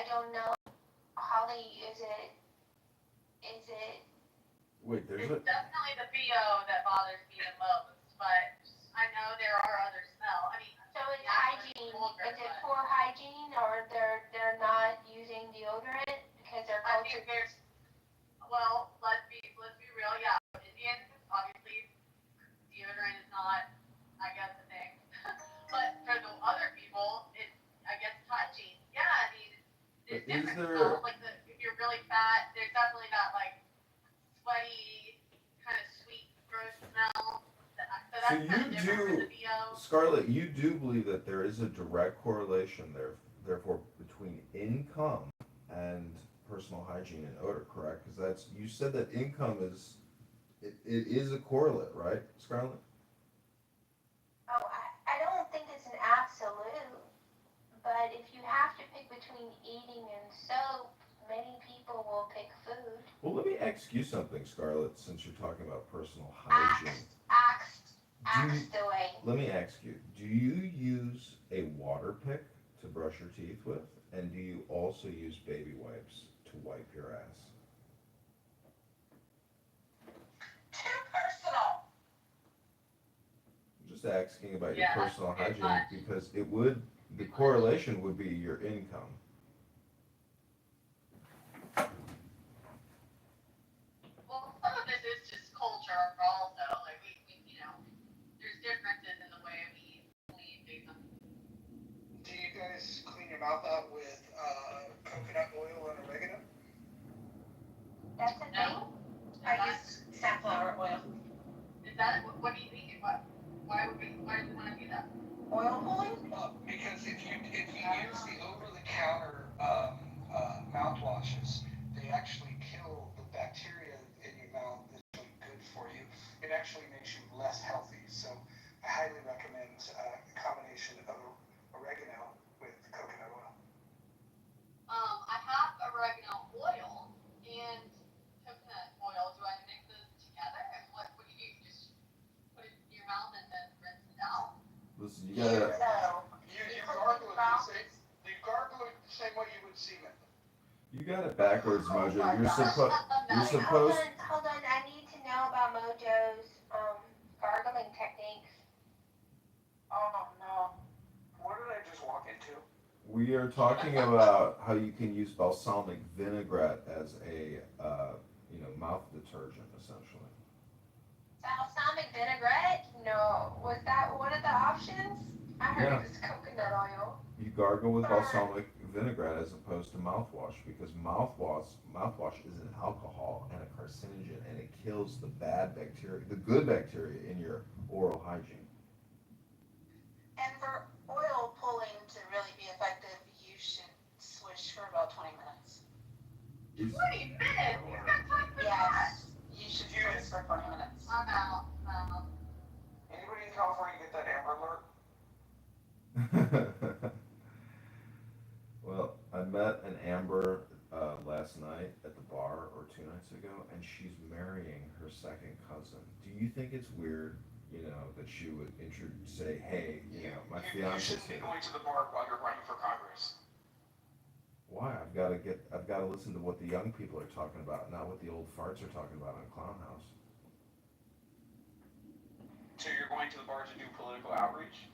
don't know. Holly, is it? Wait, there's It's definitely the BO that bothers me the most, but I know there are other smells. I mean, So it's yeah, hygiene. vulgar, Is it but poor hygiene, or they're not using deodorant because their I culture? think there's, well, let's be real. Yeah, Indians obviously deodorant is not, I guess, a thing. But for the other people, I guess it's hygiene. Yeah, I mean, there's But is different there? smells. Like if you're really fat, there's definitely that like sweaty, kind of sweet, gross smell. So So that's kind of you different for do, the VO. Scarlett, you do believe that there is a direct correlation there, therefore, between income and personal hygiene and odor, correct? Because you said that income it is a correlate, right, Scarlett? Oh, I don't think it's an absolute, but if you have to pick between eating and soap, many people will pick food. Well, let me ask you something, Scarlett, since you're talking about personal hygiene. Axe away. Let me ask you, do you use a water pick to brush your teeth with? And do you also use baby wipes to wipe your ass? Too personal. I'm just asking about your Yeah, that's personal too hygiene much. because the correlation would be your income. Well, some of this is just culture also. Like there's differences in the way we clean things. Do you guys clean your mouth out with coconut oil and oregano? That's a thing. No. I use safflower oil. Is that what do you think? Why would we want to do that? Oil pulling? Because if you use the over-the-counter mouthwashes, they actually kill the bacteria in your mouth that's really good for you. It actually makes you less healthy. So I highly recommend a combination of oregano with coconut oil. I have oregano oil and coconut oil. Do I mix those together? And what do you do? Just put it in your mouth and then rinse it out? Listen, you gotta. You gargle it the same way you would semen. You got it backwards, Mojo. You're Hold supposed. on. I need to know about Mojo's gargling techniques. Oh no. What did I just walk into? We are talking about how you can use balsamic vinaigrette as a mouth detergent, essentially. Balsamic vinaigrette? No. Was that one of the options? I heard Yeah. it was coconut oil. You gargle with balsamic vinaigrette as opposed to mouthwash because mouthwash is an alcohol and a carcinogen and it kills the bad bacteria, the good bacteria in your oral hygiene. And for oil pulling to really be effective, you should swish for about 20 minutes. 20 minutes? Who's got time for that? Yes, you should swish for 20 minutes. I'm out. Anybody in California get that Amber Alert? Well, I met an Amber last night at the bar or 2 nights ago, and she's marrying her second cousin. Do you think it's weird, that she would say, "Hey, my You fiance's shouldn't be here"? going to the bar while you're running for Congress. Why? I've got to listen to what the young people are talking about, not what the old farts are talking about on Clown House. So you're going to the bar to do political outreach?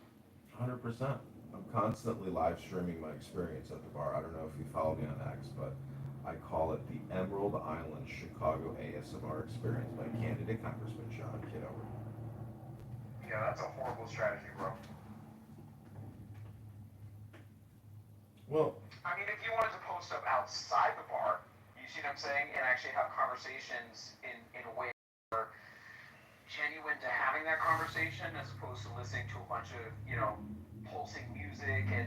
100%. I'm constantly live streaming my experience at the bar. I don't know if you follow me on X, but I call it the Emerald Island Chicago ASMR Experience by candidate Congressman Kitover. Yeah, that's a horrible strategy, bro. Well, I mean, if you wanted to post up outside the bar, you see what I'm saying, and actually have conversations in a way where genuine to having that conversation as opposed to listening to a bunch of, pulsing music and,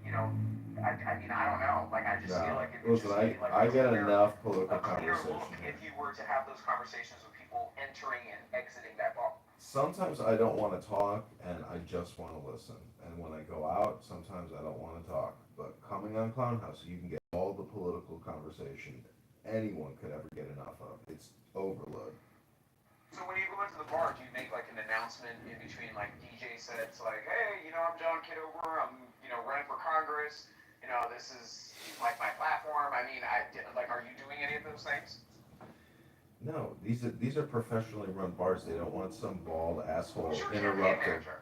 I mean, I don't know. Like, I just feel like it would listen, just be like I get clear, enough political a clear conversation look here. if you were to have those conversations with people entering and exiting that bar. Sometimes I don't want to talk and I just want to listen. And when I go out, sometimes I don't want to talk. But coming on Clown House, you can get all the political conversation anyone could ever get enough of. It's overload. So when you go into the bar, do you make like an announcement in between like DJ sets like, hey, I'm John Kitover, I'm, running for Congress, this is like my platform. I mean, like, are you doing any of those things? No, these are professionally run bars. They don't want some bald asshole Who's your campaign interrupting. manager?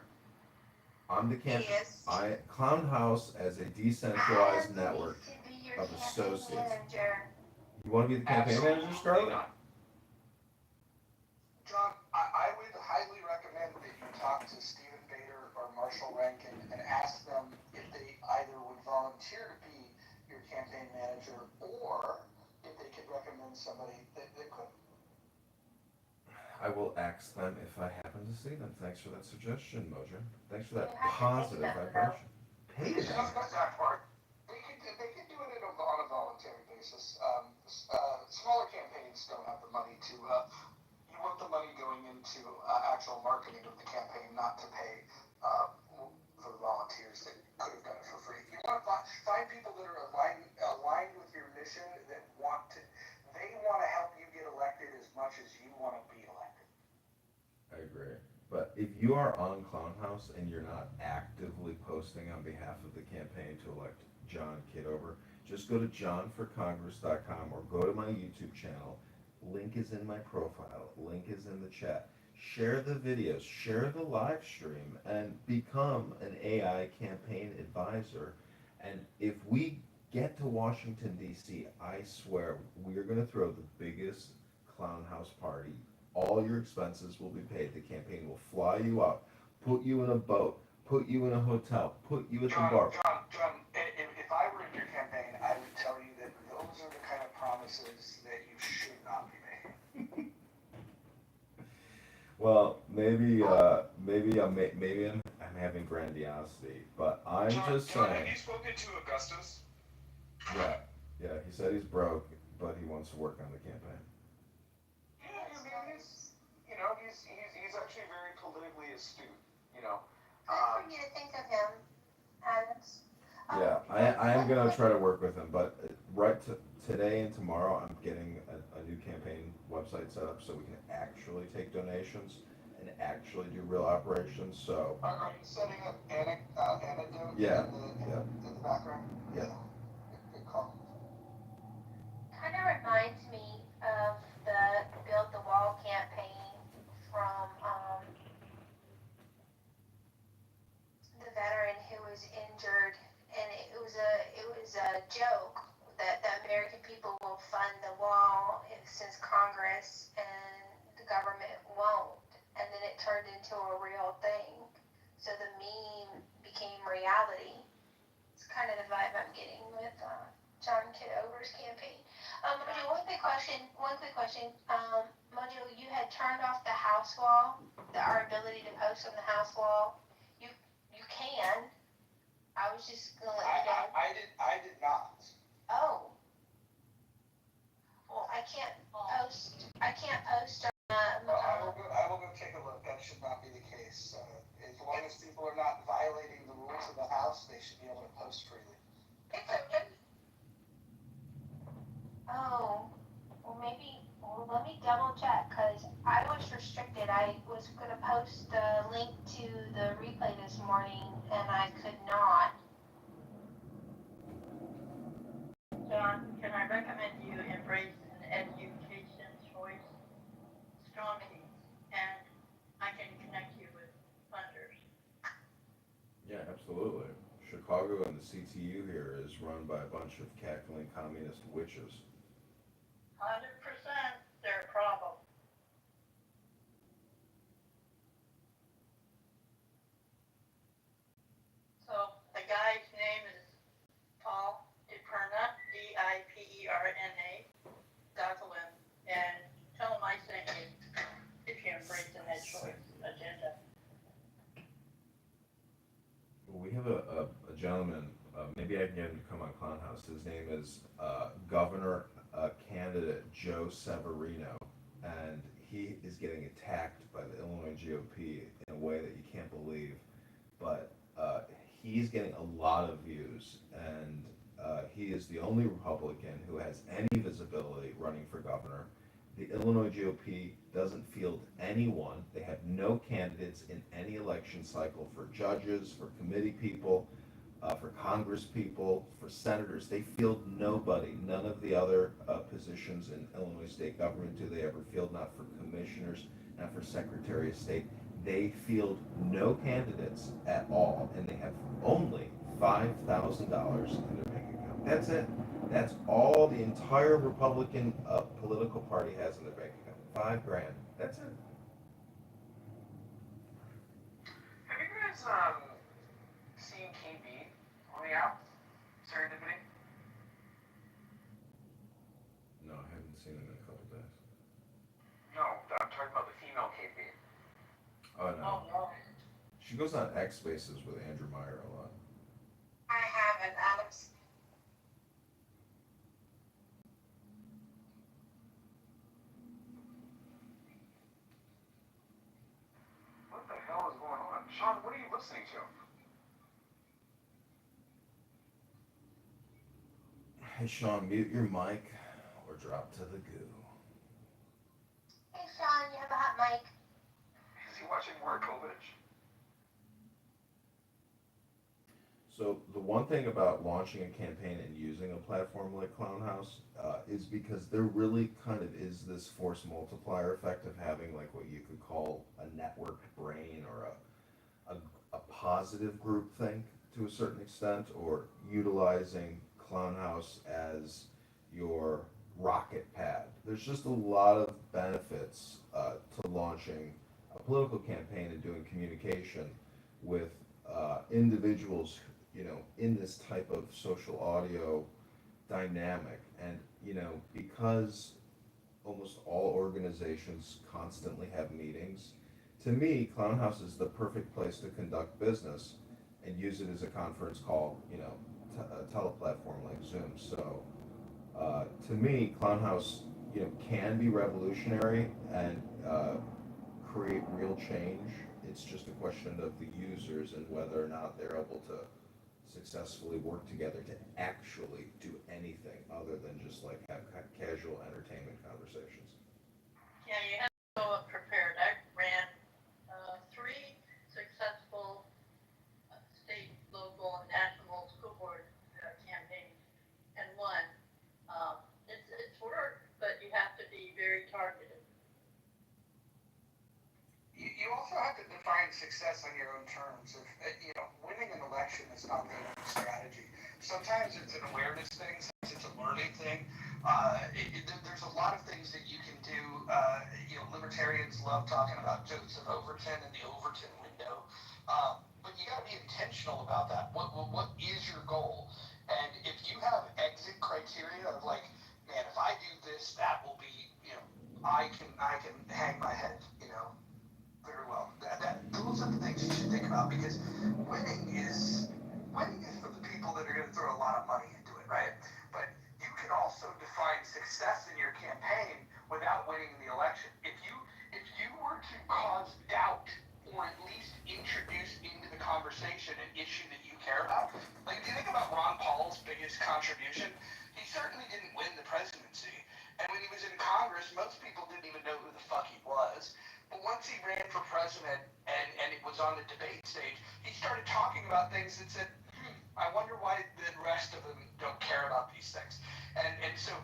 I'm the He camp. is. Clown House as a decentralized Adam network needs to be your of campaign associates. manager. You want to be the campaign manager, Absolutely Scarlett? not. John, I would highly recommend that you talk to Stephen Bader or Marshall Rankin and ask them if they either would volunteer to be your campaign manager or if they could recommend somebody that could. I will ask them if I happen to see them. Thanks for that suggestion, Mojo. Thanks for You that have to pay positive them, though. vibration. Pay It's them. not that part. They could do it on a voluntary basis. Smaller campaigns don't have the money to. You want the money going into actual marketing of the campaign, not to pay for the volunteers that could have done it for free. You want to find people that are aligned with your mission, that want to. They want to help you get elected as much as you want to be elected. I agree. But if you are on Clown House and you're not actively posting on behalf of the campaign to elect John Kitover, just go to johnforcongress.com or go to my YouTube channel. Link is in my profile. Link is in the chat. Share the videos, share the live stream, and become an AI campaign advisor. And if we get to Washington, D.C., I swear we are going to throw the biggest Clown House party. All your expenses will be paid. The campaign will fly you out, put you in a boat, put you in a hotel, put you at the bar. John, if I were in your campaign, I would tell you that those are the kind of promises that you should not be making. Well, maybe I'm having grandiosity, but I'm just John, have saying. you spoken to Augustus? Yeah, yeah. He said he's broke, but he wants to work on the campaign. Yeah, I mean, he's actually very politically astute. Good for you to think of him, Adams. Yeah, I am gonna try to work with him, but today and tomorrow, I'm getting a new campaign website set up so we can actually take donations and actually do real operations. So Are you setting up anecdote yeah, in the background? yeah. Good call. Kind of reminds me of the Build the Wall campaign from the veteran who was injured, and it was a joke that the American people will fund the wall since Congress and the government won't, and then it turned into a real thing. So the meme became reality. It's kind of the vibe I'm getting with John Kitover's campaign. Mojo, one quick question. Mojo, you had turned off the house wall, our ability to post on the house wall. You can. I was just gonna let you know. I did not. Oh. Well, I can't post. I will go take a look. That should not be the case. As long as people are not violating the rules of the house, they should be able to post freely. It's okay. Oh. Well, maybe. Well, let me double check because I was restricted. I was gonna post the link to the replay this morning, and I could not. John, can I recommend you embrace an education choice strongly, and I can connect you with funders. Yeah, absolutely. Chicago and the CTU here is run by a bunch of cackling communist witches. 100%, they're a problem. So the guy's name is Paul DiPerna, DIPERNA, Gosselin, and tell him I sent you if you're embracing that choice agenda. We have a gentleman, maybe I can get him to come on Clown House. His name is Governor candidate Joe Severino, and he is getting attacked by the Illinois GOP in a way that you can't believe. But he's getting a lot of views, and he is the only Republican who has any visibility running for governor. The Illinois GOP doesn't field anyone. They have no candidates in any election cycle for judges, for committee people. for Congress people, for senators. They field nobody. None of the other positions in Illinois state government do they ever field, not for commissioners, not for Secretary of State. They field no candidates at all, and they have only $5,000 in their bank account. That's it. That's all the entire Republican political party has in their bank account. $5,000. That's it. Have you guys seen KB on the app? Serendipity? No, I haven't seen him in a couple days. No, I'm talking about the female KB. Oh Oh, no. no. She goes on X Spaces with Andrew Meyer a lot. I haven't, Alex. What the hell is going on? Sean, what are you listening to? Hey Sean, mute your mic or drop to the goo. Hey Sean, you have a hot mic. Is he watching more COVID? So the one thing about launching a campaign and using a platform like Clownhouse is because there really kind of is this force multiplier effect of having like what you could call a networked brain or a positive group think to a certain extent, or utilizing Clownhouse as your rocket pad. There's just a lot of benefits to launching a political campaign and doing communication with individuals, in this type of social audio dynamic. And, because almost all organizations constantly have meetings, to me, Clownhouse is the perfect place to conduct business and use it as a conference call, a teleplatform like Zoom. So, to me, Clownhouse, can be revolutionary and create real change. It's just a question of the users and whether or not they're able to successfully work together to actually do anything other than just like have casual entertainment conversations. Yeah, you have to go up prepared. I ran 3 successful state, local, and national school board campaigns, and one. It's work, but you have to be very targeted. You also have to define success on your own terms. Winning an election is not the only strategy. Sometimes it's an awareness thing, sometimes it's a learning thing. There's a lot of things that you can do. Libertarians love talking about Joseph Overton and the Overton window. But you got to be intentional about that. What is your goal? And if you have exit criteria of like, man, if I do this, that will be, I can hang my head, very well. Those are the things you should think about, because winning is for the people that are going to throw a lot of money into it, right? But you can also define success in your campaign without winning the election. If you were to cause doubt or at least introduce into the conversation an issue that you care about, like if you think about Ron Paul's biggest contribution, he certainly didn't win the presidency. And when he was in Congress, most people didn't even know who the fuck he was. But once he ran for president and it was on the debate stage, he started talking about things that said, I wonder why the rest of them don't care about these things. And so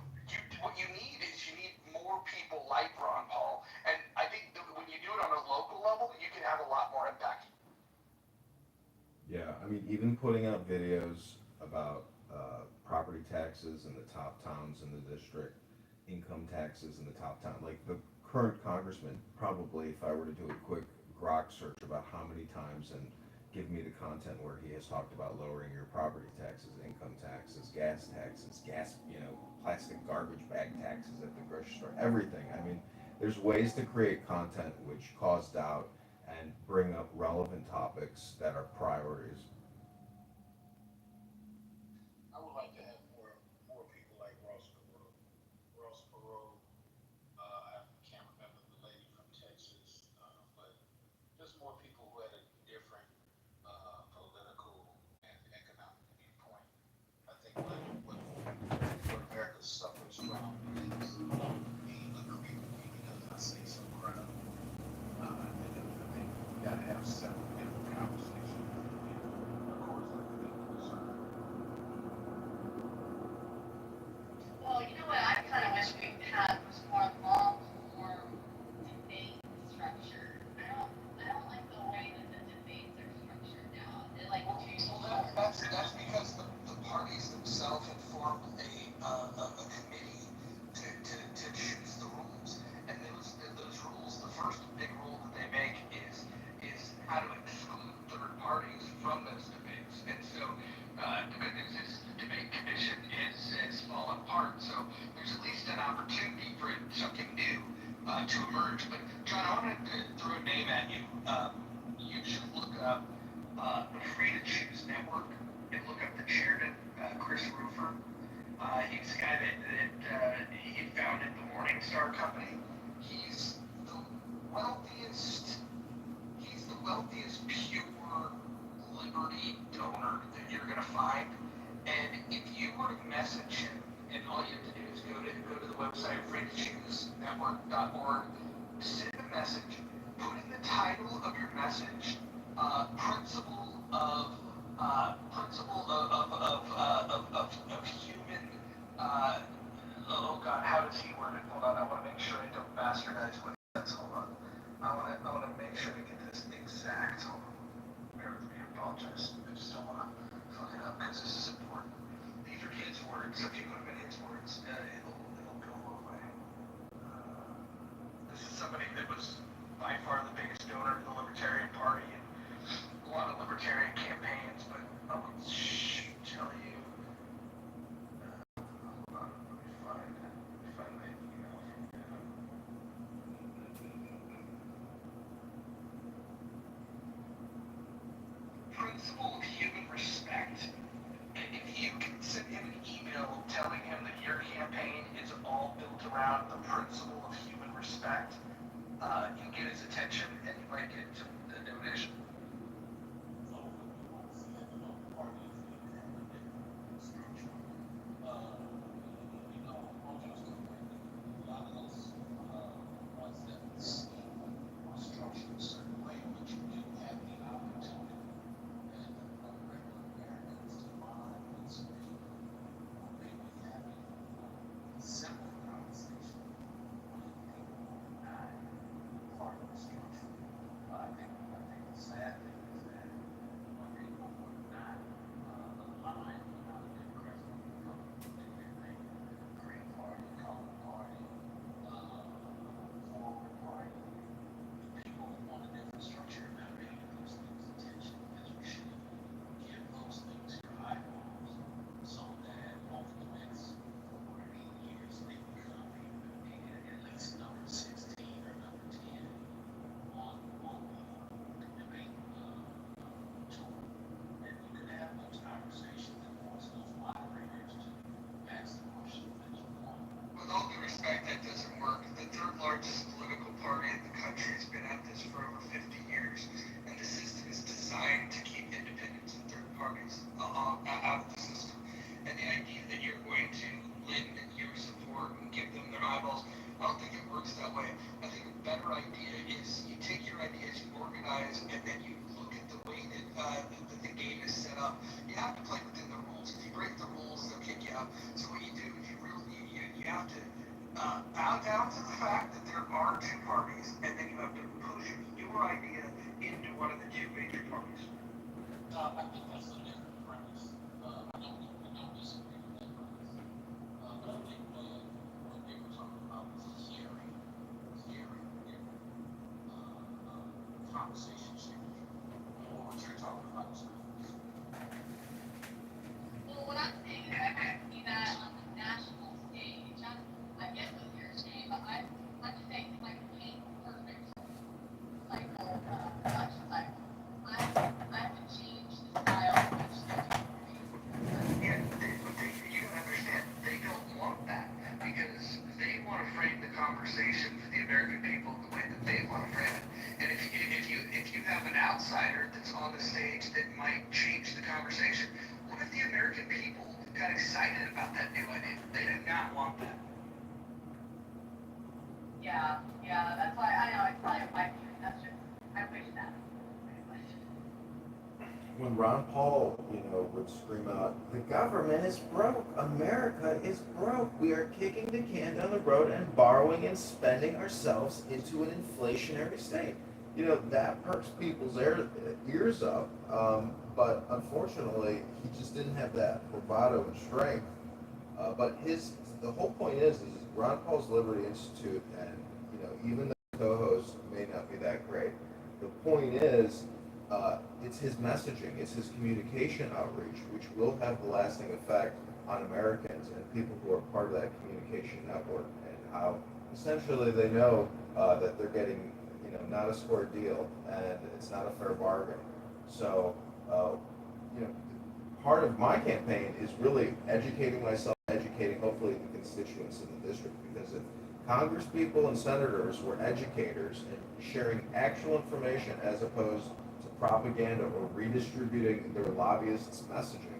what you need is more people like Ron Paul. And I think that when you do it on a local level, you can have a lot more impact. Yeah, I mean, even putting out videos about property taxes in the top towns in the district, income taxes in the top town, like the current congressman, probably if I were to do a quick grok search about how many times and give me the content where he has talked about lowering your property taxes, income taxes, gas, plastic garbage bag taxes at the grocery store, everything. I mean, there's ways to create content which cause doubt and bring up relevant topics that are priorities. I would like to have more people like Ross Perot. I can't remember the lady from Texas, but just more people who had a different political and economic viewpoint. I think what America suffers from is being agreed because I say so crap. I think we gotta have several different conversations. formed a committee to choose the rules. And those rules, the first big rule that they make is how to exclude third parties from those debates. And so the good news is the debate commission is fallen apart. So there's at least an opportunity for something new to emerge. But John, I want to throw a name at you. You should look up the Free to Choose Network and look up the chairman, Chris Rufer. He's a guy that he founded the Morningstar Company. He's the wealthiest. He's the wealthiest pure liberty donor that you're gonna find. And if you were to message him, and all you have to do is go to the website freetochoosenetwork.org, send a message, put in the title of your message, principle of human. Oh God, how does he word it? Hold on, I want to make sure I don't bastardize what he says. Hold on, I want to make sure to get this exact. Hold on, bear with me. I apologize. I just don't want to fuck it up because this is important. These are his words. If you put them in his words, it'll go a long way. This is somebody that was by far the biggest donor to the Libertarian Party and a lot of Libertarian campaigns, but I will tell you. Hold on, let me find my email from him. Principle of human respect. And if you can send him an email telling him that your campaign is all built around the principle of human respect, you'll get his attention and you might get a donation. With all due respect, that doesn't work. The third largest political party in the country has been at this for over 50 years, and the system is designed to keep independents and third parties out of the system. And the idea that you're going to lend your support and give them their eyeballs, I don't think it works that way. I think a better idea is you take your ideas, you organize, and then you look at the way that the game is set up. You have to play within the rules. If you break the rules, they'll kick you out. So what you do is you have to bow down to the fact that there are two parties, and then you have to push your idea into one of the two major parties. I think that's a different premise. I don't disagree with that premise. But I think what they were talking about was hearing conversation change. Or what you're talking about is Well, what I'm saying is I want to see that on the national stage. I get what you're saying, but I'm just saying like a paint perfect cycle, election cycle. I would change the style of which they're doing. Yeah, you don't understand. They don't want that because they want to frame the conversation for the American people the way that they want to frame it. And if you have an outsider that's on the stage that might change the conversation, what if the American people got excited about that new idea? They did not want that. Yeah, that's why I know it's probably my view. That's just I wish that. When Ron Paul, would scream out, "The government is broke. America is broke. We are kicking the can down the road and borrowing and spending ourselves into an inflationary state." That perks people's ears up. But unfortunately, he just didn't have that bravado and strength But the whole point is Ron Paul's Liberty Institute, and even the co-host may not be that great. The point is, it's his messaging, it's his communication outreach, which will have the lasting effect on Americans and people who are part of that communication network, and how essentially they know that they're getting, not a square deal, and it's not a fair bargain. So, you know, part of my campaign is really educating myself, educating hopefully the constituents in the district, because if Congress people and senators were educators and sharing actual information as opposed to propaganda or redistributing their lobbyists' messaging,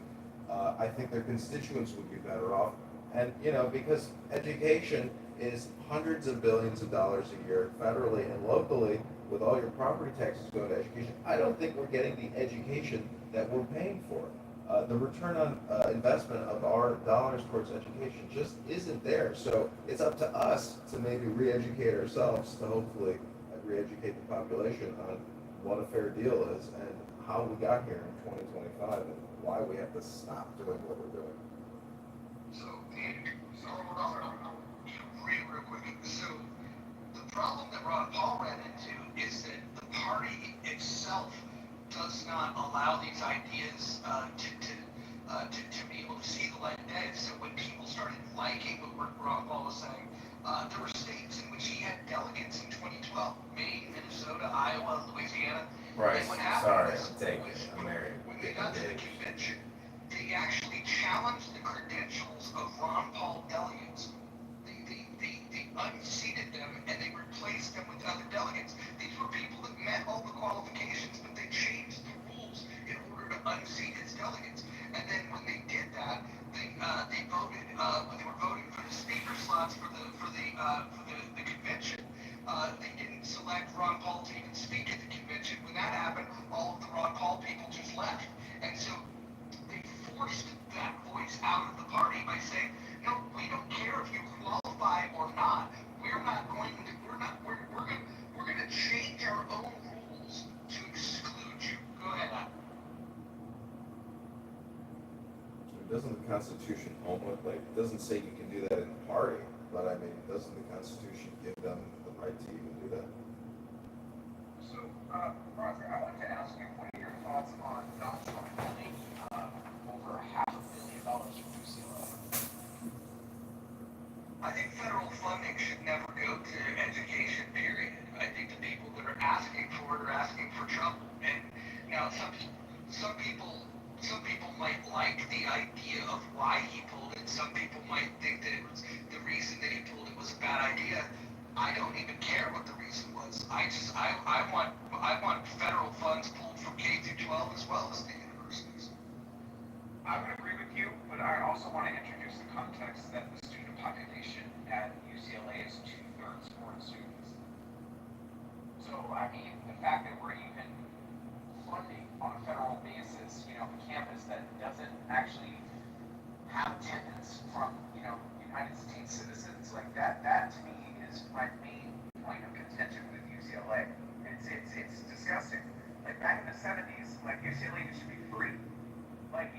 I think their constituents would be better off. And, because education is hundreds of billions of dollars a year federally and locally, with all your property taxes going to education, I don't think we're getting the education that we're paying for. The return on investment of our dollars towards education just isn't there. So it's up to us to maybe re-educate ourselves to hopefully re-educate the population on what a fair deal is and how we got here in 2025 and why we have to stop doing what we're doing. So, real quick. So, the problem that Ron Paul ran into is that the party itself does not allow these ideas to be able to see the light of day. So when people started liking what Ron Paul was saying, there were states in which he had delegates in 2012, Maine, Minnesota, Iowa, Louisiana. Right. And what happened Sorry, was, I'm married. when they got to the convention, they actually challenged the credentials of Ron Paul delegates. They unseated them and they replaced them with other delegates. These were people that met all the qualifications, but they changed the rules in order to unseat his delegates. And then when they did that, they voted when they were voting for the speaker slots for the convention. They didn't select Ron Paul to even speak at the convention. When that happened, all of the Ron Paul people just left, and so they forced that voice out of the party by saying, no, we don't care if you qualify or not. We're going to change our own rules to exclude you. Go ahead, Adam. Doesn't the Constitution it doesn't say you can do that in the party, but I mean, doesn't the Constitution give them the right to even do that? So, Roger, I wanted to ask you, what are your thoughts on Donald Trump holding over $500 million from UCLA? I think federal funding should never go to education, period. I think the people that are asking for it are asking for trouble. And now some people might like the idea of why he pulled it. Some people might think that it was the reason that he pulled it was a bad idea. I don't even care what the reason was. I want federal funds pulled from K through 12 as well as the universities. I would agree with you, but I also want to introduce the context that the student population at UCLA is 2/3 foreign students. So, I mean, the fact that we're even funding on a federal basis, a campus that doesn't actually have attendance from, United States citizens, like that to me is my main point of contention with UCLA. It's disgusting. Like back in the 70s, like UCLA used to be free. Like,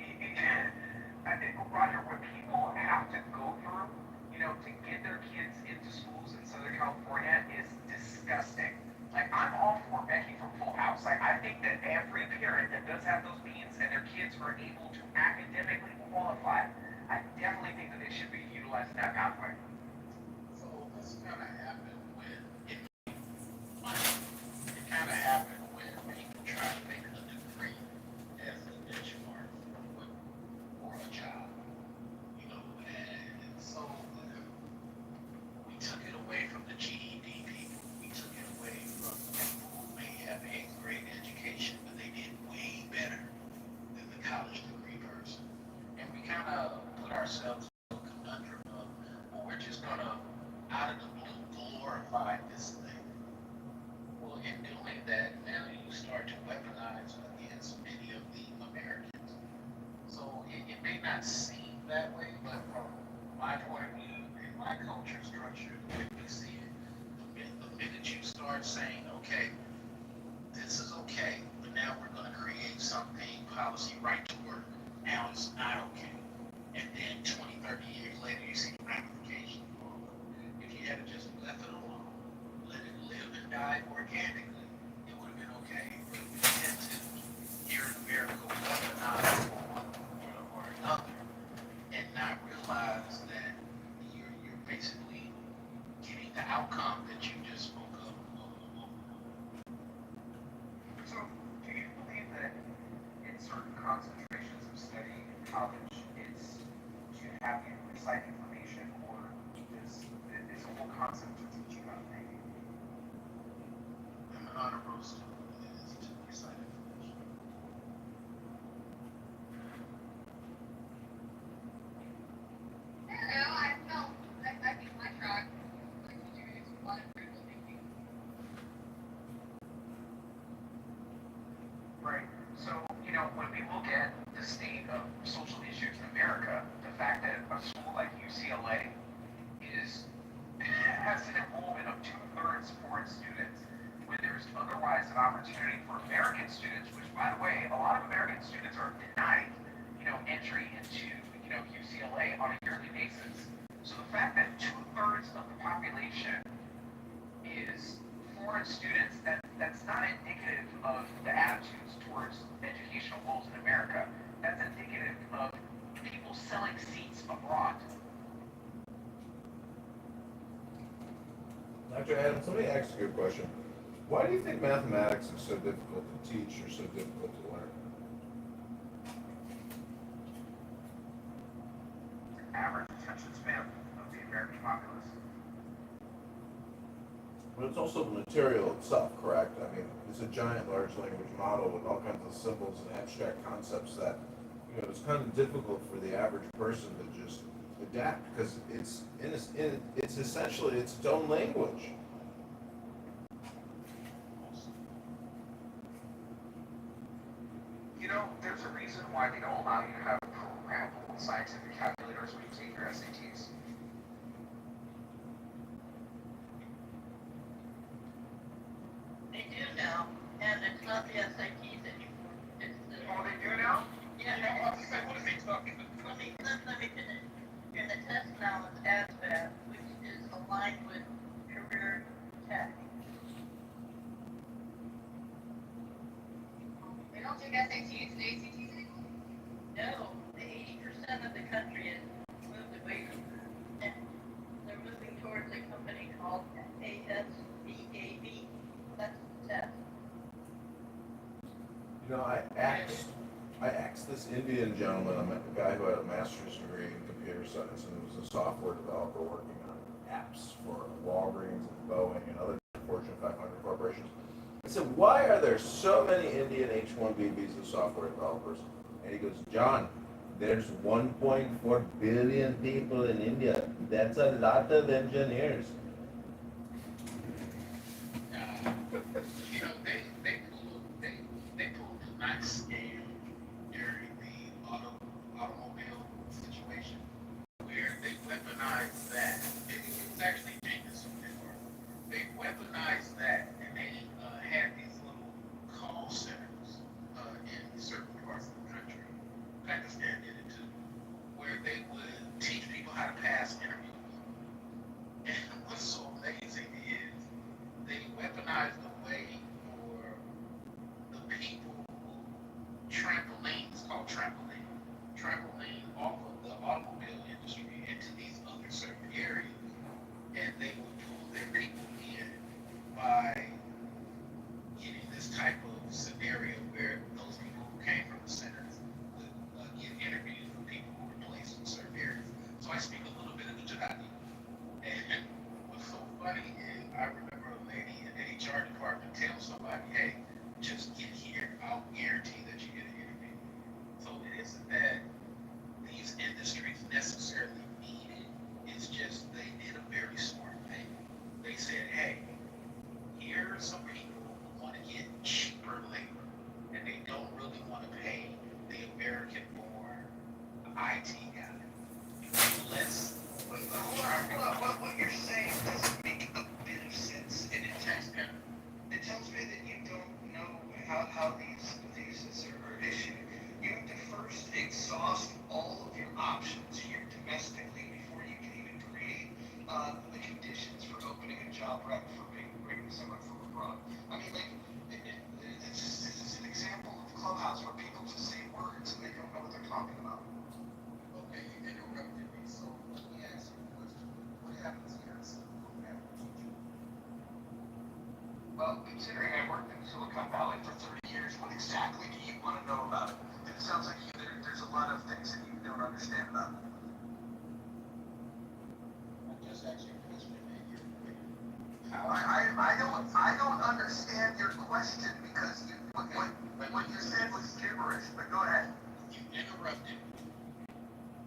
I think, Roger, what people have to go through, to get their kids into schools in Southern California is disgusting. Like, I'm all for Becky from Full House. Like, I think that every parent that does have those means and their kids are able to academically qualify, I definitely think that they should be utilizing that pathway. So this kind of happened when people try to make a degree as a benchmark for a job, and so we took it away from the GED people. We took it away from people who may have a great education, but they did way better than the college degree person. And we kind of put ourselves in a conundrum of, well, we're just going to, out of the blue, glorify this thing. Well, in doing that, now you start to weaponize against many of the Americans. So it may not seem that way, but from my point of view and my culture structure, the way we see it, the minute you start saying, okay, this is okay, but now we're going to create something, policy, right to work, now it's not okay. And then 20, 30 years the outcome that you just spoke of a moment ago. So, do you believe that in certain concentrations of study in college, it's to have you recite information, or is a whole concept to teach you about thinking? I'm an honor roll student, and it is to recite information. I don't know, I think my track, like you do, is a lot of critical thinking. Right. So, when we look at the state of social issues in America, the fact that a school like UCLA has an enrollment of 2/3 foreign students, when there's otherwise an opportunity for American students, which, by the way, a lot of American students are denied, entry into, UCLA on a yearly basis. So the fact that 2/3 of the population is foreign students, that's not indicative of the attitudes towards educational goals in America. That's indicative of people selling seats abroad. Dr. Adams, let me ask you a question. Why do you think mathematics is so difficult to teach or so difficult to learn? Average attention span of the American populace. But it's also the material itself, correct? I mean, it's a giant large language model with all kinds of symbols and abstract concepts that, it's kind of difficult for the average person to just adapt because it's essentially its own language. There's a reason why they don't allow you to have programmable scientific calculators when you take your SATs. They do now, and it's not the SATs anymore. It's the. Oh, they do now? Yeah, What is he talking about? let me finish. And the test now is ASVAB, which is aligned with career tech. They don't take SATs and ACTs anymore? No, the 80% of the country has moved away from that. And they're moving towards a company called ASVAB. That's the test. I asked this Indian gentleman, a guy who had a master's degree in computer science and was a software developer working on apps for Walgreens and Boeing and other Fortune 500 corporations. I said, why are there so many Indian H-1B visa software developers? And he goes, John, there's 1.4 billion people in India. That's a lot of engineers. They pulled a nice scam during the automobile situation where they weaponized that. It was actually genius on their part. They weaponized that and they had these little call centers in certain parts of the country. Pakistan did it too, where they would teach people how to pass interviews. And what's so amazing is they weaponized the way for the people who trampolines, called trampoline off of the automobile industry into these other certain areas, and they would pull their people in by getting this type of scenario where those people who came from the centers would get interviews with people who were placed in certain areas. So I speak a little bit of Gujarati, and what's so funny is I remember a lady in the HR department tell somebody, hey, just get here, I'll guarantee that you get an interview. So it isn't that these industries necessarily need it, it's just they did a very smart thing. They said, hey, here are some people who want to get cheaper labor, and they don't really want to pay the American-born IT guy. Let's What you're saying doesn't make a bit of sense, and it tells me that you don't know how these visas are issued. You have to first exhaust all of your options here domestically before you can even create the conditions for opening a job rec for bringing someone from abroad. I mean, like, this is an example of Clubhouse where people just say words and they don't know what they're talking about. Okay, you interrupted me, so let me ask you a question. What happens here in Silicon Valley? Well, considering I worked in Silicon Valley for 30 years, what exactly do you want to know about it? And it sounds like there's a lot of things that you don't understand about it. I just asked you a question, man. I don't understand your question because what you said was gibberish, but go ahead. You interrupted me,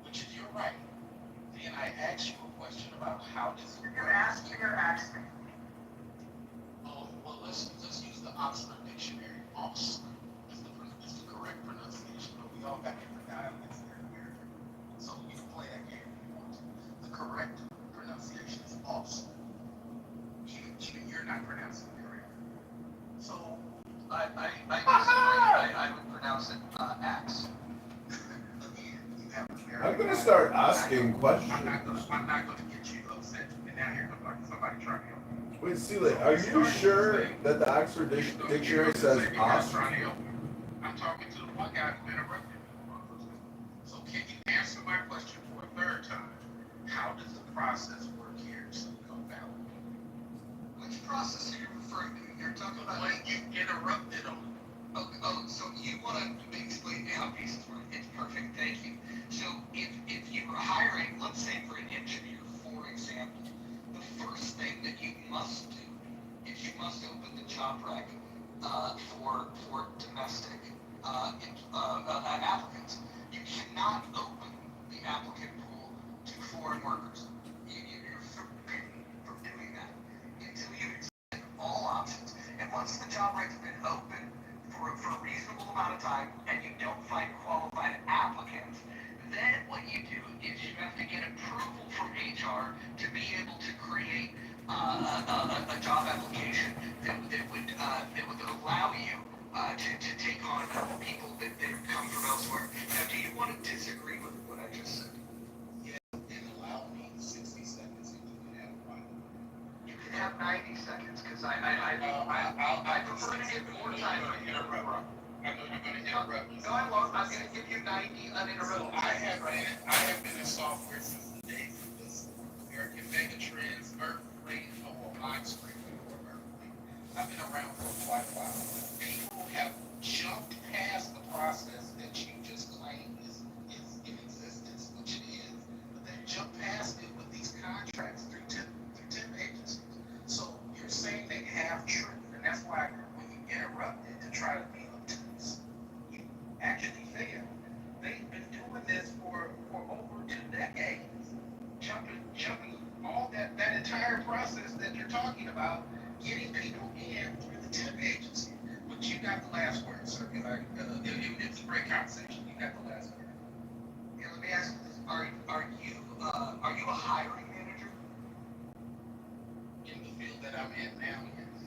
which is your right. Then I asked you a question about how does it You're work. asking or asking. Oh, well, let's use the Oxford Dictionary. Oxford is the correct pronunciation, but we all got different dialects here in America. So you can play that game if you want to. The correct pronunciation is Oxford. Even you're not pronouncing it correct. So I disagree. I would pronounce it axe. again, you have a very. I'm gonna start asking questions. I'm not gonna get you upset. And now here comes somebody trying to help me. Wait, Celia, are you sure that the Oxford Dictionary says Oscar? I'm talking to the one guy who interrupted me. So can you answer my question for a third time? How does the process work here in Silicon Valley? Which process are you referring to? You're talking about When you interrupted on it. so you want to explain how pieces work. It's perfect, thank you. So if you were hiring, let's say for an engineer, for example, the first thing that you must do is you must open the job rec for domestic applicants. You cannot open the applicant pool to foreign workers. You're forbidden from doing that until you examine all options. And once the job rec's been open for a reasonable amount of time and you don't find qualified applicants, then what you do is you have to get approval from HR to be able to create a job application that would allow you to take on people that have come from elsewhere. Now, do you want to disagree with what I just said? Yeah, and allow me 60 seconds if you can have a right. You can have 90 seconds because I prefer to give more time. I know you're going to interrupt me. No, I won't. I'm going to give you 90 uninterrupted. So I have been in software since the days of this American Megatrends, Earthquake, or Mindspring, or Earthquake. I've been around for quite a while. People have jumped past the process that you just claimed is in existence, which it is, but they jump past it with these contracts through temp agencies. So you're saying they have truth, and that's why when you interrupted to try to be obtuse, you actually failed. They've been doing this for over 2 decades, jumping all that entire process that you're talking about, getting people in through the temp agency. But you got the last word, sir. It's a great conversation. You got the last word. Yeah, let me ask you this: Are you a hiring manager? In the field that I'm in now, yes.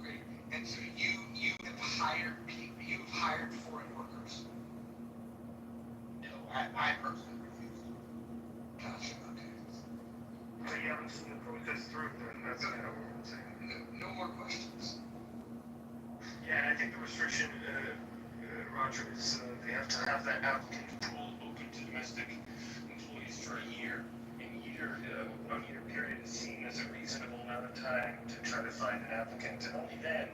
Great. And so you have hired people. You've hired foreign workers. No, I personally refuse to. Gotcha. Okay. So you haven't seen the protest through, then that's kind of what I'm saying. No more questions. Yeah, and I think the restriction, Roger, is they have to have that applicant pool open to domestic employees for a year. And a 1 year period is seen as a reasonable amount of time to try to find an applicant. And only then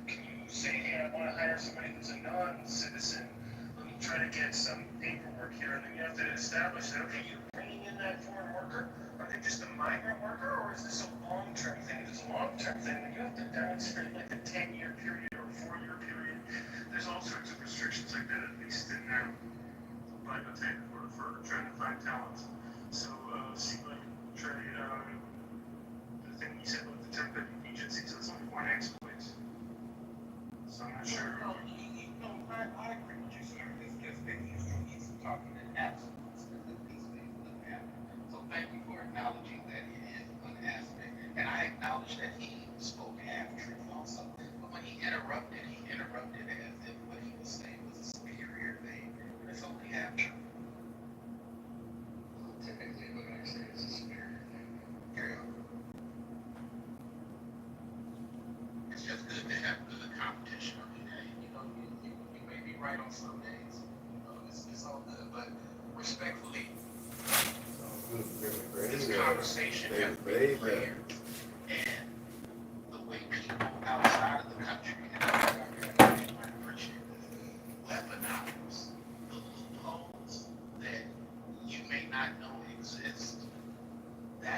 can you say, hey, I want to hire somebody who's a non-citizen. Let me try to get some paperwork here. And then you have to establish that, okay, you're bringing in that foreign worker. Are they just a migrant worker, or is this a long-term thing? If it's a long-term thing, then you have to demonstrate like a 10-year period or a 4-year period. There's all sorts of restrictions like that, at least in biotech for trying to find talent. So, seems like Trey, the thing you said about the temp agencies, that's only one exploit. So I'm not sure. No, I agree with you, sir. It's just that he's talking in absolutes, and these things don't happen. So thank you for acknowledging that it is an aspect. And I acknowledge that he spoke half truth also. But when he interrupted as if what he was saying was a superior thing. But it's only half truth. Typically, what I say is a superior thing. Carry on. It's just good to have good competition every day. You know, you may be right on some days. You know, it's all good. But respectfully, this conversation has been clear. And the way people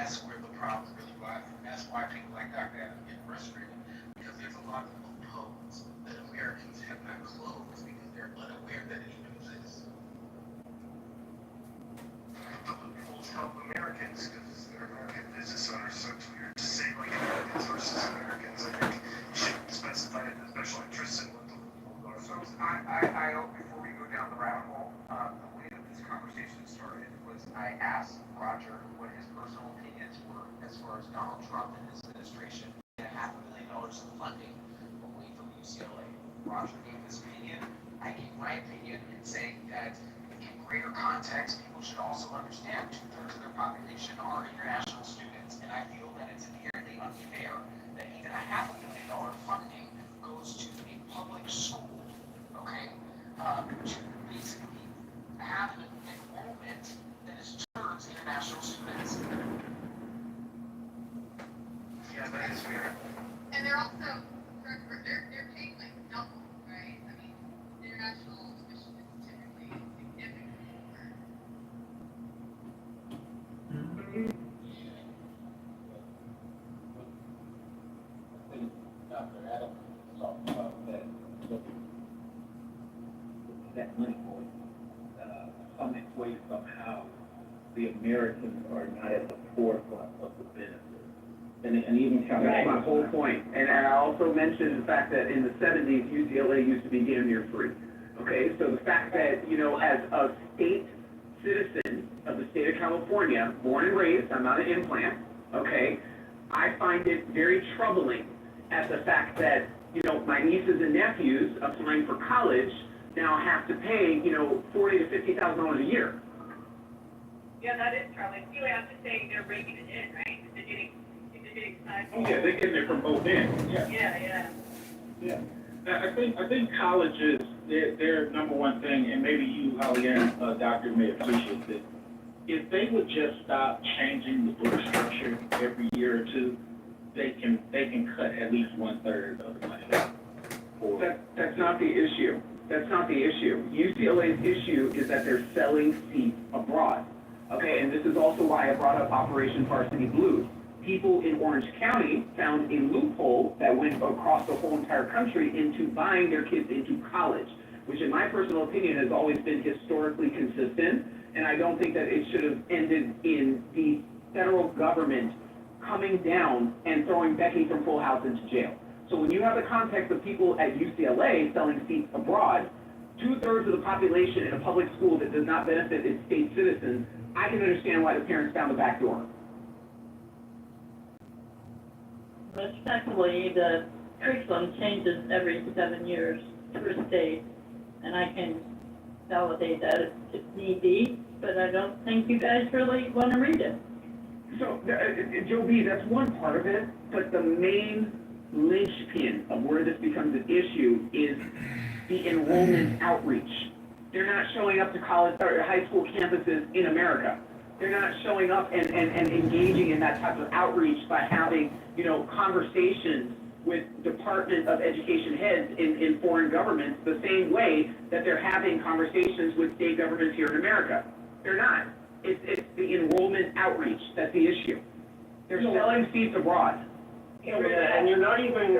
that's where the problem really lies. And that's why people like Dr. Adam get frustrated, because there's a lot of loopholes that Americans have not closed because they're unaware that it even exists. The loopholes help Americans because they're American business owners, so it's weird to say like Americans versus Americans. I think you should specify the special interests and what the loopholes are. So I before we go down the rabbit hole, the way that this conversation started was I asked Roger what his personal opinions were as far as Donald Trump and his administration and $500,000 in funding away from UCLA. Roger gave his opinion. I gave my opinion in saying that in greater context, people should also understand 2/3 of their population are international students, and I feel that it's inherently unfair that even $500,000 funding goes to a public school, okay, to basically have an enrollment that is towards international students. Yeah, that is weird. And they're also, they're paying like double, right? I mean, international tuition is typically significantly more. I think Dr. Adams talked about that, that money point, some way somehow the Americans are not at the forefront of the benefit. And even kind of. That's my whole point. And I also mentioned the fact that in the 70s, UCLA used to be damn near free. Okay, so the fact that, you know, as a state citizen of the state of California, born and raised, I'm not an implant, okay, I find it very troubling at the fact that, you know, my nieces and nephews applying for college now have to pay, you know, $40,000 to $50,000 a year. Yeah, that is troubling. You have to say they're breaking it in, right? If they're getting Oh, yeah, they're getting it from both ends, yeah. Yeah. I think colleges, their number one thing, and maybe you, Holly-Ann, doctor, may appreciate this, if they would just stop changing the book structure every year or two, they can cut at least 1/3 of the money. That's not the issue. That's not the issue. UCLA's issue is that they're selling seats abroad. Okay, and this is also why I brought up Operation Varsity Blues. People in Orange County found a loophole that went across the whole entire country into buying their kids into college, which in my personal opinion has always been historically consistent, and I don't think that it should have ended in the federal government coming down and throwing Becky from Full House into jail. So when you have the context of people at UCLA selling seats abroad, 2/3 of the population in a public school that does not benefit its state citizens, I can understand why the parents found the back door. Respectfully, the curriculum changes every 7 years per state, and I can validate that if need be, but I don't think you guys really want to read it. So, Joe B., that's one part of it, but the main linchpin of where this becomes an issue is the enrollment outreach. They're not showing up to college or high school campuses in America. They're not showing up and engaging in that type of outreach by having, you know, conversations with Department of Education heads in foreign governments the same way that they're having conversations with state governments here in America. They're not. It's the enrollment outreach that's the issue. They're selling seats abroad. And you're not even.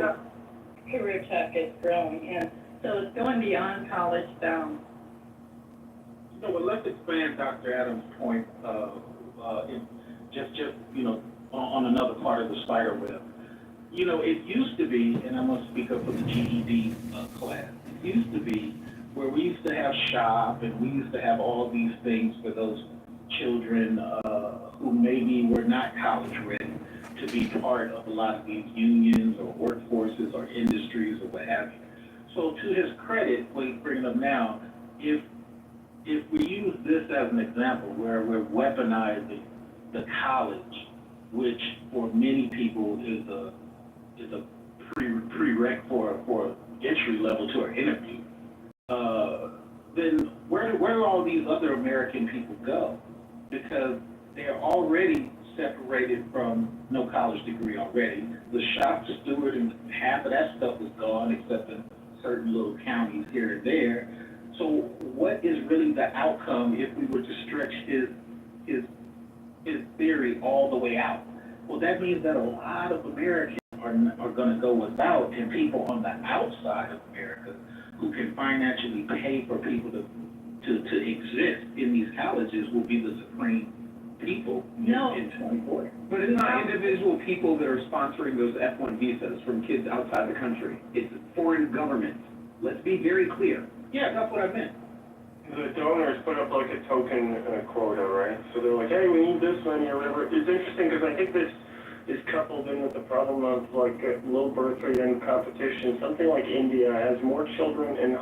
Career tech is growing, and so it's going beyond college bound. So, well, let's expand Dr. Adams' point, just you know, on another part of the spider web. You know, it used to be, and I'm going to speak up for the GED class, it used to be where we used to have shop and we used to have all these things for those children who maybe were not college ready to be part of a lot of these unions or workforces or industries or what have you. So to his credit, what he's bringing up now, if we use this as an example where we're weaponizing the college, which for many people is a prereq for entry level to an interview, then where do all these other American people go? Because they're already separated from no college degree already. The shop steward and half of that stuff is gone except in certain little counties here and there. So what is really the outcome if we were to stretch his his theory all the way out. Well, that means that a lot of Americans are gonna go without, and people on the outside of America who can financially pay for people to exist in these colleges will be the supreme people in 2040. But it's not individual people that are sponsoring those F1 visas from kids outside the country. It's foreign governments. Let's be very clear. Yeah, that's what I meant. The donors put up like a token quota, right? So they're like, hey, we need this money or whatever. It's interesting because I think this is coupled in with the problem of like a low birth rate and competition. Something like India has more children in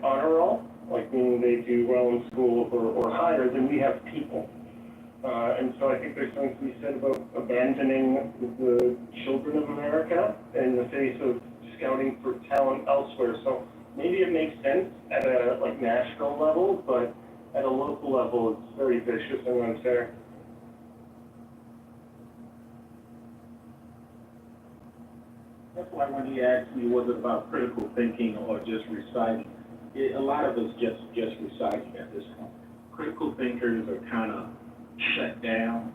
honor roll, like meaning they do well in school or higher than we have people. And so I think there's something to be said about abandoning the children of America in the face of scouting for talent elsewhere. So maybe it makes sense at a like national level, but at a local level, it's very vicious and unfair. That's why when he asked me, was it about critical thinking or just reciting, a lot of it's just reciting at this point. Critical thinkers are kind of shut down.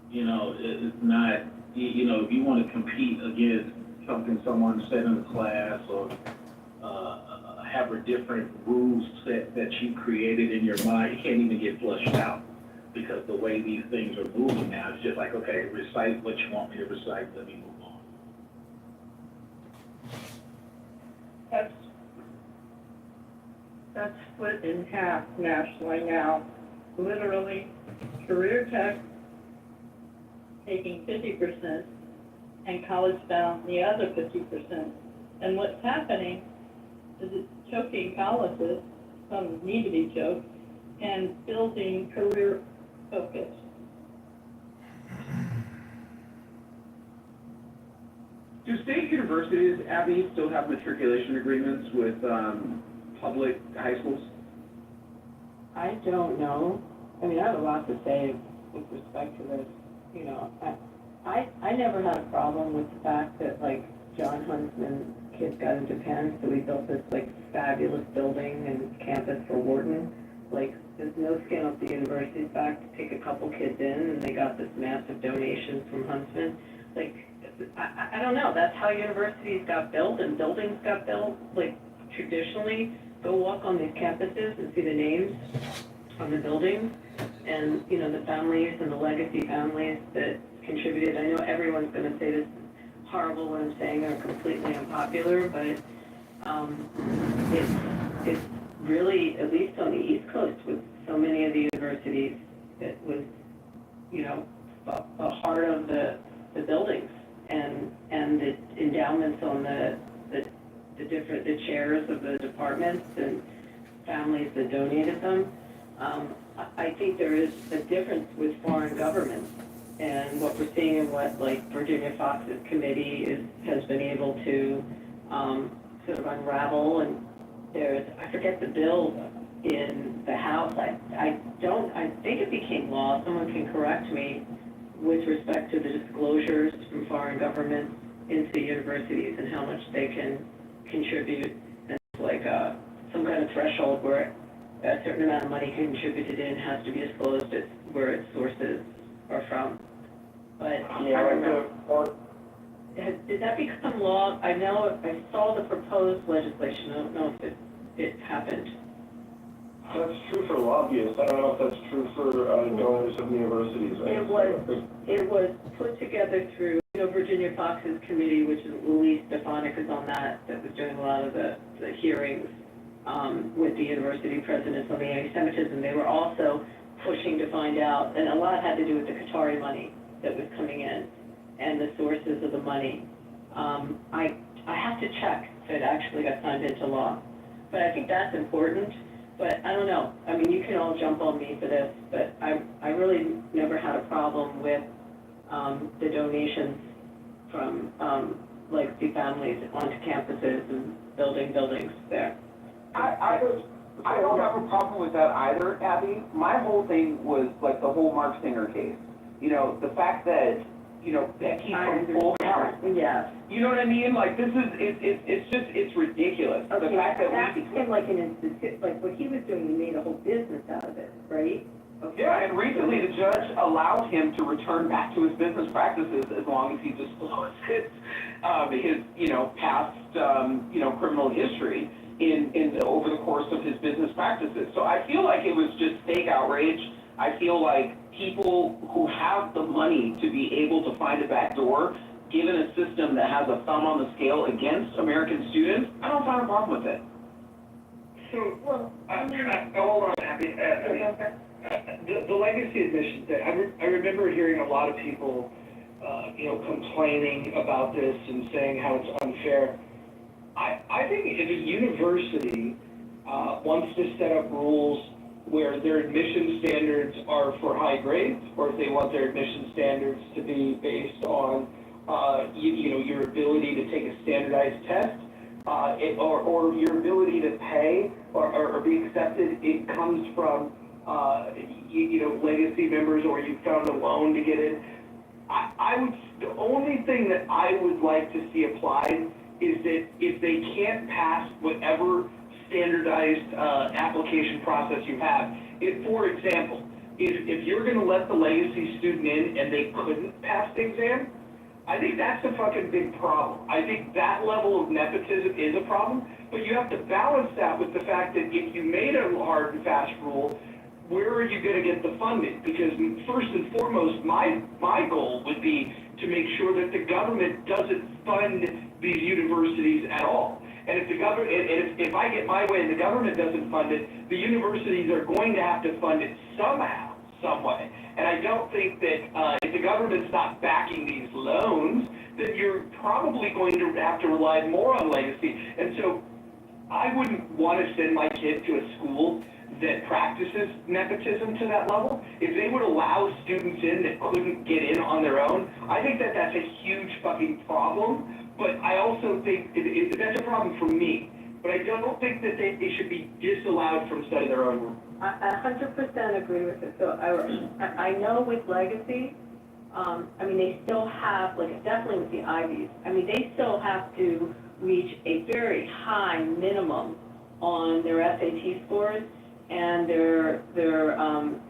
You know, it's not, you know, if you want to compete against something someone said in the class or have a different rule set that you created in your mind, you can't even get flushed out because the way these things are moving now, it's just like, okay, recite what you want me to recite, let me move on. That's split in half nationally now. Literally, career tech taking 50% and college bound the other 50%. And what's happening is it's choking colleges, some need to be choked, and building career focus. Do state universities, Abby, still have matriculation agreements with public high schools? I don't know. I mean, I have a lot to say with respect to this. You know, I never had a problem with the fact that, like, John Huntsman kids got into Penn, so we built this, like, fabulous building and campus for Wharton. Like, there's no skin off the university's back to take a couple kids in, and they got this massive donation from Huntsman. Like, I don't know, that's how universities got built and buildings got built. Like, traditionally, go walk on these campuses and see the names on the buildings and, you know, the families and the legacy families that contributed. I know everyone's going to say this is horrible what I'm saying or completely unpopular, but it's really, at least on the East Coast with so many of the universities, it was, you know, a heart of the buildings and the endowments on the chairs of the departments and families that donated them. I think there is a difference with foreign governments and what we're seeing and what, like, Virginia Fox's committee has been able to sort of unravel. And there's, I forget the bill in the House. I think it became law, someone can correct me, with respect to the disclosures from foreign governments into universities and how much they can contribute. And it's like some kind of threshold where a certain amount of money contributed in has to be disclosed as where its sources are from. But Yeah, I don't know. Did that become law? I know I saw the proposed legislation. I don't know if it happened. That's true for lobbyists. I don't know if that's true for donors of universities. Right? It was put together through, you know, Virginia Fox's committee, which is Louise Stefanik is on that was doing a lot of the hearings with the university presidents on the anti-Semitism. They were also pushing to find out, and a lot had to do with the Qatari money that was coming in and the sources of the money. I have to check if it actually got signed into law, but I think that's important. But I don't know. I mean, you can all jump on me for this, but I really never had a problem with the donations from legacy families onto campuses and building buildings there. I don't have a problem with that either, Abby. My whole thing was like the whole Mark Singer case. You know, the fact that, you know, Becky from Full House. Yes. You know what I mean? Like, this is, it's ridiculous. Okay, The fact that that became like an institute, like what he was doing, he made a whole business out of it, right? Yeah, and recently the judge allowed him to return back to his business practices as long as he discloses his, past, criminal history in over the course of his business practices. So I feel like it was just fake outrage. I feel like people who have the money to be able to find a back door, given a system that has a thumb on the scale against American students, I don't find a problem with it. So, hold on, Abby. The legacy admissions thing, I remember hearing a lot of people, complaining about this and saying how it's unfair. I think if a university wants to set up rules where their admission standards are for high grades, or if they want their admission standards to be based on, your ability to take a standardized test, or your ability to pay or be accepted, it comes from, legacy members, or you found a loan to get in. The only thing that I would like to see applied is that if they can't pass whatever standardized application process you have, for example, if you're going to let the legacy student in and they couldn't pass the exam, I think that's a fucking big problem. I think that level of nepotism is a problem, but you have to balance that with the fact that if you made a hard and fast rule, where are you going to get the funding? Because first and foremost, my goal would be to make sure that the government doesn't fund these universities at all. And if the government, if I get my way and the government doesn't fund it, the universities are going to have to fund it somehow, some way. And I don't think that if the government's not backing these loans, then you're probably going to have to rely more on legacy. And so I wouldn't want to send my kid to a school that practices nepotism to that level. If they would allow students in that couldn't get in on their own, I think that that's a huge fucking problem. But I also think that's a problem for me. But I don't think that they should be disallowed from studying their own room. I 100% agree with it. So I know with legacy, they still have, definitely with the Ivies, they still have to reach a very high minimum on their SAT scores and their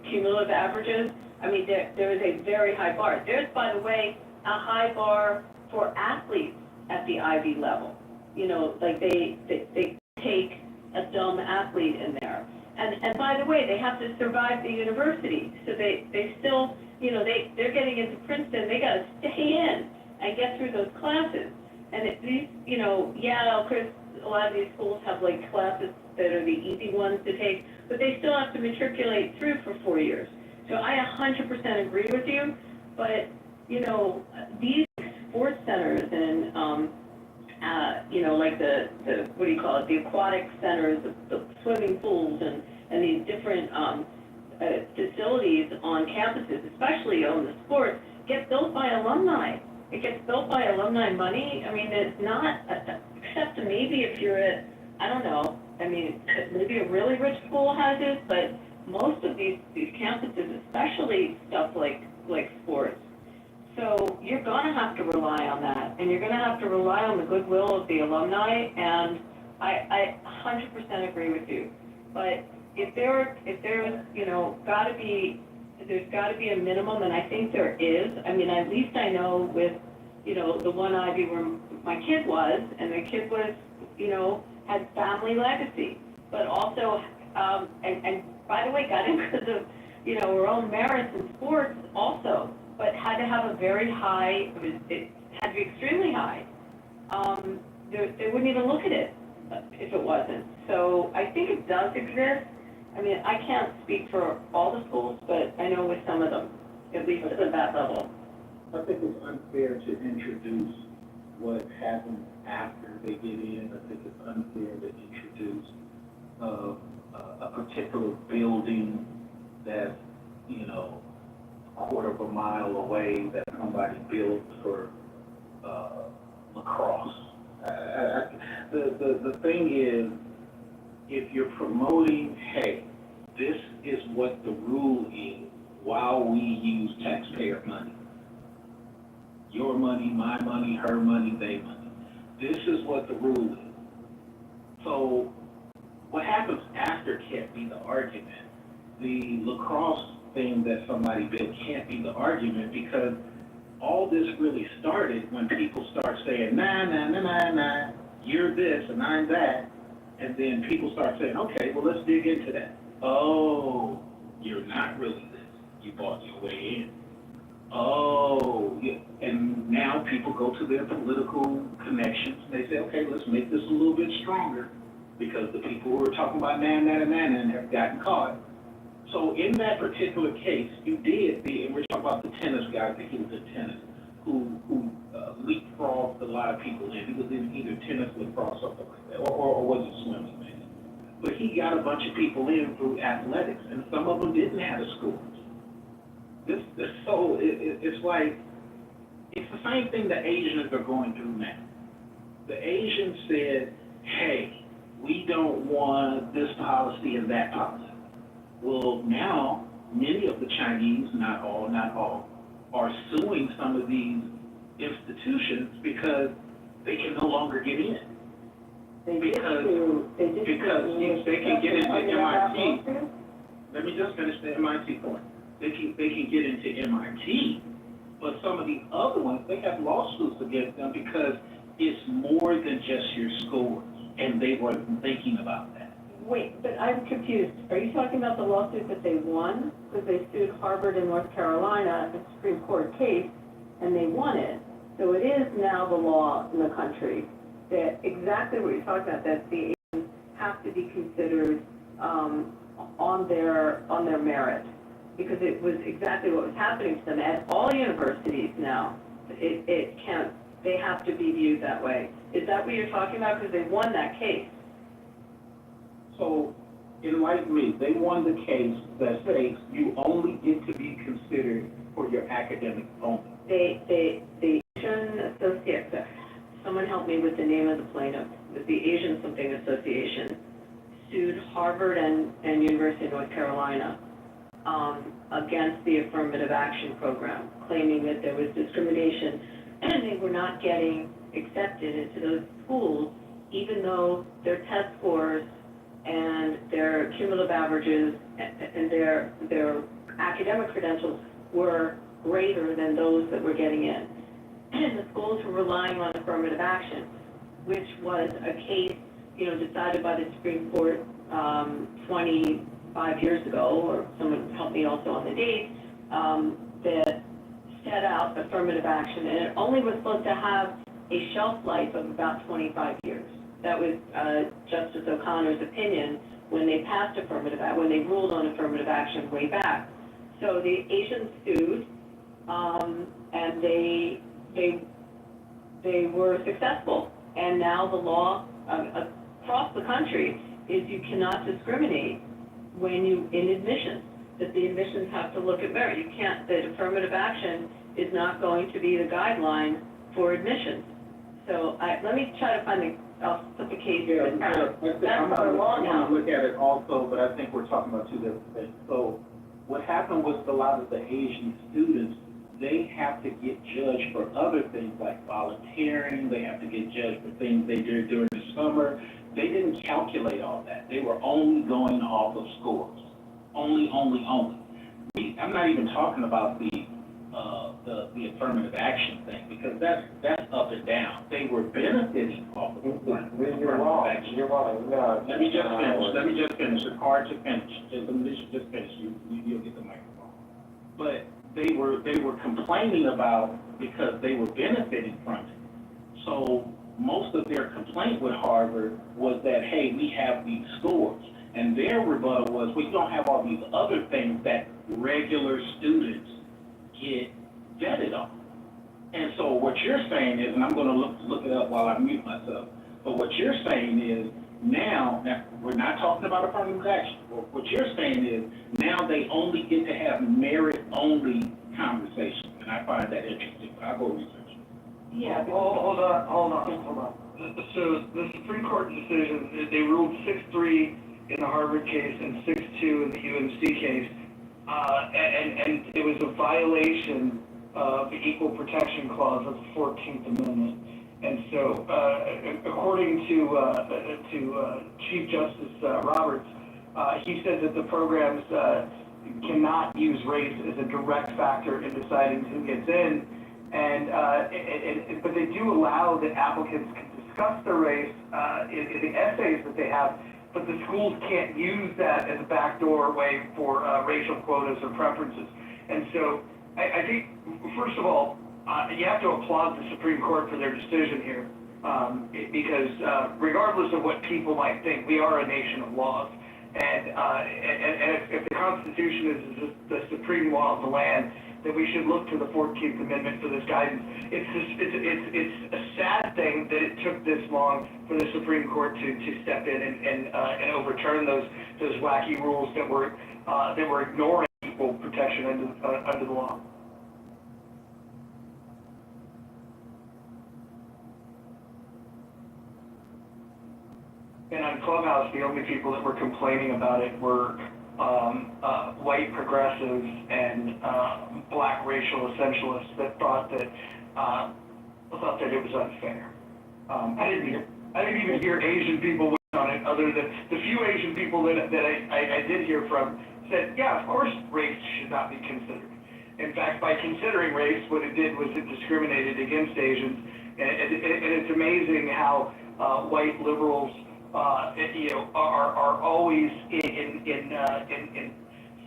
cumulative averages. There is a very high bar. There's, by the way, a high bar for athletes at the Ivy level. They take a dumb athlete in there. And by the way, they have to survive the university. So they still, they're getting into Princeton, they gotta stay in and get through those classes. And these, Chris, a lot of these schools have classes that are the easy ones to take, but they still have to matriculate through for 4 years. So I 100% agree with you, but, these sports centers and, the what do you call it, the aquatic centers, the swimming pools and these different facilities on campuses, especially on the sports, get built by alumni. It gets built by alumni money. It's not, except maybe if you're at, I don't know, maybe a really rich school has it, but most of these campuses, especially stuff like sports. So you're going to have to rely on that, and you're going to have to rely on the goodwill of the alumni, and I 100% agree with you. But if there's got to be a minimum, and I think there is. At least I know with, the one Ivy where my kid was, and the kid was, had family legacy, but also, and by the way, got in because of, her own merits in sports also, but had to have a very high, it had to be extremely high. They wouldn't even look at it if it wasn't. So I think it does exist. I can't speak for all the schools, but I know with some of them, at least at that level. I think it's unfair to introduce what happens after they get in. I think it's unfair to introduce a particular building that's, a quarter of a mile away that somebody built for lacrosse. The thing is, if you're promoting, hey, this is what the rule is while we use taxpayer money. Your money, my money, her money, they money. This is what the rule is. So what happens after can't be the argument. The lacrosse thing that somebody built can't be the argument, because all this really started when people start saying, nah, nah, nah, nah, nah, you're this and I'm that. And then people start saying, okay, well, let's dig into that. Oh, you're not really this. You bought your way in. Oh, yeah. And now people go to their political connections and they say, okay, let's make this a little bit stronger, because the people who are talking about man, and have gotten caught. So in that particular case, you did and we're talking about the tennis guy, I think he was in tennis, who leapfrogged a lot of people in. He was in either tennis, lacrosse, something like that, or was it swimming, maybe. But he got a bunch of people in through athletics, and some of them didn't have the scores. It's like, it's the same thing the Asians are going through now. The Asians said, hey, we don't want this policy and that policy. Well, now, many of the Chinese, not all, are suing some of these institutions because they can no longer get in. Because they can get into MIT. Let me just finish the MIT point. They can get into MIT, but some of the other ones, they have lawsuits against them because it's more than just your scores, and they weren't thinking about that. Wait, but I'm confused. Are you talking about the lawsuit that they won? Because they sued Harvard in North Carolina, a Supreme Court case, and they won it. So it is now the law in the country that exactly what you're talking about, that the Asians have to be considered on their merit, because it was exactly what was happening to them at all universities now. It can't. They have to be viewed that way. Is that what you're talking about? Because they won that case. So, enlighten me, they won the case that states you only get to be considered for your academic only. The Asian Association, someone help me with the name of the plaintiff, with the Asian something association, sued Harvard and University of North Carolina against the affirmative action program, claiming that there was discrimination and they were not getting accepted into those schools, even though their test scores and their cumulative averages and their academic credentials were greater than those that were getting in. And the schools were relying on affirmative action, which was a case, decided by the Supreme Court 25 years ago, or someone helped me also on the date, that set out affirmative action, and it only was supposed to have a shelf life of about 25 years. That was Justice O'Connor's opinion when they passed when they ruled on affirmative action way back. So the Asians sued, and they were successful. And now the law across the country is you cannot discriminate in admissions, that the admissions have to look at merit. You can't, that affirmative action is not going to be the guideline for admissions. So let me try to find I'll put the case in. I'm going to look at it also, but I think we're talking about two different things. So what happened was a lot of the Asian students, they have to get judged for other things like volunteering. They have to get judged for things they did during the summer. They didn't calculate all that. They were only going off of scores. Only. I'm not even talking about the affirmative action thing, because that's up and down. They were benefiting off of affirmative action. You're wrong. No. Let me just finish. It's hard to finish. Let me just finish. You'll get the microphone. But they were complaining about, because they were benefiting from it. So most of their complaint with Harvard was that, hey, we have these scores. And their rebuttal was, we don't have all these other things that regular students get vetted on. And so what you're saying is, and I'm going to look it up while I mute myself, but what you're saying is, now we're not talking about affirmative action. What you're saying is, now they only get to have merit-only conversations. And I find that interesting. I'll go research. Yeah. Hold on. So the Supreme Court decision, they ruled 6-3 in the Harvard case and 6-2 in the UMC case, and it was a violation of the Equal Protection Clause of the 14th Amendment. And so, according to Chief Justice Roberts, he said that the programs cannot use race as a direct factor in deciding who gets in. But they do allow that applicants can discuss their race in the essays that they have, but the schools can't use that as a backdoor way for racial quotas or preferences. And so I think, first of all, you have to applaud the Supreme Court for their decision here, because regardless of what people might think, we are a nation of laws. And if the Constitution is the supreme law of the land, then we should look to the 14th Amendment for this guidance. It's a sad thing that it took this long for the Supreme Court to step in and overturn those wacky rules that were ignoring equal protection under the law. And on Clubhouse, the only people that were complaining about it were white progressives and black racial essentialists that thought that it was unfair. I didn't even hear Asian people weigh on it, other than the few Asian people that I did hear from said, yeah, of course race should not be considered. In fact, by considering race, what it did was it discriminated against Asians, and it's amazing how white liberals are always in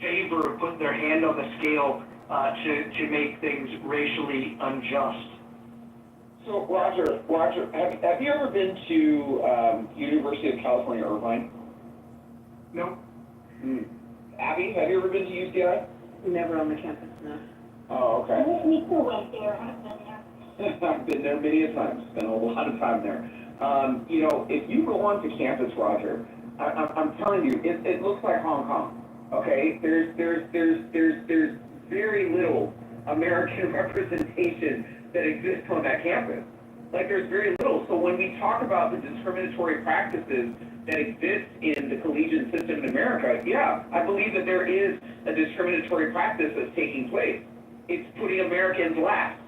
favor of putting their hand on the scale to make things racially unjust. So, Roger, have you ever been to University of California, Irvine? No. Abby, have you ever been to UCI? Never on the campus, no. Oh, okay. We still went there, I've been there. I've been there many a time, spent a lot of time there. If you go onto campus, Roger, I'm telling you, it looks like Hong Kong. Okay, there's very little American representation that exists on that campus. Like, there's very little. So when we talk about the discriminatory practices that exist in the collegiate system in America, yeah, I believe that there is a discriminatory practice that's taking place. It's putting Americans last.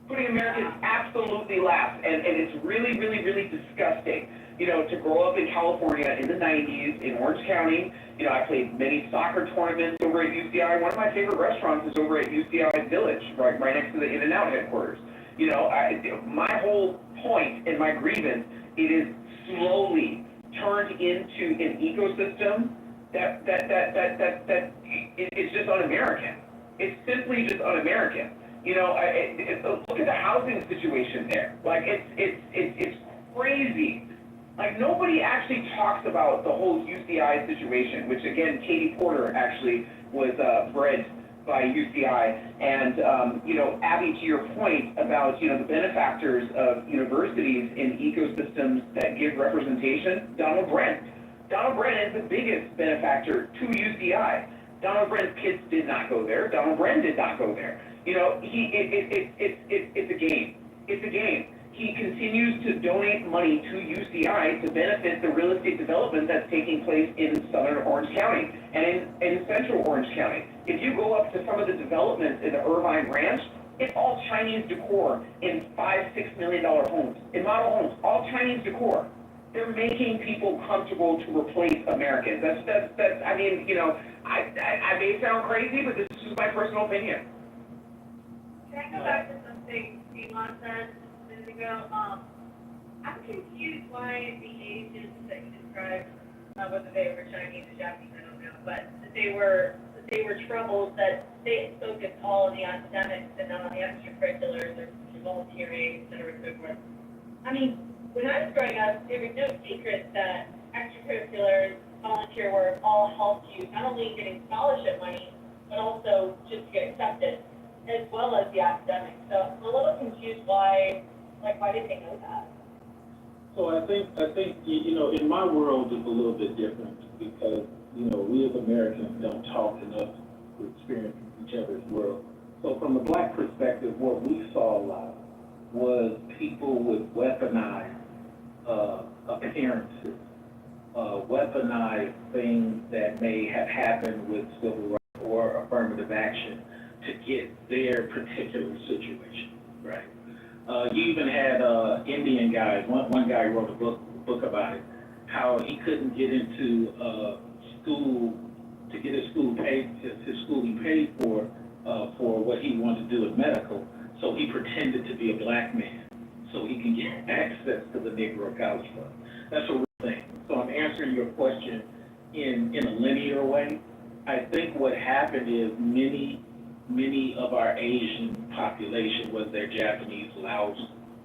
Putting Americans absolutely last, and it's really, really, really disgusting, to grow up in California in the 90s, in Orange County. I played many soccer tournaments over at UCI. One of my favorite restaurants is over at UCI Village, right next to the In-N-Out headquarters. My whole point and my grievance, it is slowly turned into an ecosystem that it's just un-American. It's simply just un-American. Look at the housing situation there. Like, it's crazy. Like, nobody actually talks about the whole UCI situation, which, again, Katie Porter actually was bred by UCI. And, Abby, to your point about, the benefactors of universities in ecosystems that give representation, Donald Brent. Donald Brent is the biggest benefactor to UCI. Donald Brent's kids did not go there. Donald Brent did not go there. It's a game. It's a game. He continues to donate money to UCI to benefit the real estate development that's taking place in southern Orange County and in central Orange County. If you go up to some of the developments in the Irvine Ranch, it's all Chinese decor in $5-6 million homes, in model homes, all Chinese decor. They're making people comfortable to replace Americans. I may sound crazy, but this is my personal opinion. Can I go back to something Elon said a minute ago? I'm confused why the Asians that you described, whether they were Chinese or Japanese, I don't know, but that they were troubled that they focused all on the academics and not on the extracurriculars or volunteering, et cetera, so forth. I mean, when I was growing up, it was no secret that extracurriculars, volunteer work all helped you not only in getting scholarship money, but also just to get accepted, as well as the academics. So I'm a little confused why did they know that? So I think in my world it's a little bit different because we as Americans don't talk enough to experience each other's world. So from the black perspective, what we saw a lot was people would weaponize appearances, weaponize things that may have happened with civil rights or affirmative action to get their particular situation, right? You even had Indian guys. One guy wrote a book about it, how he couldn't get into school to get his schooling paid for what he wanted to do with medical. So he pretended to be a black man so he can get access to the Negro College Fund. That's a real thing. So I'm answering your question in a linear way. I think what happened is many of our Asian population, whether they're Japanese, Laos,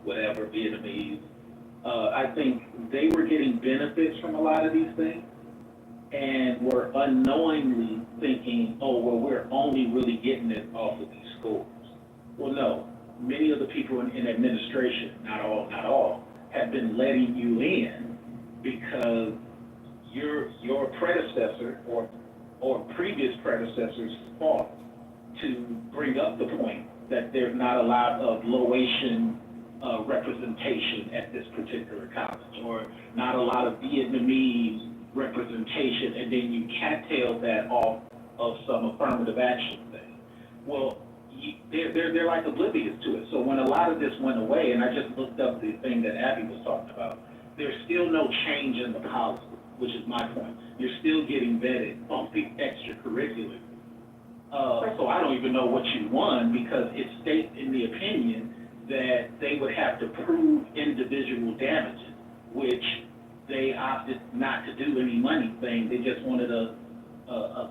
whatever, Vietnamese, I think they were getting benefits from a lot of these things and were unknowingly thinking, oh, well, we're only really getting it off of these schools. Well, no. Many of the people in administration, not all, have been letting you in because your predecessor or previous predecessors fought to bring up the point that there's not a lot of Laotian representation at this particular college, or not a lot of Vietnamese representation, and then you cattail that off of some affirmative action thing. Well, they're like oblivious to it. So when a lot of this went away, and I just looked up the thing that Abby was talking about, there's still no change in the policy, which is my point. You're still getting vetted on the extracurricular. So I don't even know what you won, because it states in the opinion that they would have to prove individual damages, which they opted not to do any money thing. They just wanted a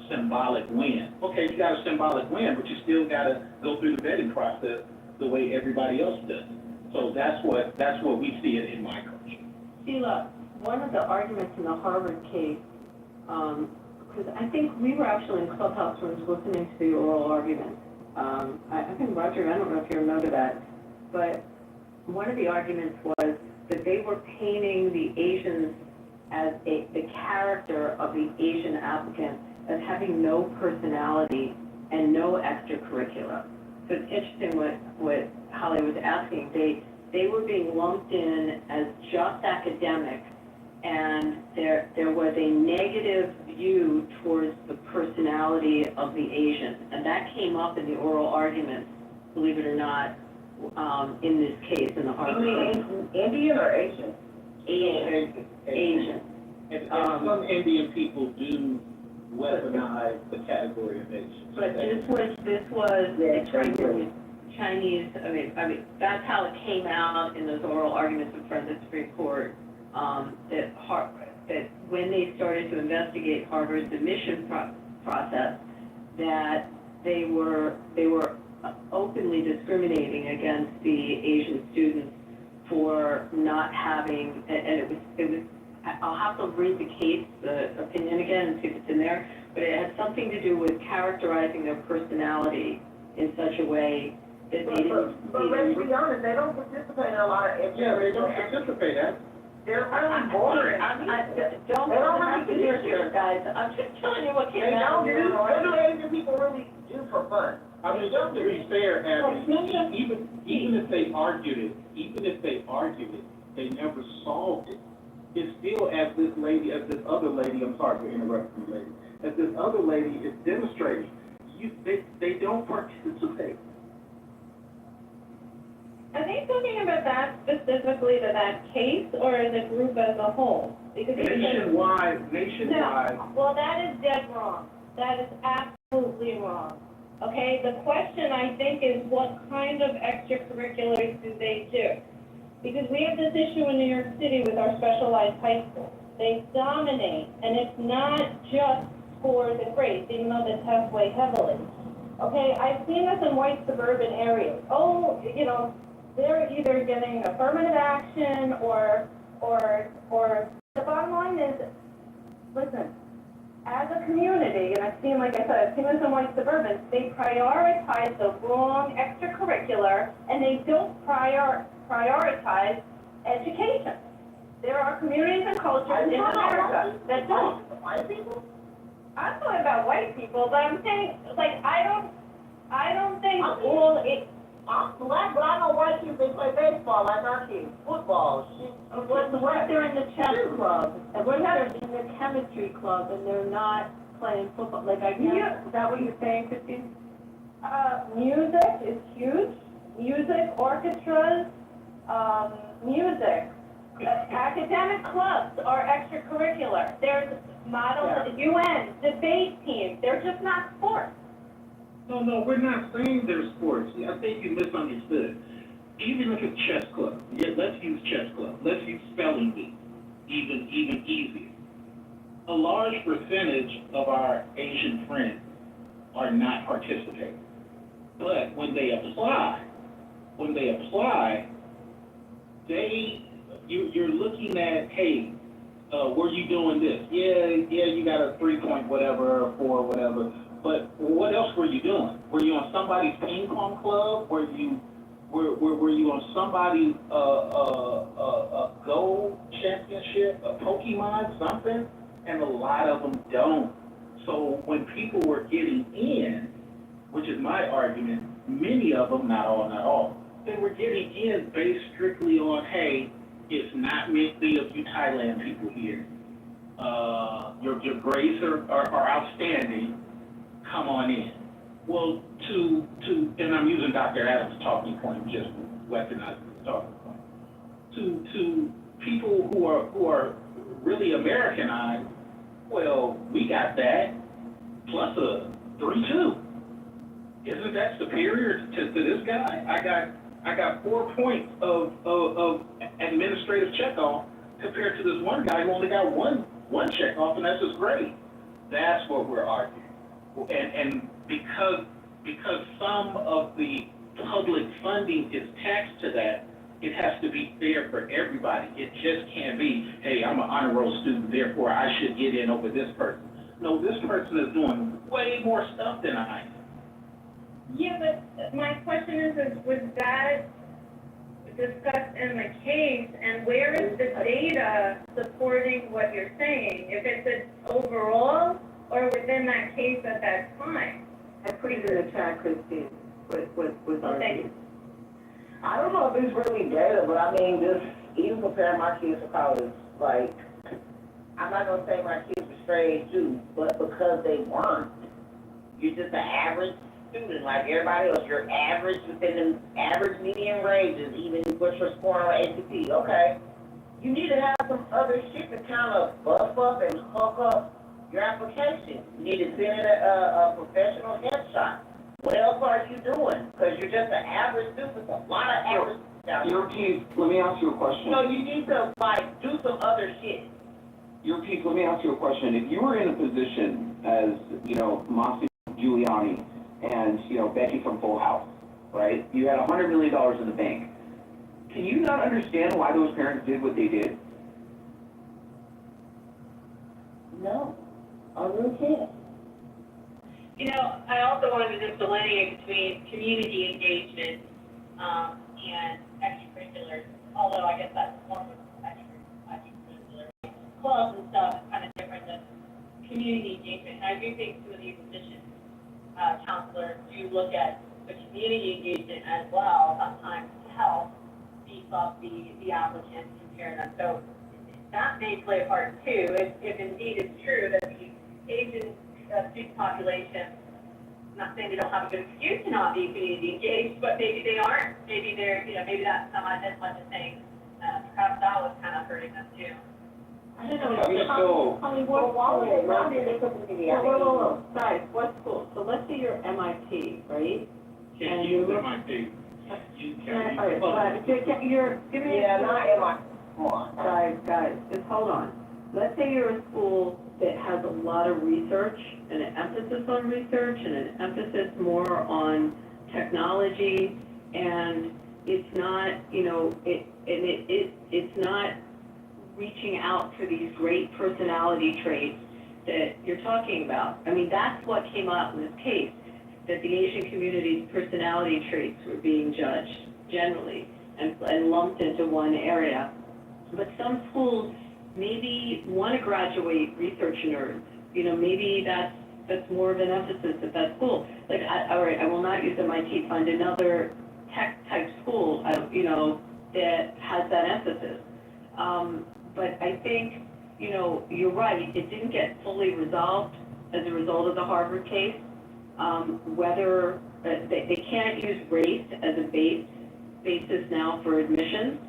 symbolic win. Okay, you got a symbolic win, but you still got to go through the vetting process the way everybody else does. So that's what we see it in my culture. Sheila, one of the arguments in the Harvard case, because I think we were actually in clubhouse rooms listening to the oral argument. I think, Roger, I don't know if you remember that, but one of the arguments was that they were painting the Asians as the character of the Asian applicant as having no personality and no extracurricular. So it's interesting what Holly was asking. They were being lumped in as just academic, and there was a negative view towards the personality of the Asian. And that came up in the oral argument, believe it or not, in this case, in the Harvard case. Indian or Asian? Asian. And some Indian people do weaponize the category of Asian. But this was the Chinese, I mean, that's how it came out in those oral arguments in front of the Supreme Court, that when they started to investigate Harvard's admission process, that they were openly discriminating against the Asian students for not having, and it was, I'll have to read the opinion again and see if it's in there, but it had something to do with characterizing their personality in such a way that they didn't. But let's be honest, they don't participate in a lot of. Yeah, they don't participate in. They're really boring. Don't have to hear here, guys. I'm just telling you what came out. What do Asian people really do for fun? I mean, just to be fair, Abby, even if they argued it, they never solved it. It's still as this other lady, I'm sorry for interrupting you, lady, as this other lady is demonstrating, they don't participate. Are they talking about that specifically to that case, or the group as a whole? Because Nationwide. No, well, that is dead wrong. That is absolutely wrong. Okay, the question, I think, is what kind of extracurriculars do they do? Because we have this issue in New York City with our specialized high schools. They dominate, and it's not just for the grades, even though the tests weigh heavily. Okay, I've seen this in white suburban areas. Oh, you know, they're either getting affirmative action or the bottom line is, listen, as a community, and I've seen, like I said, I've seen this in white suburban, they prioritize the wrong extracurricular, and they don't prioritize education. There are communities and cultures in America that don't. White people? I'm talking about white people, but I'm saying, like, I don't think all it. I'm black, but I know white people, they play baseball like our kids, football, shit. What they're in the chess club, and what they're in the chemistry club, and they're not playing football, like I guess, is that what you're saying, Christine? Music is huge. Music, orchestras, music. Academic clubs are extracurricular. There's model UN debate teams. They're just not sports. No, we're not saying they're sports. I think you misunderstood. Even look at chess club. Yeah, let's use chess club. Let's use spelling bee. Even easier. A large percentage of our Asian friends are not participating. But when they apply, you're looking at, hey, were you doing this? Yeah, you got a 3-point whatever, or 4 whatever. But what else were you doing? Were you on somebody's ping pong club? Were you on somebody's Go championship, a Pokemon, something? And a lot of them don't. So when people were getting in, which is my argument, many of them, not all, they were getting in based strictly on, hey, it's not meant to be of you Thailand people here. Your grades are outstanding. Come on in. Well, and I'm using Dr. Adams' talking point, just weaponizing his talking point. To people who are really Americanized, well, we got that, plus a 3-2. Isn't that superior to this guy? I got 4 points of administrative checkoff compared to this one guy who only got one checkoff, and that's his grade. That's what we're arguing. And because some of the public funding is taxed to that, it has to be fair for everybody. It just can't be, hey, I'm an honor roll student, therefore I should get in over this person. No, this person is doing way more stuff than I am. Yeah, but my question is was that discussed in the case, and where is the data supporting what you're saying? If it's overall or within that case at that time? I put it in the chat, Christine, with our. Thank you. I don't know if it's really data, but I mean, even comparing my kids to college, like, I'm not gonna say my kids were straight A's too, but because they weren't, you're just an average student like everybody else. You're average within the average median ranges, even what you're scoring on ACT. Okay, you need to have some other shit to kind of buff up and hook up your application. You need to send in a professional headshot. What else are you doing? Because you're just an average student with a lot of average students. Let me ask you a question. So you need to, like, do some other shit. Let me ask you a question. If you were in a position as, Masi Giuliani and, Becky from Full House, right? You had $100 million in the bank. Can you not understand why those parents did what they did? No, I really can't. I also wanted to just delineate between community engagement and extracurriculars, although I guess that's more of extracurricular. Clubs and stuff is kind of different than community engagement. And I do think some of these positions, counselors do look at the community engagement as well, sometimes to help beef up the applicants, compare them. So that may play a part too, if indeed it's true that the Asian student population, I'm not saying they don't have a good excuse to not be community engaged, but maybe they aren't. Maybe they're, maybe that's not as much as saying, perhaps that was kind of hurting them too. I don't know. Holly, Guys, what school? So let's say you're MIT, right? Can't use MIT. Not MIT. Come on. Guys, just hold on. Let's say you're a school that has a lot of research and an emphasis on research and an emphasis more on technology, and it's not, it's not reaching out for these great personality traits that you're talking about. I mean, that's what came out in this case, that the Asian community's personality traits were being judged generally and lumped into one area. But some schools maybe want to graduate research nerds. Maybe that's more of an emphasis at that school. Like, all right, I will not use MIT, find another tech-type school, that has that emphasis. But I think, you're right, it didn't get fully resolved as a result of the Harvard case. Whether they can't use race as a basis now for admissions.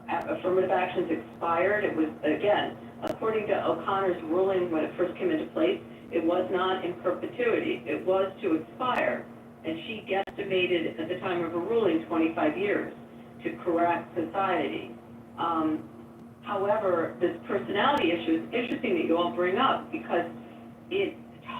Affirmative actions expired. It was, again, according to O'Connor's ruling when it first came into place, it was not in perpetuity. It was to expire. And she guesstimated at the time of her ruling 25 years to correct society. However, this personality issue is interesting that you all bring up because it's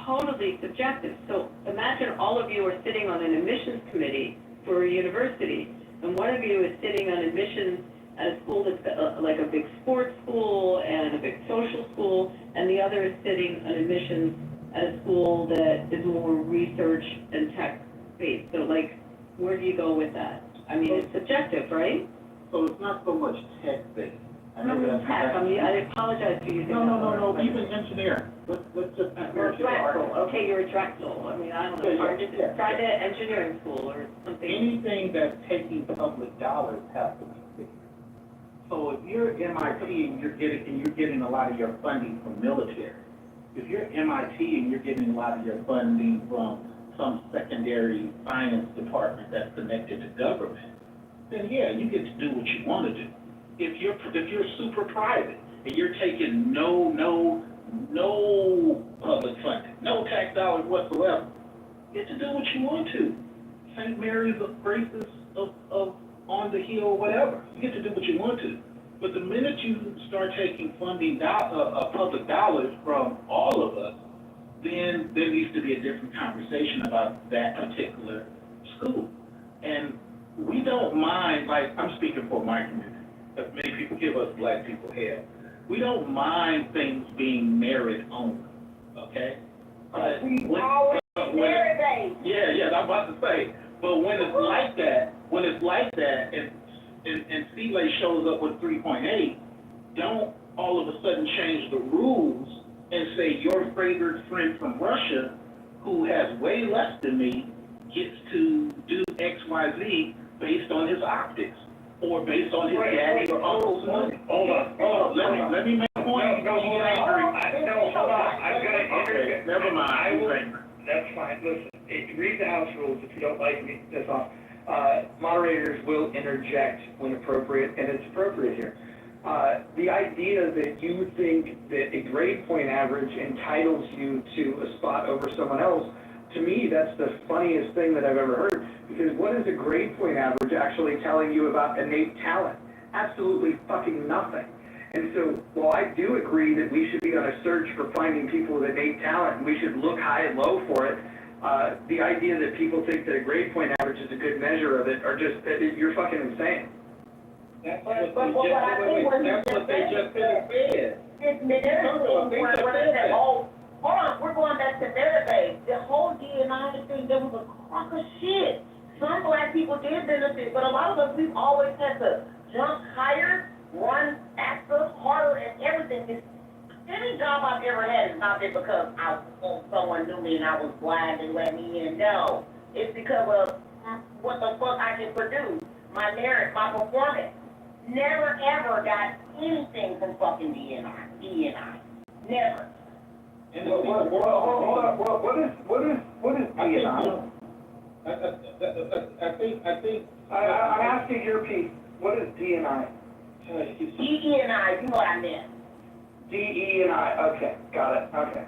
totally subjective. So imagine all of you are sitting on an admissions committee for a university, and one of you is sitting on admissions at a school that's like a big sports school and a big social school, and the other is sitting on admissions at a school that is more research and tech-based. So like, where do you go with that? I mean, it's subjective, right? So it's not so much tech-based. I apologize for using that No, word. even engineering. Let's just. You're a Drexel, okay, you're a Drexel, I mean, I don't know, private engineering school or something. Anything that's taking public dollars has to be fixed. So if you're MIT and you're getting a lot of your funding from military, if you're MIT and you're getting a lot of your funding from some secondary science department that's connected to government, then yeah, you get to do what you want to do. If you're super private and you're taking no public funding, no tax dollars whatsoever, you get to do what you want to. St. Mary's of Graces of on the hill or whatever, you get to do what you want to. But the minute you start taking funding public dollars from all of us, then there needs to be a different conversation about that particular school. And we don't mind, like I'm speaking for my community, but many people give us black people hell. We don't mind things being merit only, okay? But yeah, I'm about to say, but when it's like that, and C-Lay shows up with 3.8, don't all of a sudden change the rules and say your favorite friend from Russia, who has way less than me, gets to do X, Y, Z based on his optics, or based on his daddy or uncle's money. Hold on. Let me make a point. No, hold on. I'm gonna interject. Never mind. That's fine. Listen, read the House rules. If you don't like me, that's all. Moderators will interject when appropriate, and it's appropriate here. The idea that you think that a grade point average entitles you to a spot over someone else, to me, that's the funniest thing that I've ever heard. Because what is a grade point average actually telling you about innate talent? Absolutely fucking nothing. And so, while I do agree that we should be on a search for finding people with innate talent, and we should look high and low for it, the idea that people think that a grade point average is a good measure of it, are just, you're fucking insane. That's what they just said. This merit thing, hold on, we're going back to merit base. The whole D&I thing, there was a crock of shit. Some black people did benefit, but a lot of us, we've always had to jump higher, run faster, harder, and everything. Any job I've ever had has not been because someone knew me and I was blind and let me in. No, it's because of what the fuck I can produce, my merit, my performance. Never ever got anything from fucking D&I. Never. Hold on. What is D&I? I think. I'm asking your piece. What is D&I? DE&I, you know what I meant. DE&I. Okay, got it.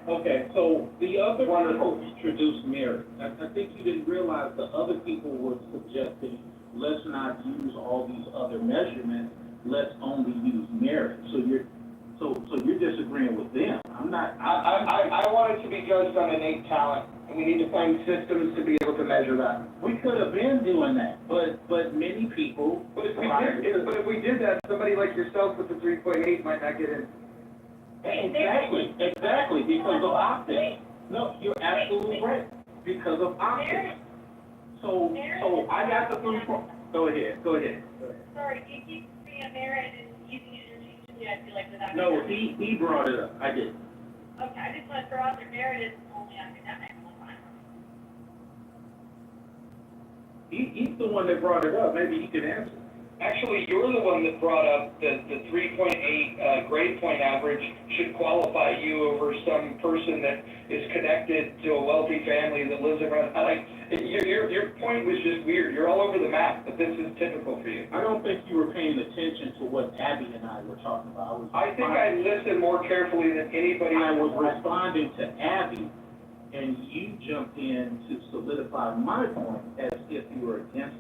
Okay, so the other people introduced merit. I think you didn't realize the other people were suggesting let's not use all these other measurements. Let's only use merit. So you're disagreeing with them. I'm not. I want it to be judged on innate talent, and we need to find systems to be able to measure that. We could have been doing that, but many people. But if we did that, somebody like yourself with the 3.8 might not get in. Exactly, because of optics. No, you're absolutely right, because of optics. So I got the 3.8. Go ahead. Sorry, you keep saying merit and using it interchangeably, I feel like without. No, he brought it up, I did. Okay, I just want to throw out there, merit is only academic. He's the one that brought it up, maybe he can answer. Actually, you're the one that brought up that the 3.8 grade point average should qualify you over some person that is connected to a wealthy family that lives around. Your point was just weird. You're all over the map, but this is typical for you. I don't think you were paying attention to what Abby and I were talking about. I think I listened more carefully than anybody. I was responding to Abby, and you jumped in to solidify my point as if you were against me.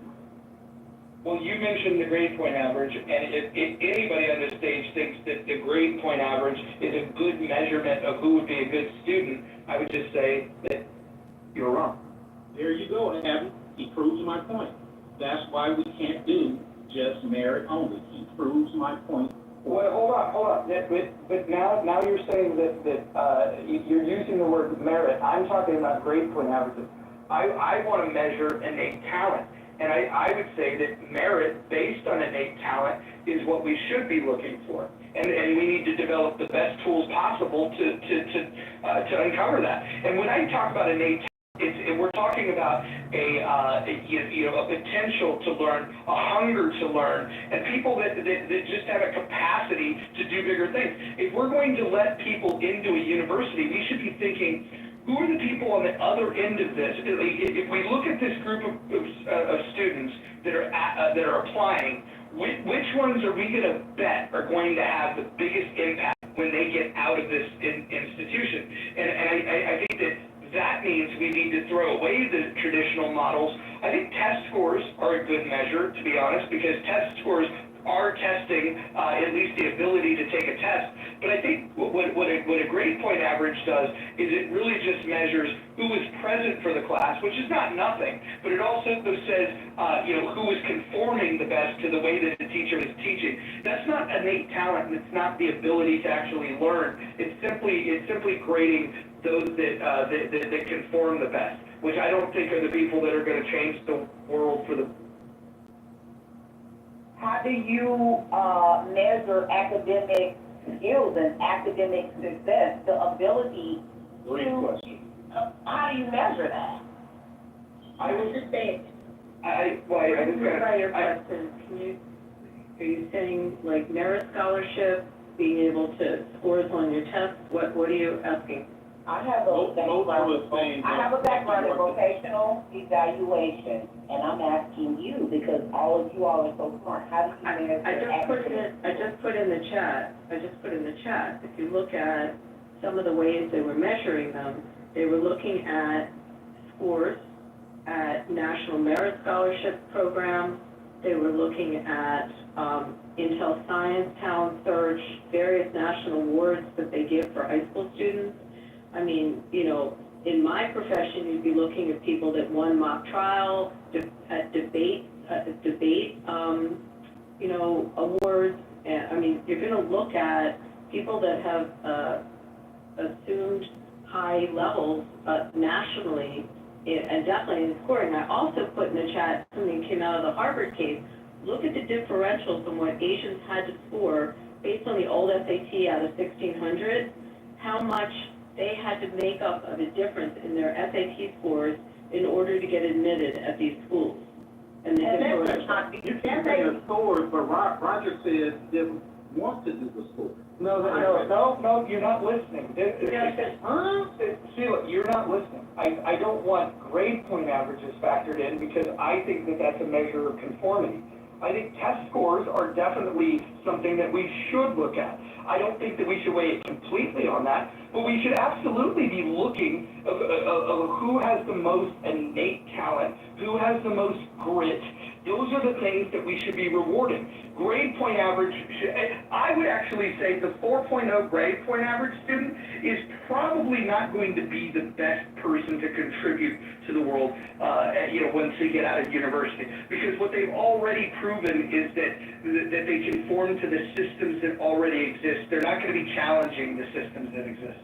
Well, you mentioned the grade point average, and if anybody on this stage thinks that the grade point average is a good measurement of who would be a good student, I would just say that you're wrong. There you go, Abby. He proves my point. That's why we can't do just merit only. He proves my point. Well, hold on. But now you're saying that you're using the word merit. I'm talking about grade point averages. I want to measure innate talent. And I would say that merit based on innate talent is what we should be looking for. And we need to develop the best tools possible to uncover that. And when I talk about innate talent, we're talking about a potential to learn, a hunger to learn, and people that just have a capacity to do bigger things. If we're going to let people into a university, we should be thinking, who are the people on the other end of this? If we look at this group of students that are applying, which ones are we going to bet are going to have the biggest impact when they get out of this institution? And I think that means we need to throw away the traditional models. I think test scores are a good measure, to be honest, because test scores are testing at least the ability to take a test. But I think what a grade point average does is it really just measures who was present for the class, which is not nothing, but it also says who is conforming the best to the way that the teacher is teaching. That's not innate talent, and it's not the ability to actually learn. It's simply grading those that conform the best, which I don't think are the people that are going to change the world for the. How do you measure academic skills and academic success, the ability Great question. How do you measure that? I was just saying, I clarify your question. Are you saying like merit scholarship, being able to scores on your tests? What are you asking? I have a background in vocational evaluation, and I'm asking you because all of you all are so smart. How do you measure? I just put in the chat. If you look at some of the ways they were measuring them, they were looking at scores at National Merit Scholarship Program. They were looking at Intel Science Talent Search, various national awards that they give for high school students. I mean, in my profession, you'd be looking at people that won mock trial, debate, awards. And, I mean, you're going to look at people that have assumed high levels nationally, and definitely in scoring. I also put in the chat something that came out of the Harvard case. Look at the differentials from what Asians had to score based on the old SAT out of 1600, how much they had to make up of a difference in their SAT scores in order to get admitted at these schools. And you can't say the scores, but Roger says they want to do the scores. No, you're not listening. Sheila, you're not listening. I don't want grade point averages factored in because I think that that's a measure of conformity. I think test scores are definitely something that we should look at. I don't think that we should weigh it completely on that, but we should absolutely be looking of who has the most innate talent, who has the most grit. Those are the things that we should be rewarding. Grade point average, I would actually say the 4.0 grade point average student is probably not going to be the best person to contribute to the world, once they get out of university. Because what they've already proven is that they conform to the systems that already exist. They're not going to be challenging the systems that exist.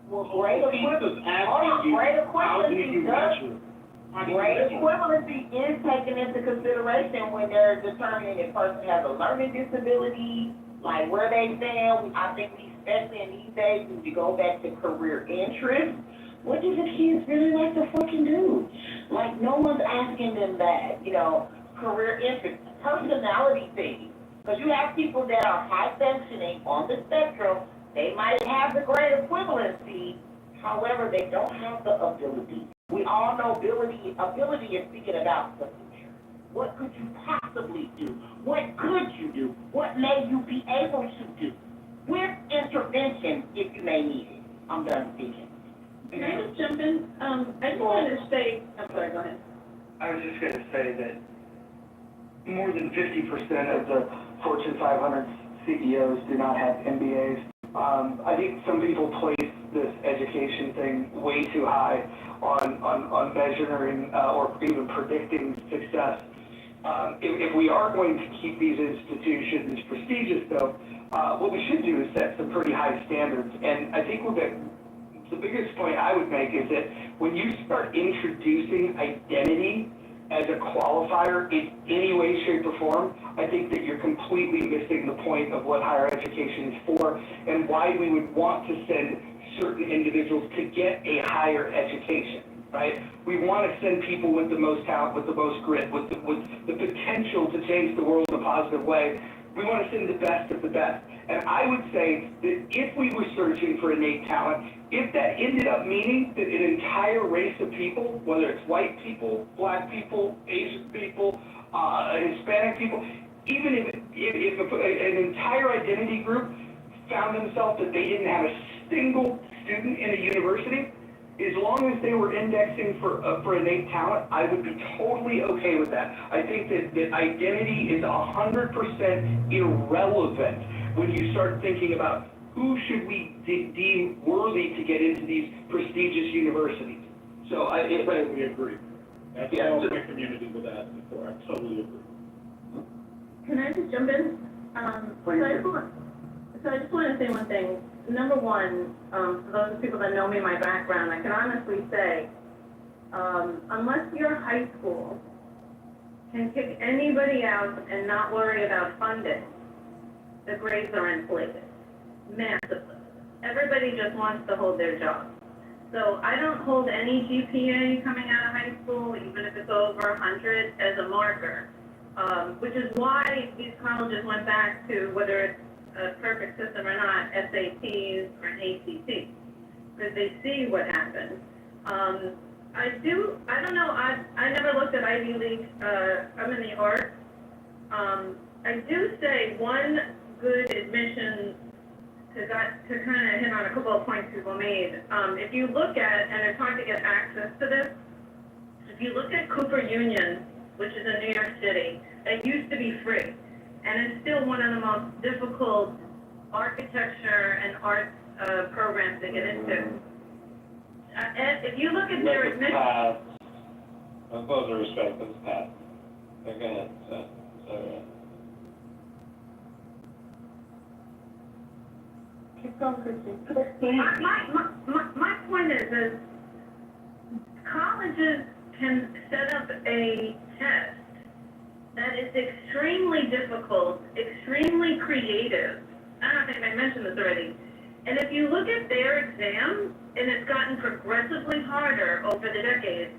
Well, grade equivalency is taken into consideration when they're determining if a person has a learning disability, like where they stand. I think especially in these days, when you go back to career interest, what do the kids really like to fucking do? Like, no one's asking them that, career interest, personality thing. Because you have people that are high functioning on the spectrum, they might have the great equivalency, however, they don't have the ability. We all know ability is speaking about the future. What could you possibly do? What could you do? What may you be able to do? With intervention, if you may need it. I'm done speaking. Can I just jump in? I just wanted to say, I'm sorry, go ahead. I was just gonna say that more than 50% of the Fortune 500 CEOs do not have MBAs. I think some people place this education thing way too high on measuring or even predicting success. If we are going to keep these institutions prestigious, though, what we should do is set some pretty high standards. And I think the biggest point I would make is that when you start introducing identity as a qualifier in any way, shape, or form, I think that you're completely missing the point of what higher education is for and why we would want to send certain individuals to get a higher education, right? We want to send people with the most talent, with the most grit, with the potential to change the world in a positive way. We want to send the best of the best. And I would say that if we were searching for innate talent, if that ended up meaning that an entire race of people, whether it's white people, black people, Asian people, Hispanic people, even if an entire identity group found themselves that they didn't have a single student in a university, as long as they were indexing for innate talent, I would be totally okay with that. I think that identity is 100% irrelevant when you start thinking about who should we deem worthy to get into these prestigious universities. So I totally agree. I've told my community with that before. I totally agree. Can I just jump in? So I just want to say one thing. Number one, for those people that know me, my background, I can honestly say, unless your high school can kick anybody out and not worry about funding, the grades are inflated massively. Everybody just wants to hold their job. So I don't hold any GPA coming out of high school, even if it's over 100, as a marker, which is why these colleges went back to, whether it's a perfect system or not, SATs or an ACT, because they see what happens. I don't know, I never looked at Ivy League, I'm in the arts. I do say one good admission to kind of hit on a couple of points people made. If you look at, and it's hard to get access to this, if you look at Cooper Union, which is in New York City, it used to be free. And it's still one of the most difficult architecture and arts programs to get into. If you look at their admission... With all due respect, that's Pat. Go ahead. Keep going, Christine. My point is colleges can set up a test that is extremely difficult, extremely creative. I don't think I mentioned this already. And if you look at their exam, and it's gotten progressively harder over the decades,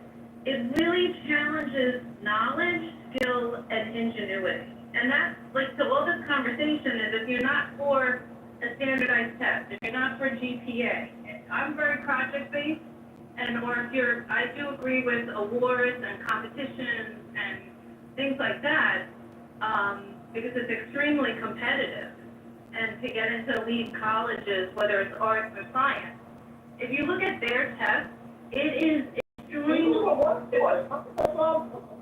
it really challenges knowledge, skill, and ingenuity. And that's, like, so all this conversation is if you're not for a standardized test, if you're not for GPA, I'm very project-based, or if you're, I do agree with awards and competitions and things like that, because it's extremely competitive, and to get into elite colleges, whether it's arts or science. If you look at their test, it is extremely...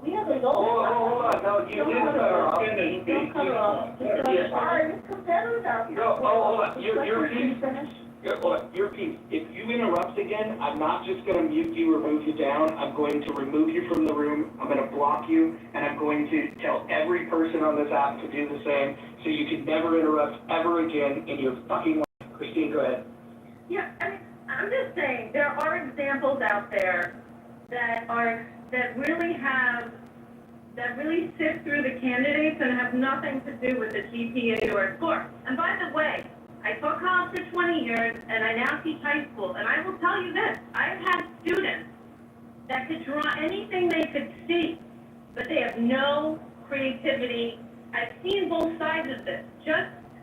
We have a goal. Hold on, no, you did cut her off. Don't cut her off. Sorry, it's competitive out here. No, hold on, your piece. Hold on, your piece. If you interrupt again, I'm not just going to mute you or move you down. I'm going to remove you from the room. I'm going to block you, and I'm going to tell every person on this app to do the same, so you can never interrupt ever again in your fucking life. Christine, go ahead. Yeah, I mean, I'm just saying, there are examples out there that really sift through the candidates and have nothing to do with the GPA or a score. And by the way, I taught college for 20 years, and I now teach high school, and I will tell you this, I've had students that could draw anything they could see but they have no creativity. I've seen both sides of this.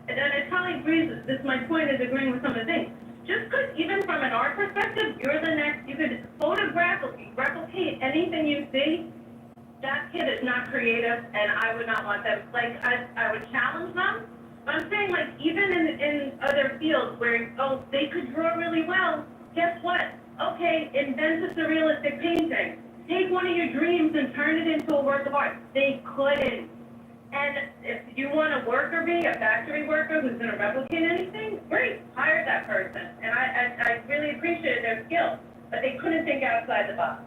And I probably agree, this my point is agreeing with some of the things. Just because even from an art perspective, you're the next, you could replicate anything you see, that kid is not creative, and I would not want them, like, I would challenge them. But I'm saying, like, even in other fields where, oh, they could draw really well, guess what? Okay, invent a surrealistic painting. Take one of your dreams and turn it into a work of art. They couldn't. And if you want a worker bee, a factory worker who's going to replicate anything, great, hire that person. And I really appreciated their skill, but they couldn't think outside the box.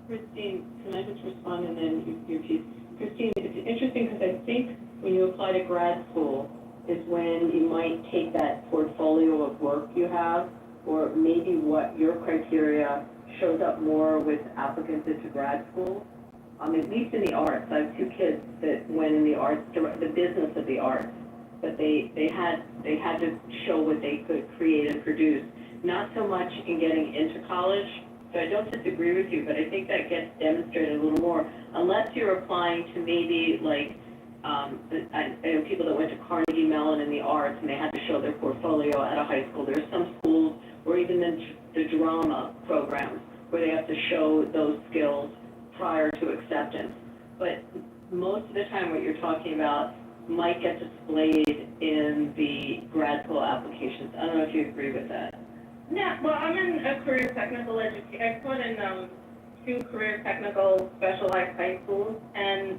Christine, can I just respond and then your piece? Christine, it's interesting because I think when you apply to grad school is when you might take that portfolio of work you have, or maybe what your criteria shows up more with applicants into grad school. At least in the arts, I have 2 kids that went in the arts, the business of the arts, but they had to show what they could create and produce. Not so much in getting into college, so I don't disagree with you, but I think that gets demonstrated a little more, unless you're applying to maybe like, I know people that went to Carnegie Mellon in the arts and they had to show their portfolio at a high school. There's some schools, or even the drama programs, where they have to show those skills prior to acceptance. But most of the time what you're talking about might get displayed in the grad school applications. I don't know if you agree with that. Yeah, well, I'm in a career technical education. I put in 2 career technical specialized high schools, and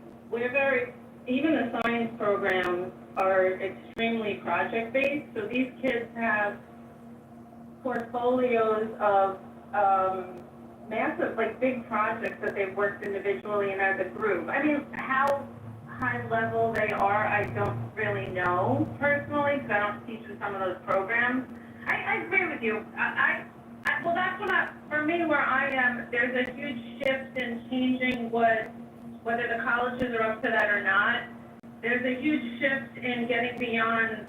even the science programs are extremely project-based, so these kids have portfolios of massive, like big projects that they've worked individually and as a group. I mean, how high level they are, I don't really know personally, because I don't teach in some of those programs. I agree with you. Well, that's for me, where I am, there's a huge shift in changing whether the colleges are up to that or not. There's a huge shift in getting beyond,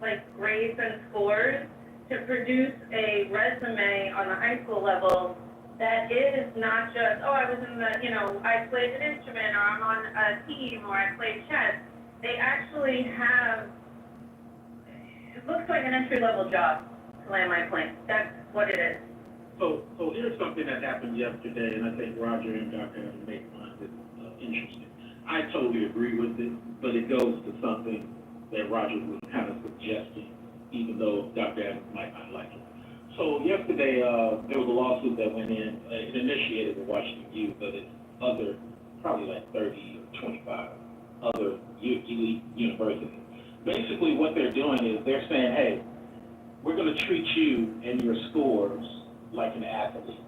like, grades and scores to produce a resume on the high school level that is not just, oh, I was in I played an instrument, or I'm on a team, or I played chess. They actually have, it looks like an entry-level job, to land my plane. That's what it is. So here's something that happened yesterday, and I think Roger and Dr. Adam may find it interesting. I totally agree with it, but it goes to something that Roger was kind of suggesting, even though Dr. Adams might not like it. So yesterday, there was a lawsuit that went in. It initiated with Washington U, but it's other, probably like 30 or 25 other elite universities. Basically, what they're doing is they're saying, hey, we're going to treat you and your scores like an athlete.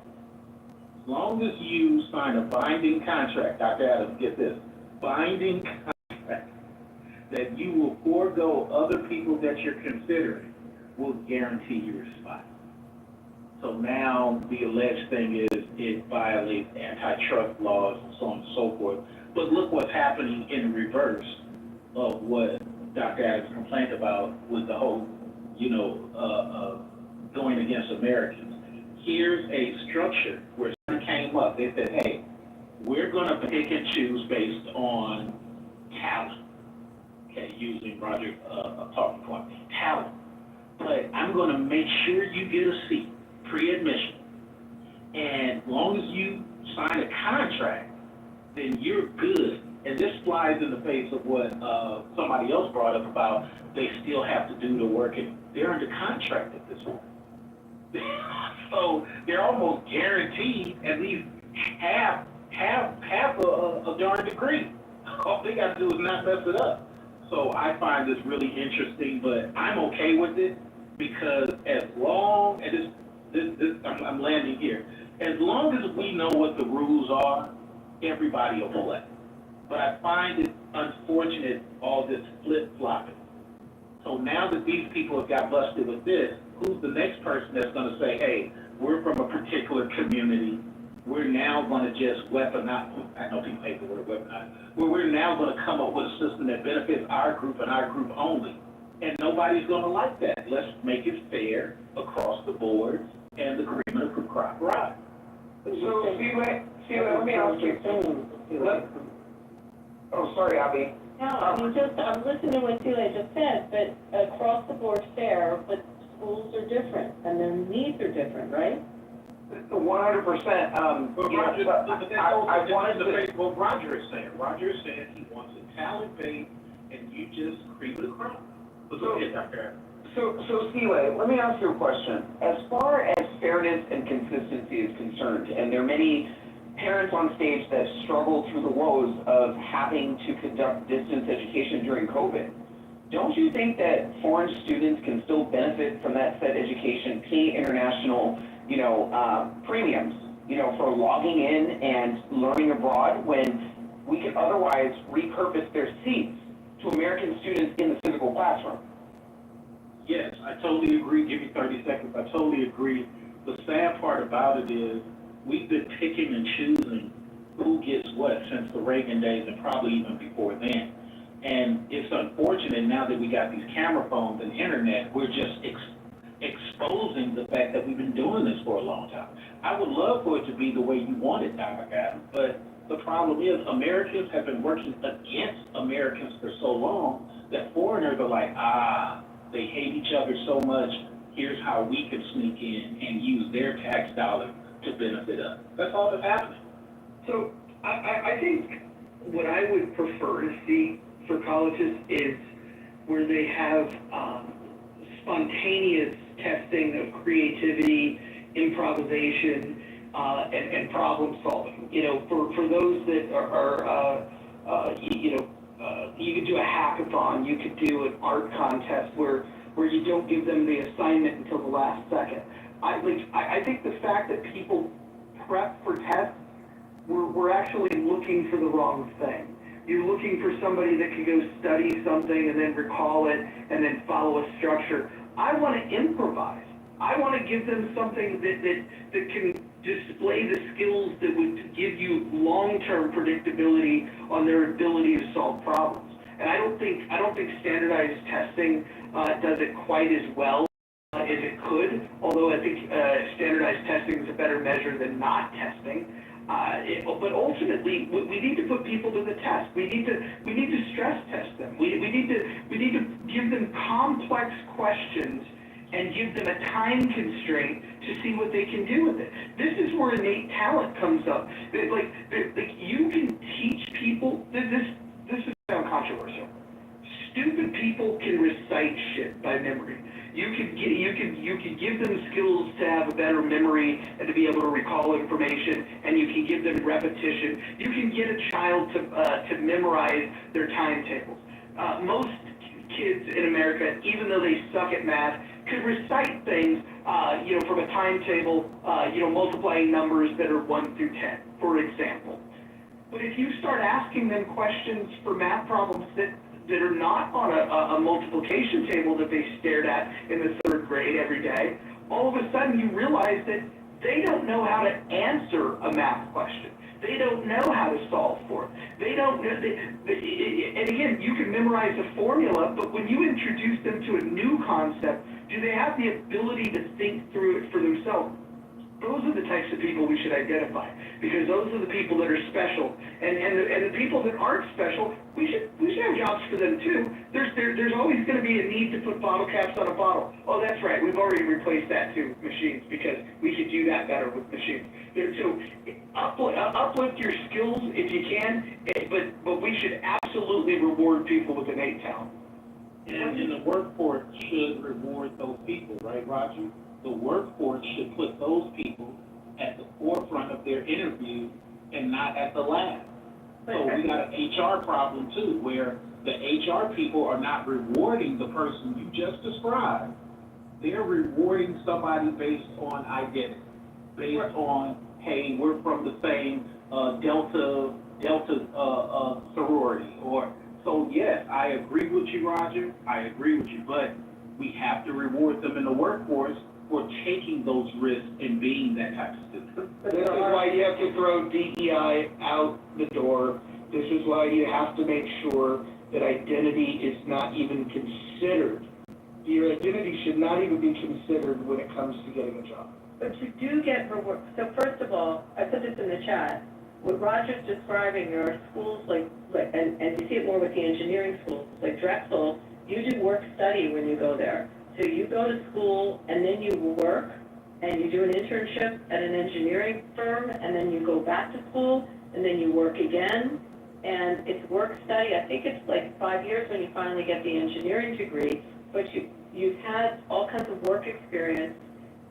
As long as you sign a binding contract, Dr. Adams, get this, binding contract, that you will forego other people that you're considering, will guarantee your spot. So now the alleged thing is it violates antitrust laws and so on and so forth. But look what's happening in reverse of what Dr. Adams complained about with the whole, going against Americans. Here's a structure where something came up. They said, hey, we're going to pick and choose based on talent. Okay, using Roger's talking point, talent. But I'm going to make sure you get a seat, pre-admission. And as long as you sign a contract, then you're good. And this flies in the face of what somebody else brought up about they still have to do the work, and they're under contract at this point. So they're almost guaranteed at least half a darn degree. All they got to do is not mess it up. So I find this really interesting, but I'm okay with it because as long as I'm landing here, as long as we know what the rules are, everybody will play. But I find it unfortunate, all this flip-flopping. So now that these people have got busted with this, who's the next person that's going to say, hey, we're from a particular community, we're now going to just weaponize, I know people hate the word weaponize, we're now going to come up with a system that benefits our group and our group only. And nobody's going to like that. Let's make it fair across the board and the cream of the crop rise. So, let me ask you, Oh, sorry, Abby. No, I mean, I'm listening to what Celia just said, but across the board fair, but schools are different, and their needs are different, right? 100%, But you know, Roger, but but that I goes wanted into to, the face what Roger is saying. Roger is saying he wants a talent base, and you just cream of the crop. But go ahead, Dr. Adams. so Seaway, let me ask you a question. As far as fairness and consistency is concerned, and there are many parents on stage that struggle through the woes of having to conduct distance education during COVID, don't you think that foreign students can still benefit from that said education, pay international, premiums, for logging in and learning abroad when we could otherwise repurpose their seats to American students in the physical classroom? Yes, I totally agree. Give me 30 seconds. I totally agree. The sad part about it is we've been picking and choosing who gets what since the Reagan days and probably even before then. And it's unfortunate now that we got these camera phones and internet, we're just exposing the fact that we've been doing this for a long time. I would love for it to be the way you want it, Dr. Adams, but the problem is Americans have been working against Americans for so long that foreigners are like, they hate each other so much, here's how we can sneak in and use their tax dollars to benefit us. That's all that's happening. So I think what I would prefer to see for colleges is where they have spontaneous testing of creativity, improvisation, and problem solving. For those that you could do a hackathon, you could do an art contest where you don't give them the assignment until the last second. I think the fact that people prep for tests, we're actually looking for the wrong thing. You're looking for somebody that can go study something and then recall it and then follow a structure. I want to improvise. I want to give them something that can display the skills that would give you long-term predictability on their ability to solve problems. And I don't think standardized testing does it quite as well as it could, although I think standardized testing is a better measure than not testing. But ultimately, we need to put people to the test. We need to stress test them. We need to give them complex questions and give them a time constraint to see what they can do with it. This is where innate talent comes up. You can teach people. This is sound controversial. Stupid people can recite shit by memory. You could give them skills to have a better memory and to be able to recall information, and you can give them repetition. You can get a child to memorize their timetables. Most kids in America, even though they suck at math, could recite things, from a timetable, multiplying numbers that are 1 through 10, for example. But if you start asking them questions for math problems that are not on a multiplication table that they stared at in the 3rd grade every day, all of a sudden you realize that they don't know how to answer a math question. They don't know how to solve for it. They don't know. And again, you can memorize a formula, but when you introduce them to a new concept, do they have the ability to think through it for themselves? Those are the types of people we should identify, because those are the people that are special, and the people that aren't special, we should have jobs for them too. There's always going to be a need to put bottle caps on a bottle. Oh, that's right, we've already replaced that too with machines, because we could do that better with machines. So uplift your skills if you can, but we should absolutely reward people with innate talent. And the workforce should reward those people, right, Roger? The workforce should put those people at the forefront of their interview and not at the last. So we got an HR problem too, where the HR people are not rewarding the person you just described. They're rewarding somebody based on identity, based on, hey, we're from the same Delta sorority. So yes, I agree with you, Roger. I agree with you, but we have to reward them in the workforce for taking those risks and being that type of student. This is why you have to throw DEI out the door. This is why you have to make sure that identity is not even considered. Your identity should not even be considered when it comes to getting a job. But you do get reward. So first of all, I put this in the chat. what Roger's describing, there are schools and you see it more with the engineering schools, like Drexel, you do work study when you go there. So you go to school and then you work and you do an internship at an engineering firm and then you go back to school and then you work again. And it's work study. I think it's like 5 years when you finally get the engineering degree, but you've had all kinds of work experience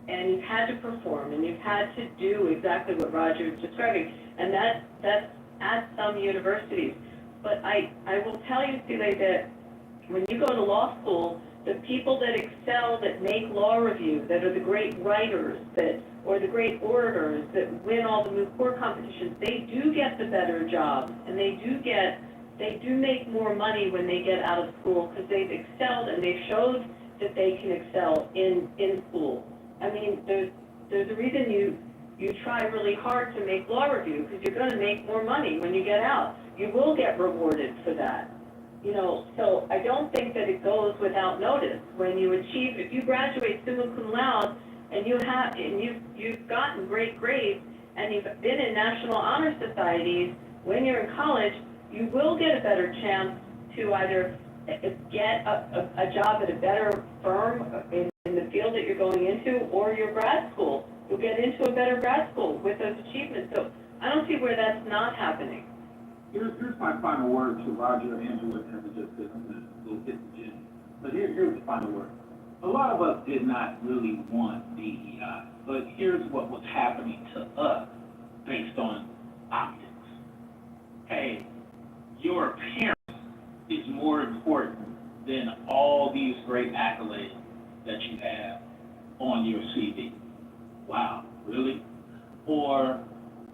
and you've had to perform and you've had to do exactly what Roger is describing. And that's at some universities. But I will tell you, Celia, that when you go to law school, the people that excel, that make law reviews, that are the great writers, or the great orators that win all the moot court competitions, they do get the better jobs, and they do make more money when they get out of school because they've excelled and they've showed that they can excel in school. I mean, there's a reason you try really hard to make law review because you're going to make more money when you get out. You will get rewarded for that. You know, so I don't think that it goes without notice. When you achieve, if you graduate summa cum laude and you've gotten great grades and you've been in national honor societies, when you're in college, you will get a better chance to either get a job at a better firm in the field that you're going into, or your grad school. You'll get into a better grad school with those achievements. So I don't see where that's not happening. Here's my final word to Roger, Angela, and just said, I'm going to go hit the gym. But here's the final word. A lot of us did not really want DEI, but here's what was happening to us based on optics. Hey, your appearance is more important than all these great accolades that you have on your CV. Wow, really? Or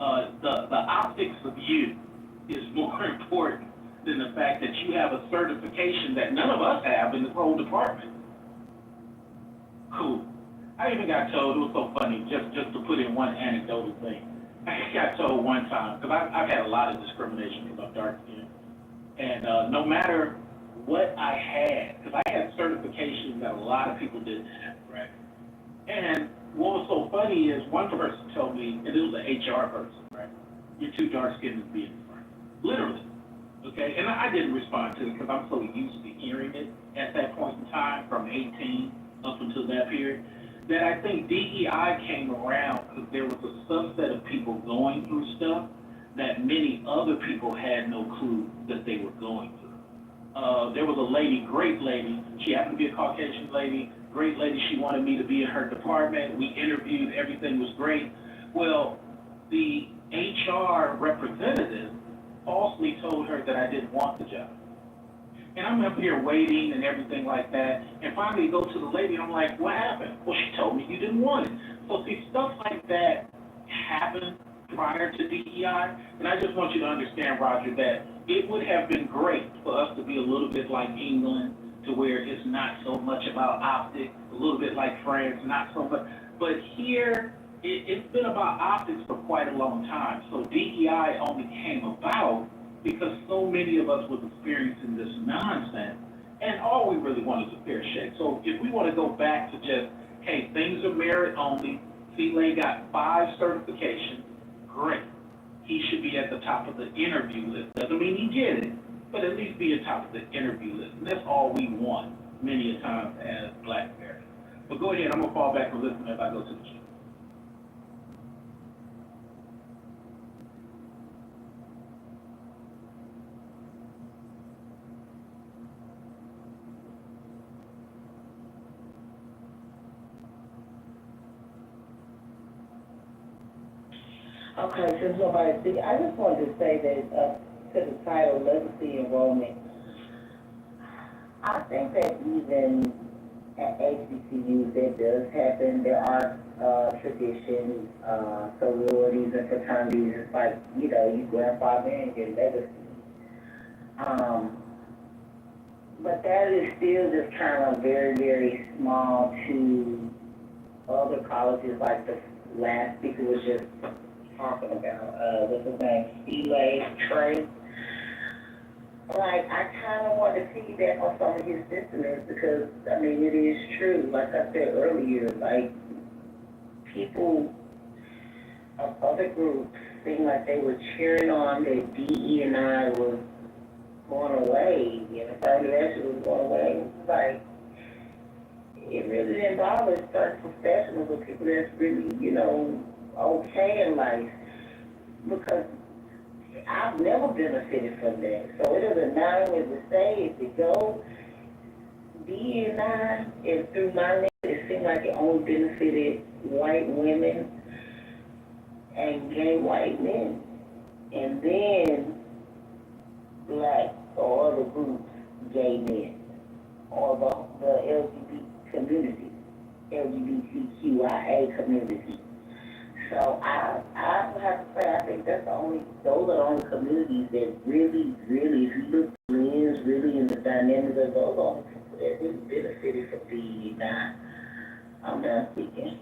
the optics of you is more important than the fact that you have a certification that none of us have in this whole department. Cool. I even got told, it was so funny, just to put in one anecdotal thing. I got told one time, because I've had a lot of discrimination because I'm dark skinned, and no matter what I had, because I had certifications that a lot of people didn't have, right? And what was so funny is one person told me, and it was an HR person, right? You're too dark skinned to be in the front. Literally. Okay? And I didn't respond to it because I'm so used to hearing it at that point in time, from 18 up until that period, that I think DEI came around because there was a subset of people going through stuff that many other people had no clue that they were going through. There was a lady, great lady, she happened to be a Caucasian lady, great lady, she wanted me to be in her department, we interviewed, everything was great. Well, the HR representative falsely told her that I didn't want the job. And I'm up here waiting and everything like that, and finally go to the lady, and I'm like, what happened? Well, she told me you didn't want it. So see, stuff like that happened prior to DEI, and I just want you to understand, Roger, that it would have been great for us to be a little bit like England, to where it's not so much about optics, a little bit like France, not so much, but here, it's been about optics for quite a long time. So DEI only came about because so many of us was experiencing this nonsense, and all we really want is a fair shake. So if we want to go back to just, hey, things are merit only, C-Lay got 5 certifications, great. He should be at the top of the interview list. Doesn't mean he get it, but at least be at the top of the interview list. And that's all we want many a time as Black Americans. But go ahead, I'm going to fall back and listen as I go to the gym. Okay, since nobody's speaking, I just wanted to say that, to the title, Legacy Enrollment, I think that even at HBCUs that does happen. There are traditions, sororities and fraternities. It's like, you know, you grandfather in your legacy. But that is still just kind of very, very small to other colleges, like the last speaker was just talking about, what's his name, Elay, Trey. Like, I kind of want to piggyback on some of his sentiments because, I mean, it is true. Like I said earlier, like, people of other groups seemed like they were cheering on that DE&I was going away, and affirmative action was going away. It's like, it really didn't bother certain professionals or people that's really, okay in life, because I've never benefited from that. So it doesn't matter what we say, if it goes, DE&I, and through my name, it seemed like it only benefited white women and gay white men. And then black or other groups, gay men, or the LGBT community, LGBTQIA community. So I would have to say, I think those are the only communities that really, really, if you look at the lens, really in the dynamics of those, are the only people that really benefited from DE&I. I'm not speaking.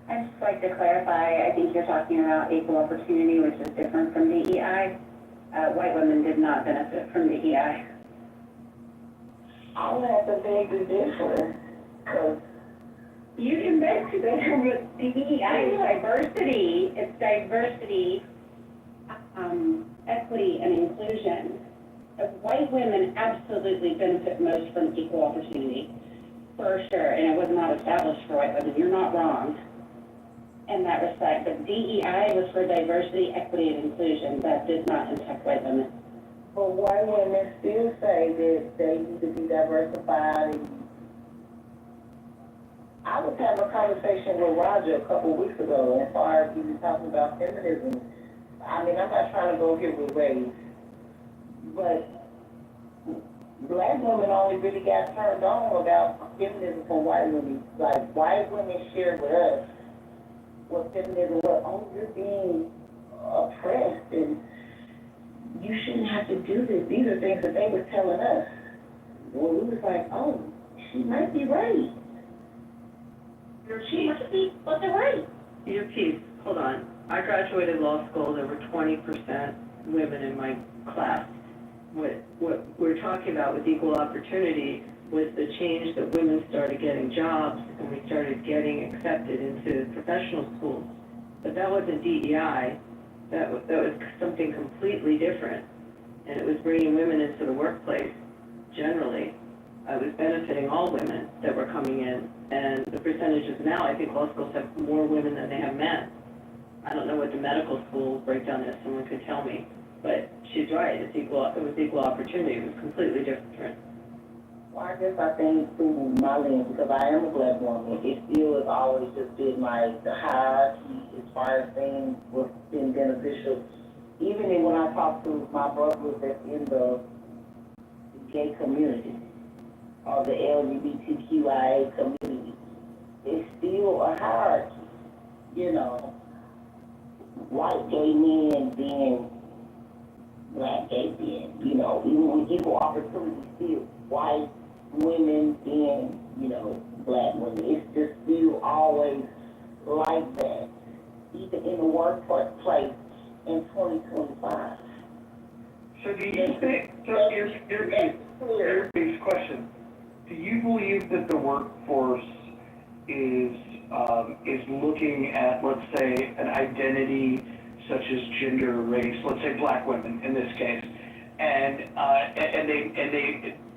I'd just like to clarify, I think you're talking about equal opportunity, which is different from DEI. White women did not benefit from DEI. I would have to beg to differ, because you can beg to differ with DEI is diversity. It's diversity, equity, and inclusion. White women absolutely benefit most from equal opportunity, for sure, and it was not established for white women. You're not wrong in that respect, but DEI was for diversity, equity, and inclusion. That did not impact white women. But white women still say that they need to be diversified. And I was having a conversation with Roger a couple of weeks ago, as far as he was talking about feminism. I mean, I'm not trying to go here with race, but black women only really got turned on about feminism from white women. Like, white women shared with us what feminism was. Oh, you're being oppressed, and you shouldn't have to do this. These are things that they were telling us. Well, we was like, oh, she might be right. She might be, but they're right. Your piece, hold on. I graduated law school, there were 20% women in my class. What we're talking about with equal opportunity was the change that women started getting jobs and we started getting accepted into professional schools. But that wasn't DEI, that was something completely different. And it was bringing women into the workplace generally. I was benefiting all women that were coming in. And the percentages now, I think law schools have more women than they have men. I don't know what the medical school breakdown is, someone could tell me. But she's right, it was equal opportunity, it was completely different. Well, I guess I think through my lens, because I am a black woman, it still has always just been like the hierarchy as far as things what's been beneficial. Even when I talk to my brothers that's in the gay community or the LGBTQIA community, it's still a hierarchy, white gay men being black gay men, even with equal opportunity, still white women being, black women. It's just still always like that, even in the workplace in 2025. So do you think, so here's a question. Do you believe that the workforce is looking at, let's say, an identity such as gender, race, let's say black women in this case, and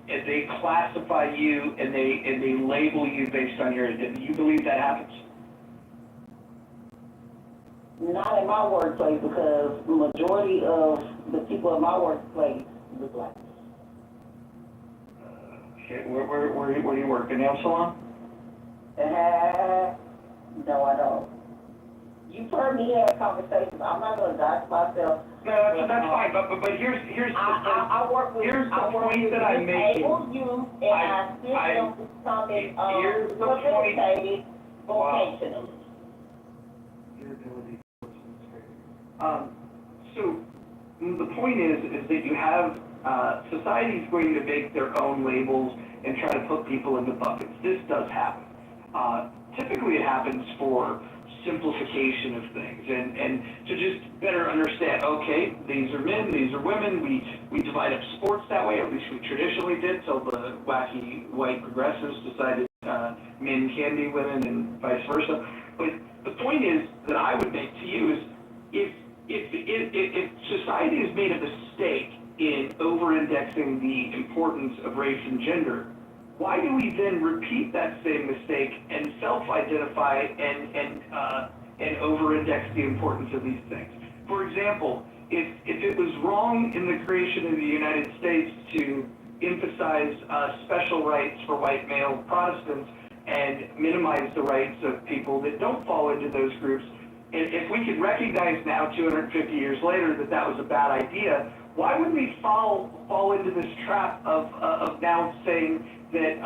they classify you and they label you based on your identity? You believe that happens? Not in my workplace, because the majority of the people in my workplace are black. Okay, where do you work? A nail salon? No, I don't. You've heard me have conversations. I'm not going to dox myself. No, that's fine. But here's the point that I'm making. Youth, and I still don't become rehabilitated vocationally. Your ability. So the point is that you have society's going to make their own labels and try to put people into buckets. This does happen. Typically it happens for simplification of things and to just better understand, okay, these are men, these are women, we divide up sports that way, at least we traditionally did, till the wacky white progressives decided men can be women and vice versa. But the point is that I would make to you is, if society has made a mistake in over-indexing the importance of race and gender, why do we then repeat that same mistake and self-identify and over-index the importance of these things? For example, if it was wrong in the creation of the United States to emphasize special rights for white male Protestants and minimize the rights of people that don't fall into those groups, if we could recognize now, 250 years later, that that was a bad idea, why would we fall into this trap of now saying that,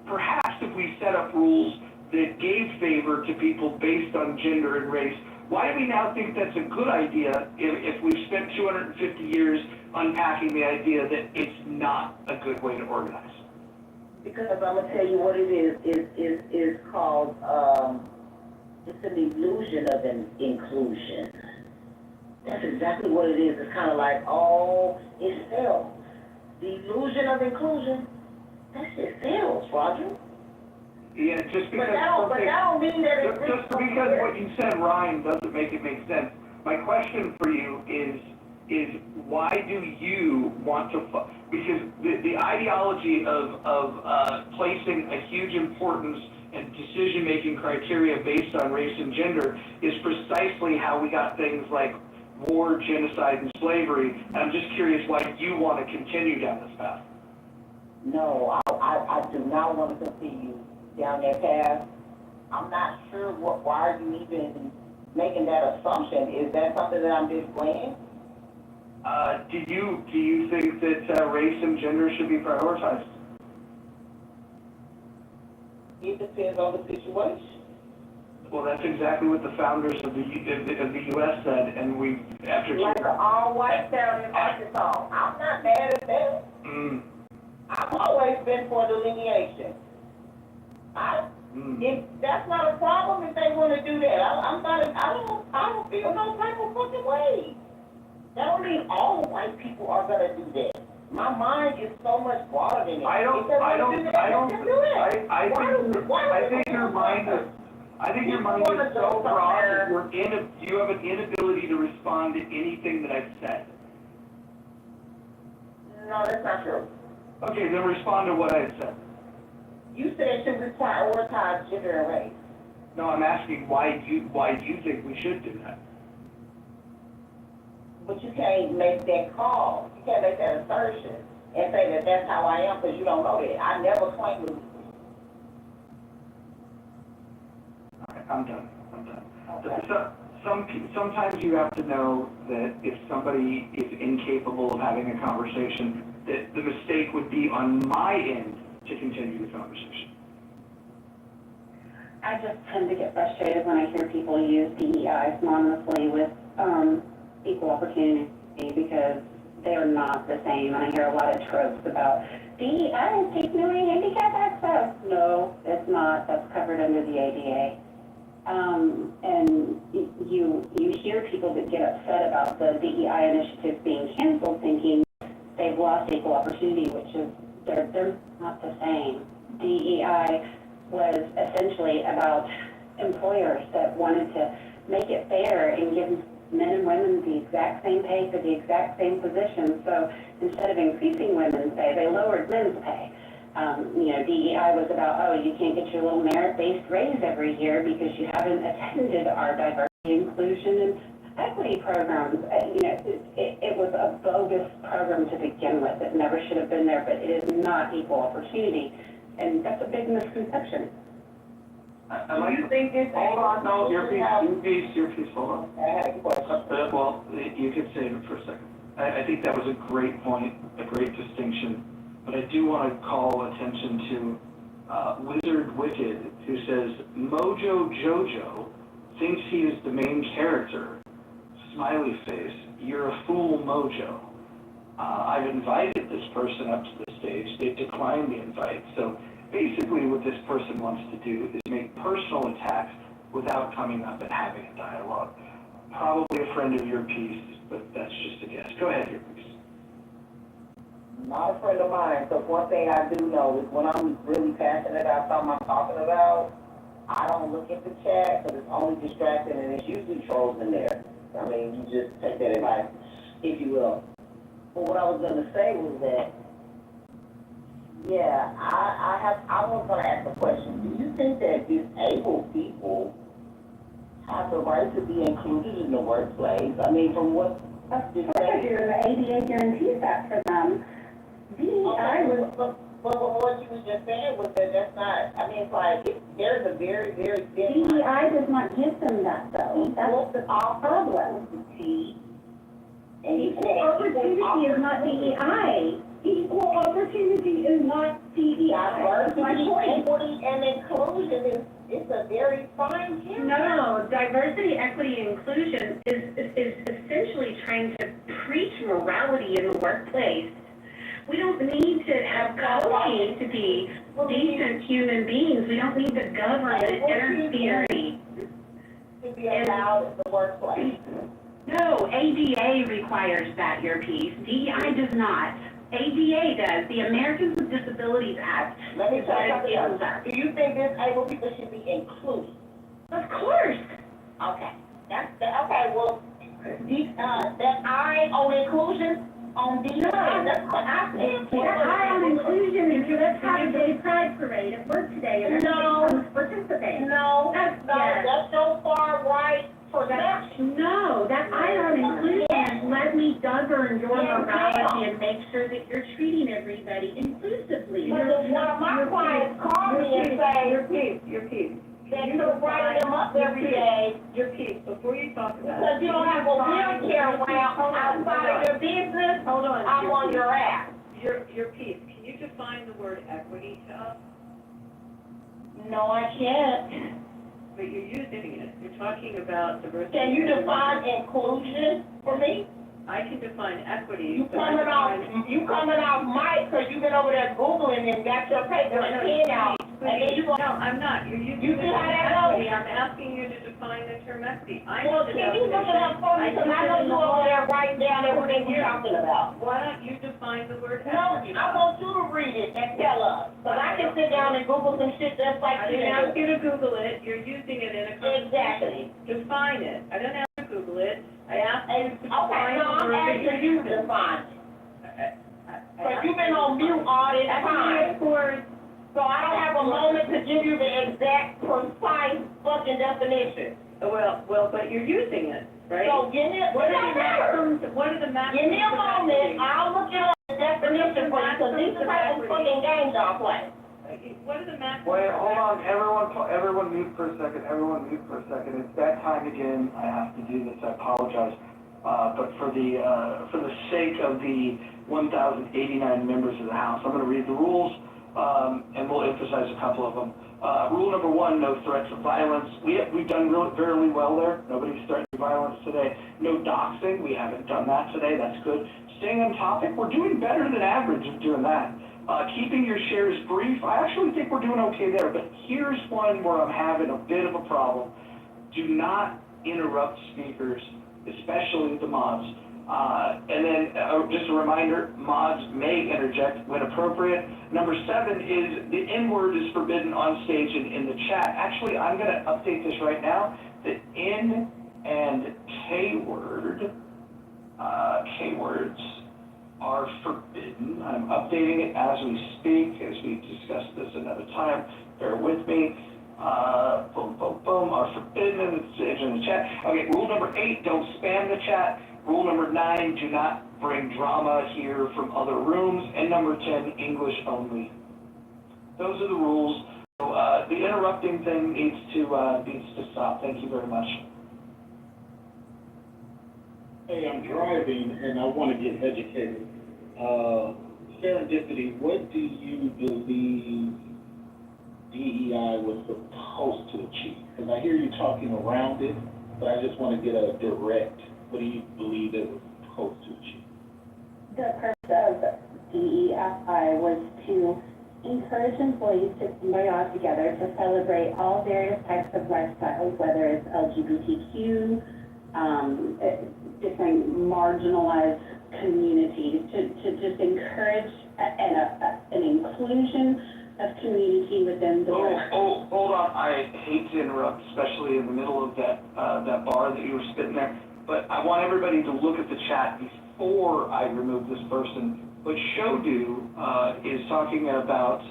perhaps if we set up rules that gave favor to people based on gender and race, why do we now think that's a good idea if we've spent 250 years unpacking the idea that it's not a good way to organize? Because I'm gonna tell you what it is called, it's an illusion of an inclusion. That's exactly what it is. It's kind of like, oh, it fails. The illusion of inclusion, that shit fails, Roger. Yeah, just because but that don't mean that it's just because what you said rhyme doesn't make it make sense. My question for you is why do you want to? Because the ideology of placing a huge importance and decision-making criteria based on race and gender is precisely how we got things like war, genocide, and slavery. And I'm just curious why you want to continue down this path. No, I do not want to continue down that path. I'm not sure why are you even making that assumption? Is that something that I'm displaying? Do you think that race and gender should be prioritized? It depends on the situation. Well, that's exactly what the founders of the U.S. said, and we after like an all-white town in Arkansas. I'm not mad at that. I've always been for delineation. If that's not a problem, if they want to do that, I don't feel no type of fucking way. That don't mean all white people are gonna do that. My mind is so much broader than that. I think your mind is so broad that you have an inability to respond to anything that I've said. No, that's not true. Okay, then respond to what I said. You said should we prioritize gender and race? No, I'm asking why do you think we should do that? But you can't make that call. You can't make that assertion and say that that's how I am because you don't know that. I never claimed to be. All right, I'm done. Okay. So, sometimes you have to know that if somebody is incapable of having a conversation, that the mistake would be on my end to continue the conversation. I just tend to get frustrated when I hear people use DEI synonymously with equal opportunity because they're not the same. And I hear a lot of tropes about DEI is taking away handicap access. No, it's not. That's covered under the ADA. And you hear people that get upset about the DEI initiatives being canceled thinking they've lost equal opportunity, which is they're not the same. DEI was essentially about employers that wanted to make it fair and give men and women the exact same pay for the exact same position. So instead of increasing women's pay, they lowered men's pay. DEI was about, oh, you can't get your little merit-based raise every year because you haven't attended our diversity, inclusion, and equity programs. It was a bogus program to begin with. It never should have been there, but it is not equal opportunity. And that's a big misconception. You think it's hold on, no, your piece, hold on. I had a question. Well, you could save it for a second. I think that was a great point, a great distinction, but I do want to call attention to Wizard Wicked, who says, Mojo Jojo thinks he is the main character. Smiley face, you're a fool, Mojo. I've invited this person up to the stage. They've declined the invite. So basically what this person wants to do is make personal attacks without coming up and having a dialogue. Probably a friend of your piece, but that's just a guess. Go ahead, your piece. Not a friend of mine, because one thing I do know is when I'm really passionate about something I'm talking about, I don't look at the chat because it's only distracting and it's usually trolls in there. I mean, you just take that advice, if you will. But what I was gonna say was that, yeah, I was gonna ask a question. Do you think that disabled people have the right to be included in the workplace? I mean, from what Of course I do, the ADA guarantees that for them. DEI was, But what you was just saying was that that's not, I mean, it's like, there's a very, very thin line. DEI does not give them that though, that's the problem. Equal opportunity is not DEI. Equal opportunity is not DEI. That's my Diversity, point. equity, and inclusion it's a very fine term. No, diversity, equity, and inclusion is essentially trying to preach morality in the workplace. We don't need to have coaching to be decent human beings. We don't need the government interfering. To be allowed in the workplace. No, ADA requires that, your piece. DEI does not. ADA does. The Americans with Disabilities Act. Let me is tell what you it gives us. something. Do you think disabled people should be included? Of course. Okay. Okay, well, that I on inclusion, on DEI, that's what I said. High on inclusion, and let's have a gay pride parade at work today, and everybody comes participate. No, Yes. that's so far right perception. No, that high on inclusion is let me govern your morality and make sure that you're treating everybody inclusively. But if one of my clients call me and say, Your piece. that you're writing them up every day, Your piece, before you talk about because you don't have a wheelchair around outside of your business, Hold on. I'm on your ass. Your piece, can you define the word equity to us? No, I can't. But you're using it, you're talking about diversity. Can you define inclusion for me? I can define equity. You coming off mic, cause you've been over there Googling and got your paper and pen out, and then you No, I'm not, you're using You the see how term that goes? equity, I'm asking you to define the term equity. I Well, know the can you look it up for me, definition. cause I know you over there writing down everything you're talking about. Why don't you define the word No, equity? I want you to read it and tell us, cause I can sit down and Google some shit just like I you didn't ask do. you to Google it, you're using it in a conversation. Exactly. Define it, I didn't ask you to Google it, I asked you to Okay, define no, the I'm word that asking you're you using. to define it, cause you've been on mute all this time. So I don't have a moment to give you the exact, precise fucking definition. Well, but you're using it, right? So give me, What are the maxims give me a of moment, equity? I'll look it up, the definition for you, cause these are the fucking games y'all play. What are the maxims? Wait, hold on, everyone mute for a second, It's that time again, I have to do this, I apologize. But for the sake of the 1,089 members of the House, I'm gonna read the rules, and we'll emphasize a couple of them. Rule number 1, no threats of violence. We've done very well there. Nobody's threatening violence today. No doxing, we haven't done that today, that's good. Staying on topic, we're doing better than average of doing that. Keeping your shares brief, I actually think we're doing okay there, but here's one where I'm having a bit of a problem. Do not interrupt speakers, especially the mods. And then just a reminder, mods may interject when appropriate. Number 7 is the N-word is forbidden on stage and in the chat. Actually, I'm going to update this right now. The N and K-word, K-words are forbidden. I'm updating it as we speak, as we discuss this another time. Bear with me. Boom, are forbidden in the chat. Okay, rule number 8, don't spam the chat. Rule number 9, do not bring drama here from other rooms. And number 10, English only. Those are the rules. So, the interrupting thing needs to stop. Thank you very much. Hey, I'm driving and I want to get educated. Serendipity, what do you believe DEI was supposed to achieve? Because I hear you talking around it, but I just want to get a direct, what do you believe it was supposed to achieve? The purpose of DEI was to encourage employees to bring all together to celebrate all various types of lifestyles, whether it's LGBTQ, different marginalized communities, to just encourage an inclusion of community within the work. Hold on. I hate to interrupt, especially in the middle of that bar that you were spitting there. but I want everybody to look at the chat before I remove this person. But Shodu is talking about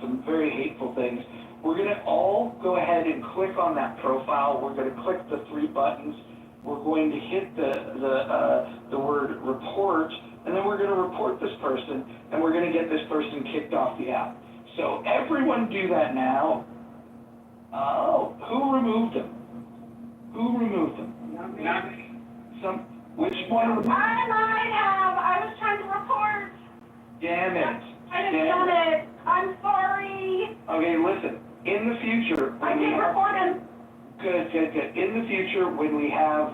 some very hateful things. We're going to all go ahead and click on that profile. We're going to click the 3 buttons. We're going to hit the word report, and then we're going to report this person, and we're going to get this person kicked off the app. So everyone do that now. Oh, who removed them? Who removed them? Not me. Not me. Which one of them? I might have, I was trying to report. Damn it. I have done it. I'm sorry. Okay, listen. In the future, I did report him. Good. In the future, when we have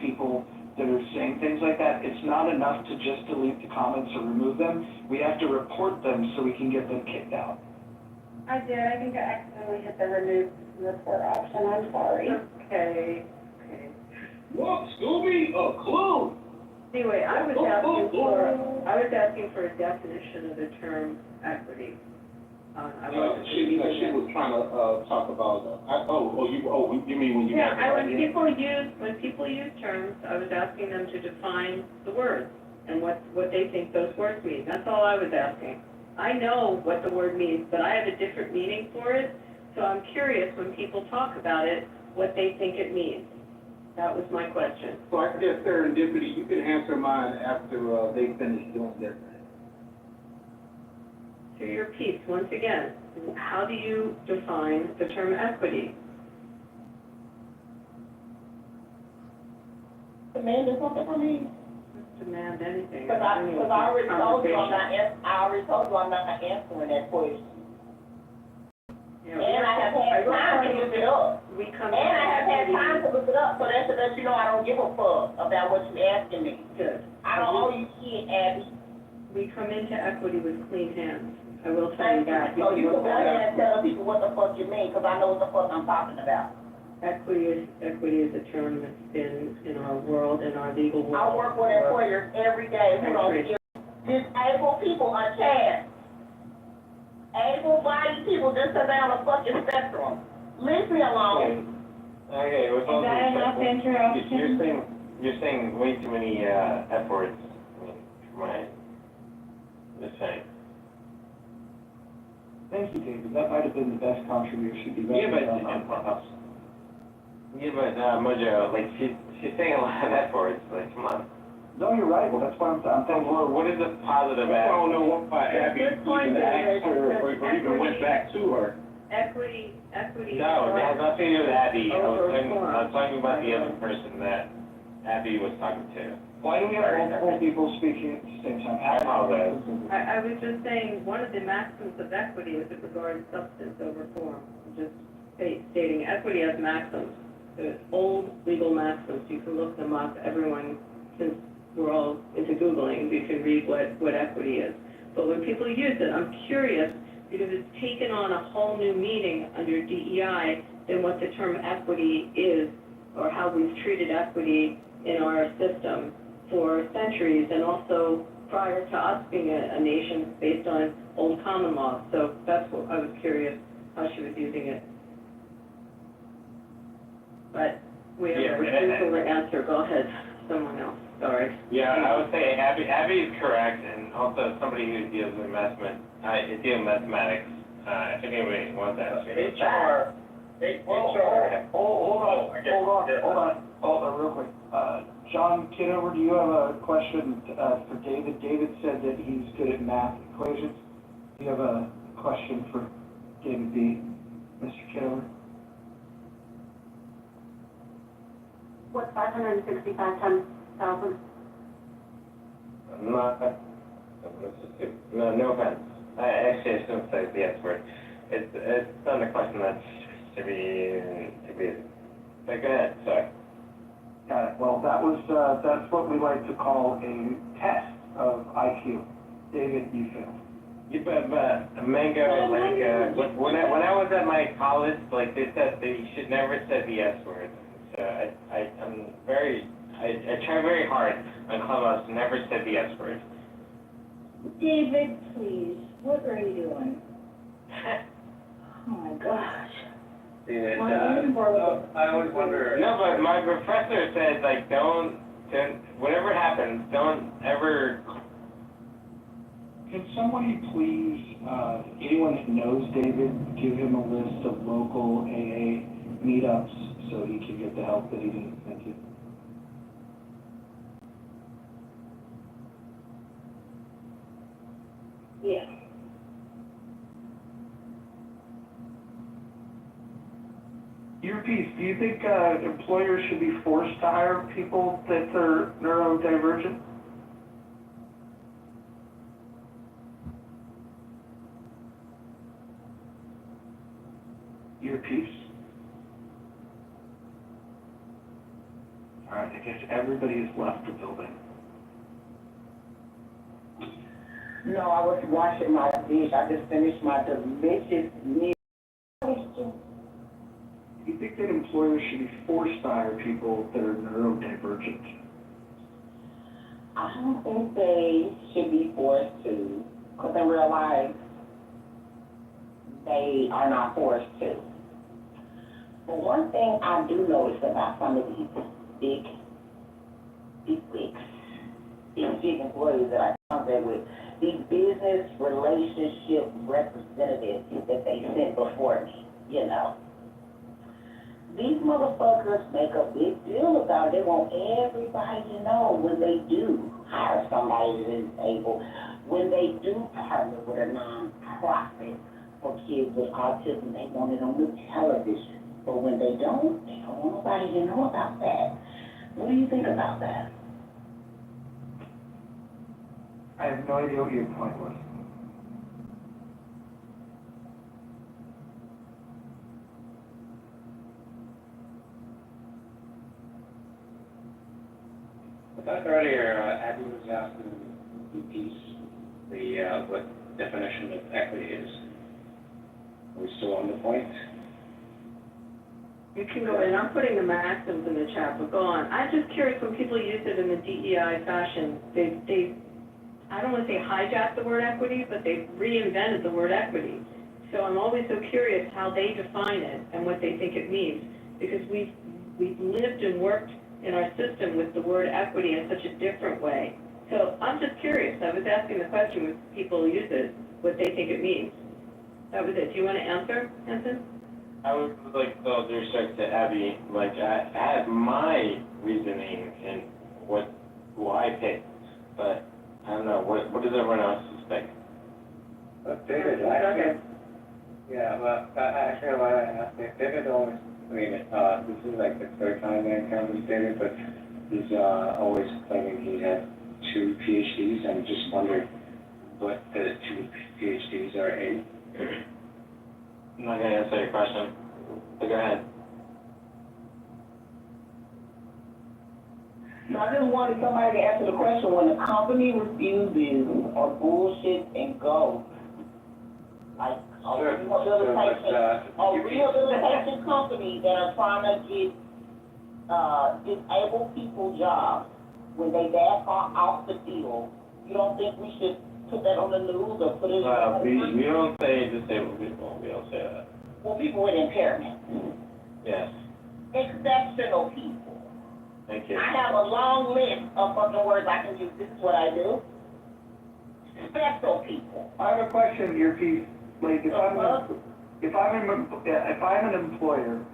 people that are saying things like that, it's not enough to just delete the comments or remove them. We have to report them so we can get them kicked out. I did, I think I accidentally hit the remove report option, I'm sorry. Okay. Look, Scooby, a clue. Anyway, I was asking for a definition of the term equity. I wasn't She was trying to talk about. You mean when you? Yeah, when people use terms, I was asking them to define the words and what they think those words mean. That's all I was asking. I know what the word means, but I have a different meaning for it. So I'm curious when people talk about it, what they think it means. That was my question. So I guess serendipity. You can answer mine after they finish doing their thing. To your piece, once again, how do you define the term equity? Demand is something for me. Demand anything. Because I already told you I'm not answering that question. Yeah, and I have had time to look it up. And I have had time to look it up, so that's to let you know I don't give a fuck about what you're asking me. Good. I don't owe you shit, Abby. We come into equity with clean hands. I will tell you that. So you can go ahead and tell people what the fuck you mean, because I know what the fuck I'm talking about. Equity is a term that's been in our world, in our legal world. I work with employers every day who don't give disabled people a chance. Able-bodied people just because they're on a fucking spectrum. Leave me alone. Okay, with all Is that enough interruption? You're saying way too many F words. I mean, from my saying. Thank you, David. That might have been the best contribution you've ever done on Clubhouse. Mojo, like she's saying a lot of F words. Like, come on. No, you're right. Well, that's why I'm saying. Well, what is the positive I aspect? don't know why Abby even asked her or even went back to her. Equity. No, it has nothing to do with Abby. I was talking about the other person that Abby was talking to. Why do we have multiple people speaking at the same time? I apologize. I was just saying, one of the maxims of equity is it regards substance over form. I'm just stating equity has maxims. There's old legal maxims. You can look them up. Everyone, since we're all into Googling, you can read what equity is. But when people use it, I'm curious, because it's taken on a whole new meaning under DEI than what the term equity is, or how we've treated equity in our system for centuries, and also prior to us being a nation based on old common law. So that's what I was curious how she was using it. But we have a refusal to answer. Go ahead, someone else. Sorry. Yeah, I would say Abby is correct, and also somebody who deals with mathematics. If anybody wants to ask me. Hold on, real quick. John Kitover, do you have a question for David? David said that he's good at math equations. Do you have a question for David B., Mr. Kitover? What's 565 times 1,000? No offense. Actually, I shouldn't say the S word. It's not a question that should be. But go ahead, sorry. Got it. Well, that's what we like to call a test of IQ. David, you failed. Mango, when I was at my college, like they said, you should never say the S word. So I try very hard on Clubhouse to never say the S word. David, please, what are you doing? Oh my gosh. I always wonder. No, but my professor said, like, don't, whatever happens, don't ever. Can somebody please, anyone that knows David, give him a list of local AA meetups so he can get the help that he needs? Thank you. Yeah. Earpiece, do you think employers should be forced to hire people that are neurodivergent? Earpiece? All right, I guess everybody has left the building. No, I was washing my dish. I just finished my delicious meal. Do you think that employers should be forced to hire people that are neurodivergent? I don't think they should be forced to, because in real life, they are not forced to. But one thing I do notice about some of these big employees that I contact with, these business relationship representatives that they sent before me, you know. These motherfuckers make a big deal about it. They want everybody to know when they do hire somebody that is able, when they do partner with a non-profit for kids with autism, they want it on the television. But when they don't want nobody to know about that. What do you think about that? I have no idea what your point was. I thought earlier, Abby was asking the piece, what definition of equity is. Are we still on the point? You can go in, I'm putting the maxims in the chat, but go on. I'm just curious, when people use it in the DEI fashion, they I don't want to say hijacked the word equity, but they've reinvented the word equity. So I'm always so curious how they define it and what they think it means, because we've lived and worked in our system with the word equity in such a different way. So I'm just curious. I was asking the question when people use it, what they think it means. That was it. Do you want to answer, Hanson? I would like, with due respect to Abby, like, I had my reasoning in who I picked, but I don't know, what does everyone else think? David, yeah, well, actually, I want to ask you, David always, I mean, this is like the third time that I encountered David, but he's always claiming he had 2 PhDs. I'm just wondering what the 2 PhDs are in. I'm not going to answer your question, so go ahead. So I just wanted somebody to answer the question, when a company refuses or bullshits and goes, like a rehabilitation company that are trying to get disabled people jobs, when they back off the field, you don't think we should put that on the news or put it We don't say disabled people, we don't say that. Well, people with impairment. Yes. Exceptional people. Thank you. I have a long list of fucking words I can use. This is what I do. Special people. I have a question, Earpiece. Like, if I'm an employer,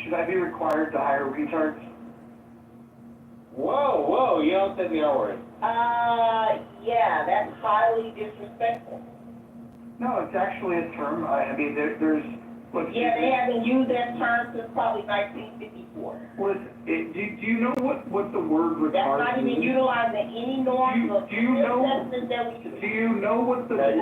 should I be required to hire retards? Whoa, you don't say the R word. Yeah, that's highly disrespectful. No, it's actually a term. I mean, there's. Look, yeah, they haven't used that term since probably 1954. Do you know what the word retard That's not even means? utilizing any norms or do you know what the word? Do you know what the term?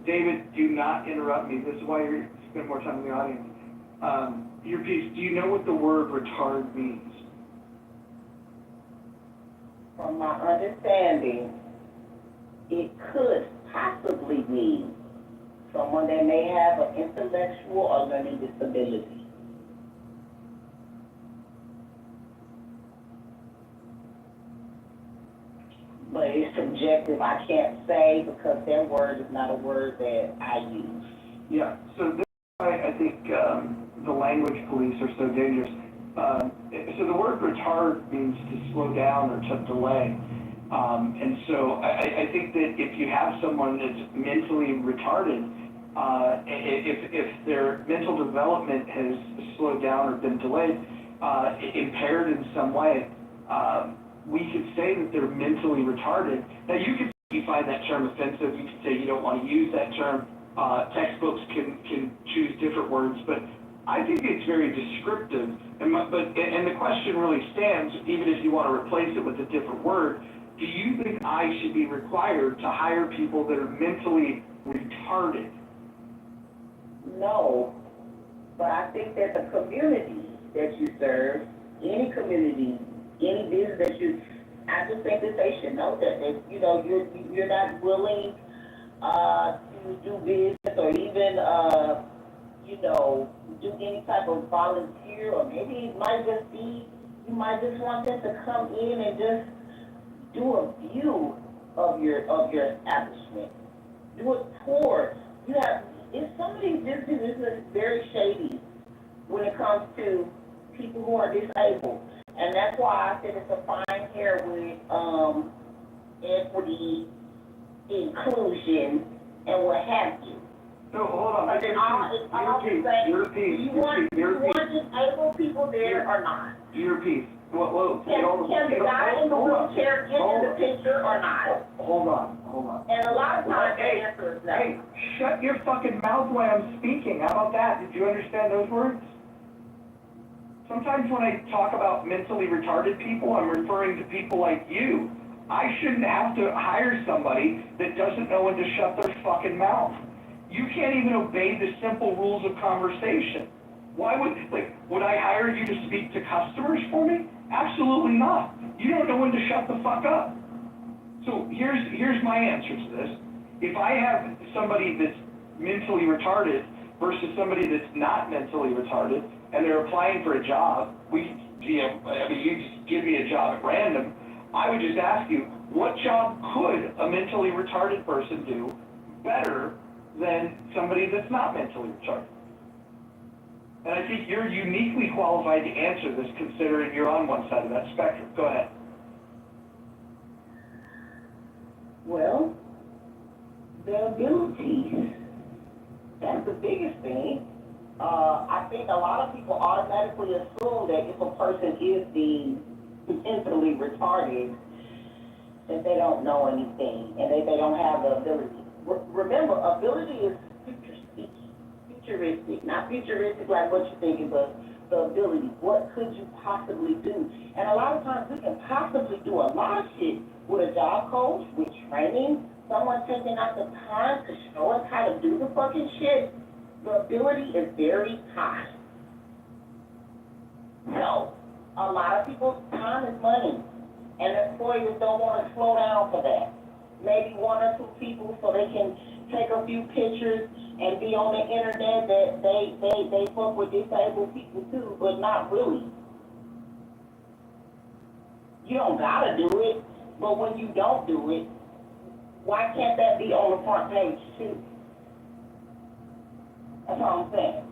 David, do not interrupt me. This is why you spend more time in the audience. Earpiece, do you know what the word retard means? From my understanding, it could possibly mean someone that may have an intellectual or learning disability. but it's subjective. I can't say because their word is not a word that I use. Yeah, so this is why I think the language police are so dangerous. So the word retard means to slow down or to delay. And so I think that if you have someone that's mentally retarded, if their mental development has slowed down or been delayed, impaired in some way, we could say that they're mentally retarded. Now you could find that term offensive, you could say you don't want to use that term. Textbooks can choose different words, but I think it's very descriptive. And the question really stands, even if you want to replace it with a different word, do you think I should be required to hire people that are mentally retarded? No, but I think that the community that you serve, any community, any business that I just think that they should know that you're not willing to do business or even do any type of volunteer, or maybe it might just be you might just want them to come in and just do a view of your establishment. Do a tour. Some of these businesses are very shady when it comes to people who are disabled. And that's why I said it's a fine hair with equity, inclusion, and what have you. No, hold on. But then you want disabled people there or not? Your piece. Well, can the guy in the wheelchair get in the picture or not? Hold on. And a lot of times the answer is no. Hey, shut your fucking mouth when I'm speaking. How about that? Did you understand those words? Sometimes when I talk about mentally retarded people, I'm referring to people like you. I shouldn't have to hire somebody that doesn't know when to shut their fucking mouth. You can't even obey the simple rules of conversation. Why would I hire you to speak to customers for me? Absolutely not. You don't know when to shut the fuck up. So here's my answer to this. If I have somebody that's mentally retarded versus somebody that's not mentally retarded, and they're applying for a job, you just give me a job at random, I would just ask you, what job could a mentally retarded person do better than somebody that's not mentally retarded? And I think you're uniquely qualified to answer this, considering you're on one side of that spectrum. Go ahead. Well, the abilities, that's the biggest thing. I think a lot of people automatically assume that if a person is being mentally retarded, that they don't know anything and they don't have the ability. Remember, ability is futuristic, not futuristic like what you're thinking, but the ability. What could you possibly do? And a lot of times we can possibly do a lot of shit with a job coach, with training, someone taking out the time to show us how to do the fucking shit. The ability is very high. So, a lot of people's time is money, and employers don't want to slow down for that. Maybe one or two people so they can take a few pictures and be on the internet that they fuck with disabled people too, but not really. You don't gotta do it, but when you don't do it, why can't that be on the front page too? That's all I'm saying.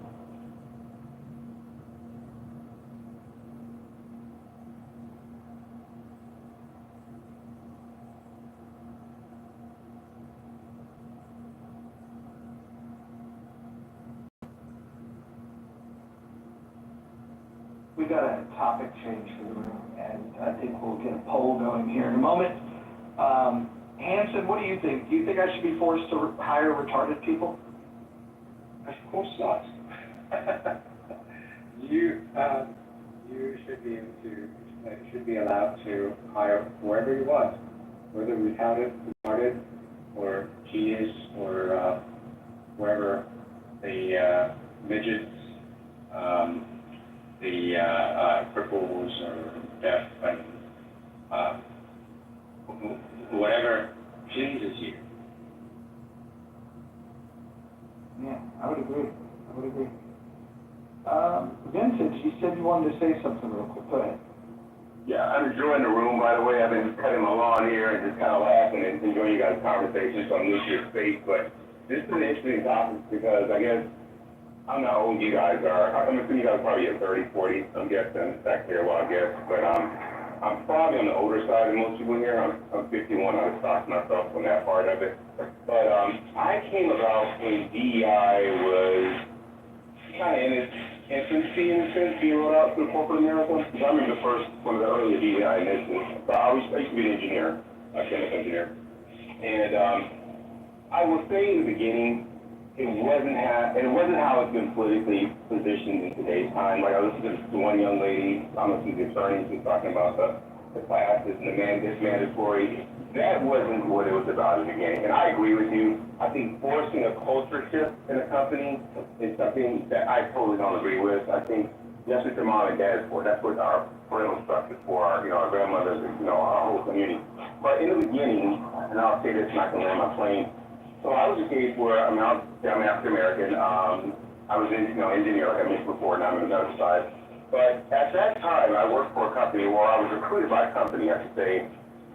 We got a topic change for the room, and I think we'll get a poll going here in a moment. Hanson, what do you think? Do you think I should be forced to hire retarded people? Of course not. You should be allowed to hire whoever you want, whether retarded, or genius, or whoever, the midgets, the cripples, or deaf, and whatever pleases you. Yeah, I would agree. Vincent, you said you wanted to say something real quick. Go ahead. Yeah, I'm enjoying the room. by the way. I've been cutting my lawn here and just kind of laughing and enjoying you guys' conversation, so I'm new to your space. But this is an interesting topic because I guess I'm not how old you guys are. I'm assuming you guys are probably at 30, 40. I'm guessing back there, well, I guess. But I'm probably on the older side of most people here. I'm 51. I was talking myself on that part of it. But I came about when DEI was kind of in its infancy, in a sense, being rolled out to corporate America. Because I remember the first one of the early DEI initiatives. So I used to be an engineer, a chemical engineer. And I will say in the beginning, it wasn't how it's been politically positioned in today's time. Like I listened to one young lady, I'm listening to the attorney, who's talking about the classes and it's mandatory. That wasn't what it was about in the beginning. And I agree with you. I think forcing a culture shift in a company is something that I totally don't agree with. I think that's what your mom and dad is for. That's what our parental structure is for, our grandmothers, our whole community. But in the beginning, and I'll say this and I can land my plane, so I was a case where, I'm African American. I was an engineer, like I mentioned before, and I'm on the other side. But at that time, I worked for a company, or I was recruited by a company, I should say,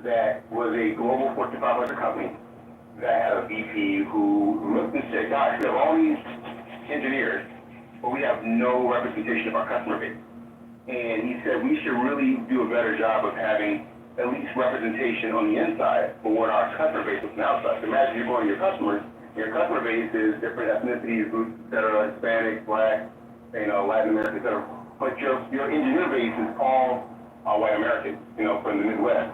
that was a global Fortune 500 company that had a VP who looked and said, "Guys, we have all these engineers, but we have no representation of our customer base." And he said, we should really do a better job of having at least representation on the inside for what our customer base is from the outside. So imagine you're going to your customer base is different ethnicities, groups, et cetera, Hispanic, Black, Latin American, et cetera. But your engineer base is all white Americans, from the Midwest.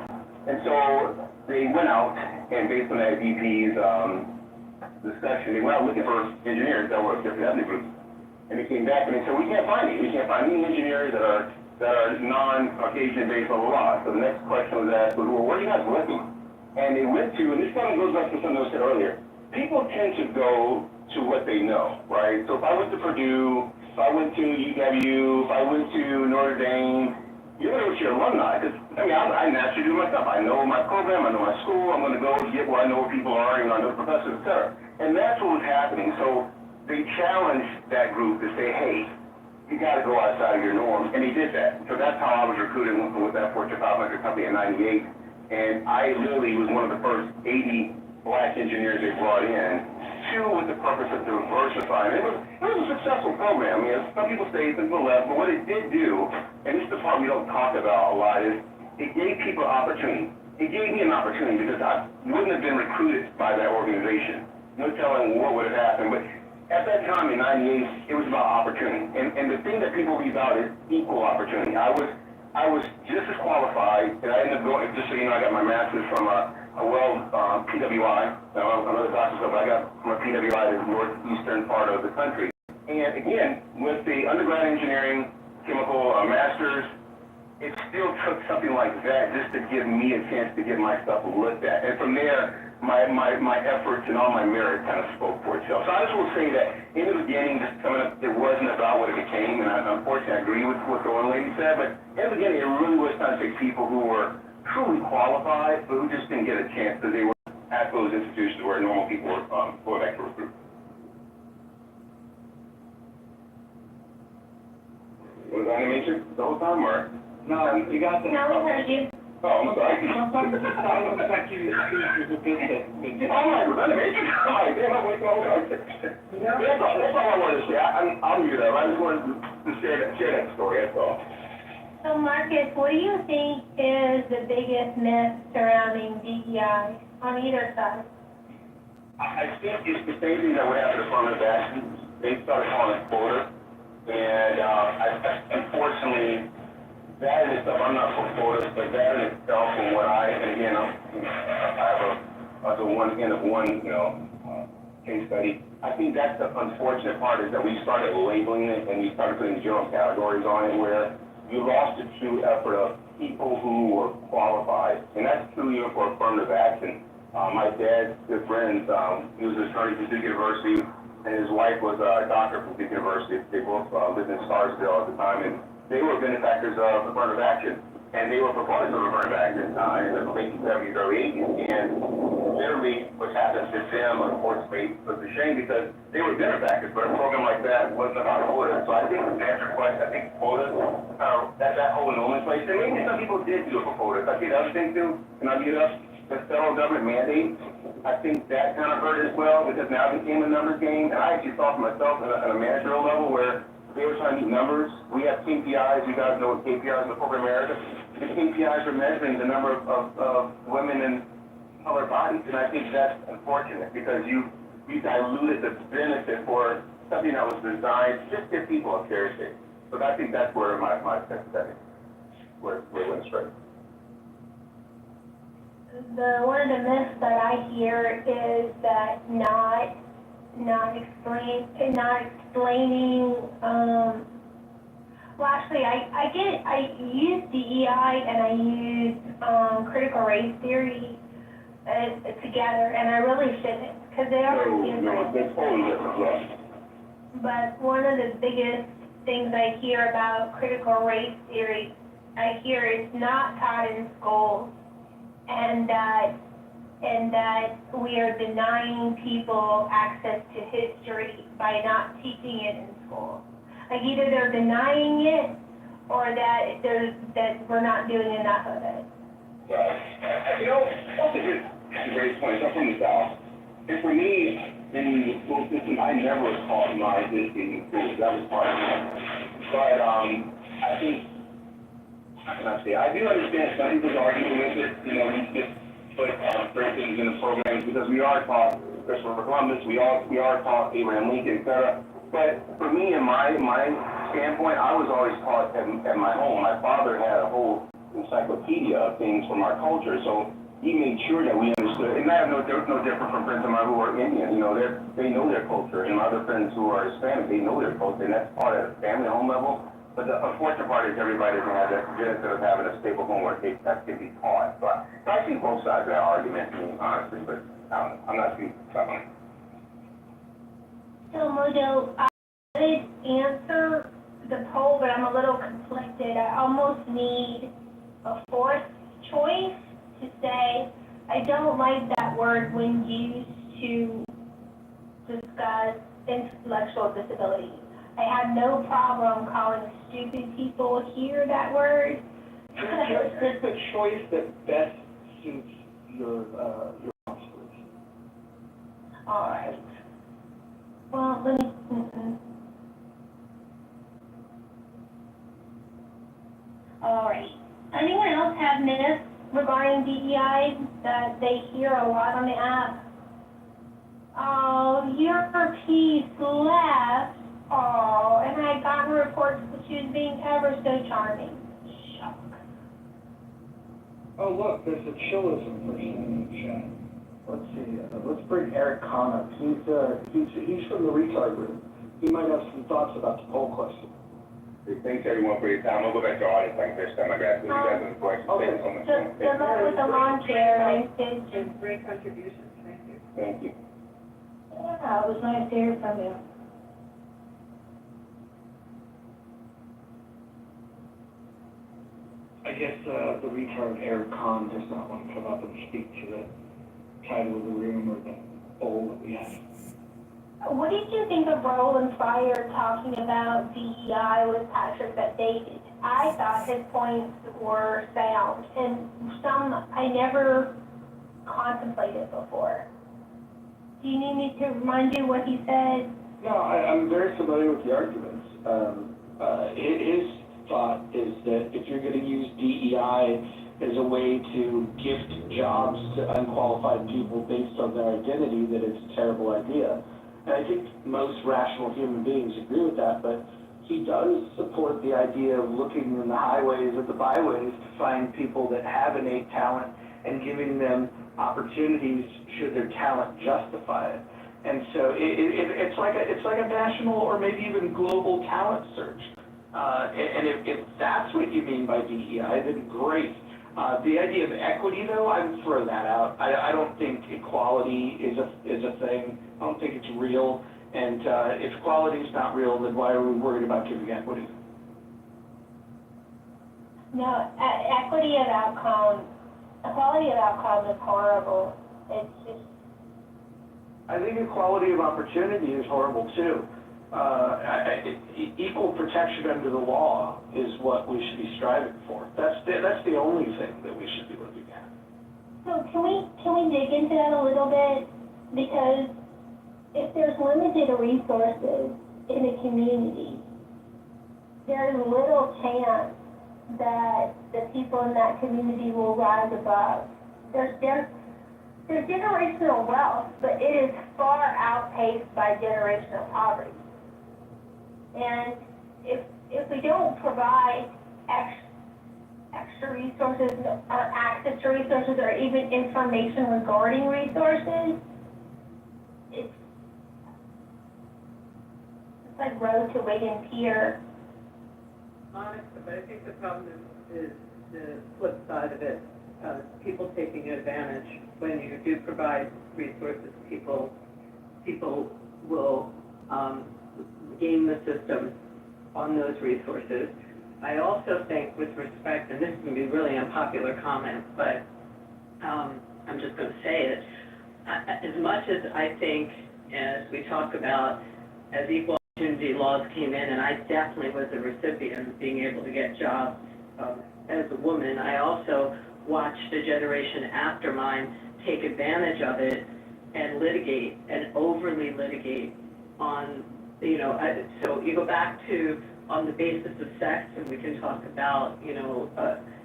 And so they went out, and based on that VP's discussion, they went out looking for engineers that were of different ethnic groups. And they came back and they said, we can't find any. We can't find any engineers that are non-Caucasian based, blah, blah, blah. So the next question was asked, well, where are you guys looking? And they went to, and this kind of goes back to something I said earlier, people tend to go to what they know, right? So if I went to Purdue, if I went to UW, if I went to Notre Dame, you're going to go to your alumni. Because, I naturally do myself. I know my program, I know my school, I'm going to go get where I know where people are, I know the professors, et cetera. And that's what was happening. So they challenged that group to say, hey, you got to go outside of your norm, and he did that. So that's how I was recruited with that Fortune 500 company in '98, and I literally was one of the first 80 black engineers they brought in, with the purpose of diversifying. It was a successful program. Some people say some people left, but what it did do, and this is the part we don't talk about a lot, is it gave people opportunity. It gave me an opportunity because I wouldn't have been recruited by that organization. No telling what would have happened, but at that time in '98, it was about opportunity, and the thing that people leave out is equal opportunity. I was just as qualified, and I ended up going. Just so you know, I got my master's from PWI. I'm another doctor, but I got from a PWI, the northeastern part of the country. And again, with the undergrad engineering, chemical master's, it still took something like that just to give me a chance to get my stuff looked at, and from there, my efforts and all my merit kind of spoke for itself. So I just will say that in the beginning, just coming up, it wasn't about what it became, and unfortunately I agree with what the one lady said, but in the beginning it really was trying to take people who were truly qualified, but who just didn't get a chance because they were at those institutions where normal people were going back to recruit. Was I in the matrix the whole time, or? No, you got that. No, we heard you. Oh, I'm sorry. Sometimes the silence that you use is a good thing. Oh, my God, I'm like, damn, I'm waiting all day. That's all I wanted to say. I'll mute up. I just wanted to share that story, that's all. So Marcus, what do you think is the biggest myth surrounding DEI on either side? I think it's the same thing that would happen to affirmative action. They started calling it quota. And unfortunately, that in itself, I'm not for quotas, but that in itself, and what and again, I have a one end of one, case study. I think that's the unfortunate part is that we started labeling it and we started putting general categories on it where you lost the true effort of people who were qualified. And that's true even for affirmative action. My dad's good friends, he was an attorney from Duke University, and his wife was a doctor from Duke University. They both lived in Scarsdale at the time, and they were benefactors of affirmative action. and they were proponents of referring back in the late 70s, early 80s, and literally what happened to them, unfortunately, was a shame because they were dinner backers, but a program like that wasn't about quotas. So I think to answer your question, I think quotas, that whole nomenclature, maybe some people did do it for quotas. I think the other thing too, and I'll get up, the federal government mandate, I think that kind of hurt as well because now it became a numbers game, and I actually saw for myself at a managerial level where they were trying to meet numbers. We have KPIs, you guys know what KPIs in corporate America. The KPIs are measuring the number of women in colored bodies, and I think that's unfortunate because you diluted the benefit for something that was designed just to give people a fair shake. So I think that's where my sense where it went straight. One of the myths that I hear is that not explaining. Well, actually, I use DEI and I use critical race theory together, and I really shouldn't because they are different. No, that's totally different, yes. But one of the biggest things I hear about critical race theory, I hear it's not taught in schools, and that we are denying people access to history by not teaching it in school. Like either they're denying it or that we're not doing enough of it. Right. You know, that's a great point. I'm from the South. And for me, in the school system, I never was taught my history in school. That was part of it. But I think, how can I say, I do understand some people's argument with it. You know, we just put certain things in the programs because we are taught Christopher Columbus, we are taught Abraham Lincoln, etc. But for me, in my standpoint, I was always taught at my home. My father had a whole encyclopedia of things from our culture, so he made sure that we understood. And I have no different from friends of mine who are Indian. You know, they know their culture, and my other friends who are Hispanic, they know their culture, and that's part of the family home level. But the unfortunate part is everybody doesn't have that benefit of having a stable home where that can be taught. So I see both sides of that argument, honestly, but I'm not too stubborn. So, Mojo, I did answer the poll, but I'm a little conflicted. I almost need a fourth choice to say, I don't like that word when used to discuss intellectual disability. I have no problem calling stupid people here that word. Just pick the choice that best suits your observation. All right. Well, let me. All right. Anyone else have myths regarding DEI that they hear a lot on the app? Oh, your piece left. Oh, and I got reports that she was being ever so charming. Shock. Oh, look, there's a chillism person in the chat. Let's see, let's bring Eric Kahn up. He's from the retard room. He might have some thoughts about the poll question. Thanks everyone for your time. I'll go back to our audience like this time. I got you guys in the question. Okay. Thank you so much. Just good luck with the lawn chair. Great contributions, thank you. Thank you. Yeah, it was nice to hear from you. I guess the retard Eric Kahn does not want to come up and speak to the title of the room or the poll that we have. What did you think of Roland Fryer talking about DEI with Patrick that David? I thought his points were sound, and some I never contemplated before. Do you need me to remind you what he said? No, I'm very familiar with the arguments. His thought is that if you're going to use DEI as a way to gift jobs to unqualified people based on their identity, that it's a terrible idea. And I think most rational human beings agree with that, but he does support the idea of looking in the highways and the byways to find people that have innate talent and giving them opportunities should their talent justify it. And so it's like a national or maybe even global talent search. And if that's what you mean by DEI, then great. The idea of equity, though, I would throw that out. I don't think equality is a thing. I don't think it's real. And if equality is not real, then why are we worried about giving equity? No, equity of outcome, equality of outcome is horrible. It's just, I think equality of opportunity is horrible too. Equal protection under the law is what we should be striving for. That's the only thing that we should be looking at. so can we dig into that a little bit? Because if there's limited resources in a community, there's little chance that the people in that community will rise above. There's generational wealth, but it is far outpaced by generational poverty. And if we don't provide extra resources or access to resources or even information regarding resources, it's like road to Wigan Pier. Honestly, but I think the problem is the flip side of it, people taking advantage. When you do provide resources, people will game the system on those resources. I also think with respect, and this is going to be really unpopular comment, but I'm just going to say it, as much as I think, as we talk about, as equal opportunity laws came in, and I definitely was a recipient of being able to get jobs as a woman, I also watched a generation after mine take advantage of it and litigate, and overly litigate on, so you go back to on the basis of sex, and we can talk about,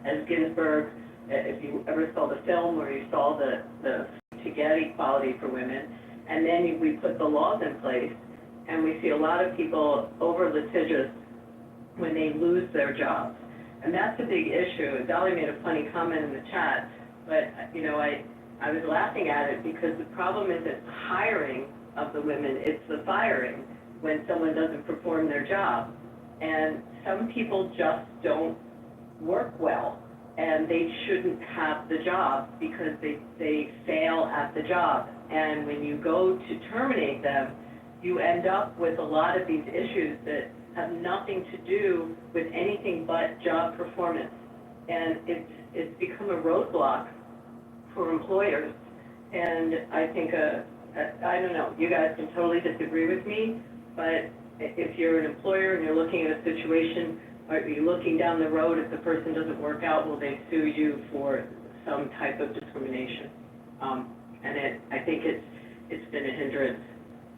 as Ginsburg, if you ever saw the film where you saw the to get equality for women, and then we put the laws in place, and we see a lot of people over litigious when they lose their jobs. And that's a big issue. Dolly made a funny comment in the chat, but, I was laughing at it because the problem isn't hiring of the women, it's the firing when someone doesn't perform their job. And some people just don't work well, and they shouldn't have the job because they fail at the job. And when you go to terminate them, you end up with a lot of these issues that have nothing to do with anything but job performance. And it's become a roadblock for employers. And I think, I don't know, you guys can totally disagree with me, but if you're an employer and you're looking at a situation, are you looking down the road, if the person doesn't work out, will they sue you for some type of discrimination? And I think it's been a hindrance,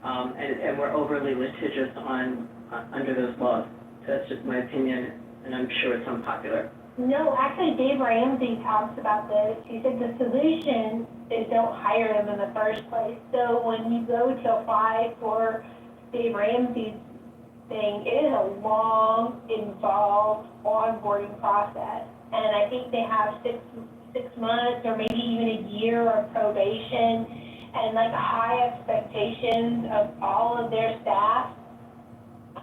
and we're overly litigious under those laws. So that's just my opinion, and I'm sure it's unpopular. No, actually Dave Ramsey talks about this. He said the solution is don't hire them in the first place. So when you go to apply for Dave Ramsey's thing, it is a long, involved onboarding process. And I think they have six months or maybe even a year of probation and like high expectations of all of their staff.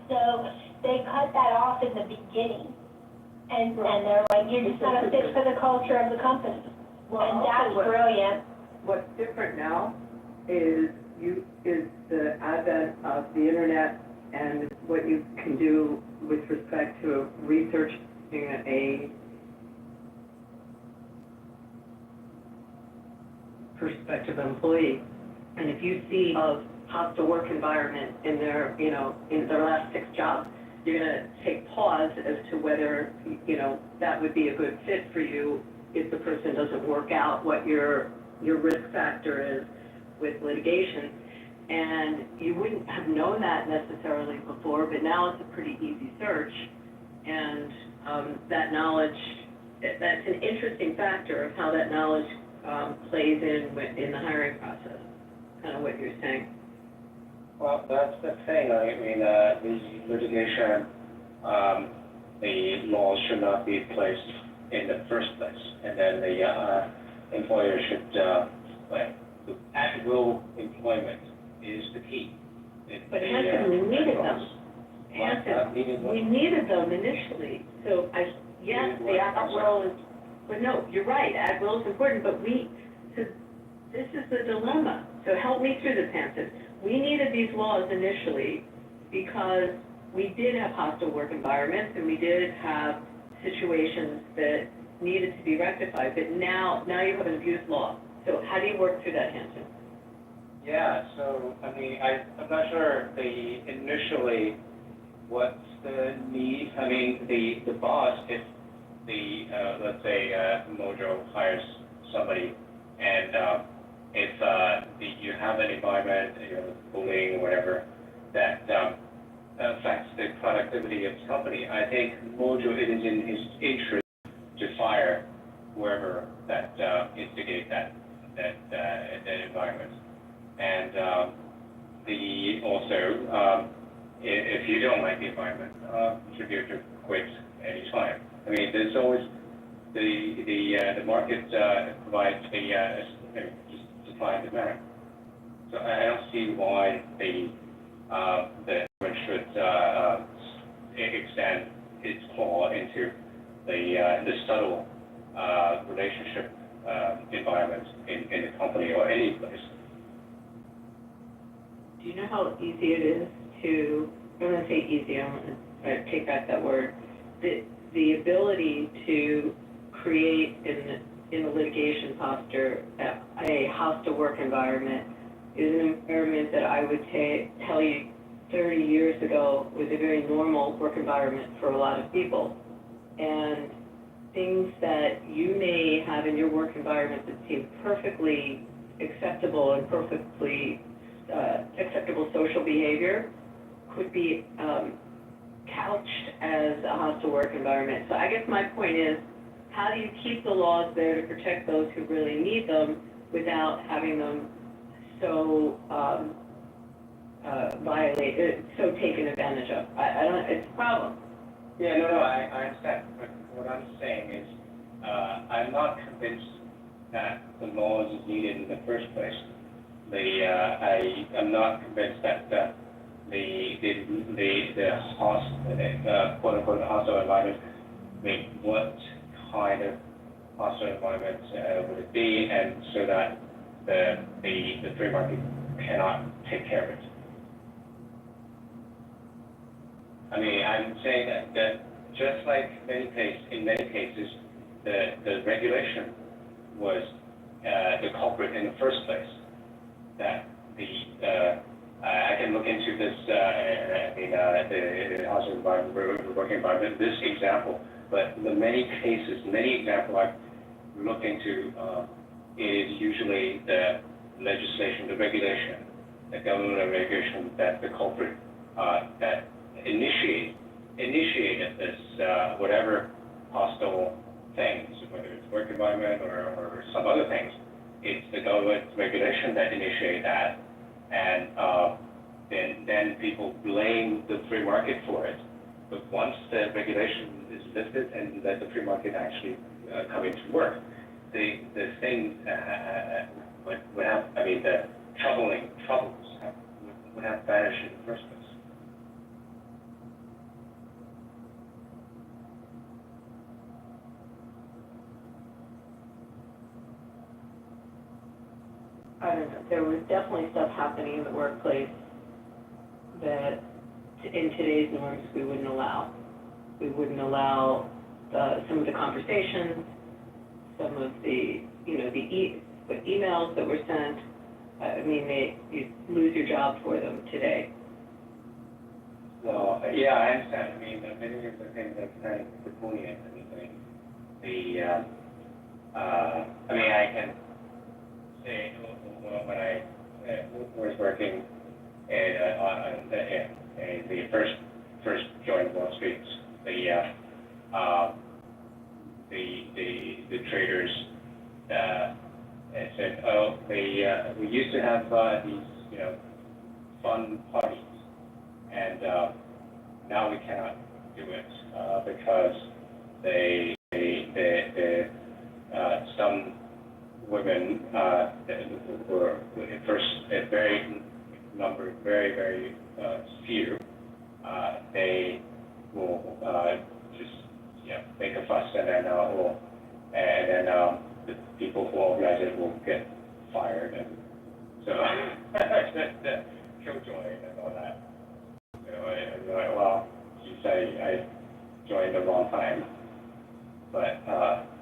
So they cut that off in the beginning. And they're like, you're just not a fit for the culture of the company. And that's brilliant. What's different now is the advent of the internet and what you can do with respect to researching a prospective employee. And if you see a hostile work environment in their, in their last 6 jobs, you're going to take pause as to whether, that would be a good fit for you if the person doesn't work out what your risk factor is with litigation. And you wouldn't have known that necessarily before, but now it's a pretty easy search. And that knowledge, that's an interesting factor of how that knowledge plays in the hiring process, kind of what you're saying. Well, that's the thing. I mean, the litigation, the laws should not be placed in the first place, and then the employer should, at-will employment is the key. But Hanson, we needed them. Hanson, we needed them initially. So yes, the at-will is, but no, you're right, at-will is important, but this is the dilemma. So help me through this, Hanson. We needed these laws initially because we did have hostile work environments and we did have situations that needed to be rectified, but now you have an abuse law. So how do you work through that, Hampton? Yeah, so, I mean, I'm not sure initially what's the need. I mean, the boss, if let's say, Mojo hires somebody, and, if, you have an environment, bullying or whatever, that, affects the productivity of the company, I think Mojo, it is in his interest to fire whoever that, instigates that environment. And if you don't like the environment, you should be able to quit any time. I mean, there's always the market provides just supply and demand. So I don't see why the government should extend its claw into the subtle relationship environment in the company or any place. Do you know how easy it is to, I'm going to say easy, I'm going to take back that word, the ability to create in a litigation posture a hostile work environment is an environment that I would tell you 30 years ago was a very normal work environment for a lot of people. And things that you may have in your work environment that seem perfectly acceptable and perfectly acceptable social behavior could be couched as a hostile work environment. So I guess my point is, how do you keep the laws there to protect those who really need them without having them so so taken advantage of? I don't, it's a problem. Yeah, no, I understand. But what I'm saying is, I'm not convinced that the laws is needed in the first place. I'm not convinced that the quote unquote hostile environment, I mean, what kind of hostile environment would it be, and so that the free market cannot take care of it. I mean, I'm saying that just like in many cases, the regulation was the culprit in the first place. That I can look into this, the hostile environment, working environment, this example, but the many examples I've looked into, is usually the legislation, the regulation, the government regulation that the culprit, that initiated this, whatever hostile things, whether it's work environment or some other things. It's the government regulation that initiated that, and then people blame the free market for it. But once the regulation is lifted and let the free market actually come into work, the thing would have, I mean, the troubles would have vanished in the first place. I don't know, there was definitely stuff happening in the workplace that in today's norms we wouldn't allow. We wouldn't allow some of the conversations, some of the, the emails that were sent. I mean, you lose your job for them today. Well, yeah, I understand. I mean, many of the things that's kind of draconian. I mean, I can say, when I was working on the first joint Wall Street, the traders said, oh, we used to have these, fun parties, and now we cannot do it because some women were at first very few. They will just make a fuss, and then the people who organize it will get fired, and so the killjoy and all that. Well, you say I joined the wrong time. But,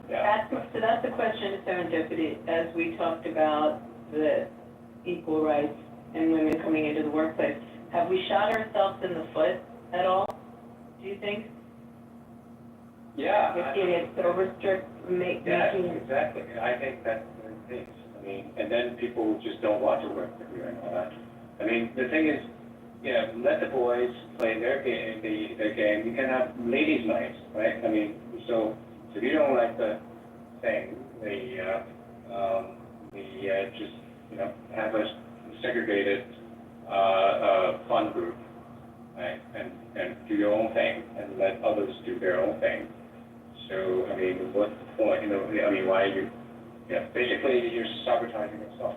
yeah. That's the question of serendipity, as we talked about the equal rights and women coming into the workplace. Have we shot ourselves in the foot at all, do you think? Yeah. If it's so making. Exactly. I think that's the thing. I mean, and then people just don't want to work with you and all that. I mean, the thing is, let the boys play their game, their game. You can have ladies' nights, right? I mean, so if you don't like the thing, just, have a segregated, fun group, right? And do your own thing and let others do their own thing. So, I mean, what's the point, why are you, basically you're sabotaging yourself.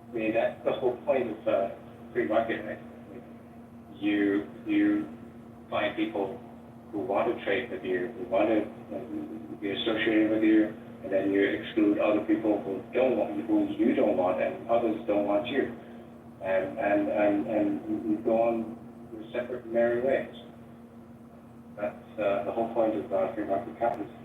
I mean, that's the whole point of free market, right? You find people who want to trade with you, who want to be associated with you, and then you exclude other people who you don't want, and others don't want you, and you go on your separate merry ways. That's the whole point of free market capitalism.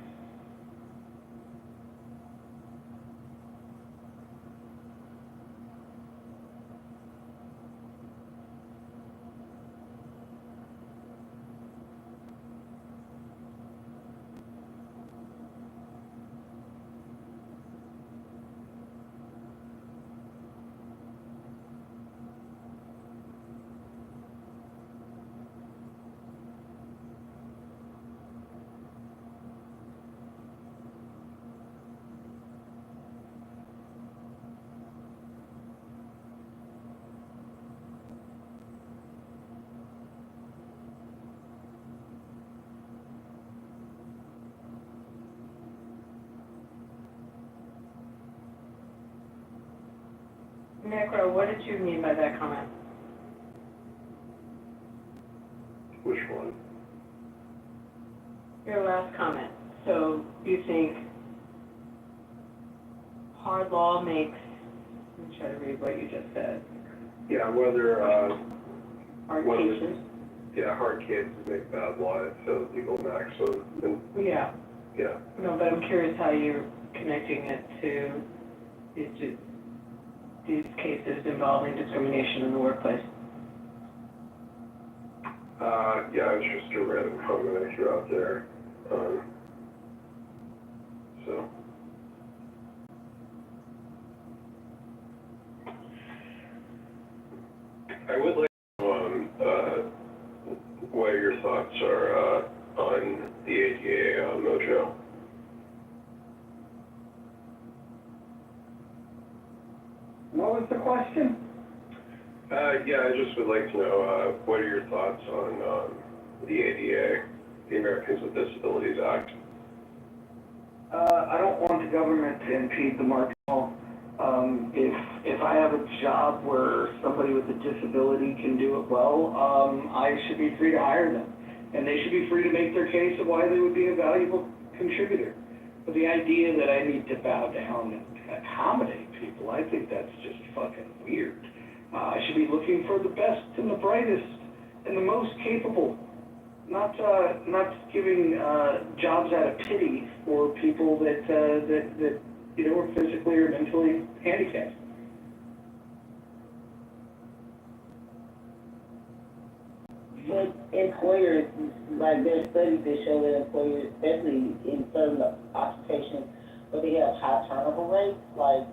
Necro, what did you mean by that comment? Which one? Your last comment. So you think hard law makes, let me try to read what you just said. Yeah, whether, Hard whether, cases? hard cases make bad law, so legal maximum, and, Yeah. yeah. No, but I'm curious how you're connecting it to these cases involving discrimination in the workplace. Yeah, it's just a random comment I threw out there. So. I would like to know what your thoughts are on the ADA mojo. What was the question? Yeah, I just would like to know what are your thoughts on the ADA, the Americans with Disabilities Act? I don't want the government to impede the market. If I have a job where somebody with a disability can do it well, I should be free to hire them. And they should be free to make their case of why they would be a valuable contributor. But the idea that I need to bow down and accommodate people, I think that's just fucking weird. I should be looking for the best and the brightest and the most capable, not giving jobs out of pity for people that are physically or mentally handicapped. But employers, like there's studies that show that employers, especially in certain occupations where they have high turnover rates, like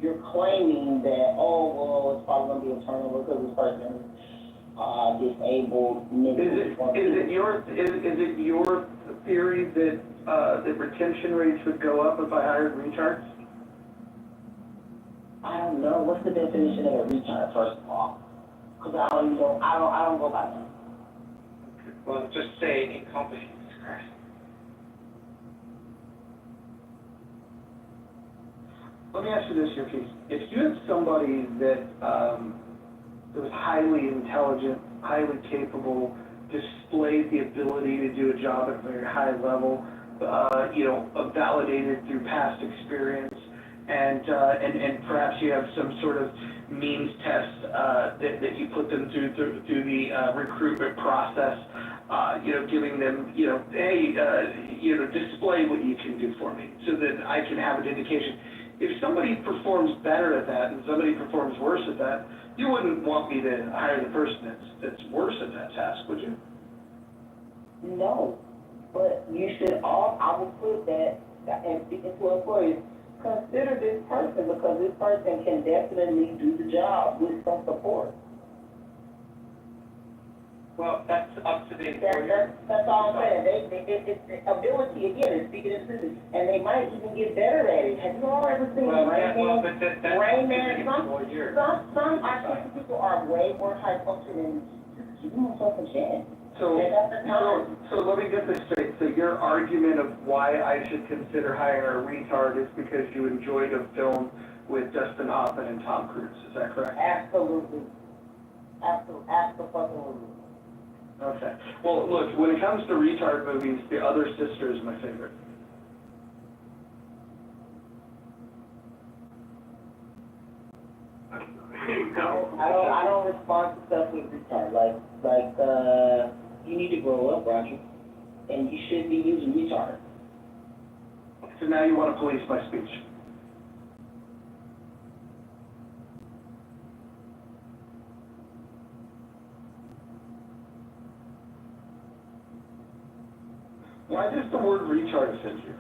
you're claiming that, oh, well, it's probably going to be a turnover because this person is disabled. Is it your theory that that retention rates would go up if I hired retards? I don't know, what's the definition of a retard, first of all? Cause I don't even know, I don't go by that. Well, just say incompetent. Let me ask you this here, Keith. If you had somebody that was highly intelligent, highly capable, displayed the ability to do a job at a very high level, validated through past experience, and perhaps you have some sort of means test that you put them through the recruitment process, giving them, hey, display what you can do for me so that I can have an indication. If somebody performs better at that and somebody performs worse at that, you wouldn't want me to hire the person that's worse at that task, would you? No, but you should I would put that, and speaking to employees, consider this person because this person can definitely do the job with some support. Well, that's up to the employer. That's all I'm saying. It's ability, again, is speaking in systems, and they might even get better at it. Have you all ever seen Rain Man? Some artistic people are way more high functioning. Just give themselves a chance. So let me get this straight. So your argument of why I should consider hiring a retard is because you enjoyed a film with Dustin Hoffman and Tom Cruise. Is that correct? Absolutely. Absolutely. Okay. Well, look, when it comes to retard movies, The Other Sister is my favorite. I don't respond to stuff with retard. You need to grow up, Roger, and you should be using retard. So now you want to police my speech. Why does the word retard offend you?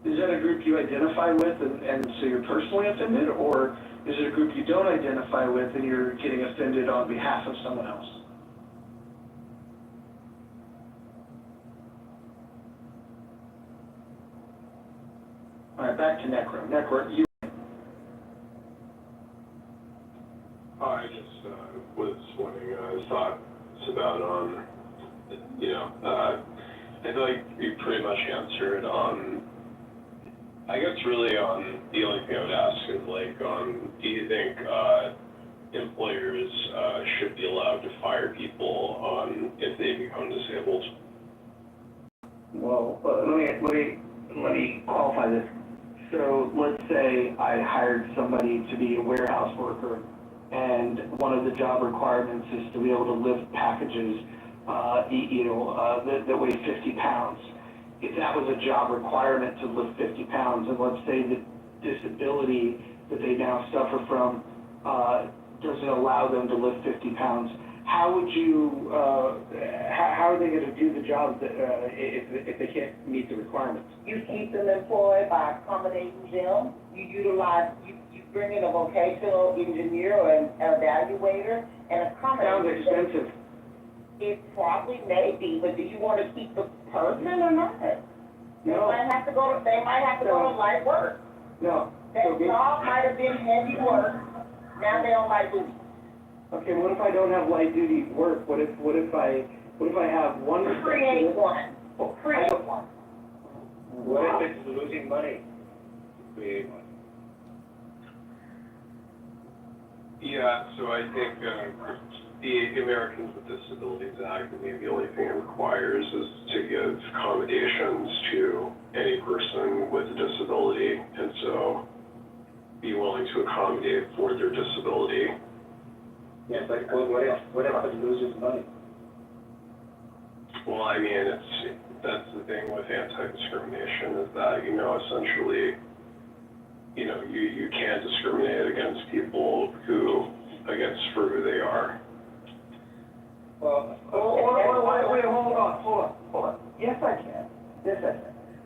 Is that a group you identify with and so you're personally offended, or is it a group you don't identify with and you're getting offended on behalf of someone else? All right, back to Necro. Necro, you. I just was wondering, thoughts about, I feel like you pretty much answered I guess really the only thing I would ask is do you think employers should be allowed to fire people if they become disabled? Well, let me qualify this. So let's say I hired somebody to be a warehouse worker, and one of the job requirements is to be able to lift packages, that weigh 50 pounds. If that was a job requirement to lift 50 pounds, and let's say the disability that they now suffer from doesn't allow them to lift 50 pounds, how would you, how are they going to do the job if they can't meet the requirements? You keep them employed by accommodating them. You bring in a vocational engineer or an evaluator and accommodate. Sounds expensive. It probably may be, but do you want to keep the person or not? They might have to go to light work. No. That job might have been heavy work. Now they're on light duty. Okay, what if I don't have light duty work? What if I have one? Create one. Create one. What if it's losing money? Create one. Yeah, so I think the Americans with Disabilities Act, the only thing it requires is to give accommodations to any person with a disability, and so be willing to accommodate for their disability. Yeah, but what if it loses money? Well, I mean, that's the thing with anti-discrimination is that, essentially, you can't discriminate against people for who they are. Well, wait, hold on. Yes, I can.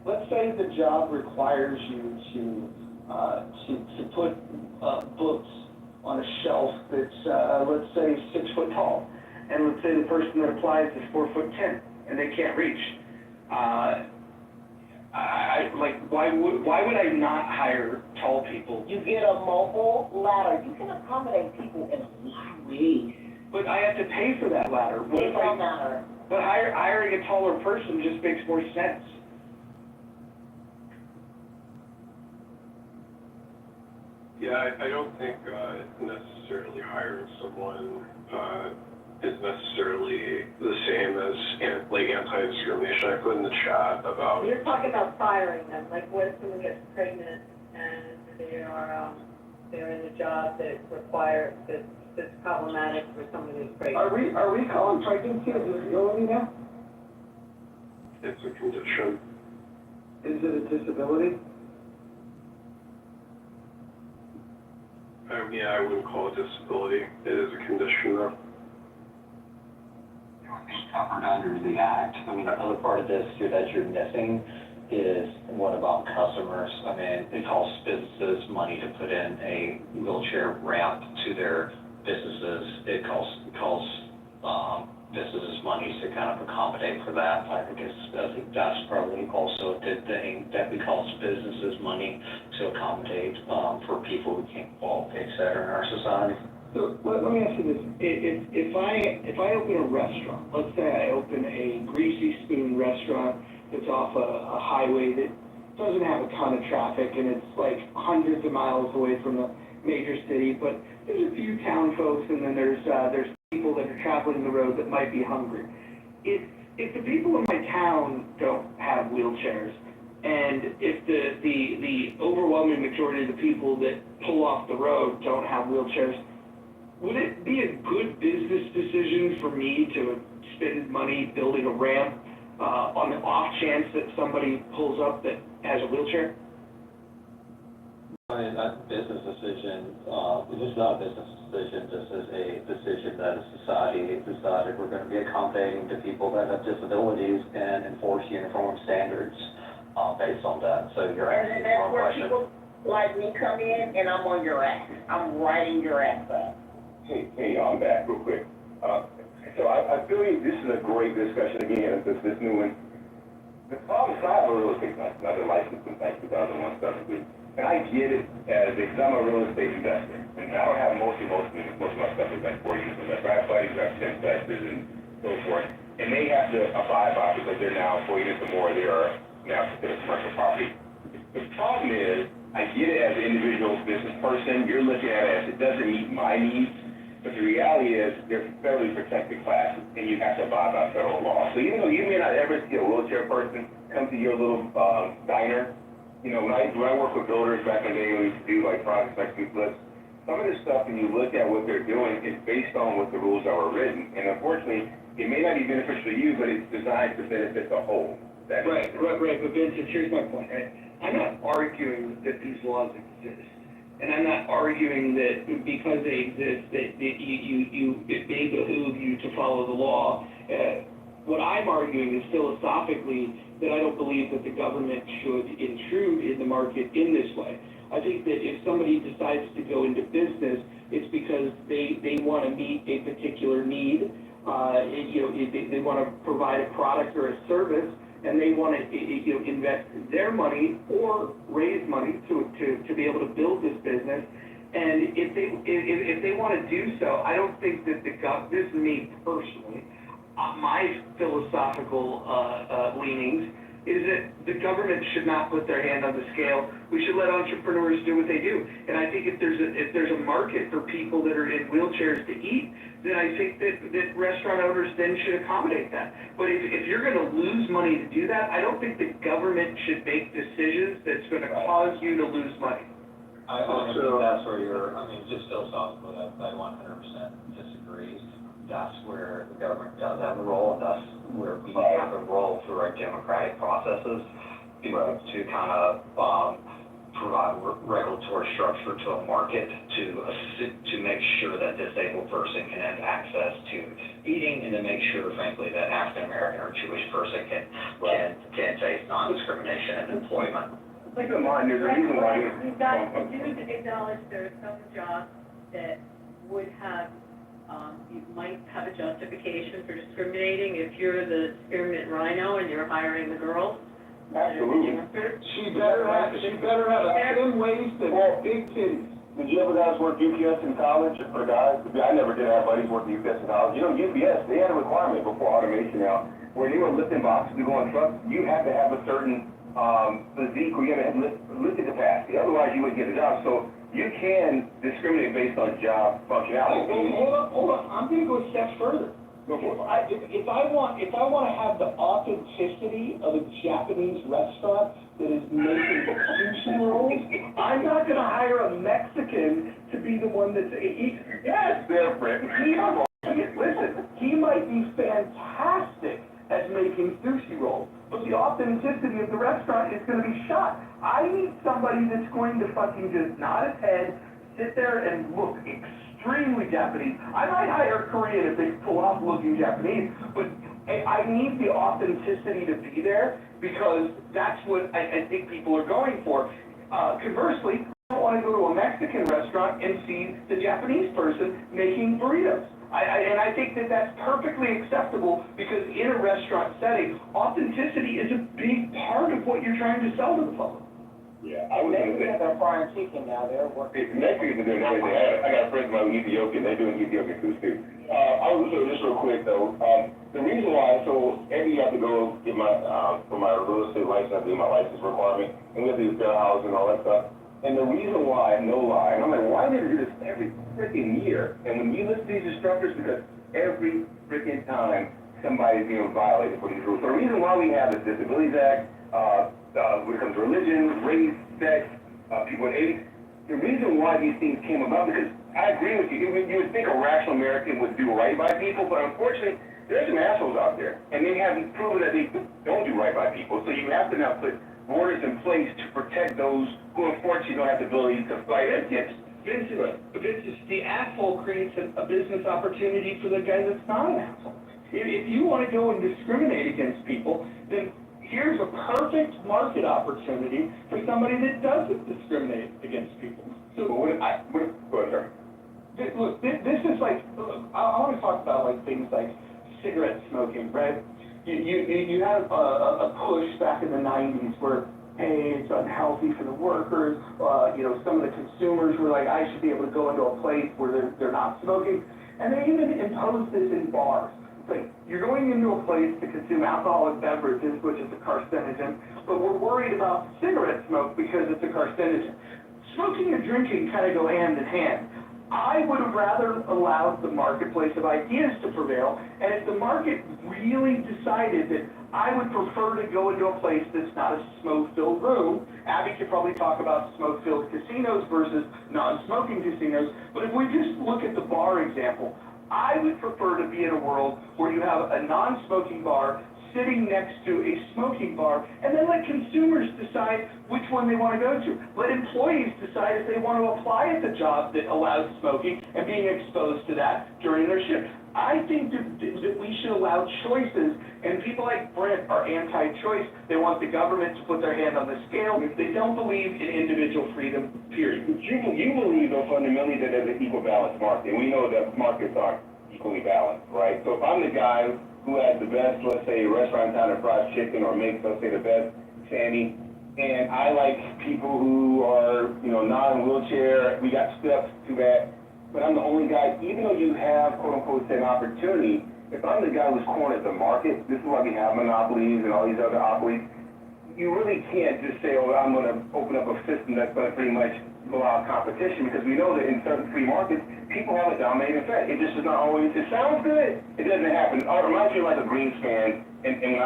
Let's say the job requires you to put books on a shelf that's, let's say, 6 foot tall. and let's say the person that applies is 4'10", and they can't reach. Why would I not hire tall people? You get a mobile ladder, you can accommodate people in a lot of ways. But I have to pay for that ladder. What It if don't matter. But hiring a taller person just makes more sense. Yeah, I don't think necessarily hiring someone is necessarily the same as like anti-discrimination. I put in the chat about. You're talking about firing them, like what if someone gets pregnant and they're in a job that that's problematic for someone who's pregnant? Are we calling pregnancy a disability now? It's a condition. Is it a disability? Yeah, I wouldn't call it disability. It is a condition though. It would be covered under the act. I mean, another part of this too that you're missing is what about customers? I mean, it costs businesses money to put in a wheelchair ramp to their businesses. It costs businesses money to kind of accommodate for that. I think that's probably also a good thing that we cost businesses money to accommodate for people who can't walk, et cetera, in our society. So let me ask you this: if I open a restaurant, let's say I open a Greasy Spoon restaurant that's off a highway that doesn't have a ton of traffic and it's like hundreds of miles away from a major city, but there's a few town folks and then there's people that are traveling the road that might be hungry. If the people in my town don't have wheelchairs, and if the overwhelming majority of the people that pull off the road don't have wheelchairs, would it be a good business decision for me to spend money building a ramp on the off chance that somebody pulls up that has a wheelchair? I mean, that business decision, this is not a business decision, this is a decision that a society decided we're going to be accommodating to people that have disabilities and enforce uniform standards based on that. So you're asking the wrong question. People like me come in and I'm on your ass. I'm writing your ass up. Hey, I'm back real quick. So I feel like this is a great discussion again, this new one. The problem is I have a real estate license. I've been licensed since 2001 stuff. And I get it as because I'm a real estate investor. And I don't have most of my stuff is like 4 years investor. I have buddies who have 10 investors and so forth. And they have to abide by because they're now 4 units or more, they are now considered commercial property. The problem is, I get it as an individual business person, you're looking at it as it doesn't meet my needs. But the reality is, they're federally protected classes, and you have to abide by federal law. So even though you may not ever see a wheelchair person come to your little diner, you know, when I work with builders back in the day, we used to do like projects like two flips, some of this stuff, when you look at what they're doing, is based on what the rules that were written. And unfortunately, it may not be beneficial to you, but it's designed to benefit the whole. Right, but Vincent, here's my point, right? I'm not arguing that these laws exist. And I'm not arguing that because they exist, that it may behoove you to follow the law. What I'm arguing is philosophically that I don't believe that the government should intrude in the market in this way. I think that if somebody decides to go into business, it's because they want to meet a particular need. They want to provide a product or a service, and they want to invest their money or raise money to be able to build this business. And if they want to do so, I don't think that this is me personally. My philosophical leanings is that the government should not put their hand on the scale. We should let entrepreneurs do what they do. And I think if there's a market for people that are in wheelchairs to eat, then I think that restaurant owners then should accommodate that. But if you're going to lose money to do that, I don't think the government should make decisions that's going to cause you to lose money. I think that's where just philosophically, I 100% disagree. That's where the government does have a role, and that's where we have a role through our democratic processes to kind of provide regulatory structure to a market to make sure that disabled person can have access to eating, and to make sure, frankly, that African American or Jewish person can face non-discrimination in employment. Keep in mind, there's a reason why we've got to acknowledge there are some jobs that would have You might have a justification for discriminating if you're the spearmint rhino and you're hiring the girls. Absolutely. She better have a thin waist and big titties. Did you ever guys work UPS in college, or guys? I never did have buddies work UPS in college. You know, UPS, they had a requirement before automation now, where they were lifting boxes to go on trucks, you had to have a certain physique, or you had to have lifting capacity, otherwise you wouldn't get a job. So you can discriminate based on job functionality. Hold on, I'm gonna go a step further. If I want to have the authenticity of a Japanese restaurant that is making sushi rolls, I'm not going to hire a Mexican to be the one that's Yes, different. Listen, he might be fantastic at making sushi rolls, but the authenticity of the restaurant is going to be shot. I need somebody that's going to fucking just nod his head, sit there and look extremely Japanese. I might hire a Korean if they pull off looking Japanese, but I need the authenticity to be there because that's what I think people are going for. Conversely, I don't want to go to a Mexican restaurant and see the Japanese person making burritos. And I think that that's perfectly acceptable because in a restaurant setting, authenticity is a big part of what you're trying to sell to the public. Yeah, I was going to say. They're frying chicken now. They're working. Mexicans are doing everything. I got friends of mine who Ethiopian. They're doing Ethiopian food too. I was going to say this real quick though. The reason why, so every year I have to go get my for my real estate license, I have to do my license requirement, and we have to do fair housing and all that stuff. And the reason why, no lie, and I'm like, why did we do this every freaking year? And when you listen to these instructors, because every freaking time somebody's being violated for these rules. So the reason why we have the Disabilities Act, when it comes to religion, race, sex, people with AIDS, the reason why these things came about, because I agree with you, you would think a rational American would do right by people, but unfortunately, there's some assholes out there, and they haven't proven that they don't do right by people. So you have to now put borders in place to protect those who unfortunately don't have the ability to fight against. Vince, the asshole creates a business opportunity for the guy that's not an asshole. If you want to go and discriminate against people, then here's a perfect market opportunity for somebody that doesn't discriminate against people. So go ahead, look, this is like, I want to talk about like things like cigarette smoking, right? You had a push back in the 90s where, hey, it's unhealthy for the workers. Some of the consumers were like, I should be able to go into a place where they're not smoking. And they even imposed this in bars. Like, you're going into a place to consume alcoholic beverages, which is a carcinogen, but we're worried about cigarette smoke because it's a carcinogen. Smoking and drinking kind of go hand in hand. I would have rather allowed the marketplace of ideas to prevail, and if the market really decided that I would prefer to go into a place that's not a smoke-filled room, Abby could probably talk about smoke-filled casinos versus non-smoking casinos, but if we just look at the bar example, I would prefer to be in a world where you have a non-smoking bar sitting next to a smoking bar, and then let consumers decide which one they want to go to. Let employees decide if they want to apply at the job that allows smoking and being exposed to that during their shift. I think that we should allow choices, and people like Brent are anti-choice. They want the government to put their hand on the scale. They don't believe in individual freedom, period. You believe, though, fundamentally that there's an equal balance market, and we know that markets aren't equally balanced, right? So if I'm the guy who has the best, let's say, restaurant kind of fried chicken, or makes, let's say, the best Sammy, and I like people who are, non-wheelchair, we got steps to that, but I'm the only guy, even though you have, quote-unquote, an opportunity, if I'm the guy who's cornered the market, this is why we have monopolies and all these other monopolies, you really can't just say, oh, I'm going to open up a system that's going to pretty much allow competition, because we know that in certain free markets, people have a dominating effect. It just is not always, it sounds good, it doesn't happen. It reminds me of like a Greenspan in the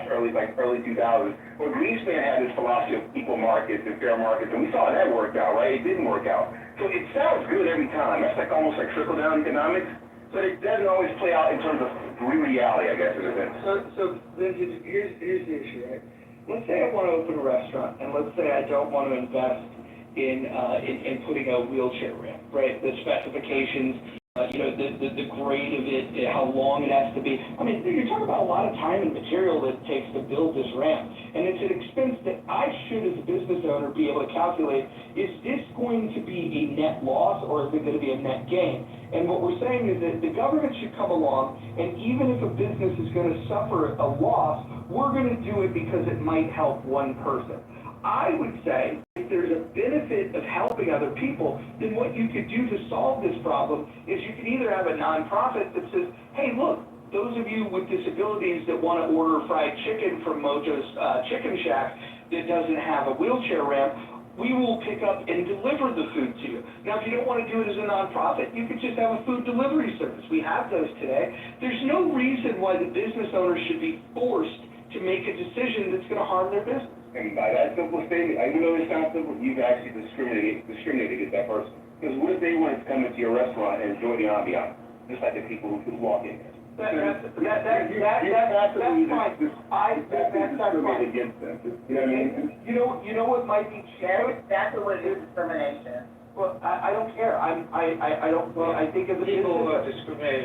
early 2000s, where Greenspan had this philosophy of equal markets and fair markets, and we saw that worked out, right? It didn't work out. So it sounds good every time. That's like almost like trickle-down economics, but it doesn't always play out in terms of reality, I guess, in a sense. So here's the issue, right? Let's say I want to open a restaurant, and let's say I don't want to invest in putting a wheelchair ramp, right? The specifications the grade of it, how long it has to be. I mean, you're talking about a lot of time and material that it takes to build this ramp. And it's an expense that I should, as a business owner, be able to calculate, is this going to be a net loss or is it going to be a net gain? And what we're saying is that the government should come along, and even if a business is going to suffer a loss, we're going to do it because it might help one person. I would say if there's a benefit of helping other people, then what you could do to solve this problem is you could either have a nonprofit that says, hey, look, those of you with disabilities that want to order fried chicken from Mojo's Chicken Shack that doesn't have a wheelchair ramp, we will pick up and deliver the food to you. Now, if you don't want to do it as a nonprofit, you could just have a food delivery service. We have those today. There's no reason why the business owner should be forced to make a decision that's going to harm their business. And by that simple statement, even though it sounds simple, you've actually discriminated against that person. Because what if they wanted to come into your restaurant and enjoy the ambiance, just like the people who walk in there? That's fine. That's fine. Against them. You know what I mean? You know what might be cheaper? That's what it is, discrimination. Well, I don't care. I don't. Well, I think as a People business discriminate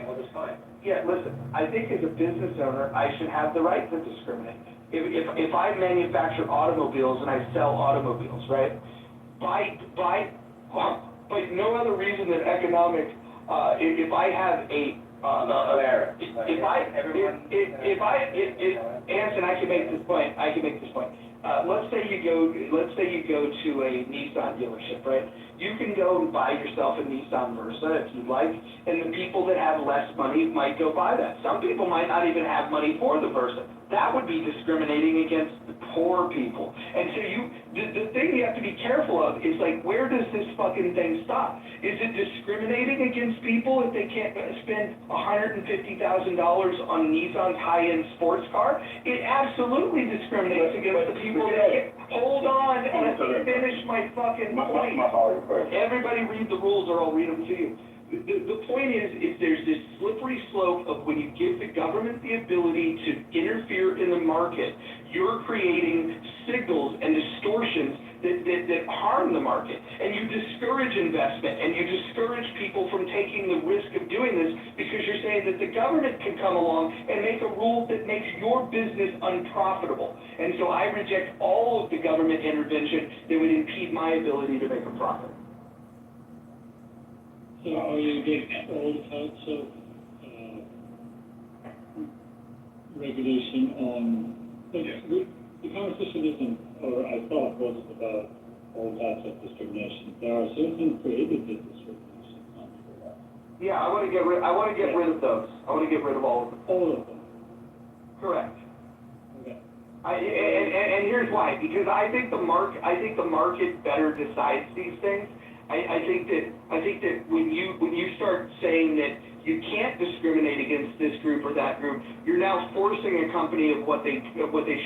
all the time. Yeah, listen. I think as a business owner, I should have the right to discriminate. If I manufacture automobiles and I sell automobiles, right? By no other reason than economic. If I have a Anson, I can make this point. Let's say you go to a Nissan dealership, right? You can go and buy yourself a Nissan Versa if you'd like, and the people that have less money might go buy that. Some people might not even have money for the Versa. That would be discriminating against the poor people. And so the thing you have to be careful of is like, where does this fucking thing stop? Is it discriminating against people if they can't spend $150,000 on Nissan's high-end sports car? It absolutely discriminates against the people that can't. Hold on, let me finish my fucking point. Everybody read the rules or I'll read them to you. The point is there's this slippery slope of when you give the government the ability to interfere in the market, you're creating signals and distortions that harm the market. And you discourage investment and you discourage people from taking the risk of doing this because you're saying that the government can come along and make a rule that makes your business unprofitable. And so I reject all of the government intervention that would impede my ability to make a profit. So are you against all types of regulation on, the conversation isn't, or I thought wasn't about all types of discrimination. There are certain prohibited discrimination. Yeah, I want to get rid of those. I want to get rid of all of them. All of them? Correct. Okay. And here's why. Because I think the market better decides these things. I think that when you start saying that you can't discriminate against this group or that group, you're now forcing a company of what they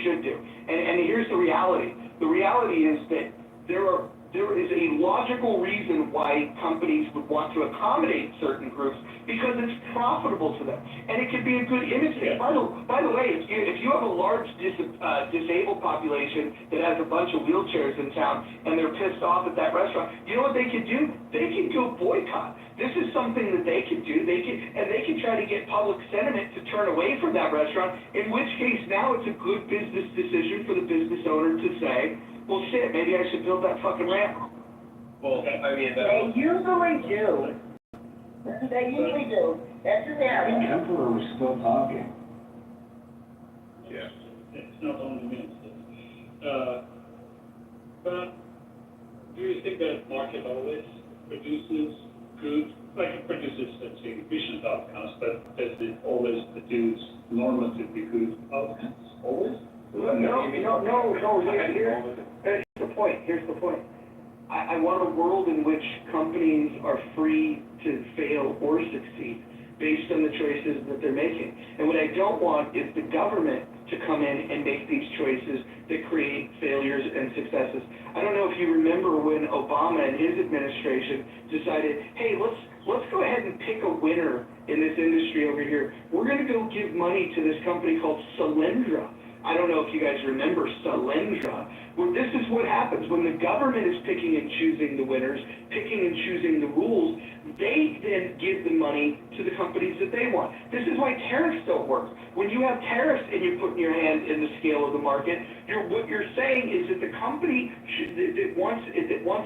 should do. And here's the reality. The reality is that there is a logical reason why companies would want to accommodate certain groups because it's profitable to them. And it could be a good image thing. By the way, if you have a large disabled population that has a bunch of wheelchairs in town and they're pissed off at that restaurant, you know what they could do? They could go boycott. This is something that they could do. They could try to get public sentiment to turn away from that restaurant, in which case now it's a good business decision for the business owner to say, well, shit, maybe I should build that fucking ramp. Well, I mean, They usually do. They usually do. That's the narrative. The emperor was still talking. yeah. It's not only me. But do you think that market always produces good, like it produces, let's say, efficient outcomes, but does it always produce normatively good outcomes? Always? No. Here's the point. I want a world in which companies are free to fail or succeed based on the choices that they're making. And what I don't want is the government to come in and make these choices that create failures and successes. I don't know if you remember when Obama and his administration decided, hey, let's go ahead and pick a winner in this industry over here. We're going to go give money to this company called Solyndra. I don't know if you guys remember Solyndra, Well, this is what happens when the government is picking and choosing the winners, picking and choosing the rules. They then give the money to the companies that they want. This is why tariffs don't work. When you have tariffs and you're putting your hand in the scale of the market, what you're saying is that the company that wants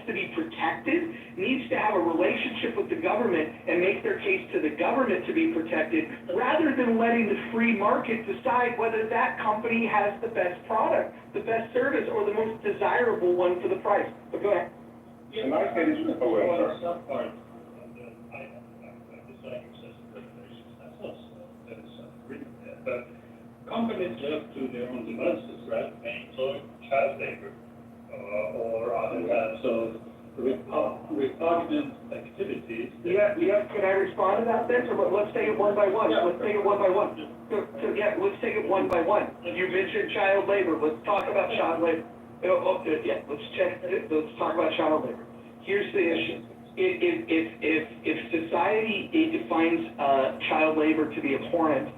to be protected needs to have a relationship with the government and make their case to the government to be protected, rather than letting the free market decide whether that company has the best product, the best service, or the most desirable one for the price. But go ahead. Yeah, And I say this is some part of the item, like the site accessible regulations, that's also, that is agreement there. But companies left to their own devices, right, may employ child labor, or other types of repugnant activities. Yeah, can I respond to that then? So let's take it one by one. Yeah. Let's take it one by one. Let's take it one by one. You mentioned child labor. Let's talk about child labor. Let's talk about child labor. Here's the issue. If society defines child labor to be abhorrent,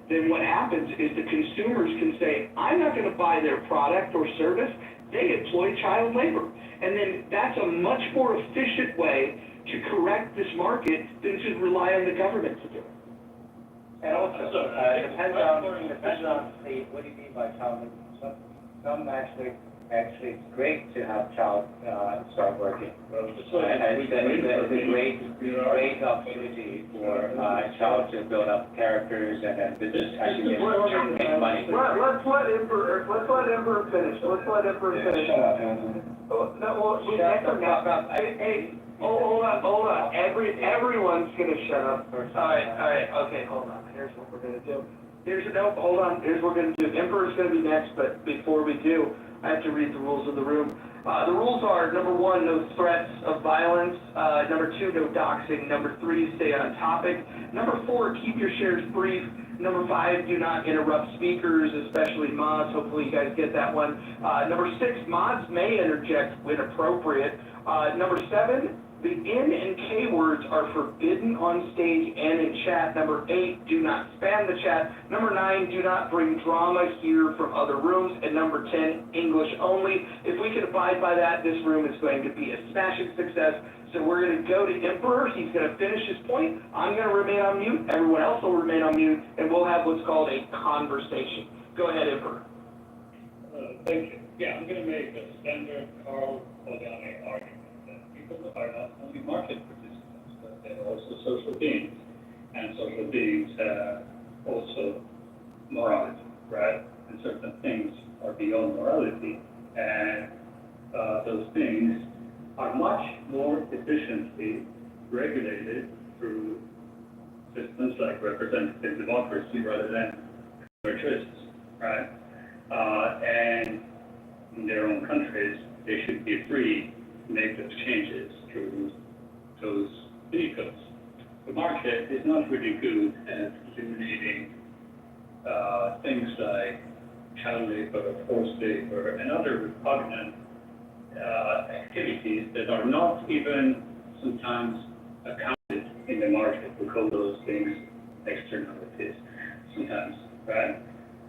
then what happens is the consumers can say, I'm not going to buy their product or service. They employ child labor. And then that's a much more efficient way to correct this market than to rely on the government to do it. And also, depends on the, what do you mean by child labor? Some actually, it's great to have child start working. It's a great opportunity for a child to build up characters and then business actually make money. Let's let Emperor finish. Shut up, Hanson. Hey, hold on. Everyone's gonna shut up. All right, okay, hold on. Here's what we're gonna do. Here's what we're gonna do. Emperor's gonna be next, but before we do, I have to read the rules of the room. The rules are, number 1, no threats of violence. Number 2, no doxing. Number 3, stay on topic. Number 4, keep your shares brief. Number 5, do not interrupt speakers, especially mods. Hopefully you guys get that one. Number 6, mods may interject when appropriate. Number 7, the N and K words are forbidden on stage and in chat. Number 8, do not spam the chat. Number 9, do not bring drama here from other rooms. And number 10, English only. If we can abide by that, this room is going to be a smashing success. So we're going to go to Emperor. He's going to finish his point. I'm going to remain on mute. Everyone else will remain on mute. And we'll have what's called a conversation. Go ahead, Emperor. Thank you. Yeah, I'm going to make a standard Carl Podane argument. People are not only market participants, but they're also social beings. And social beings have also morality, right? And certain things are beyond morality. And those things are much more efficiently regulated through systems like representative democracy rather than choices, right? And in their own countries, they should be free make those changes through those vehicles. The market is not really good at eliminating things like child labor, forced labor, and other repugnant activities that are not even sometimes accounted in the market. We call those things externalities sometimes, right?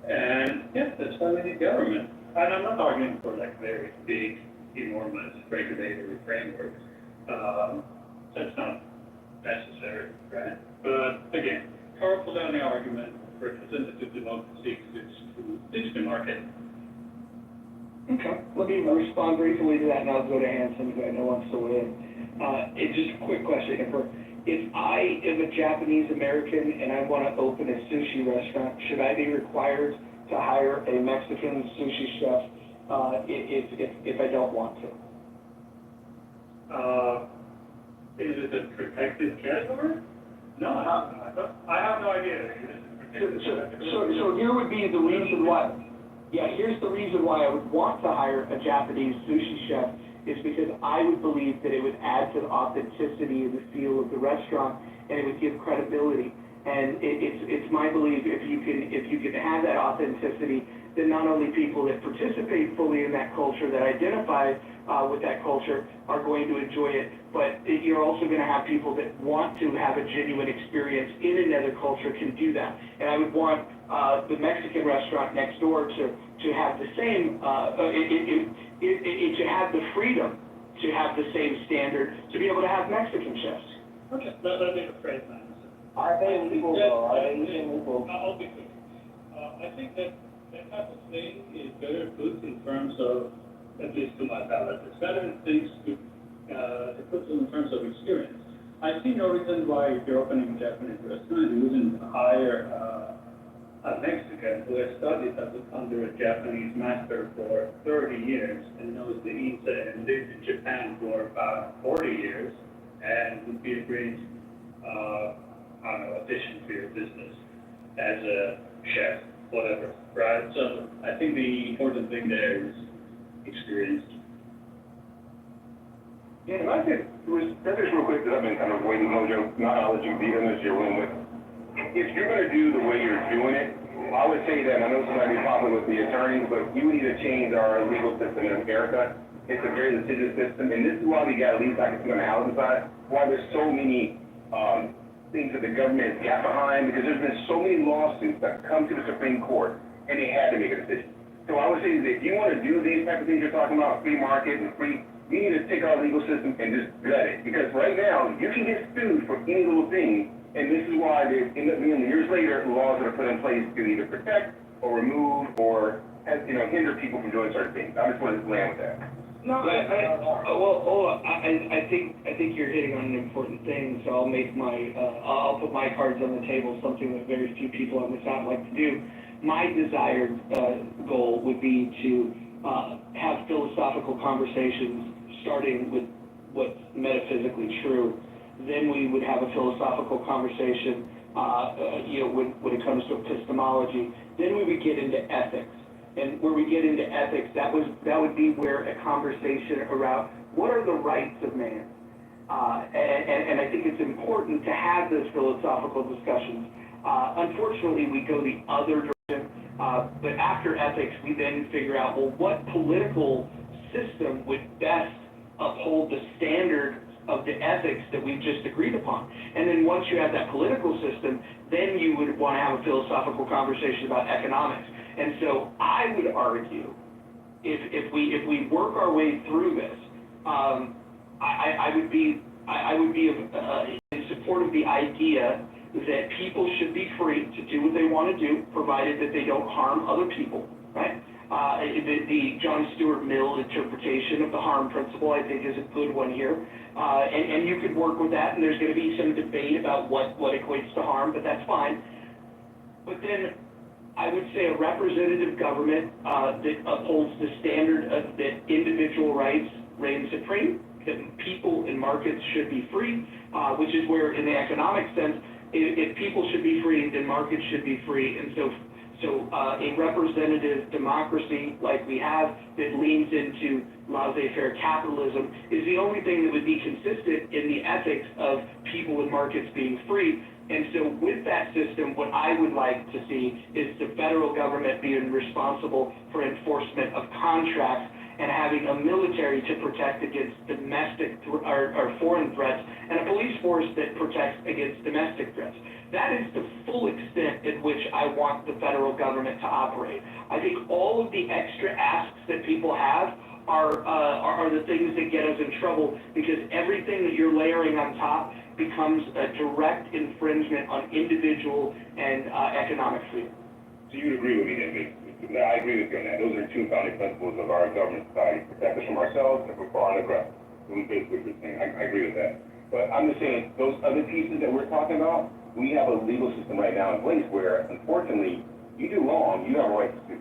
And yeah, that's why we need government. And I'm not arguing for like very big, enormous regulatory framework. That's not necessary, right? But again, powerful the argument, representative democracy exists to fix the market. Okay, let me respond briefly to that, and I'll go to Hanson, who I know wants to weigh in. It's just a quick question, Emperor. If I am a Japanese American and I want to open a sushi restaurant, should I be required to hire a Mexican sushi chef if I don't want to? Is it a protected category? No, I have no idea. So here would be the reason why. Yeah, here's the reason why I would want to hire a Japanese sushi chef is because I would believe that it would add to the authenticity and the feel of the restaurant, and it would give credibility. And it's my belief if you can have that authenticity, then not only people that participate fully in that culture, that identify with that culture, are going to enjoy it, but you're also going to have people that want to have a genuine experience in another culture can do that. And I would want the Mexican restaurant next door to have the same, it should have the freedom to have the same standard to be able to have Mexican chefs. Okay, let me rephrase my answer. Are they legal though? Are they even legal? I'll be quick. I think that type of thing is better put in terms of, at least to my ballot, it's better things to put in terms of experience. I see no reason why if you're opening a Japanese restaurant, you wouldn't hire a Mexican who has studied under a Japanese master for 30 years and knows the ise and lived in Japan for about 40 years and would be a great, addition to your business as a chef, whatever, right? So I think the important thing there is experience. Yeah, and I think, that is real quick, that I've been kind of waiting, Mojo, not I'll let you be in this your room with. If you're gonna do the way you're doing it, I would say that, and I know this might be popular with the attorneys, but you need to change our legal system in America. It's a very litigious system, and this is why we got, at least I can see on the housing side, why there's so many, things that the government got behind, because there's been so many lawsuits that come to the Supreme Court, and they had to make a decision. So I would say that if you want to do these type of things you're talking about, free market and free, you need to take our legal system and just gut it. Because right now, you can get sued for any little thing, and this is why there end up being years later laws that are put in place to either protect or remove or hinder people from doing certain things. I just want to land with that. No, I think you're hitting on an important thing, so I'll make I'll put my cards on the table, something that very few people on this app like to do. My desired goal would be to have philosophical conversations starting with what's metaphysically true. Then we would have a philosophical conversation, when it comes to epistemology. Then we would get into ethics. And where we get into ethics, that would be where a conversation around what are the rights of man. And I think it's important to have those philosophical discussions. Unfortunately, we go the other direction, but after ethics, we then figure out, well, what political system would best uphold the standard of the ethics that we've just agreed upon. And then once you have that political system, then you would want to have a philosophical conversation about economics. And so I would argue, if we work our way through this, I would be in support of the idea that people should be free to do what they want to do, provided that they don't harm other people, right? The John Stuart Mill interpretation of the harm principle, I think, is a good one here. And you could work with that, and there's going to be some debate about what equates to harm, but that's fine. But then I would say a representative government that upholds the standard of that individual rights reign supreme, that people and markets should be free, which is where, in the economic sense, if people should be free, then markets should be free. And so a representative democracy like we have that leans into laissez-faire capitalism is the only thing that would be consistent in the ethics of people and markets being free. And so with that system, what I would like to see is the federal government being responsible for enforcement of contracts and having a military to protect against domestic or foreign threats, and a police force that protects against domestic threats. That is the full extent in which I want the federal government to operate. I think all of the extra asks that people have are the things that get us in trouble, because everything that you're layering on top becomes a direct infringement on individual and economic freedom. So you would agree with me then, Vic? I agree with you on that. Those are two founding principles of our government society: protect us from ourselves and from foreign aggression. We basically what you're saying. I agree with that. But I'm just saying, those other pieces that we're talking about, we have a legal system right now in place where, unfortunately, you do wrong, you have a right to sue.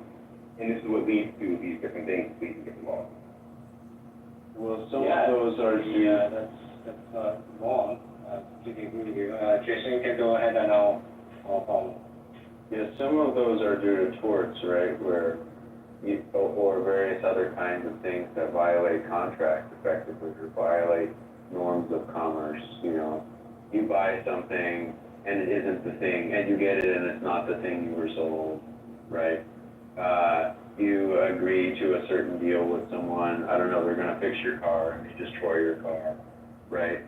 And this is what leads to these different things, these different laws. Well, some of those are that's wrong. Completely agree with you. Jason, you can go ahead and I'll follow. Yeah, some of those are due to torts, right, where or various other kinds of things that violate contracts effectively, or violate norms of commerce. You buy something and it isn't the thing, and you get it and it's not the thing you were sold, right? You agree to a certain deal with someone, I don't know, they're gonna fix your car and they destroy your car, right?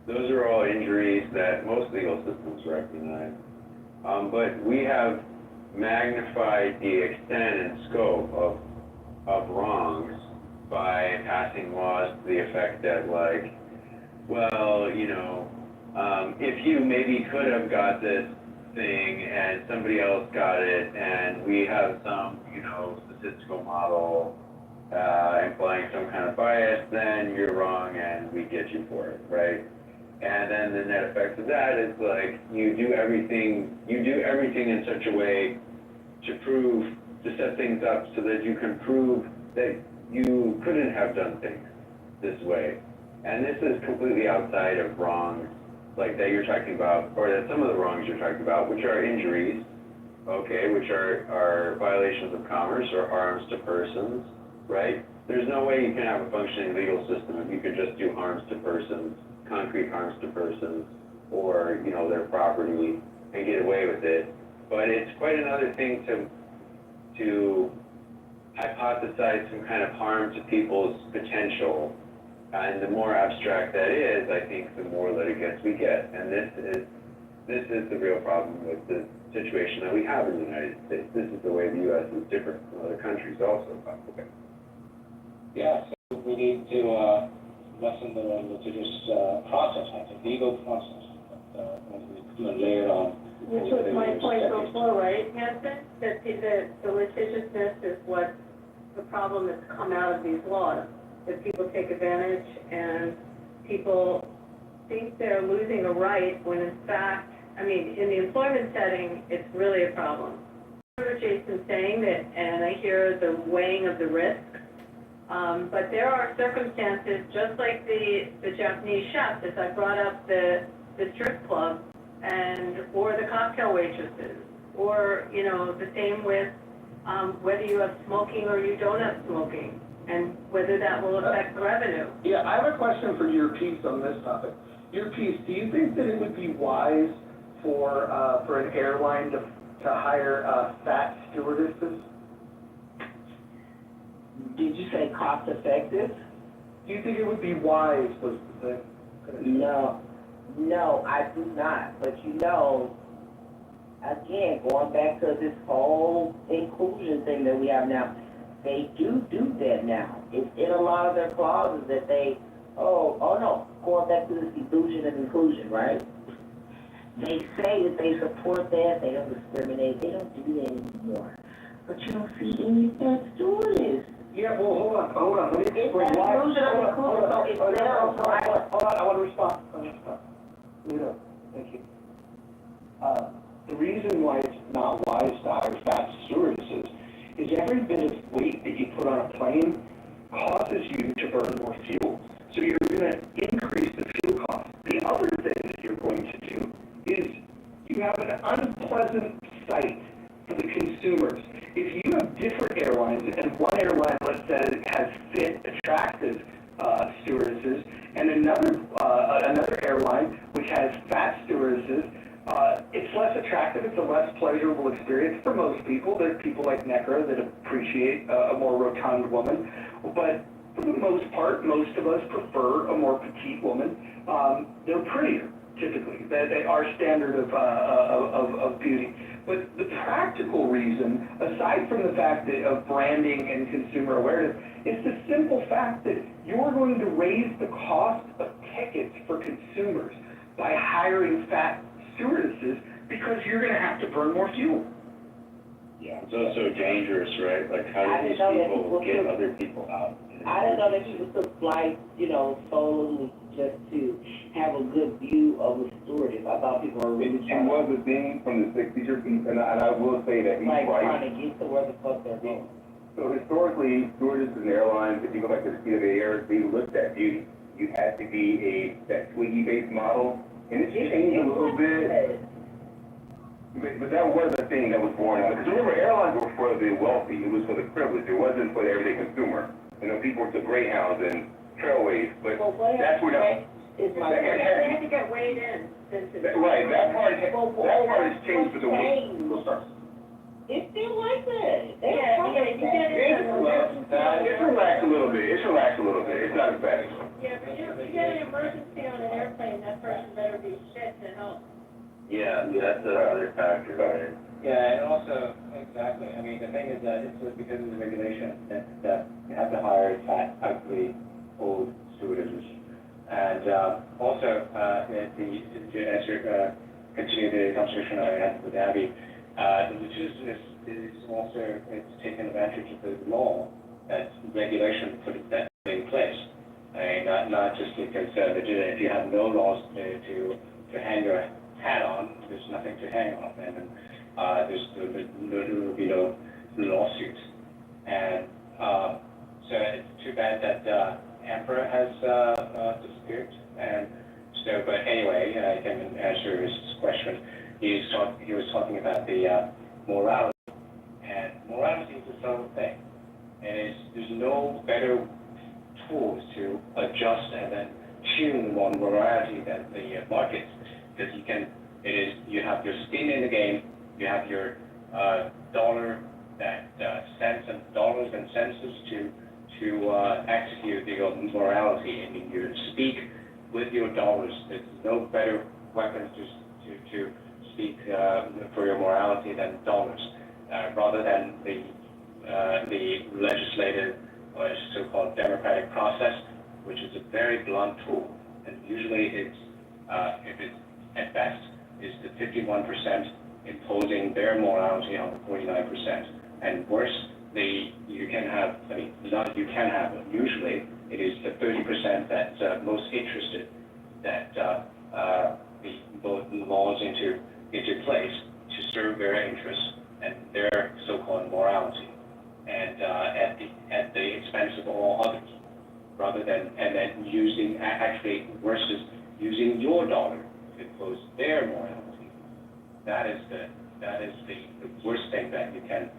Those are all injuries that most legal systems recognize. But we have magnified the extent and scope of wrongs by passing laws to the effect that, like, well, you know, if you maybe could have got this thing and somebody else got it, and we have some, you know, statistical model implying some kind of bias, then you're wrong and we get you for it, right? And then the net effect of that is, like, you do everything in such a way to set things up so that you can prove that you couldn't have done things this way. And this is completely outside of wrongs like that you're talking about, or that some of the wrongs you're talking about, which are injuries, okay, which are violations of commerce or harms to persons, right? There's no way you can have a functioning legal system if you can just do harms to persons, concrete harms to persons, or, you know, their property, and get away with it. But it's quite another thing to hypothesize some kind of harm to people's potential. And the more abstract that is, I think the more litigants we get. And this is the real problem with the situation that we have in the United States. This is the way the U.S. is different from other countries also, by the way. Yeah, so we need to lessen the litigious process, the legal process. When we layer on. Which was my point before, right, Hanson? That the litigiousness is what the problem that's come out of these laws. That people take advantage and people think they're losing a right when in fact, I mean, in the employment setting, it's really a problem. I hear Jason saying that, and I hear the weighing of the risk, but there are circumstances, just like the Japanese chef, as I brought up the strip club, or the cocktail waitresses, or, you know, the same with whether you have smoking or you don't have smoking, and whether that will affect revenue. Yeah, I have a question for your piece on this topic. Your piece, do you think that it would be wise for an airline to hire fat stewardesses? Did you say cost effective? Do you think it would be wise, was the thing? No, I do not. But you know, again, going back to this whole inclusion thing that we have now, they do that now. It's in a lot of their clauses that they, going back to this illusion and inclusion, right? They say that they support that, they don't discriminate, they don't do that anymore. But you don't see any of that stewardess. Yeah, well, hold on. Let me explain It's why. inclusion of inclusion, so it's there. Hold on, I want to respond. Thank you. The reason why it's not wise to hire fat stewardesses is every bit of weight that you put on a plane causes you to burn more fuel. So you're going to increase the fuel cost. The other thing that you're going to do is you have an unpleasant sight for the consumers. If you have different airlines, and one airline, let's say, has fit, attractive stewardesses, and another airline which has fat stewardesses, it's less attractive, it's a less pleasurable experience for most people. There are people like Necra that appreciate a more rotund woman, but for the most part, most of us prefer a more petite woman. They're prettier, typically. They are standard of beauty. But the practical reason, aside from the fact of branding and consumer awareness, is the simple fact that you're going to raise the cost of tickets for consumers by hiring fat stewardesses because you're going to have to burn more fuel. Yeah. It's also dangerous, right? Like, how do these people get other people out? I didn't know that people took flights, solely just to have a good view of the stewardess. I thought people were really It was a thing from the 60s, and I will say that he's like right. trying to get to where the fuck they're going. So historically, stewardesses and airlines, if you go back to the Kitover era, they looked at beauty. You had to be that Twiggy-based model, and it's changed a little bit. But that was a thing that was born out. Because remember, airlines were for the wealthy. It was for the privileged. It wasn't for the everyday consumer. People took Greyhounds and Trailways, but that's where that. They had to get weighed in. Right, that part has changed for the week. It's still like that. It's relaxed a little bit. It's not as bad. Yeah, but you get an emergency on an airplane, that person better be fit to help. Yeah, that's another factor, right? Yeah, and also, exactly. I mean, the thing is that it's because of the regulation that you have to hire fat, ugly, old stewardesses. And also, to answer, continue the conversation I had with Abby, the legitimacy is also, it's taken advantage of the law, that regulation put that in place. I mean, not just because if you have no laws to hang your hat on, there's nothing to hang on, and there will be no lawsuits. And so it's too bad that Emperor has disappeared. And so, but anyway, I can answer his question. He was talking about the morality, and morality is a subtle thing, and there's no better tools to adjust and then tune on morality than the markets, because you have your skin in the game, you have your dollar that cents and dollars and cents to execute your morality. I mean, you speak with your dollars. There's no better weapon to speak for your morality than dollars, rather than the legislative or so-called democratic process, which is a very blunt tool, and usually it's if it's at best is the 51% imposing their morality on the 49%, and worse, you can have, I mean, not you can have, but usually it is the 30% that's most interested that vote laws into place to serve their interests and their so-called morality, and at the expense of all others, rather than and then using actually worse is using your dollar to impose their morality. That is the worst thing that you can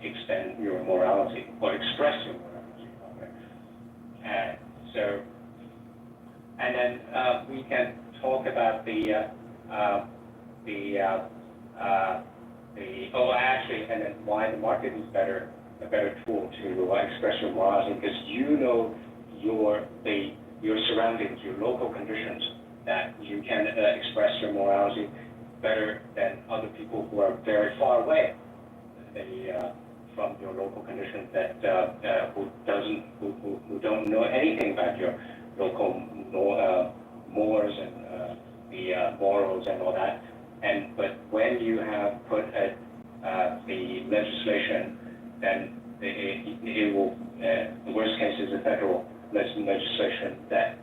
extend your morality or express your morality. And so, and then we can talk about and then why the market is a better tool to express your morality, because you know your surroundings, your local conditions, that you can express your morality better than other people who are very far away from your local conditions, that who don't know anything about your local mores and the morals and all that. But when you have put the legislation, then it will, the worst case is a federal legislation that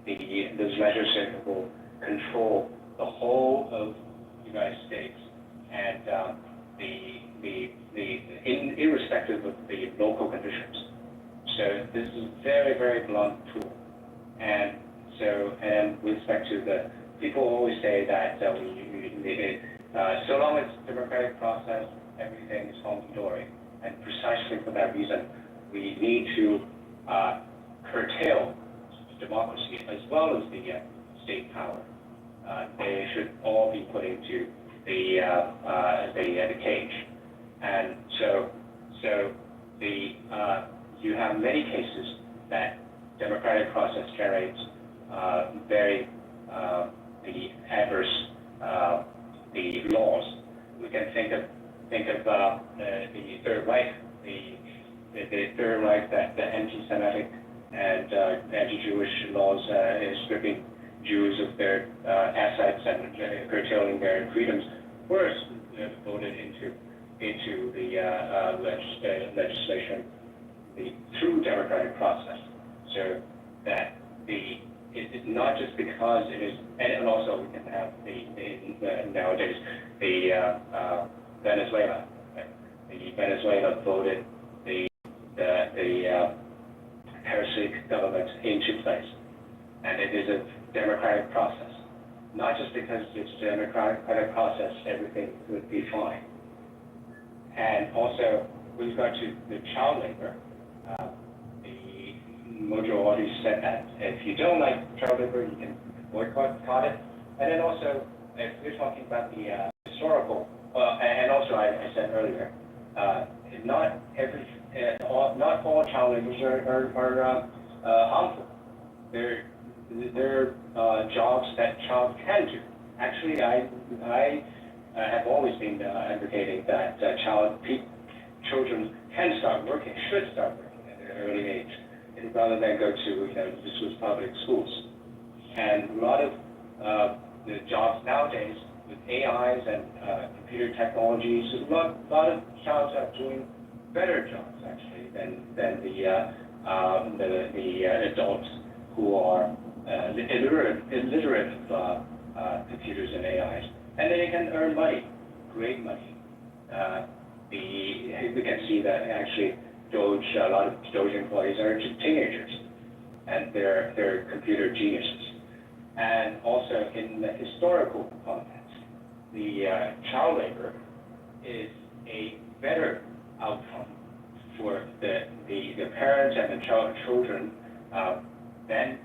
this legislation will control the whole of the United States, and irrespective of the local conditions. So this is a very, very blunt tool. And so, and with respect to the, people always say that so long as democratic process, everything is hunky-dory. And precisely for that reason, we need to curtail democracy as well as the state power. They should all be put into the cage. And so you have many cases that democratic process generates very the adverse the laws. We can think of the Third Reich, the Third Reich, that the anti-Semitic and anti-Jewish laws is stripping Jews of their assets and curtailing their freedoms, were voted into the legislation through democratic process. So that it's not just because it is, and also we can have nowadays the Venezuela. The Venezuela voted the parasitic government into place, and it is a democratic process. Not just because it's a democratic process, everything would be fine. And also, with regard to the child labor, the majority said that if you don't like child labor, you can boycott it. And then also, if we're talking about the historical, and also I said earlier, not all child laborers are harmful. They're jobs that child can do. Actually, I have always been advocating that children can start working, should start working at an early age, and rather than go to, this was public schools. And a lot of the jobs nowadays with AIs and computer technologies, a lot of jobs are doing better jobs actually than the adults who are illiterate of computers and AIs, and they can earn money, great money. We can see that actually a lot of Doge employees are just teenagers, and they're computer geniuses. And also in the historical context, the child labor is a better outcome for the parents and the children than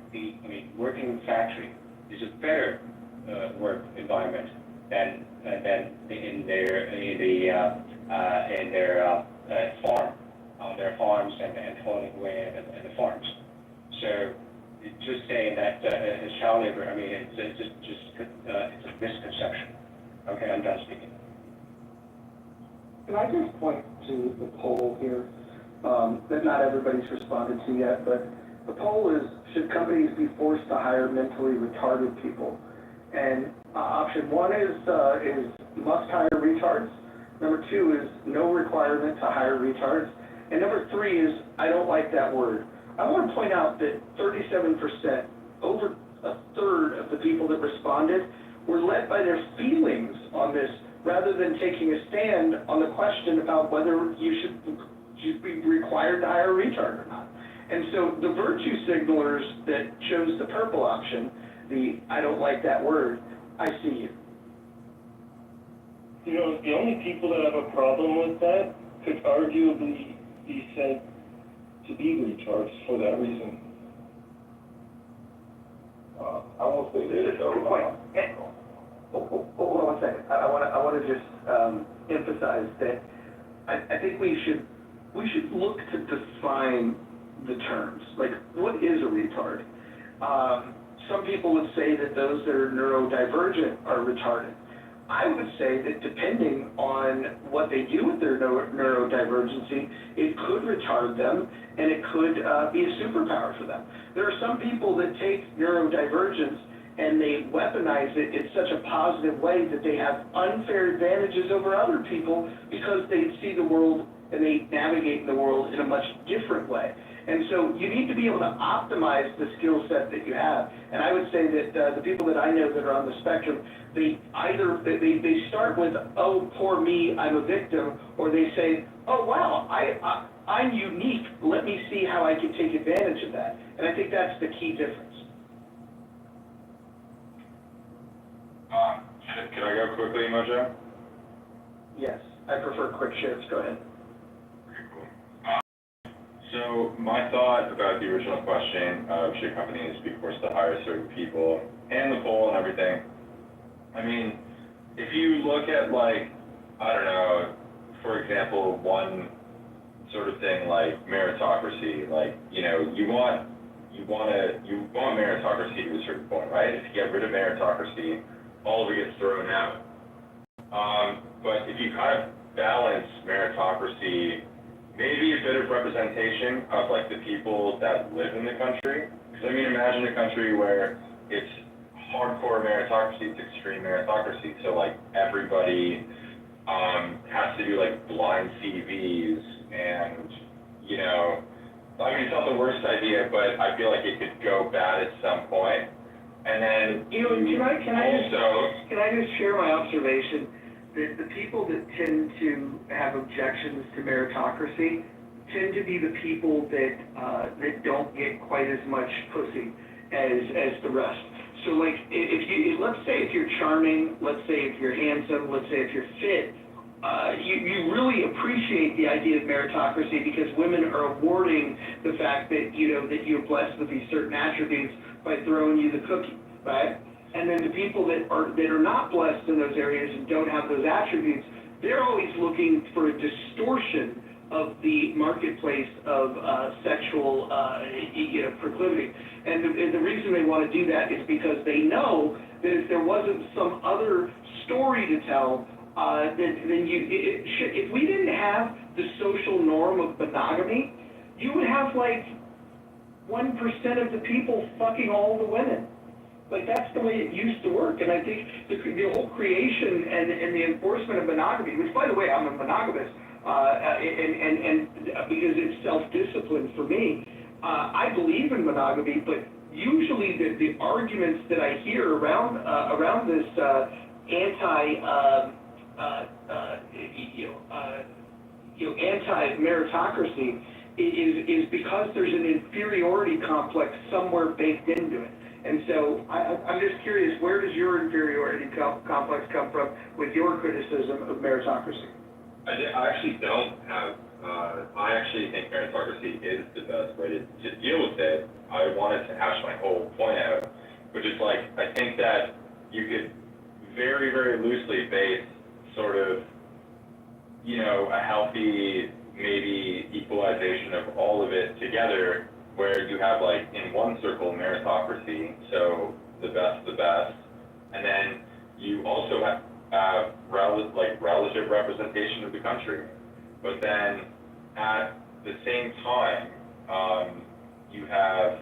working factory is a better work environment than in their farm, on their farms and toiling away at the farms. So just saying that it's child labor, it's a misconception. Okay, I'm done speaking. Can I just point to the poll here that not everybody's responded to yet, but the poll is, should companies be forced to hire mentally retarded people? And option one is must hire retards. Number two is no requirement to hire retards. And number three is I don't like that word. I want to point out that 37%, over a third of the people that responded, were led by their feelings on this rather than taking a stand on the question about whether you should be required to hire a retard or not. And so the virtue signalers that chose the purple option, the I don't like that word, I see you. The only people that have a problem with that could arguably be said to be retards for that reason. I won't say that though. Hold on one second. I want to just emphasize that I think we should look to define the terms. Like, what is a retard? Some people would say that those that are neurodivergent are retarded. I would say that depending on what they do with their neurodivergency, it could retard them and it could be a superpower for them. There are some people that take neurodivergence and they weaponize it in such a positive way that they have unfair advantages over other people because they see the world and they navigate the world in a much different way. And so you need to be able to optimize the skill set that you have. And I would say that the people that I know that are on the spectrum, they start with, oh, poor me, I'm a victim, or they say, oh, wow, I'm unique. Let me see how I can take advantage of that. And I think that's the key difference. Can I go quickly, Mojo? Yes, I prefer quick shifts. Go ahead. So my thought about the original question of should companies be forced to hire certain people and the poll and everything, if you look at for example, one sort of thing like meritocracy, you want meritocracy to a certain point, right? If you get rid of meritocracy, all of it gets thrown out. But if you kind of balance meritocracy, maybe a bit of representation of the people that live in the country. Because imagine a country where it's hardcore meritocracy, it's extreme meritocracy. So everybody has to do blind CVs and it's not the worst idea, but I feel like it could go bad at some point. And then can I just share my observation? The people that tend to have objections to meritocracy tend to be the people that don't get quite as much pussy as the rest. So let's say if you're charming, let's say if you're handsome, let's say if you're fit, you really appreciate the idea of meritocracy because women are awarding the fact that that you're blessed with these certain attributes by throwing you the cookie, right? And then the people that are not blessed in those areas and don't have those attributes, they're always looking for a distortion of the marketplace of sexual proclivity. And the reason they want to do that is because they know that if there wasn't some other story to tell then if we didn't have the social norm of monogamy, you would have like 1% of the people fucking all the women. Like, that's the way it used to work, and I think the whole creation and the enforcement of monogamy, which, by the way, I'm a monogamist, and because it's self-discipline for me, I believe in monogamy, but usually the arguments that I hear around this anti-meritocracy is because there's an inferiority complex somewhere baked into it. And so I'm just curious, where does your inferiority complex come from with your criticism of meritocracy? I actually don't have, I actually think meritocracy is the best way to deal with it. I wanted to hash my whole point out, which is like, I think that you could very, very loosely base sort of, you know, a healthy, maybe equalization of all of it together, where you have like in one circle meritocracy, so the best, and then you also have relative representation of the country. But then at the same time, you have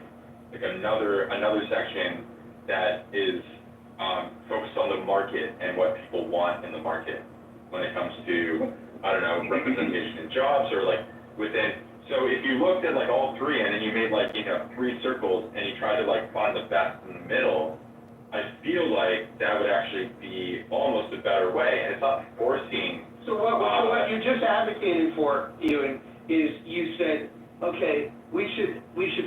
like another section that is focused on the market and what people want in the market when it comes to, I don't know, representation in jobs or like within. So if you looked at like all three and then you made like, you know, 3 circles and you tried to like find the best in the middle, I feel like that would actually be almost a better way. And it's not forcing. So what you just advocated for, Ewan, is you said, okay, we should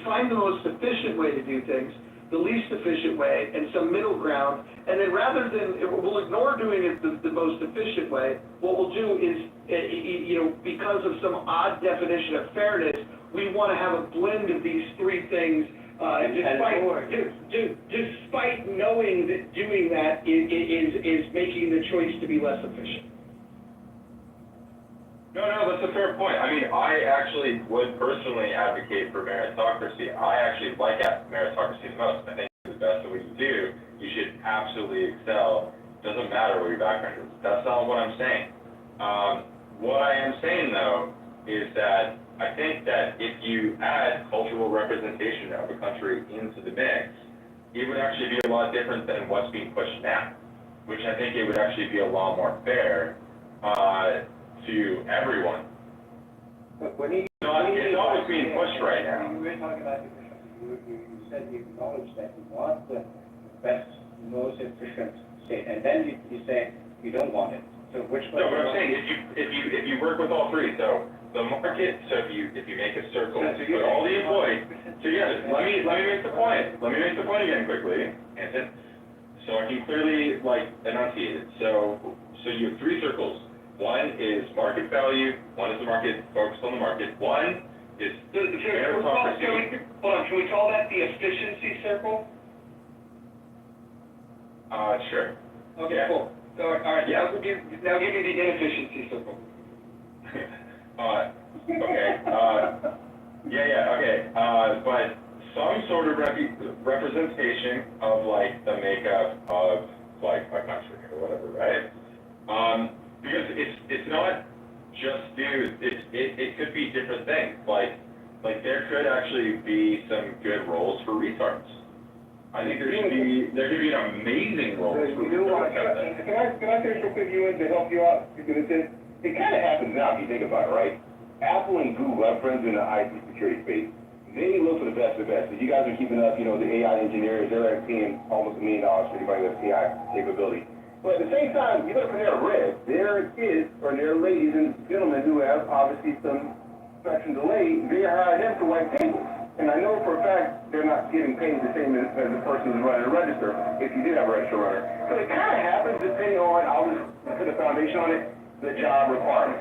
find the most efficient way to do things, the least efficient way, and some middle ground, and then rather than, we'll ignore doing it the most efficient way, what we'll do is, you know, because of some odd definition of fairness, we want to have a blend of these 3 things, despite knowing that doing that is making the choice to be less efficient. No, that's a fair point. I mean, I actually would personally advocate for meritocracy. I actually like meritocracy the most. I think it's the best that we can do. You should absolutely excel. Doesn't matter what your background is. That's not what I'm saying. What I am saying, though, is that I think that if you add cultural representation of a country into the mix, it would actually be a lot different than what's being pushed now, which I think it would actually be a lot more fair to everyone. But when you, it's not what's being pushed right now. You were talking about efficiency. You said you acknowledge that you want the best, most efficient state, and then you say you don't want it. So which one? No, what I'm saying is if you work with all 3, so the market. So if you make a circle, put all the employees together. Let me make the point. Let me make the point again quickly, Anton. So I can clearly like enunciate it. So you have 3 circles. One is market value, one is the market, focused on the market, one is meritocracy. Hold on, can we call that the efficiency circle? Sure. Okay, yeah. Cool. All right, yeah. Now give me the inefficiency circle. Okay, okay, but some sort of representation of like the makeup of like a country or whatever, right? Because it's not just dudes. It could be different things. Like there could actually be some good roles for retards. I think there could be an amazing role for retards. Can I say something, Ewan, to help you out? Because it kind of happens now if you think about it, right? Apple and Google are friends in the IT security space. They look for the best of the best. If you guys are keeping up, you know, the AI engineers, they're paying almost $1 million for anybody with AI capability. But at the same time, you look at Panera Bread, there is, or there are ladies and gentlemen who have obviously some inspection delay, they hire them to wipe tables. And I know for a fact they're not getting paid the same as the person who's running the register, if you did have a register runner. So it kind of happens depending on, I'll just put a foundation on it, the job requirement.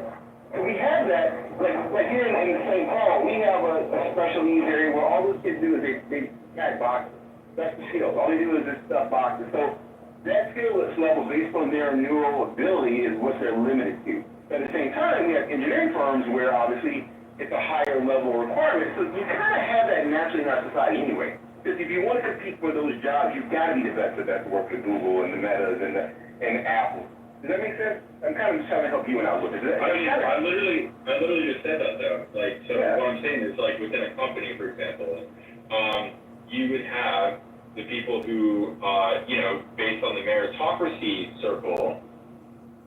And we have that, like here in St. Paul, we have a special needs area where all those kids do is they tag boxes. That's the skills. All they do is just stuff boxes. So that skilless level based on their neural ability is what they're limited to. At the same time, we have engineering firms where obviously it's a higher level requirement. So you kind of have that naturally in our society anyway. Because if you want to compete for those jobs, you've got to be the best of that to work for Google and the Metas and Apple. Does that make sense? I'm kind of just trying to help you out with it. I literally just said that though. Like, so Yeah. what I'm saying is like within a company, for example, you would have the people who, based on the meritocracy circle,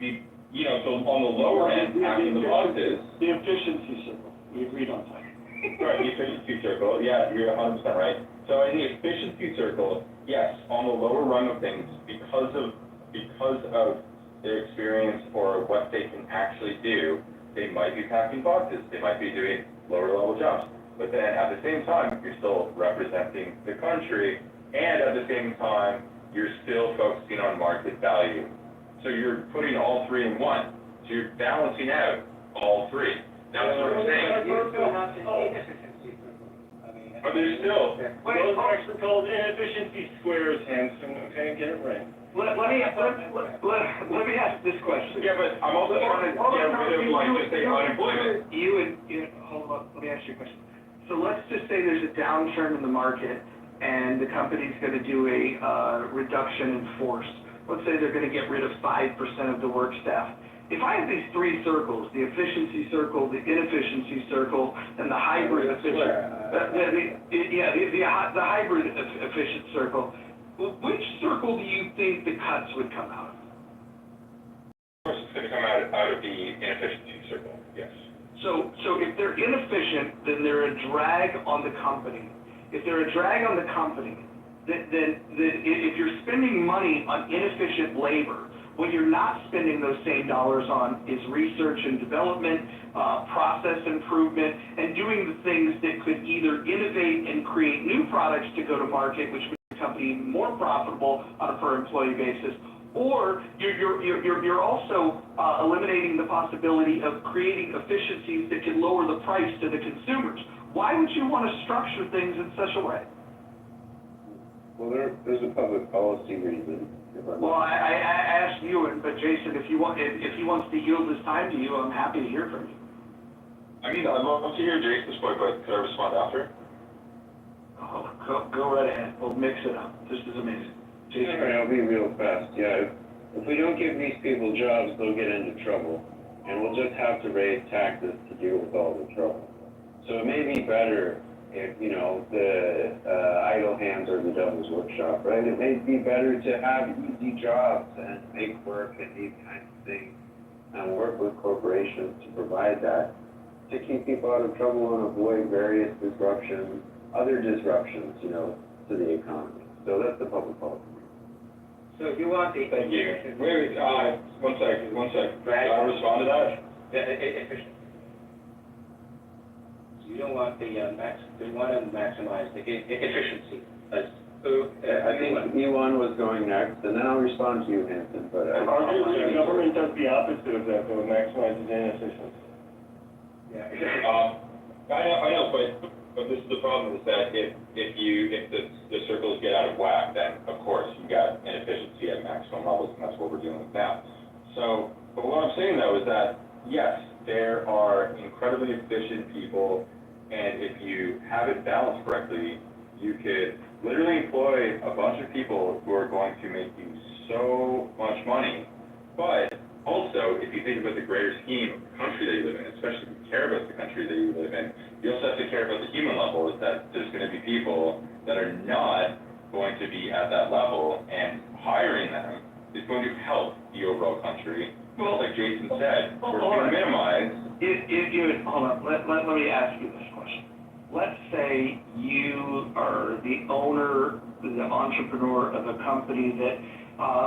so on the lower end, having the bosses. The efficiency circle, we agreed on that. Right, the efficiency circle, yeah, you're 100% right. So in the efficiency circle, yes, on the lower rung of things, because of their experience or what they can actually do, they might be packing boxes, they might be doing lower level jobs. But then at the same time, you're still representing the country, and at the same time, you're still focusing on market value. So you're putting all three in one. So you're balancing out all three. That's what I'm saying. You still have the inefficiency. I mean. But there's still. Those are actually called inefficiency squares, Hanson, okay, get it right. Let me ask this question. Yeah, but I'm also trying to get rid of, like, just say unemployment. Hold on, let me ask you a question. So let's just say there's a downturn in the market and the company's gonna do a reduction in force. Let's say they're gonna get rid of 5% of the work staff. If I have these three circles, the efficiency circle, the inefficiency circle, and the hybrid the hybrid efficient circle, which circle do you think the cuts would come out of? Of course, it's going to come out of the inefficiency circle, yes. So if they're inefficient, then they're a drag on the company. If they're a drag on the company, then if you're spending money on inefficient labor, what you're not spending those same dollars on is research and development, process improvement, and doing the things that could either innovate and create new products to go to market, which would make the company more profitable on a per employee basis, or you're also eliminating the possibility of creating efficiencies that can lower the price to the consumers. Why would you want to structure things in such a way? Well, there's a public policy reason. Well, I asked you, but Jason, if he wants to yield his time to you, I'm happy to hear from you. I mean, I'd love to hear Jason's point, but could I respond after? Oh, go right ahead. We'll mix it up. This is amazing. Jason. All right, I'll be real fast. Yeah, if we don't give these people jobs, they'll get into trouble, and we'll just have to raise taxes to deal with all the trouble. So it may be better if, the idle hands are the devil's workshop, right? It may be better to have easy jobs and make work and these kinds of things and work with corporations to provide that, to keep people out of trouble and avoid various other disruptions, to the economy. So that's the public policy. So if you want the. Thank you. Wait, one second. Can I respond to that? Efficient. So you don't want you want to maximize the efficiency. I think E1 was going next, and then I'll respond to you, Hanson, but. Arguably, the government does the opposite of that, though, it maximizes inefficiency. Yeah. I know, but this is the problem, is that if the circles get out of whack, then of course you got inefficiency at maximum levels, and that's what we're dealing with now. So, but what I'm saying though is that yes, there are incredibly efficient people, and if you have it balanced correctly, you could literally employ a bunch of people who are going to make you so much money. But also, if you think about the greater scheme of the country that you live in, especially if you care about the country that you live in, you also have to care about the human level, is that there's going to be people that are not going to be at that level, and hiring them is going to help the overall country. Well, like Jason said, we're going to minimize. Hold on, let me ask you this question. Let's say you are the owner, the entrepreneur of a company that,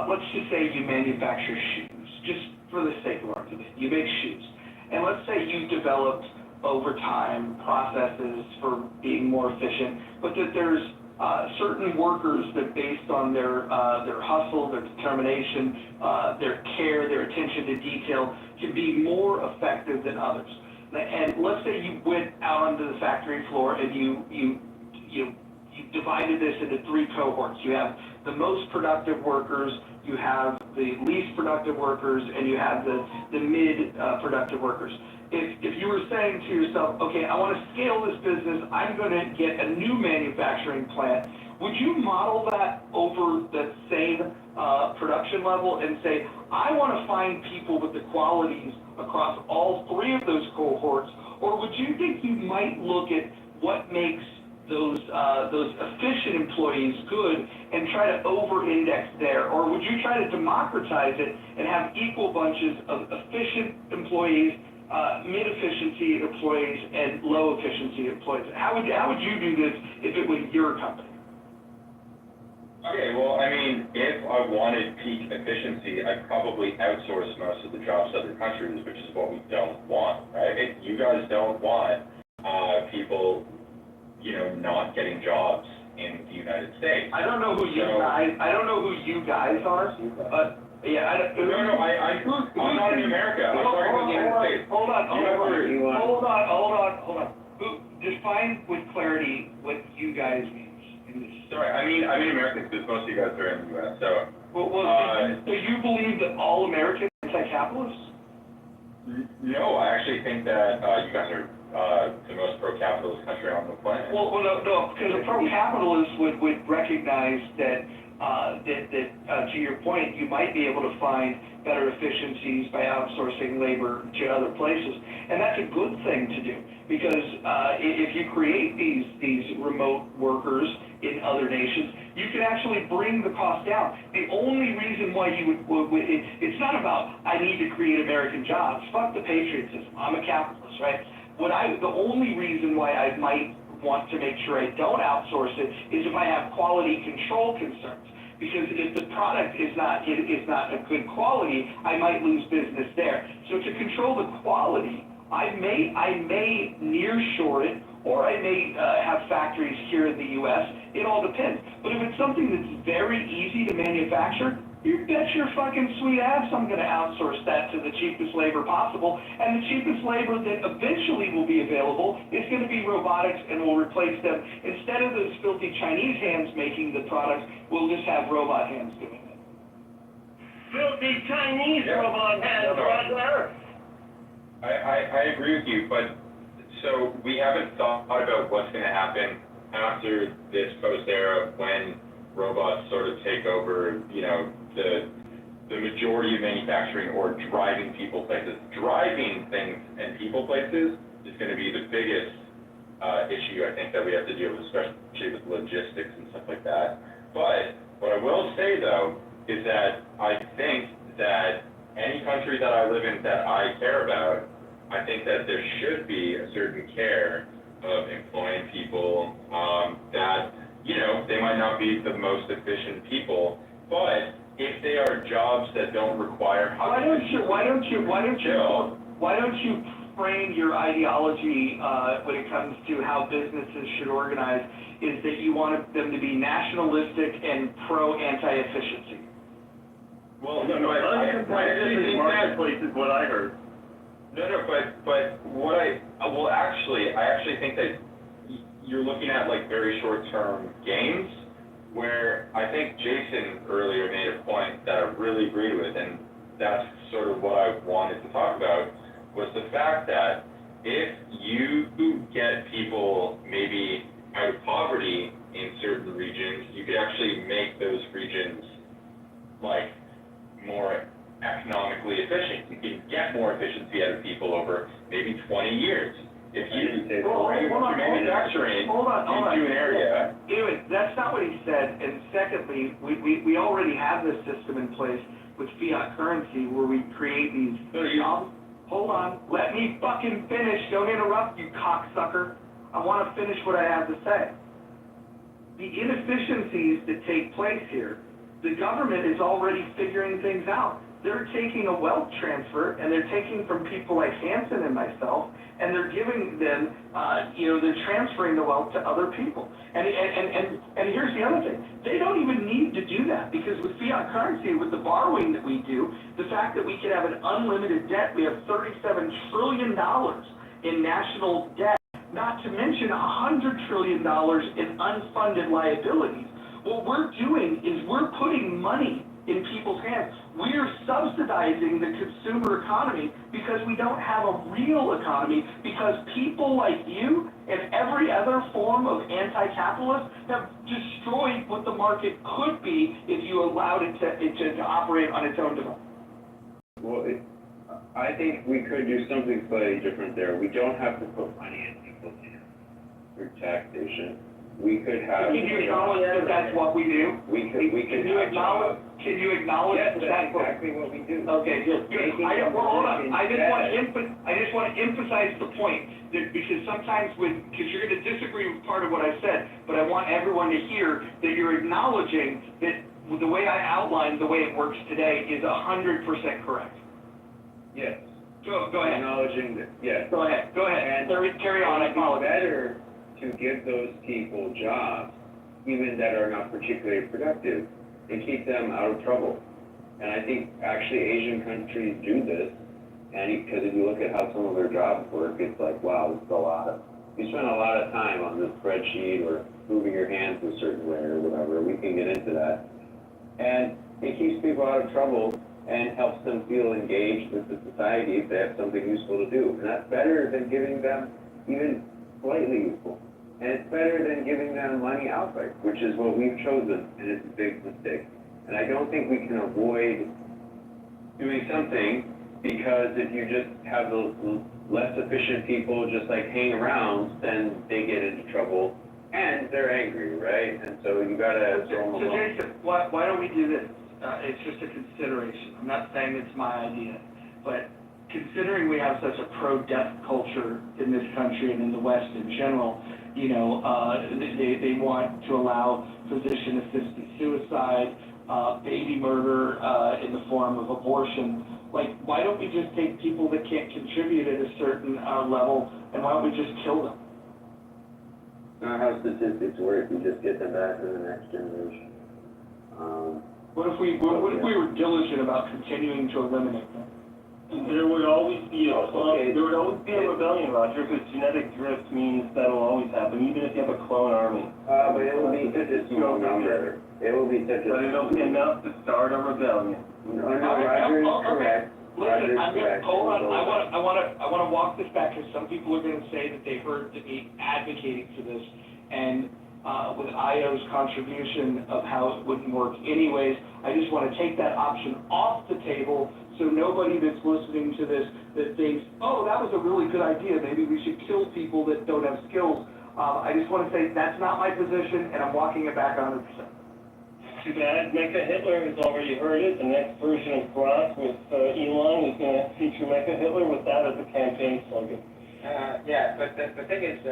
let's just say you manufacture shoes, just for the sake of argument, you make shoes. And let's say you developed over time processes for being more efficient, but that there's certain workers that based on their hustle, their determination, their care, their attention to detail, can be more effective than others. And let's say you went out onto the factory floor and you divided this into three cohorts. You have the most productive workers, you have the least productive workers, and you have the mid productive workers. If you were saying to yourself, okay, I want to scale this business, I'm going to get a new manufacturing plant, would you model that over the same production level and say, I want to find people with the qualities across all three of those cohorts? Or would you think you might look at what makes those efficient employees good and try to over-index there? Or would you try to democratize it and have equal bunches of efficient employees, mid-efficiency employees, and low-efficiency employees? How would you do this if it was your company? Okay, well, I mean, if I wanted peak efficiency, I'd probably outsource most of the jobs to other countries, which is what we don't want, right? You guys don't want people, you know, not getting jobs in the United States. I don't know who you guys are, but yeah, I'm not in America. I'm talking about the United States. Hold on. Define with clarity what you guys mean. Sorry, I mean Americans, because most of you guys are in the U.S., so. So you believe that all Americans are anti-capitalists? No, I actually think that you guys are the most pro-capitalist country on the planet. Well, no, because a pro-capitalist would recognize that to your point, you might be able to find better efficiencies by outsourcing labor to other places, and that's a good thing to do, because if you create these remote workers in other nations, you can actually bring the cost down. The only reason why you would it's not about, I need to create American jobs. Fuck the patriotism. I'm a capitalist, right? The only reason why I might want to make sure I don't outsource it is if I have quality control concerns. Because if the product is not a good quality, I might lose business there. So to control the quality, I may nearshore it, or I may have factories here in the U.S. It all depends. But if it's something that's very easy to manufacture, you bet your fucking sweet ass I'm going to outsource that to the cheapest labor possible. And the cheapest labor that eventually will be available is going to be robotics, and will replace them. Instead of those filthy Chinese hands making the products, we'll just have robot hands doing it. Filthy Chinese robot hands, brother. I agree with you, but so we haven't thought about what's going to happen after this post-era when robots sort of take over, you know, the majority of manufacturing, or driving people places. Driving things and people places is going to be the biggest issue, I think, that we have to deal with, especially with logistics and stuff like that. But what I will say, though, is that I think that any country that I live in that I care about, I think that there should be a certain care of employing people that, you know, they might not be the most efficient people, but if they are jobs that don't require why don't you frame your ideology when it comes to how businesses should organize, is that you want them to be nationalistic and pro-anti-efficiency? Well, no, I actually think marketplace is what I heard. No, but what I actually think that you're looking at like very short-term gains, where I think Jason earlier made a point that I really agreed with, and that's sort of what I wanted to talk about, was the fact that if you get people maybe out of poverty in certain regions, you could actually make those regions like more economically efficient. You can get more efficiency out of people over maybe 20 years. If you bring manufacturing into an area. Anyway, that's not what he said. And secondly, we already have this system in place with fiat currency where we create these jobs. Hold on, let me fucking finish. Don't interrupt, you cocksucker. I want to finish what I have to say. The inefficiencies that take place here, the government is already figuring things out. They're taking a wealth transfer, and they're taking from people like Hanson and myself, and they're giving them, they're transferring the wealth to other people. And here's the other thing. They don't even need to do that, because with fiat currency, with the borrowing that we do, the fact that we can have an unlimited debt, we have $37 trillion in national debt, not to mention $100 trillion in unfunded liabilities. What we're doing is we're putting money in people's hands. We're subsidizing the consumer economy because we don't have a real economy, because people like you and every other form of anti-capitalist have destroyed what the market could be if you allowed it to operate on its own device. Well, I think we could do something slightly different there. We don't have to put money in people's hands through taxation. We could have. Can you acknowledge that that's what we do? We could. Can you acknowledge Yes, that that's exactly what we do. Okay, good. Well, hold on. I just want to emphasize the point that because sometimes because you're going to disagree with part of what I said, but I want everyone to hear that you're acknowledging that the way I outlined the way it works today is 100% correct. Yes. Go ahead. Acknowledging that, yes. Go ahead. And carry on. I It's apologize. better to give those people jobs, even that are not particularly productive, and keep them out of trouble. And I think actually Asian countries do this, and because if you look at how some of their jobs work, it's like, wow, it's a lot. You spend a lot of time on this spreadsheet or moving your hands a certain way or whatever. We can get into that. And it keeps people out of trouble and helps them feel engaged with the society if they have something useful to do. And that's better than giving them even slightly useful. And it's better than giving them money outright, which is what we've chosen, and it's a big mistake. And I don't think we can avoid doing something, because if you just have the less efficient people just like hang around, then they get into trouble, and they're angry, right? And so you gotta throw them So along. Jason, why don't we do this? It's just a consideration. I'm not saying it's my idea, but considering we have such a pro-death culture in this country and in the West in general, you know, they want to allow physician-assisted suicide, baby murder in the form of abortion. Like, why don't we just take people that can't contribute at a certain level, and why don't we just kill them? Not how statistics work, you just get them back to the next generation. What if we were diligent about continuing to eliminate them? There would always be a rebellion, Roger, because genetic drift means that'll always happen, even if you have a clone army. But it will be such a small number. It will be such a. But it'll be enough to start a rebellion. No, Roger is correct. Listen, hold on. I want to walk this back, because some people are going to say that they heard me advocating for this, and with IO's contribution of how it wouldn't work anyways, I just want to take that option off the table, so nobody that's listening to this that thinks, oh, that was a really good idea, maybe we should kill people that don't have skills. I just want to say that's not my position, and I'm walking it back 100%. Too bad. Mecha Hitler has already heard it. The next version of Grok with Elon is going to feature Mecha Hitler with that as a campaign slogan. Yeah, but the thing is,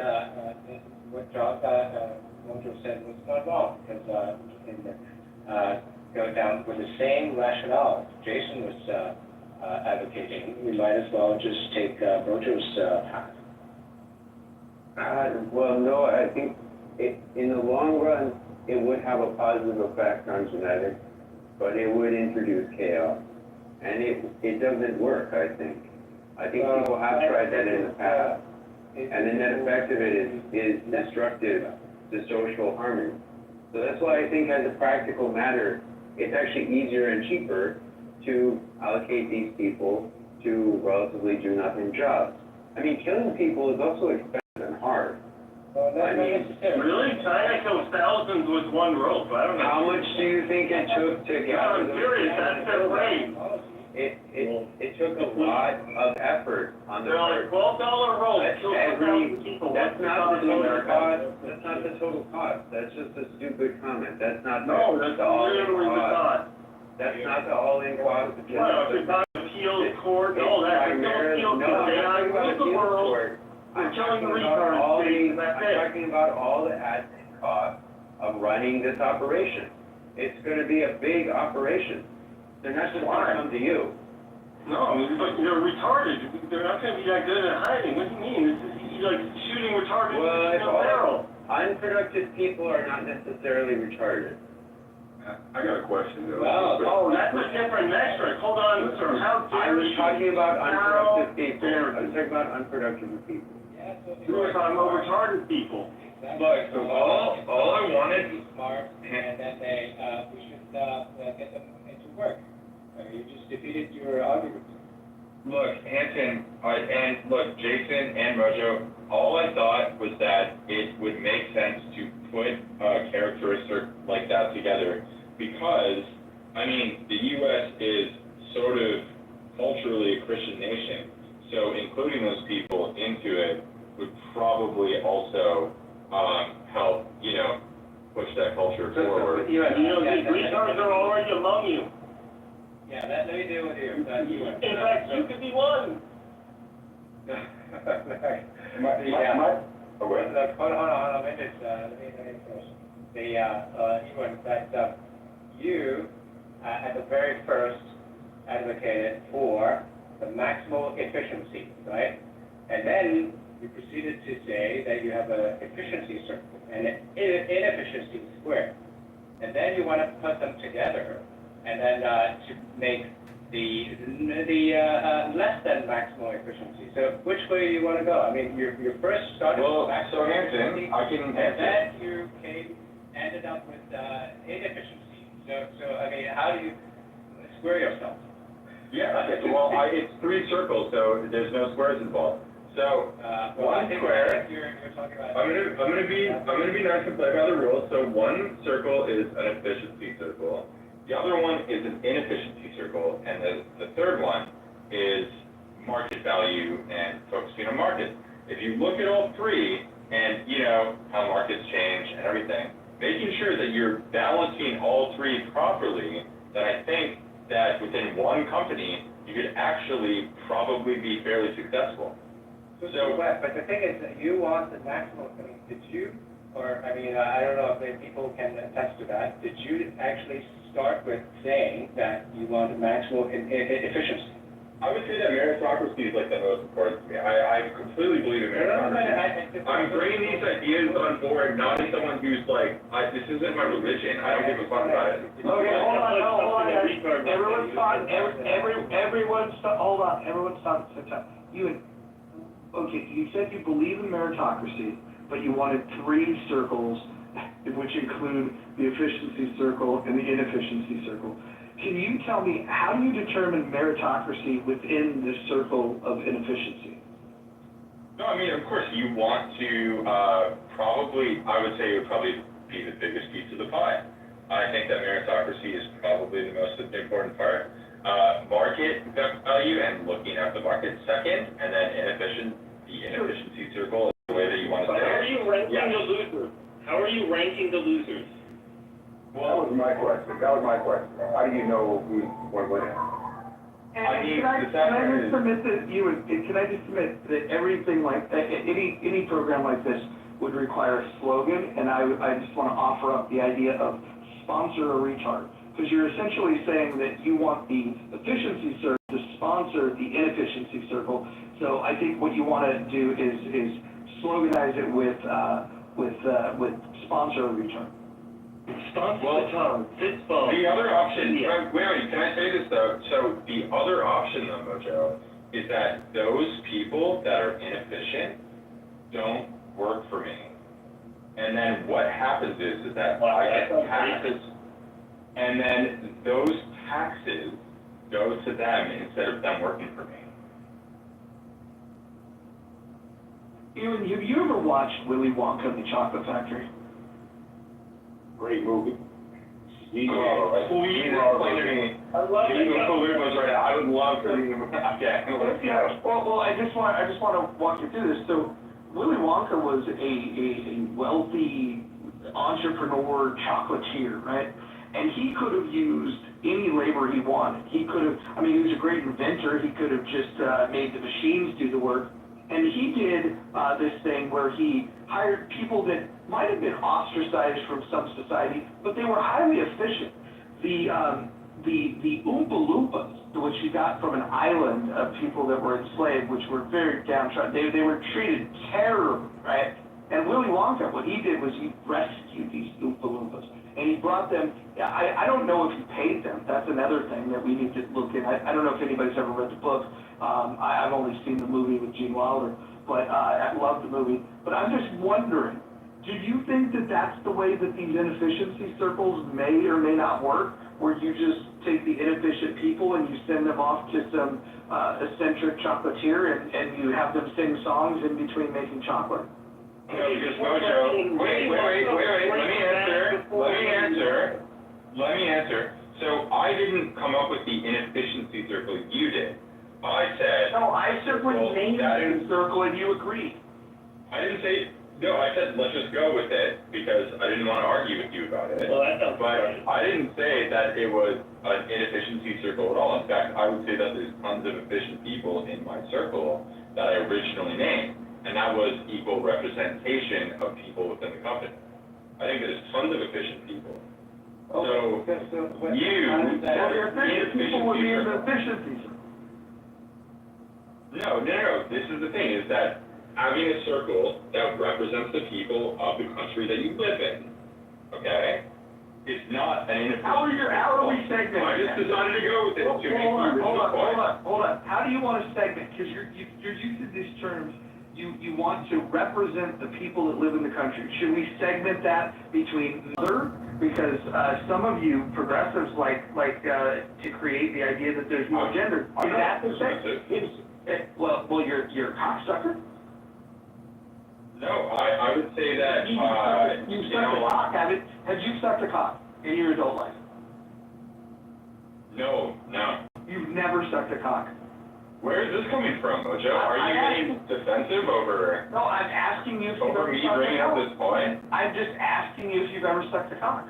what John Mojo said was not wrong, because go down with the same rationale Jason was advocating, we might as well just take Mojo's path. Well, no, I think in the long run, it would have a positive effect on genetics, but it would introduce chaos. And it doesn't work, I think. I think people have tried that in the past. And the net effect of it is destructive to social harmony. So that's why I think as a practical matter, it's actually easier and cheaper to allocate these people to relatively do-nothing jobs. I mean, killing people is also expensive and hard. Well, that's not necessary. Really? China kills thousands with one rope. I don't know. How much do you think it took to get I'm serious. That's their rate. It took a lot of effort on the They're part. like $12 rope. That's not the total cost. That's not the total cost. That's just a stupid comment. That's not the all-in cost. That's not the all-in cost. Well, if it's not appeals court, all that. I'm talking about appeals court. I'm talking about all the admin costs of running this operation. It's going to be a big operation. They're not just going to come to you. No, but they're retarded. They're not going to be that good at hiding. What do you mean? It's like shooting retarded in a barrel. Unproductive people are not necessarily retarded. I got a question though. Oh, that's a different metric. Hold on, sir. How I was talking about unproductive people. I was talking about unproductive people. You're talking about retarded people. Look, so all I wanted. Smart, and then we should get them into work. You just defeated your argument. Look, Hanson, and look, Jason and Mojo, all I thought was that it would make sense to put a characteristic like that together because, I mean, the U.S. is sort of culturally a Christian nation, so including those people into it would probably also help, push that culture forward. The retards are already among you. Yeah, let me deal with you. In fact, you could be one. Hold on, let me finish. Ewan, that you, at the very first, advocated for the maximal efficiency, right? And then you proceeded to say that you have an efficiency circle and an inefficiency square. And then you want to put them together and then to make the less than maximal efficiency. So which way do you want to go? I mean, you first started with maximal efficiency, Hanson, and then you ended up with inefficiency. So I mean, how do you square yourself? Yeah, well, it's three circles, so there's no squares involved. So, one square, you're talking about. I'm gonna be nice and play by the rules. So one circle is an efficiency circle. The other one is an inefficiency circle, and the third one is market value and focusing on markets. If you look at all three, and how markets change and everything, making sure that you're balancing all three properly, then I think that within one company, you could actually probably be fairly successful. But the thing is that you want the maximum, did you, or, I don't know if people can attest to that, did you actually start with saying that you want maximal efficiency? I would say that meritocracy is like the most important to me. I completely believe in meritocracy. I'm bringing these ideas on board, not as someone who's like, this isn't my religion. I don't give a fuck about it. Okay, hold on. Everyone stop. Hold on. Everyone stop at the same time. You said you believe in meritocracy, but you wanted three circles, which include the efficiency circle and the inefficiency circle. Can you tell me, how do you determine meritocracy within the circle of inefficiency? No, of course, you want to I would say it would probably be the biggest piece of the pie. I think that meritocracy is probably the most important part. Market value and looking at the market second, and then the inefficiency circle is the way that you want to say it. How are you ranking the losers? How are you ranking the losers? That was my question. How do you know who's one winner? Can I just submit that everything like, any program like this would require a slogan, and I just want to offer up the idea of sponsor a retard. Because you're essentially saying that you want the efficiency circle to sponsor the inefficiency circle. So I think what you want to do is sloganize it with sponsor a retard. The other option, wait, can I say this though? So the other option though, Mojo, is that those people that are inefficient don't work for me. And then what happens is that I get taxes, and then those taxes go to them instead of them working for me. Ewan, have you ever watched Willy Wonka and the Chocolate Factory? Great movie. Please explain to me. I love it. I would love to see him. Yeah. Well, I just want to walk you through this. So, Willy Wonka was a wealthy entrepreneur chocolatier, right? And he could have used any labor he wanted. He was a great inventor. He could have just made the machines do the work. And he did this thing where he hired people that might have been ostracized from some society, but they were highly efficient. The Oompa Loompas, which he got from an island of people that were enslaved, which were very downtrodden, they were treated terribly, right? And Willy Wonka, what he did was he rescued these Oompa Loompas. And he brought them, I don't know if he paid them. That's another thing that we need to look in. I don't know if anybody's ever read the book. I've only seen the movie with Gene Wilder, but I love the movie. But I'm just wondering, do you think that that's the way that these inefficiency circles may or may not work, where you just take the inefficient people and you send them off to some eccentric chocolatier and you have them sing songs in between making chocolate? No, because Mojo, wait, let me answer. So I didn't come up with the inefficiency circle, you did. I said. No, I simply named the circle and you agreed. I didn't say, no, I said, let's just go with it, because I didn't want to argue with you about it. Well, that sounds But right. I didn't say that it was an inefficiency circle at all. In fact, I would say that there's tons of efficient people in my circle that I originally named, and that was equal representation of people within the company. I think there's tons of efficient people. So, people would be in the efficiency circle. No, this is the thing, is that having a circle that represents the people of the country that you live in, okay, is not an inefficient. How are we segmenting? I just decided to go with it to make the original point. Hold on. How do you want to segment? Because you're using these terms, you want to represent the people that live in the country. Should we segment that between other? Because some of you progressives like to create the idea that there's more gender. Is that the segment? Well, you're a cocksucker. No, I would say that, You've sucked a cock, have you sucked a cock in your adult life? No. You've never sucked a cock. Where is this coming from, Mojo? Are you getting defensive over? No, I'm asking you if you've over ever me sucked a bringing cock. up this point? I'm just asking you if you've ever sucked a cock.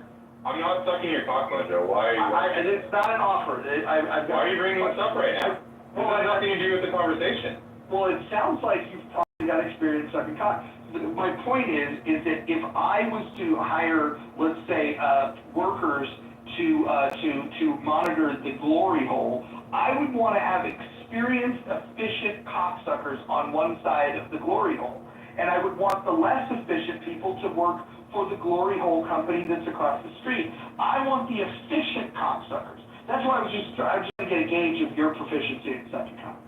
I'm not sucking your cock, Mojo. Why are you? It's not an offer. Why are you bringing this up right now? This has nothing to do with the conversation. Well, it sounds like you've probably got experience sucking cock. My point is that if I was to hire, let's say, workers to monitor the glory hole, I would want to have experienced, efficient cocksuckers on one side of the glory hole. And I would want the less efficient people to work for the glory hole company that's across the street. I want the efficient cocksuckers. That's why I was just trying to get a gauge of your proficiency in such a cock.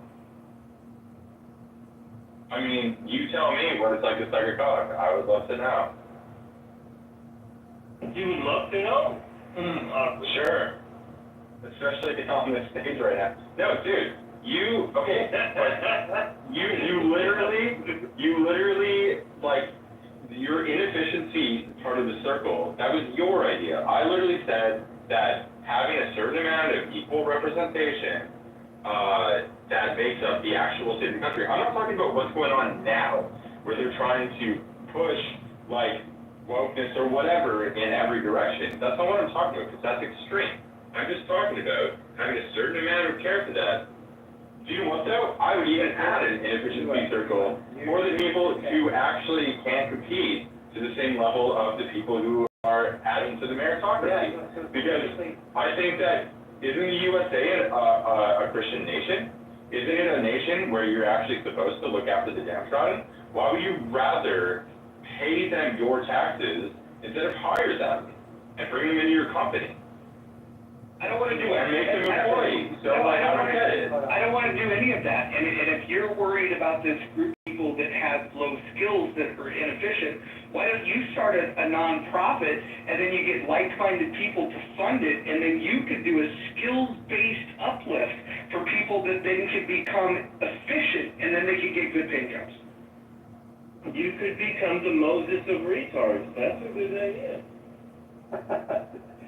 I mean, you tell me what it's like to suck a cock. I would love to know. You would love to know? Sure. Especially on this stage right now. No, dude, you literally, like, your inefficiency part of the circle, that was your idea. I literally said that having a certain amount of equal representation, that makes up the actual state of the country. I'm not talking about what's going on now, where they're trying to push, like, wokeness or whatever in every direction. That's not what I'm talking about, because that's extreme. I'm just talking about having a certain amount of care for that. Do you know what, though? I would even add an inefficiency circle for the people who actually can't compete to the same level of the people who are adding to the meritocracy. Because I think that, isn't the USA a Christian nation? Isn't it a nation where you're actually supposed to look after the downtrodden? Why would you rather pay them your taxes instead of hire them and bring them into your company? I don't want to do And make them employees, so I don't get it. I don't want to do any of that. And if you're worried about this group of people that have low skills that are inefficient, why don't you start a nonprofit and then you get like-minded people to fund it, and then you could do a skills-based uplift for people that then could become efficient, and then they could get good paying jobs. You could become the Moses of retards. That's a good idea.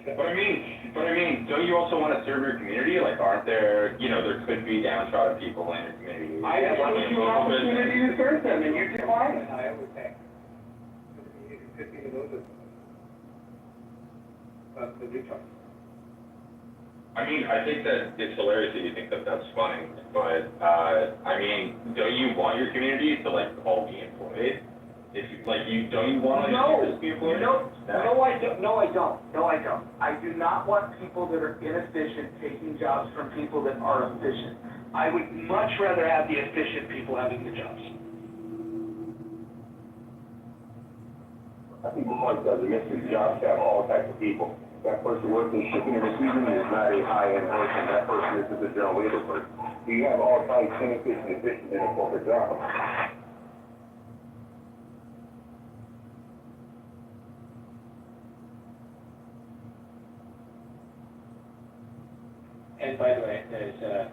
But I mean, don't you also want to serve your community? Like, aren't there, there could be downtrodden people in your community. I have given you an opportunity to serve them, and you decline it. I would think. It could be those of the retards. I mean, I think that it's hilarious that you think that that's funny, but, I mean, don't you want your community to, like, all be employed? If you, like, don't you want to be employed? No, I don't. I do not want people that are inefficient taking jobs from people that are efficient. I would much rather have the efficient people having the jobs. I think the point does, the mystery jobs have all types of people. That person working shipping and receiving is not a high-end person. That person is just a general labor person. You have all types of inefficient, efficient in a corporate job. and by the way, there's a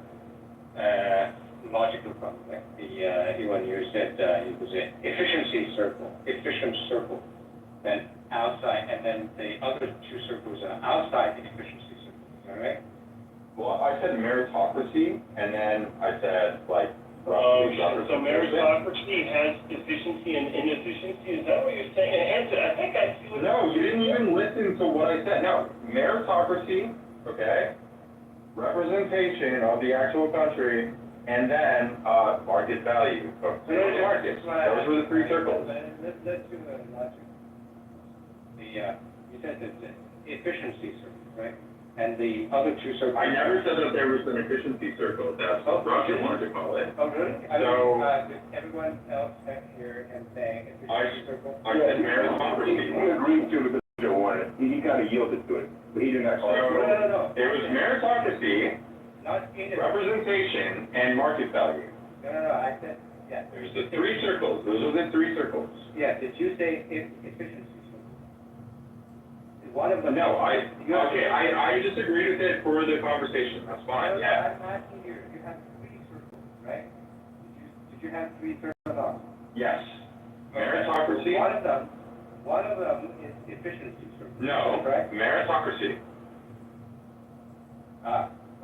logical problem, right? When you said it was an efficient circle, then outside, and then the other two circles are outside the efficiency circle, all right? Well, I said meritocracy, and then I said, like, So meritocracy has efficiency and inefficiency, is that what you're saying? And answer, I think I see what. No, you didn't even listen to what I said. No, meritocracy, okay, representation of the actual country, and then, market value of the market. Those were the three circles. Let's do a logic. You said that the efficiency circle, right? And the other two circles. I never said that there was an efficiency circle. That's what Roger wanted to call it. Oh, really? Did everyone else here and saying efficiency circle? I said meritocracy. He agreed to it because he wanted it. He kind of yielded to it, but he didn't actually. No. It was meritocracy, Not in representation, and market value. No, I said, yeah. There's the three circles. Those are the three circles. Yeah, did you say efficiency circle? One of them. No, I disagreed with it for the conversation. That's fine, yeah. I'm asking you, you have three circles, right? Did you have three circles? Yes. Meritocracy. One of them is efficiency circle. No, right? meritocracy.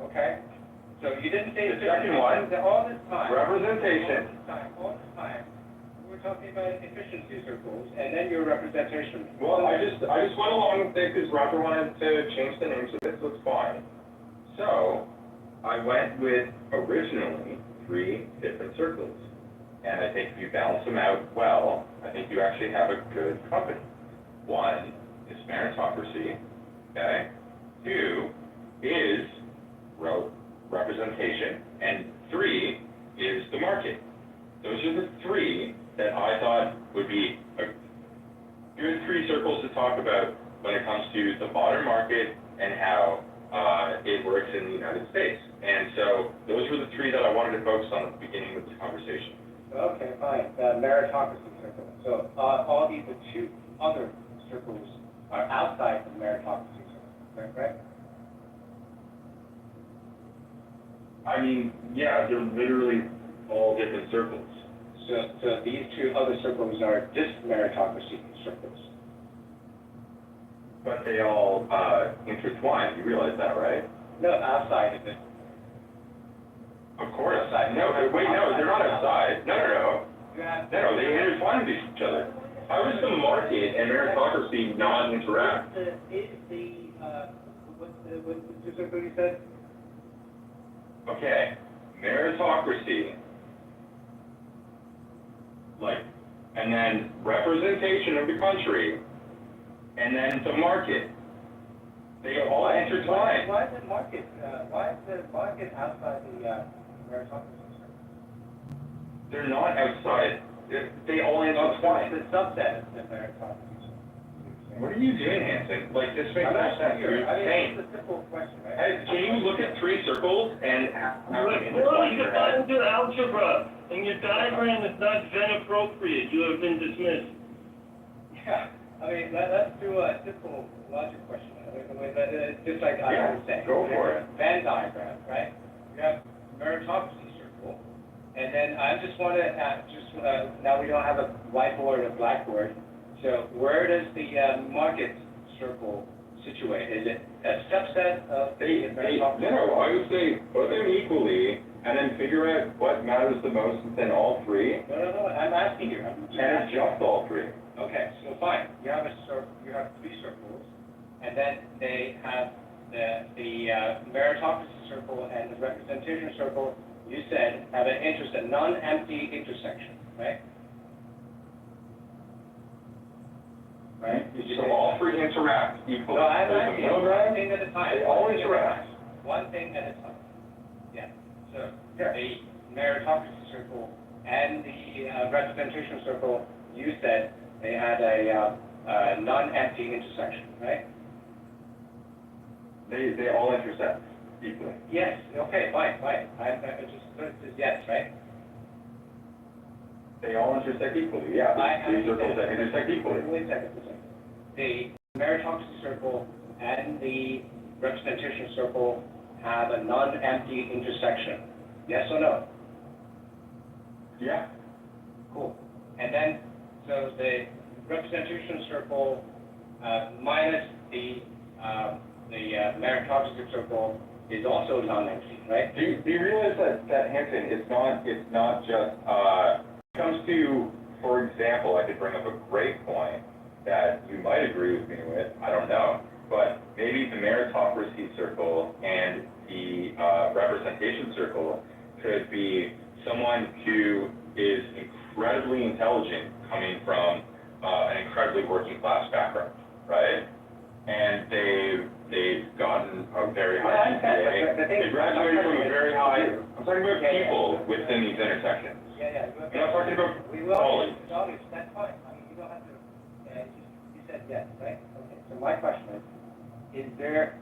Okay. So you didn't say The second one, all this time. representation. All this time, we're talking about efficiency circles, and then your representation. Well, I just went along with it because Roger wanted to change the names of it, so it's fine. So, I went with originally 3 different circles. And I think if you balance them out well, I think you actually have a good company. 1 is meritocracy, okay? 2 is representation, and 3 is the market. Those are the 3 that I thought would be a good 3 circles to talk about when it comes to the modern market and how it works in the United States. And so those were the 3 that I wanted to focus on at the beginning of the conversation. Okay, fine. Meritocracy circle. So all these 2 other circles are outside the meritocracy circle, is that correct? I mean, yeah, they're literally all different circles. So these 2 other circles are meritocracy circles. But they all intertwine, you realize that, right? No, outside of it. Of course. No, wait, no, they're not outside. No, they intertwine with each other. How does the market and meritocracy not interact? What's the circle you said? Okay, meritocracy, and then representation of the country, and then the market. They all intertwine. Why is the market outside the meritocracy circle? They're not outside. They all intertwine. It's a subset of the meritocracy circle. What are you doing, Hanson? This makes no sense. You're insane. It's a simple question, right? Hey, can you look at 3 circles and how they Well, intertwine? you got into algebra, and your diagram is not Venn appropriate, you have been dismissed. Yeah, let's do a simple logic question. Just like I was saying. Go for it. Venn diagram, right? You have meritocracy circle, and then I just want to now we don't have a whiteboard or blackboard, so where does the market circle situate? Is it a subset of the meritocracy? No, I would say put them equally, and then figure out what matters the most within all 3. No, I'm asking you. And adjust all 3. Okay, so fine, you have 3 circles, and then they have the meritocracy circle and the representation circle, you said, have a non-empty intersection, right? Right? So all 3 interact equally. No, I'm There's a asking middle one ground. thing at a time. They all interact. One thing at a time. Yeah, so the meritocracy circle and the representation circle, you said they had a non-empty intersection, right? They all intersect equally. Yes, okay, fine. I just yes, right? They all intersect equally, yeah. There's 3 circles that intersect equally. Wait a second. The meritocracy circle and the representation circle have a non-empty intersection? Yes or no? Yeah. Cool. And then, so the representation circle, minus the meritocracy circle is also non-empty, right? Do you realize that Hanson, it's not just, it comes to, for example, I could bring up a great point that you might agree with me with, I don't know, but maybe the meritocracy circle and the representation circle could be someone who is incredibly intelligent coming from an incredibly working class background, right? And they've gotten a very high GPA. They graduated from a very high, I'm talking about people within these intersections. Yeah. I'm not talking about college. That's fine. I mean, you don't have to, you said yes, right? Okay, so my question is there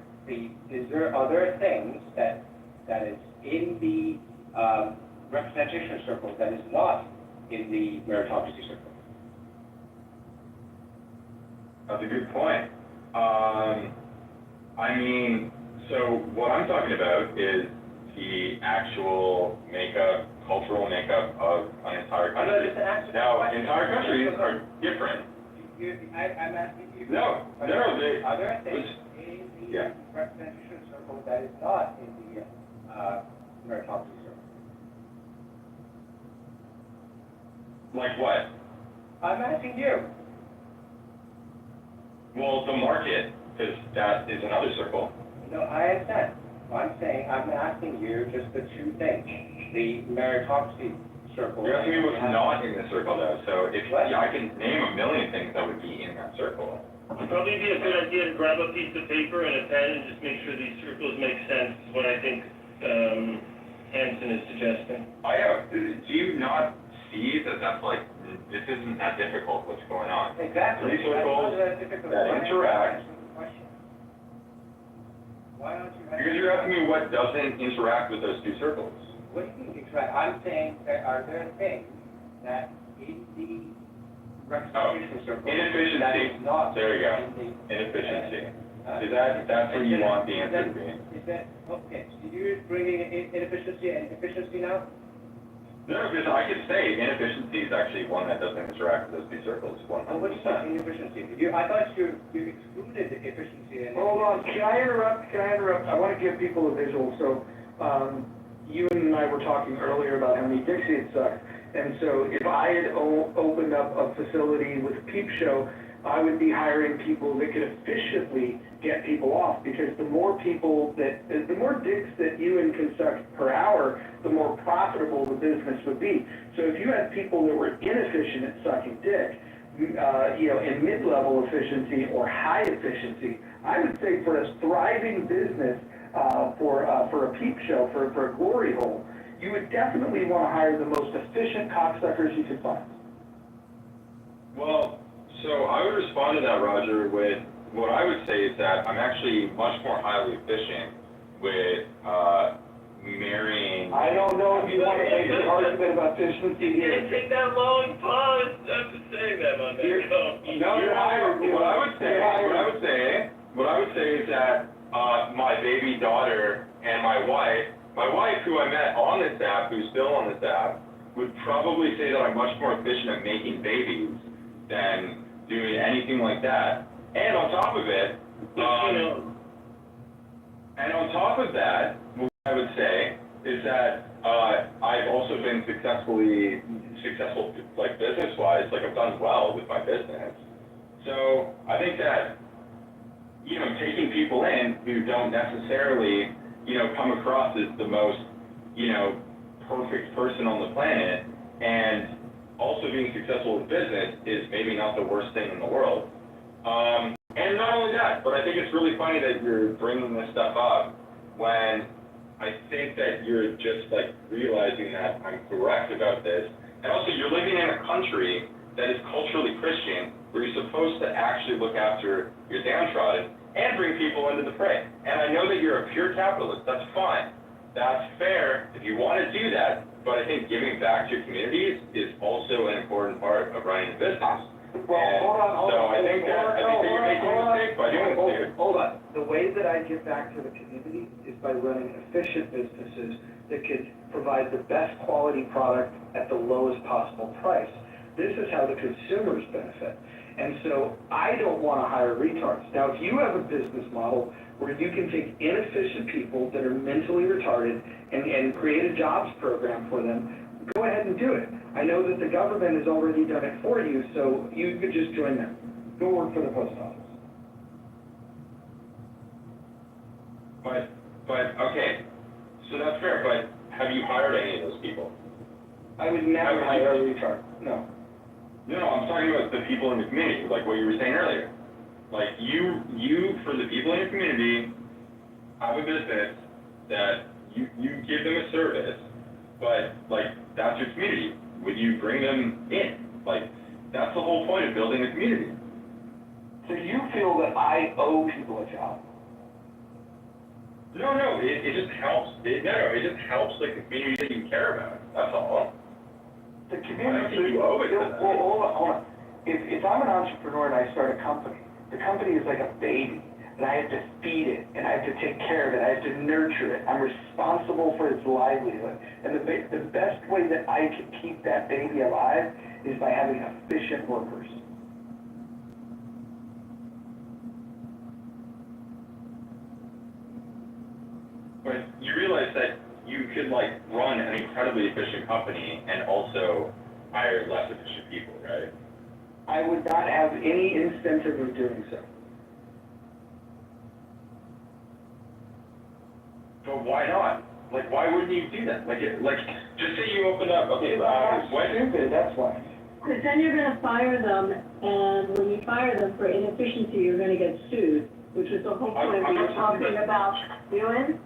other things that is in the representation circle that is not in the meritocracy circle? That's a good point. I mean, so what I'm talking about is the actual makeup, cultural makeup of an entire country. Now, entire countries are different. I'm asking you. No, are there things in the representation circle that is not in the meritocracy circle? Like what? I'm asking you. Well, the market, because that is another circle. No, I understand. I'm asking you just the two things. The meritocracy circle. You're asking me what's not in the circle though, so if I can name a million things that would be in that circle. It'd probably be a good idea to grab a piece of paper and a pen and just make sure these circles make sense, is what I think Hanson is suggesting. Do you not see that that's like, this isn't that difficult what's going on? Exactly. Three circles that interact. Why don't you? Because you're asking me what doesn't interact with those two circles. What do you mean interact? I'm saying are there things that in the representation circle Inefficiency. that is not There you go. in the Inefficiency. That's what you want the answer to be. Is that okay? So you're bringing in inefficiency and efficiency now? No, because I could say inefficiency is actually one that doesn't interact with those two circles. 100%. What do you mean inefficiency? I thought you excluded the efficiency. Hold on, can I interrupt? I want to give people a visual. So, you and I were talking earlier about how many Dixie it sucks. And so if I had opened up a facility with a peep show, I would be hiring people that could efficiently get people off, because the more dicks that you can suck per hour, the more profitable the business would be. So if you had people that were inefficient at sucking dick, in mid-level efficiency or high efficiency, I would say for a thriving business, for a peep show, for a glory hole, you would definitely want to hire the most efficient cocksuckers you could find. Well, so I would respond to that, Roger, with what I would say is that I'm actually much more highly efficient with marrying. I don't know if you want to make an argument about efficiency here. You take that long pause after saying that, my man. You're hired. What I would say is that my baby daughter and my wife, who I met on this app, who's still on this app, would probably say that I'm much more efficient at making babies than doing anything like that. And on top of it, what I would say is that I've also been successful, like business-wise, like I've done well with my business. So I think that, taking people in who don't necessarily, come across as the most, perfect person on the planet, and also being successful in business is maybe not the worst thing in the world. And not only that, but I think it's really funny that you're bringing this stuff up when I think that you're just like realizing that I'm correct about this. And also you're living in a country that is culturally Christian, where you're supposed to actually look after your downtrodden and bring people into the fray. And I know that you're a pure capitalist. That's fine. That's fair if you want to do that. But I think giving back to your communities is also an important part of running a business. Well, hold on. I think that you're making a mistake by doing this. Hold on. The way that that I give back to the community is by running efficient businesses that can provide the best quality product at the lowest possible price. This is how the consumers benefit. And so I don't want to hire retards. Now, if you have a business model where you can take inefficient people that are mentally retarded and create a jobs program for them, go ahead and do it. I know that the government has already done it for you, so you could just join them. Go work for the post office. But, okay, so that's fair, but have you hired any of those people? I would never hire a retard, no. No, I'm talking about the people in the community, like what you were saying earlier. Like, you, for the people in your community, have a business that you give them a service, but, like, that's your community. Would you bring them in? Like, that's the whole point of building a community. So you feel that I owe people a job? No, it just helps. It just helps, like, the community that you care about. That's all. The community, well, hold on. If I'm an entrepreneur and I start a company, the company is like a baby, and I have to feed it, and I have to take care of it, I have to nurture it. I'm responsible for its livelihood. And the best way that I can keep that baby alive is by having efficient workers. But you realize that you could, like, run an incredibly efficient company and also hire less efficient people, right? I would not have any incentive of doing so. But why not? Like, why wouldn't you do that? Like, just say you open up, okay, what? Stupid, that's why. Because then you're gonna fire them, and when you fire them for inefficiency, you're gonna get sued, which is the whole point we were talking about doing.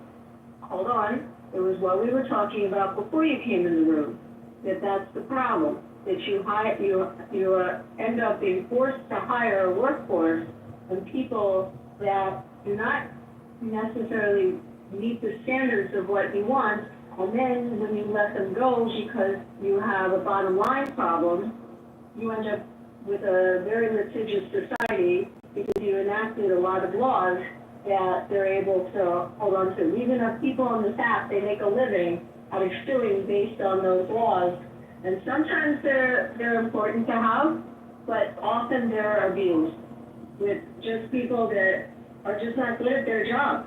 Hold on, it was what we were talking about before you came in the room, that's the problem. That you end up being forced to hire a workforce and people that do not necessarily meet the standards of what you want, and then when you let them go because you have a bottom line problem, you end up with a very litigious society because you enacted a lot of laws that they're able to hold on to. We even have people on the staff, they make a living out of suing based on those laws. And sometimes they're important to have, but often they're abused with just people that are just not good at their job.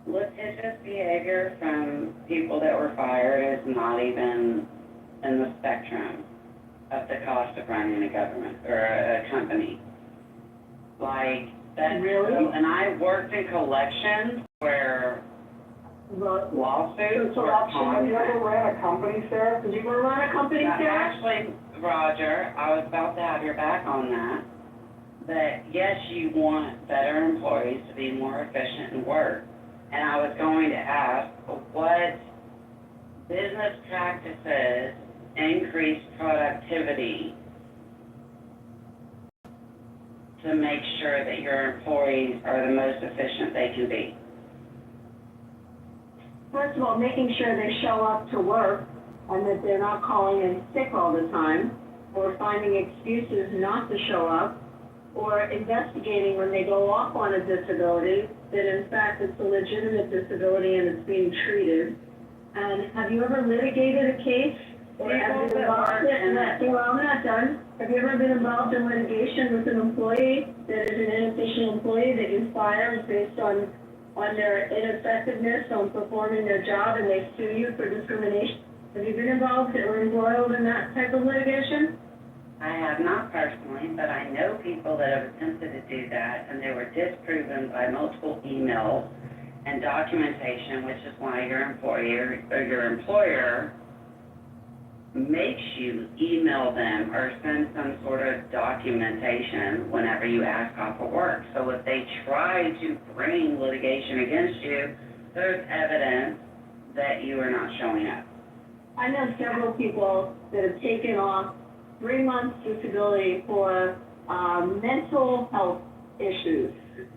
Litigious behavior from people that were fired is not even in the spectrum of the cost of running a government or a company. Like, that really? And I worked in collections where lawsuits were common. Have you ever ran a company, Sarah? Did you ever run a company, Sarah? Actually, Roger, I was about to have your back on that. That yes, you want better employees to be more efficient in work. And I was going to ask, what business practices increase productivity to make sure that your employees are the most efficient they can be? First of all, making sure they show up to work and that they're not calling in sick all the time or finding excuses not to show up or investigating when they go off on a disability that in fact it's a legitimate disability and it's being treated. And have you ever litigated a case or have you been involved in that? Well, I'm not done. Have you ever been involved in litigation with an employee that is an inefficient employee that you fire based on their ineffectiveness on performing their job and they sue you for discrimination? Have you been involved or embroiled in that type of litigation? I have not personally, but I know people that have attempted to do that, and they were disproven by multiple emails and documentation, which is why your employer or your employer makes you email them or send some sort of documentation whenever you ask off of work. So if they try to bring litigation against you, there's evidence that you are not showing up. I know several people that have taken off 3 months disability for mental health issues.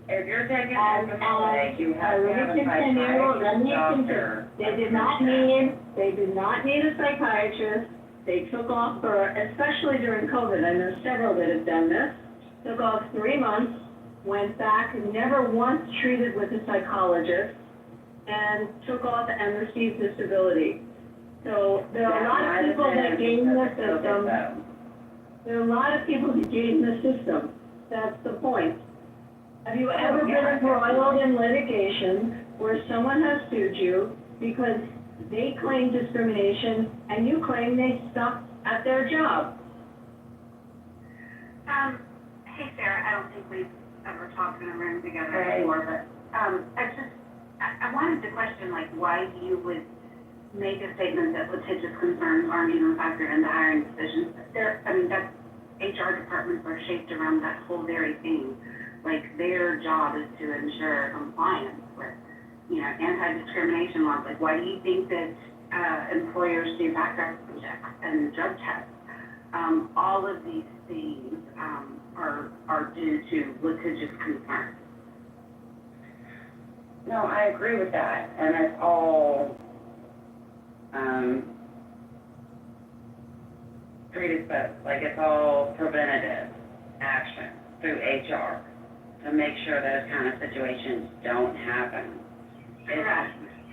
If you're taking disability, you have to have a psychiatrist doctor. They did not need a psychiatrist. They took off for, especially during COVID, I know several that have done this, took off 3 months went back and never once treated with a psychologist and took off and received disability. So there are a lot of people that game the system. There are a lot of people who game the system. That's the point. Have you ever been embroiled in litigation where someone has sued you because they claim discrimination and you claim they sucked at their job? Hey Sarah, I don't think we've ever talked in a room together before, but, I wanted to question, like, why you would make a statement that litigious concerns aren't even factored into hiring decisions. That's, HR departments are shaped around that whole very thing. Like, their job is to ensure compliance with, anti-discrimination laws. Like, why do you think that, employers do background checks and drug tests? All of these things, are due to litigious concerns. No, I agree with that, and it's all, predisposed, like it's all preventative action through HR to make sure those kind of situations don't happen.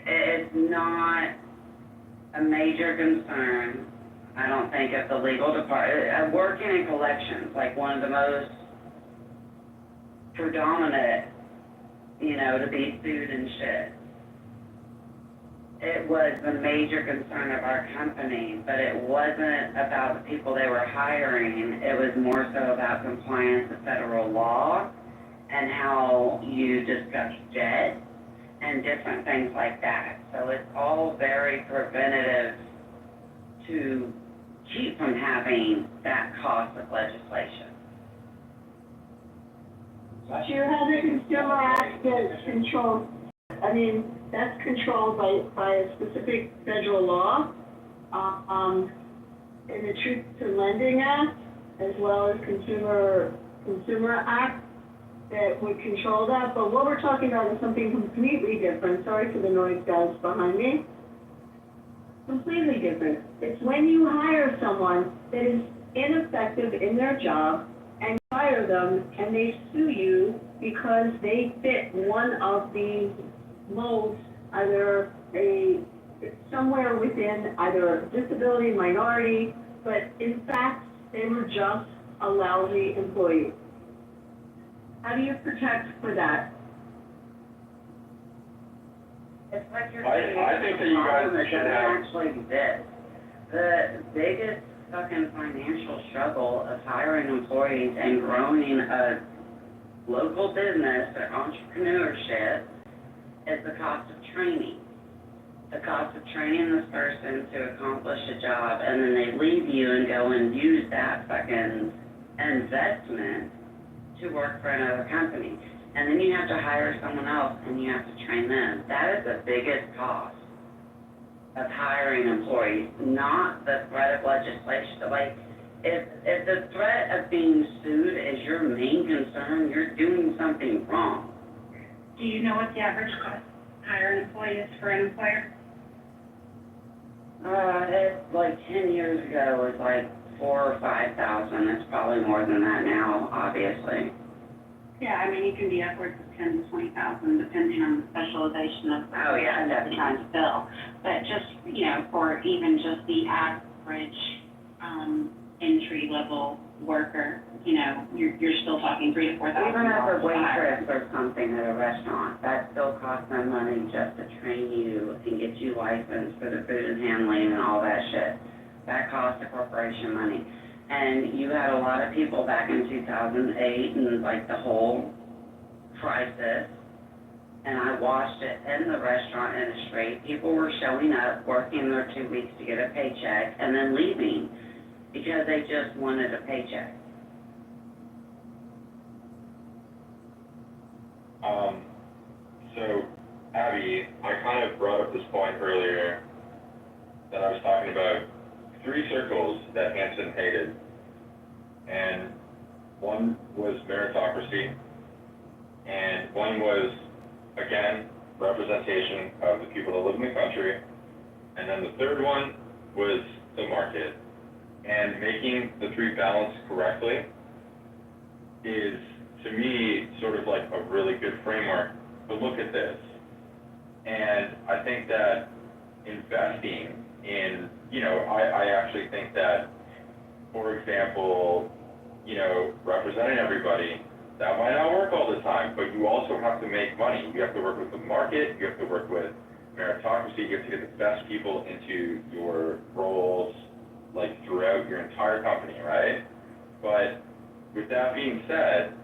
It's not a major concern, I don't think, of the legal department. Working in collections, like one of the most predominant, to be sued and shit. It was the major concern of our company, but it wasn't about the people they were hiring. It was more so about compliance with federal law and how you discuss debt and different things like that. So it's all very preventative to keep from having that cost of legislation. You have a consumer act that's controlled, that's controlled by a specific federal law, in the Truth to Lending Act, as well as Consumer Act that would control that. But what we're talking about is something completely different. Sorry for the noise, guys, behind me. Completely different. It's when you hire someone that is ineffective in their job and fire them and they sue you because they fit one of these molds, either somewhere within either disability, minority, but in fact, they were just a lousy employee. How do you protect for that? It's like you're I think that you guys should have. actually exist. The biggest fucking financial struggle of hiring employees and growing a local business or entrepreneurship is the cost of training. The cost of training this person to accomplish a job, and then they leave you and go and use that fucking investment to work for another company. And then you have to hire someone else and you have to train them. That is the biggest cost of hiring employees, not the threat of legislation. Like, if the threat of being sued is your main concern, you're doing something wrong. Do you know what the average cost to hire an employee is for an employer? It's like 10 years ago, it was like $4,000 or $5,000. It's probably more than that now, obviously. Yeah, it can be upwards of 10 to 20,000, depending on the specialization of the position that they're trying to fill. But just, for even just the average, entry level worker, you're still talking $3,000 to $4,000. Even as a waitress or something at a restaurant, that still costs them money just to train you and get you licensed for the food and handling and all that shit. That costs the corporation money. And you had a lot of people back in 2008 and like the whole crisis, and I watched it in the restaurant industry. People were showing up, working their 2 weeks to get a paycheck, and then leaving because they just wanted a paycheck. So, Abby, I kind of brought up this point earlier that I was talking about 3 circles that Hanson hated, and one was meritocracy, and one was, again, representation of the people that live in the country, and then the third one was the market. And making the 3 balance correctly is to me, sort of like a really good framework to look at this. And I think that investing in, I actually think that, for example, representing everybody, that might not work all the time, but you also have to make money. You have to work with the market, you have to work with meritocracy, you have to get the best people into your roles, like throughout your entire company, right? But with that being said,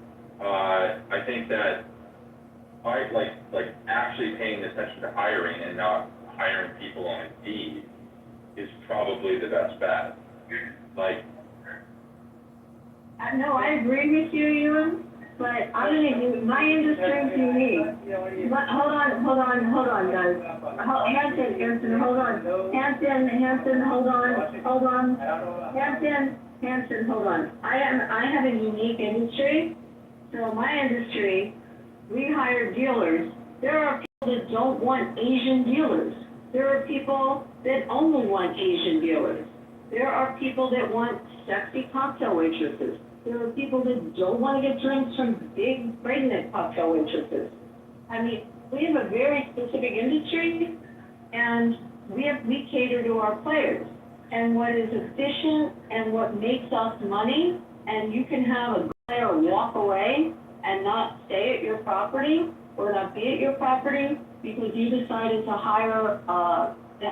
I think that like actually paying attention to hiring and not hiring people on Indeed is probably the best bet. Like, No, I agree with you, Ewan, but I'm gonna, my industry's unique. But hold on, guys. Hampton, hold on. Hampton, hold on. Hampton, hold on. I have a unique industry. So my industry, we hire dealers. There are people that don't want Asian dealers. There are people that only want Asian dealers. There are people that want sexy cocktail waitresses. There are people that don't want to get drinks from big, pregnant cocktail waitresses. I mean, we have a very specific industry, and we cater to our players. And what is efficient and what makes us money, and you can have a player walk away and not stay at your property or not be at your property because you decided to hire,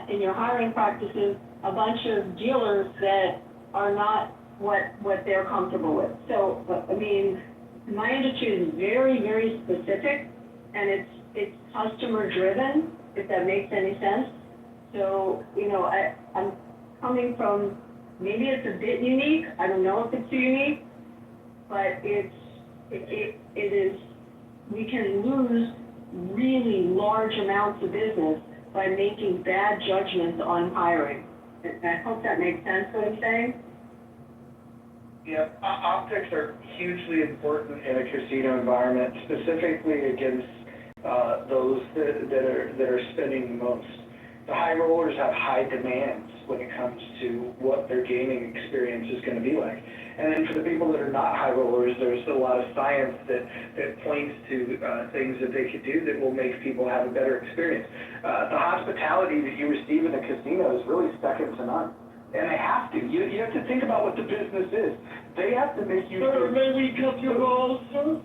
in your hiring practices, a bunch of dealers that are not what they're comfortable with. So, I mean, my industry is very, very specific, and it's customer driven, if that makes any sense. So, I'm coming from, maybe it's a bit unique, I don't know if it's unique, but it is, we can lose really large amounts of business by making bad judgments on hiring. And I hope that makes sense what I'm saying. Yeah, optics are hugely important in a casino environment, specifically against those that are spending the most. The high rollers have high demands when it comes to what their gaming experience is going to be like. And then for the people that are not high rollers, there's a lot of science that points to things that they could do that will make people have a better experience. The hospitality that you receive in a casino is really second to none. And they have to. You have to think about what the business is. They have to make you feel... May we cut your balls, sir?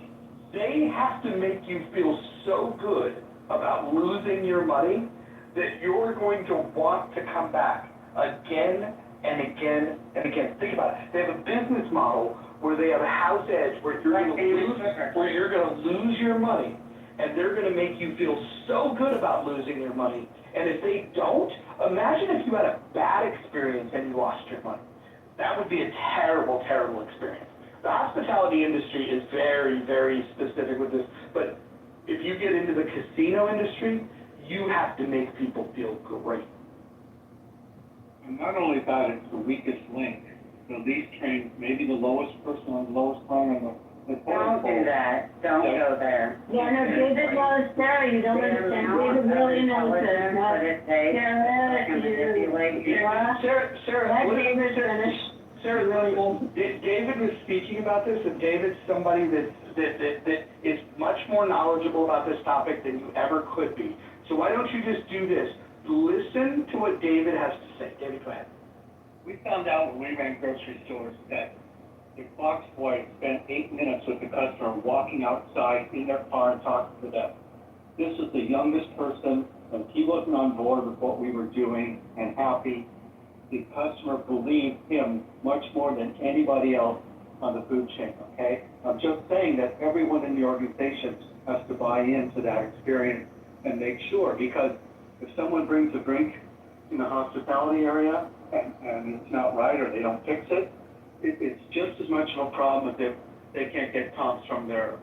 They have to make you feel so good about losing your money that you're going to want to come back again and again and again. Think about it. They have a business model where they have a house edge where you're going to lose your money, and they're going to make you feel so good about losing your money. And if they don't, imagine if you had a bad experience and you lost your money. That would be a terrible, terrible experience. The hospitality industry is very, very specific with this, but if you get into the casino industry, you have to make people feel great. And not only that, it's the weakest link. So these trains, maybe the lowest person on the lowest rung on the Don't do that. Don't go there. Yeah, no, David knows Sarah, you don't understand. David really knows this. Sarah, David was speaking about this, and David's somebody that is much more knowledgeable about this topic than you ever could be. So why don't you just do this? Listen to what David has to say. David, go ahead. We found out when we ran grocery stores that the box boy spent 8 minutes with the customer walking outside in their car and talking to them. This was the youngest person, and he wasn't on board with what we were doing and happy. The customer believed him much more than anybody else on the food chain, okay? I'm just saying that everyone in the organization has to buy into that experience and make sure, because if someone brings a drink in the hospitality area and it's not right or they don't fix it, it's just as much of a problem if they can't get comps from their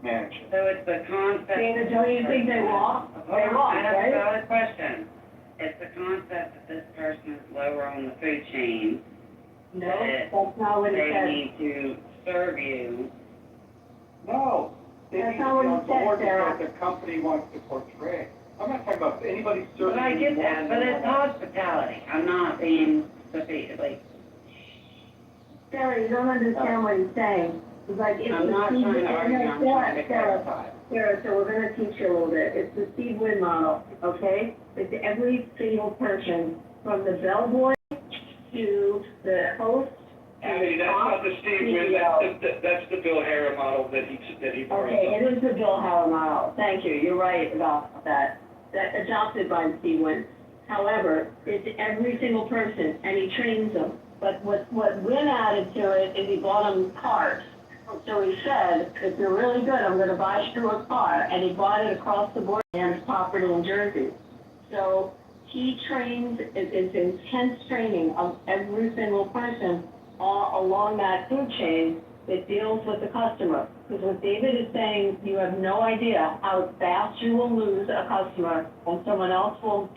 manager. So it's the concept. Dana, don't you think they walk? They walk, I have right? another question. It's the concept that this person is lower on the food chain. No, that's not what it They says. need to serve you. No, they That's need not to be what on it says, board Sarah. because the company wants to portray. I'm not talking about anybody serving. But I get that, but it's hospitality. I'm not being like. Sarah, you don't understand what he's saying. It's like, it's I'm the not Steve trying to Wynn- argue, I'm trying to clarify. Sarah, so we're gonna teach you a little bit. It's the Steve Wynn model, okay? It's every single person, from the bellboy to the host. Abby, that's not the Steve Wynn, that's the Bill Hara model that he brought up. Okay, it is the Bill Howard model. Thank you. You're right about that. That adopted by Steve Wynn. However, it's every single person, and he trains them. But what Wynn added to it is he bought them cars. So he said, if you're really good, I'm gonna buy you a car, and he bought it across the board on his property in Jersey. So he trains, it's intense training of every single person all along that food chain that deals with the customer. Because what David is saying, you have no idea how fast you will lose a customer when someone else will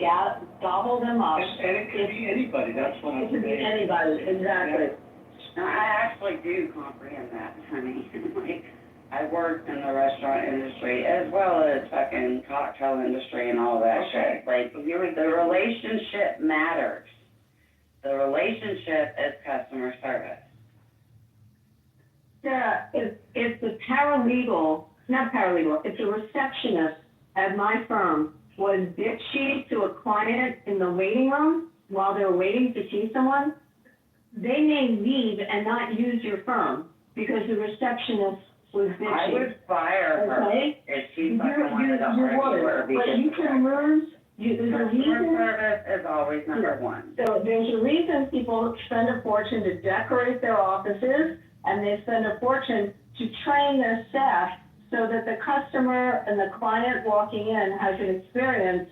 gobble them up. And it could be anybody, that's what I'm It could be saying. anybody, exactly. No, I actually do comprehend that, honey. Like, I worked in the restaurant industry as well as fucking cocktail industry and all that shit. Like, the relationship matters. The relationship is customer service. Sarah, if the if the receptionist at my firm was bitchy to a client in the waiting room while they're waiting to see someone, they may leave and not use your firm because the receptionist was bitchy. I would fire her Okay? if she fucking wanted to You argue her would, but you can lose, there's a customer reason. service is always number one. So there's a reason people spend a fortune to decorate their offices, and they spend a fortune to train their staff so that the customer and the client walking in has an experience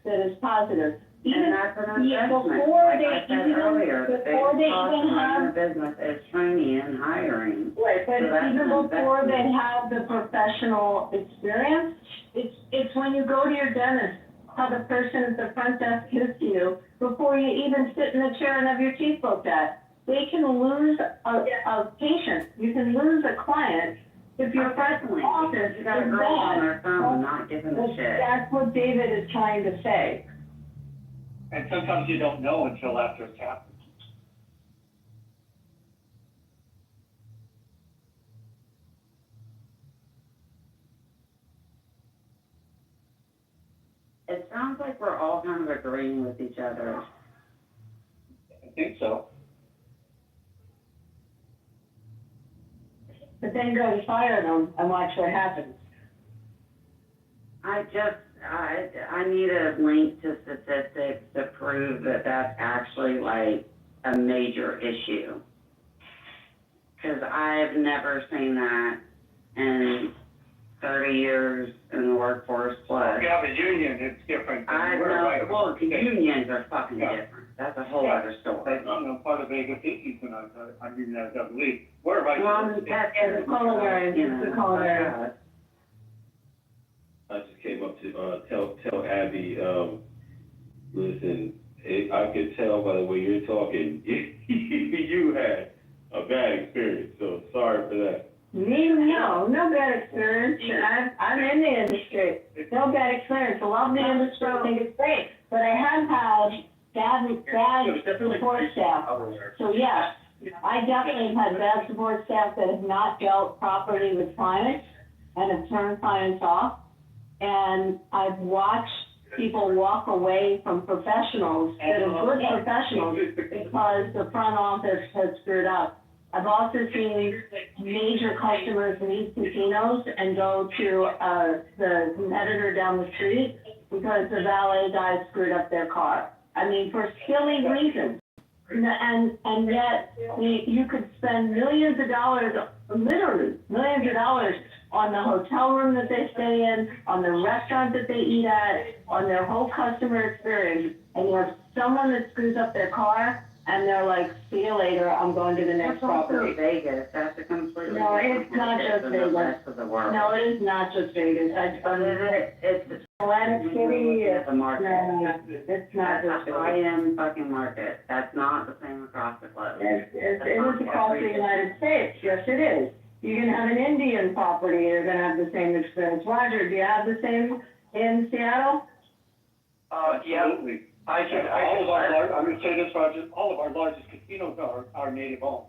that is positive. And that's an investment, before like they I said even- earlier, the before biggest they cost even of running a have- business is training and hiring. Right, but So that's even an before they investment. have the professional experience, it's when you go to your dentist, how the person at the front desk gives to you, before you even sit in the chair and have your teeth looked at. They can lose a patient, you can lose a client if your front office You is got a girl on bad. their phone not giving a shit. That's what David is trying to say. And sometimes you don't know until after it's happened. It sounds like we're all kind of agreeing with each other. I think so. But then go and fire them and watch what happens. I need a link to statistics to prove that that's actually like a major issue. Cause I've never seen that in 30 years in the workforce plus. If you have a union, it's different. I know, well, the unions are fucking different. That's a whole other story. I'm not part of Vegas Cities, and I'm unionized, I believe. We're right. Well, that's the culinary, the culinary. I just came up to, tell Abby, listen, I could tell by the way you're talking, you had a bad experience, so sorry for that. No bad experience. I'm in the industry. No bad experience. I love the industry. I think it's great. But I have had bad support staff. So yes, I definitely have had bad support staff that have not dealt properly with clients and have turned clients off. And I've watched people walk away from professionals that are good professionals because the front office has screwed up. I've also seen major customers leave casinos and go to the competitor down the street because the valet guy screwed up their car. I mean, for silly reasons. And yet, you could spend millions of dollars, literally millions of dollars, on the hotel room that they stay in, on the restaurant that they eat at, on their whole customer experience, and you have someone that screws up their car, and they're like, see you later, I'm going to the next property. Vegas, that's a completely No, different it's not market just than the Vegas. rest of the world. No, it is not just Vegas. It's Atlantic City, the market. no, it's not That's just a Vegas. high-end fucking market. That's not the same across the globe. It is across the United States, yes it is. You can have an Indian property, you're gonna have the same experience. Roger, do you have the same in Seattle? Yeah. Absolutely. I'm gonna say this, Roger, all of our largest casinos are native owned.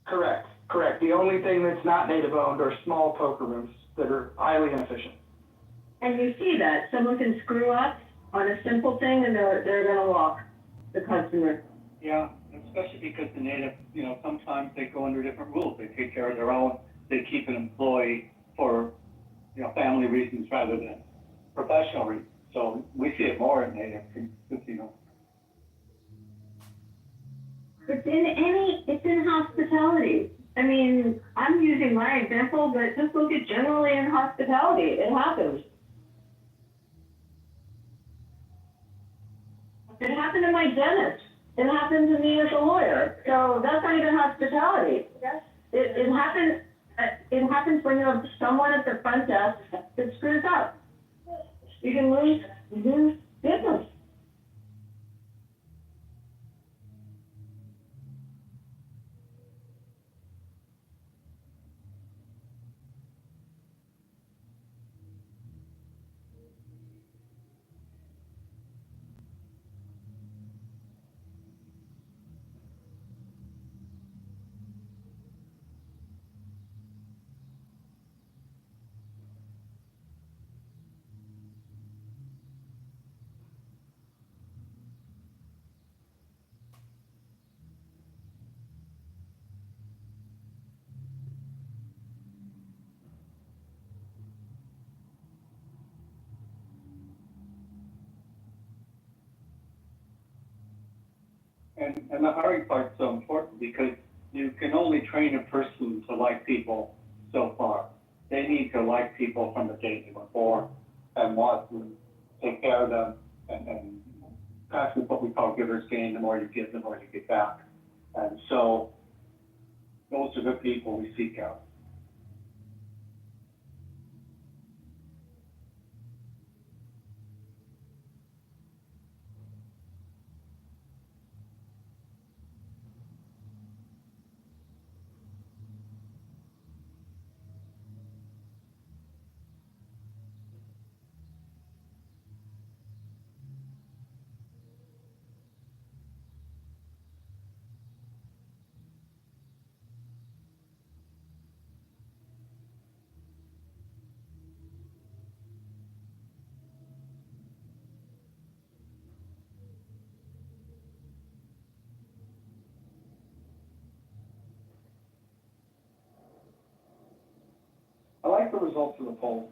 Correct. Correct. The only thing that's not native owned are small poker rooms that are highly inefficient. And you see that, someone can screw up on a simple thing and they're gonna walk the customer. Yeah, especially because the native, sometimes they go under different rules. They take care of their own, they keep an employee for, family reasons rather than professional reasons. So we see it more in native casinos. It's in hospitality. I mean, I'm using my example, but just look at generally in hospitality, it happens. It happened to my dentist. It happened to me as a lawyer. So that's not even hospitality. It happens when you have someone at the front desk that screws up. You can lose business. And the hiring part's so important because you can only train a person to like people so far. They need to like people from the day they were born and want to take care of them and practice what we call giver's gain. The more you give, the more you get back. And so those are the people we seek out. I like the results of the poll.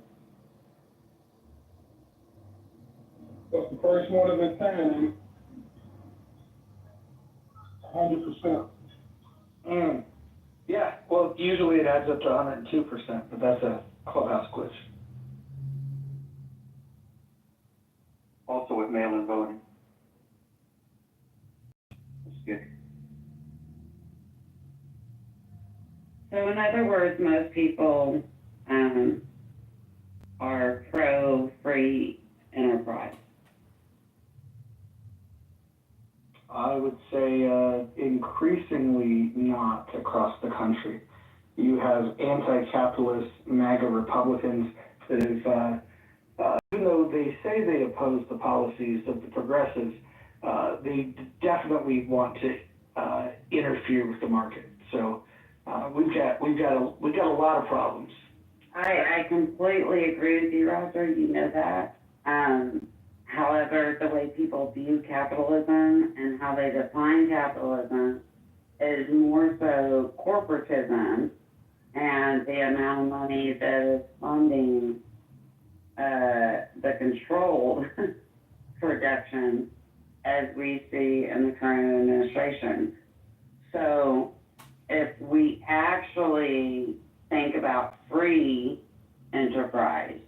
That's the first one of its kind, 100%. Yeah, well, usually it adds up to 102%, but that's a clubhouse glitch. Also with mail-in voting. That's good. So in other words, most people are pro-free enterprise. I would say increasingly not across the country. You have anti-capitalist MAGA Republicans that have, even though they say they oppose the policies of the progressives, they definitely want to interfere with the market. So we've got a lot of problems. I completely agree with you, Roger. You know that. However, the way people view capitalism and how they define capitalism is more so corporatism and the amount of money that is funding the controlled production as we see in the current administration. So if we actually think about free enterprise,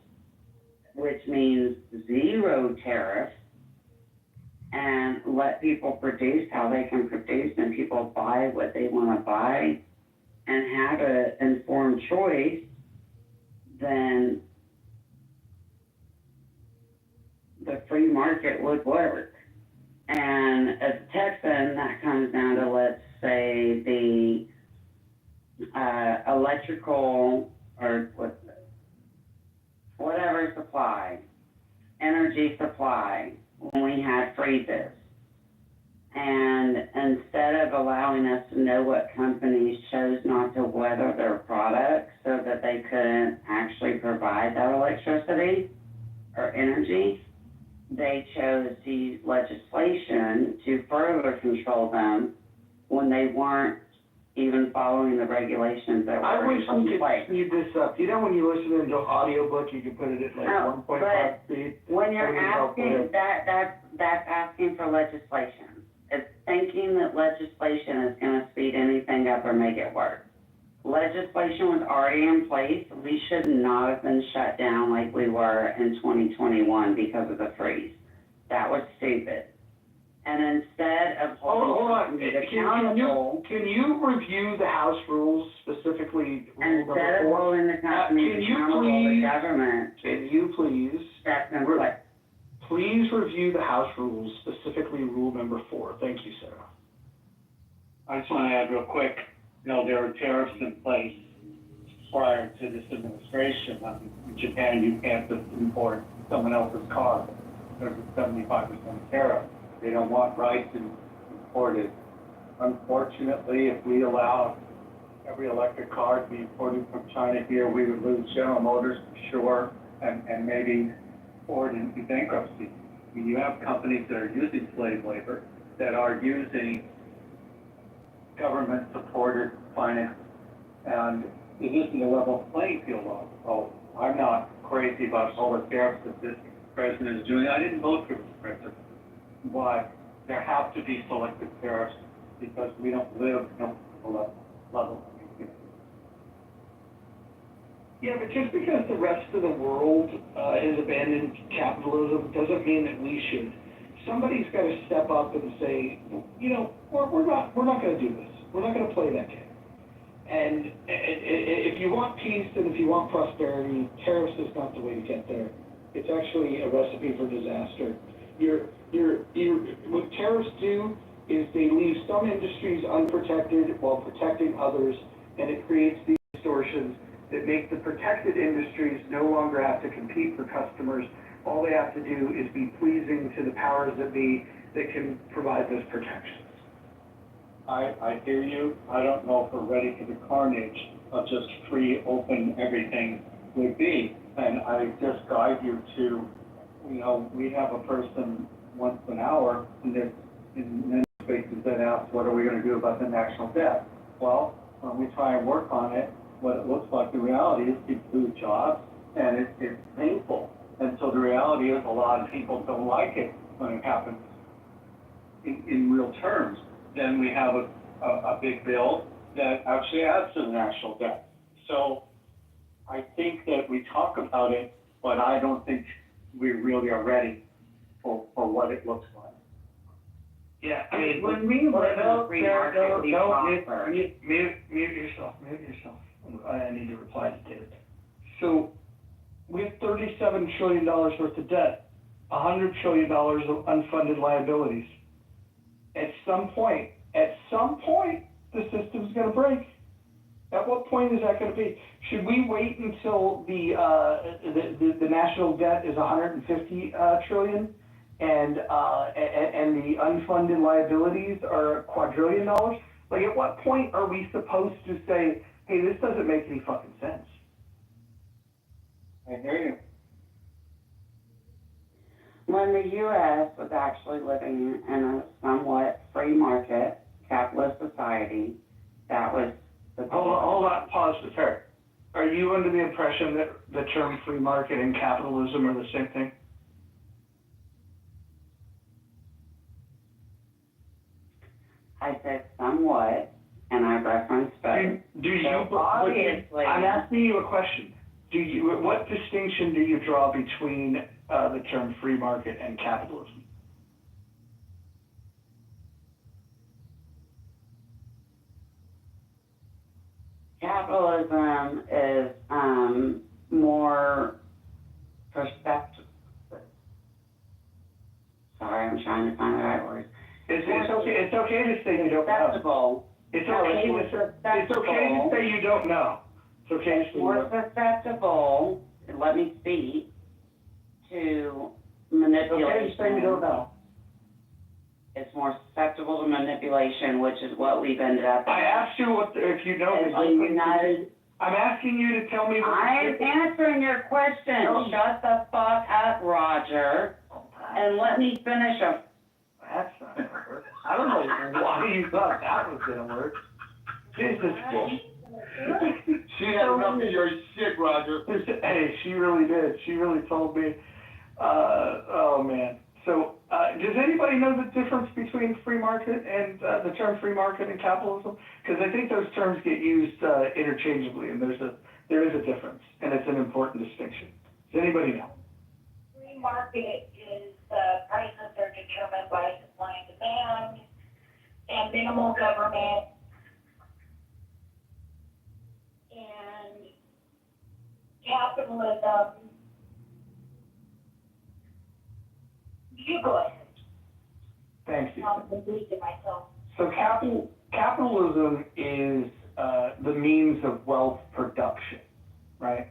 which means zero tariffs, and let people produce how they can produce and people buy what they want to buy and have an informed choice, then the free market would work. And as a Texan, that comes down to, let's say, the electrical or whatever supply, energy supply, when we had freezes. And instead of allowing us to know what companies chose not to weather their products so that they couldn't actually provide that electricity or energy, they chose to use legislation to further control them when they weren't even following the regulations that I were wish in we could place. speed this up. You know when you listen to an audiobook, you can put it at like No, 1.5 speed? When you're That would help asking, with it. that's asking for legislation. It's thinking that legislation is gonna speed anything up or make it work. Legislation was already in place. We should not have been shut down like we were in 2021 because of the freeze. That was stupid. And instead of Hold on. companies accountable, Can you review the House rules, specifically rule number 4? instead of holding the companies Can you accountable, the please- government, Can you please, that's in place. please review the House rules, specifically rule number 4? Thank you, Sarah. I just want to add real quick, there were tariffs in place prior to this administration. I mean, in Japan, you can't just import someone else's car. There's a 75% tariff. They don't want rice imported. Unfortunately, if we allow every electric car to be imported from China here, we would lose General Motors for sure, and maybe Ford into bankruptcy. I mean, you have companies that are using slave labor, that are using government-supported finance, and it isn't a level playing field on. So I'm not crazy about all the tariffs that this president is doing. I didn't vote for this president, but there have to be selective tariffs because we don't live at the level. Yeah, but just because the rest of the world has abandoned capitalism doesn't mean that we should. Somebody's got to step up and say, we're not going to do this. We're not going to play that game. And if you want peace and if you want prosperity, tariffs is not the way to get there. It's actually a recipe for disaster. What tariffs do is they leave some industries unprotected while protecting others, and it creates these distortions that make the protected industries no longer have to compete for customers. All they have to do is be pleasing to the powers that be that can provide those protections. I hear you. I don't know if we're ready for the carnage of just free, open everything would be. And I just guide you to, we have a person once an hour in many spaces that asks, what are we going to do about the national debt? Well, when we try and work on it, what it looks like, the reality is people lose jobs, and it's painful. And so the reality is a lot of people don't like it when it happens in real terms. Then we have a big bill that actually adds to the national debt. So I think that we talk about it, but I don't think we really are ready for what it looks like. Yeah, I mean, when we live in a free market, we prosper. Mute yourself. I need to reply to David. So, we have $37 trillion worth of debt, $100 trillion of unfunded liabilities. At some point, the system's gonna break. At what point is that gonna be? Should we wait until the national debt is $150 trillion and the unfunded liabilities are $250 billion? Like, at what point are we supposed to say, hey, this doesn't make any fucking sense? I hear you. When the U.S. was actually living in a somewhat free market, capitalist society, that was the... Hold on, pause with her. Are you under the impression that the term free market and capitalism are the same thing? I said somewhat, and I referenced both. Do you, so obviously... I'm asking you a question. What distinction do you draw between the term free market and capitalism? Capitalism is more perceptive. Sorry, I'm trying to find the right words. It's okay to say you don't know. It's okay to say you don't know. It's okay to say more susceptible, let me speak, to manipulation. It's okay to say you don't know. it's more susceptible to manipulation, which is what we've ended up in. I asked you if you know. As the United, I'm asking you to tell me what. I'm answering your question. No. Shut the fuck up, Roger, and let me finish a. That's not gonna work. I don't know why you thought that was gonna work. Jesus. She had enough of your shit, Roger. Hey, she really did. She really told me. Oh man. So, does anybody know the difference between free market and the term free market and capitalism? Because I think those terms get used interchangeably, and there is a difference, and it's an important distinction. Does anybody know? Free market is the prices are determined by supply and demand and minimal government. And capitalism, you go ahead. Thank you. I'm losing myself. So capitalism is the means of wealth production, right?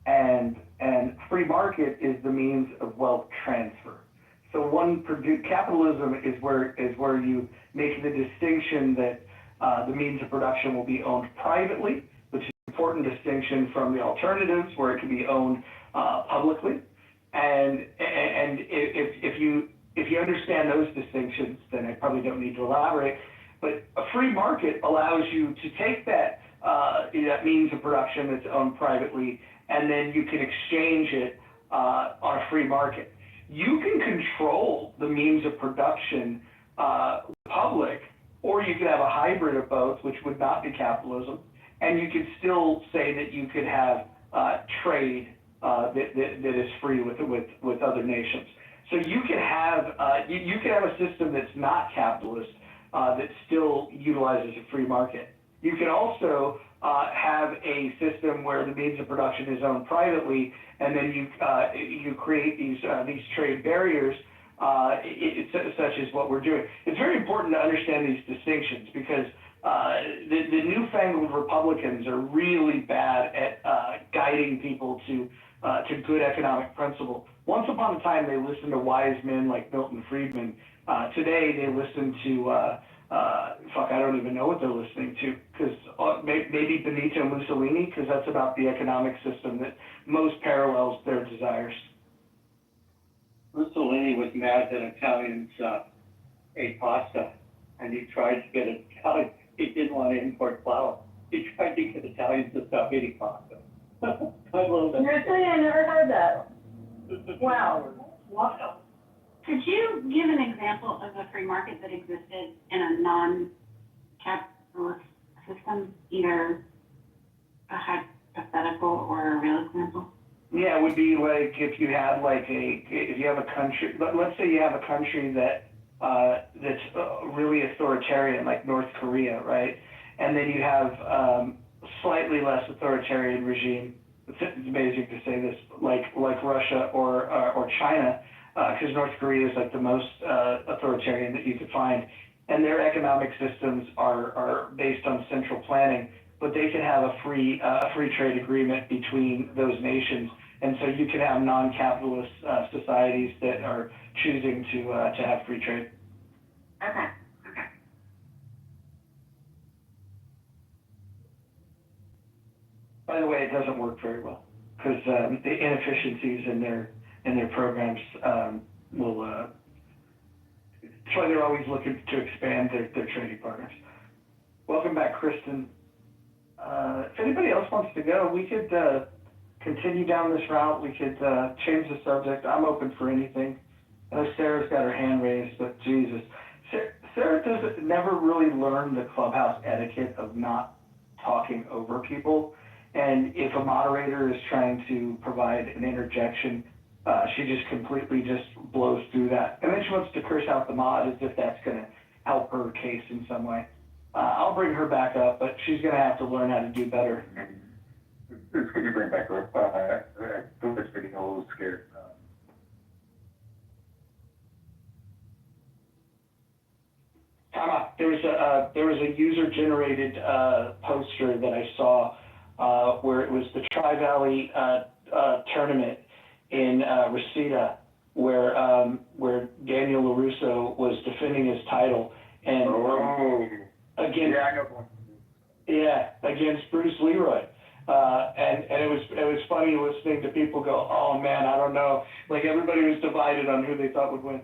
And free market is the means of wealth transfer. So capitalism is where you make the distinction that the means of production will be owned privately, which is an important distinction from the alternatives where it can be owned publicly. And if you understand those distinctions, then I probably don't need to elaborate. But a free market allows you to take that means of production that's owned privately, and then you can exchange it on a free market. You can control the means of production public, or you could have a hybrid of both, which would not be capitalism, and you could still say that you could have trade that is free with other nations. So you can have a system that's not capitalist that still utilizes a free market. You can also have a system where the means of production is owned privately, and then you create these trade barriers, such as what we're doing. It's very important to understand these distinctions because the newfangled Republicans are really bad at guiding people to good economic principle. Once upon a time, they listened to wise men like Milton Friedman. Today, they listen to, I don't even know what they're listening to, because maybe Benito Mussolini, because that's about the economic system that most parallels their desires. Mussolini was mad that Italians ate pasta, and he tried to get Italians. He didn't want to import flour. He tried to get Italians to stop eating pasta. Seriously, I never heard that. Wow. Could you give an example of a free market that existed in a non-capitalist system, either a hypothetical or a real example? Yeah, it would be like if you have a country, let's say you have a country that's really authoritarian, like North Korea, right? And then you have slightly less authoritarian regime. It's amazing to say this, like Russia or China, because North Korea is like the most authoritarian that you could find, and their economic systems are based on central planning. But they can have a free trade agreement between those nations, and so you can have non-capitalist societies that are choosing to have free trade. Okay. By the way, it doesn't work very well because the inefficiencies in their programs will. That's why they're always looking to expand their trading partners. Welcome back, Kristen. If anybody else wants to go, we could continue down this route. We could change the subject. I'm open for anything. I know Sarah's got her hand raised, but Jesus. Sarah never really learned the clubhouse etiquette of not talking over people. And if a moderator is trying to provide an interjection, she just completely blows through that. And then she wants to curse out the mod as if that's going to help her case in some way. I'll bring her back up, but she's going to have to learn how to do better. Could you bring back up? I'm just getting a little scared. There was a user-generated poster that I saw where it was the Tri-Valley tournament in Reseda, where Daniel LaRusso was defending his title and against Yeah, I know. yeah, against Bruce Leroy. And it was funny listening to people go, oh man, I don't know. Like everybody was divided on who they thought would win.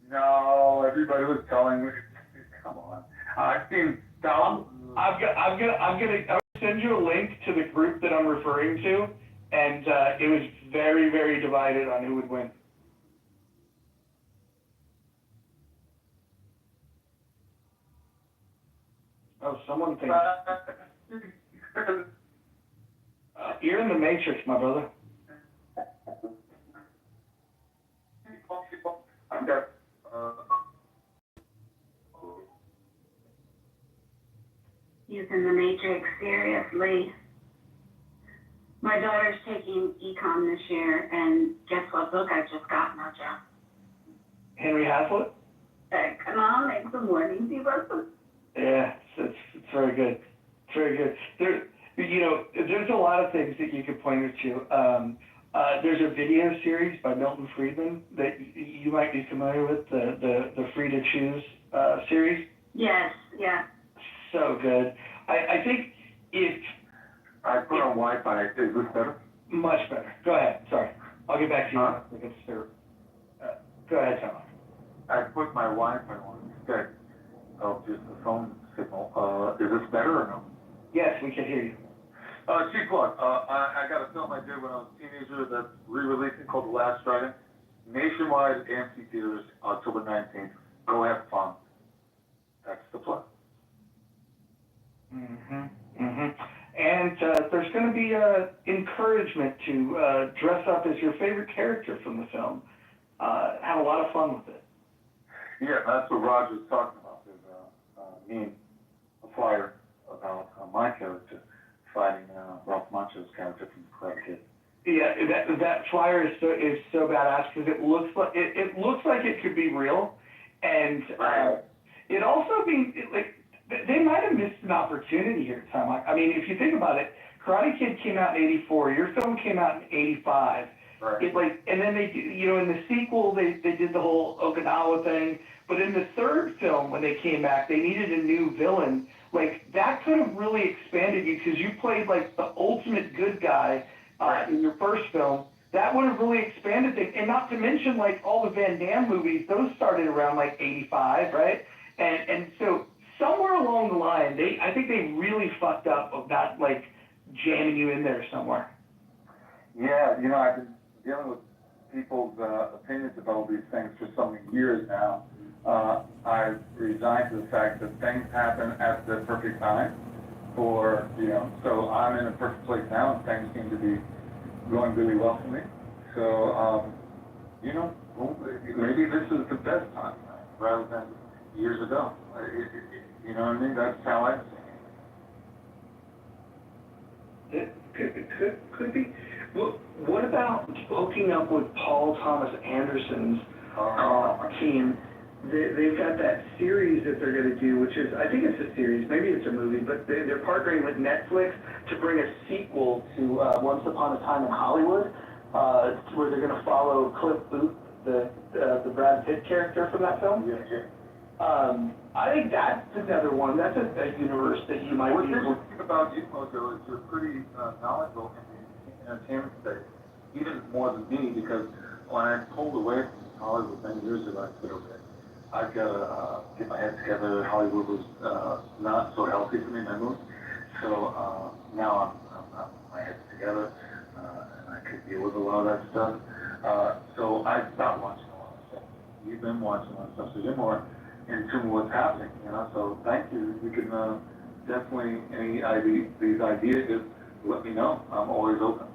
No, everybody was telling me, come on. I've seen Tom. I'm gonna send you a link to the group that I'm referring to, and it was very, very divided on who would win. Oh, someone thinks. You're in the Matrix, my brother. I've got, Using the Matrix seriously. My daughter's taking econ this year, and guess what book I just got, Mojo? Henry Hazlitt? Economics, the morning people. Yeah, it's very good. It's very good. There's a lot of things that you could point her to. There's a video series by Milton Friedman that you might be familiar with, the Free to Choose series. Yes, yeah. So good. I think if I put on Wi-Fi. Is this better? much better. Go ahead. Sorry, I'll get back to you. Go ahead, Tom. I put my Wi-Fi on instead of just the phone signal. Is this better or no? Yes, we can hear you. Chief Clark, I got a film I did when I was a teenager that's re-releasing called The Last Dragon. Nationwide AMC theaters, October 19th. Go have fun. That's the plug. And there's going to be encouragement to dress up as your favorite character from the film. Have a lot of fun with it. Yeah, that's what Roger's talking about. There's me and a flyer about my character fighting Ralph Macchio's character from Karate Kid. Yeah, that flyer is so badass because it looks like it could be real, and it also they might have missed an opportunity here, Tom. I mean, if you think about it, Karate Kid came out in '84. Your film came out in '85. Right. And then they, in the sequel, they did the whole Okinawa thing. But in the third film, when they came back, they needed a new villain. Like, that could have really expanded you because you played, like, the ultimate good guy in your first film. That would have really expanded things. And not to mention, like, all the Van Damme movies, those started around, like, '85, right? And so somewhere along the line, I think they really fucked up of not, like, jamming you in there somewhere. Yeah, I've been dealing with people's opinions about all these things for so many years now. I've resigned to the fact that things happen at the perfect time, so I'm in a perfect place now, and things seem to be going really well for me. So, maybe this is the best time, rather than years ago. You know what I mean? That's how I see it. It could be. Well, what about hooking up with Paul Thomas Anderson's team? They've got that series that they're going to do, which is, I think it's a series, maybe it's a movie, but they're partnering with Netflix to bring a sequel to Once Upon a Time in Hollywood, where they're going to follow Cliff Booth, the Brad Pitt character from that film. Yeah. I think that's another one. That's a universe that you might be able to... What's interesting about you, Mojo, is you're pretty knowledgeable in the entertainment space, even more than me, because when I pulled away from Hollywood many years ago, I said, okay, I've got to get my head together. Hollywood was not so healthy for me mentally. So now I'm my head's together, and I could deal with a lot of that stuff. So I stopped watching a lot of stuff. You've been watching a lot of stuff, so you're more in tune with what's happening, So thank you. You can definitely, these ideas, just let me know. I'm always open.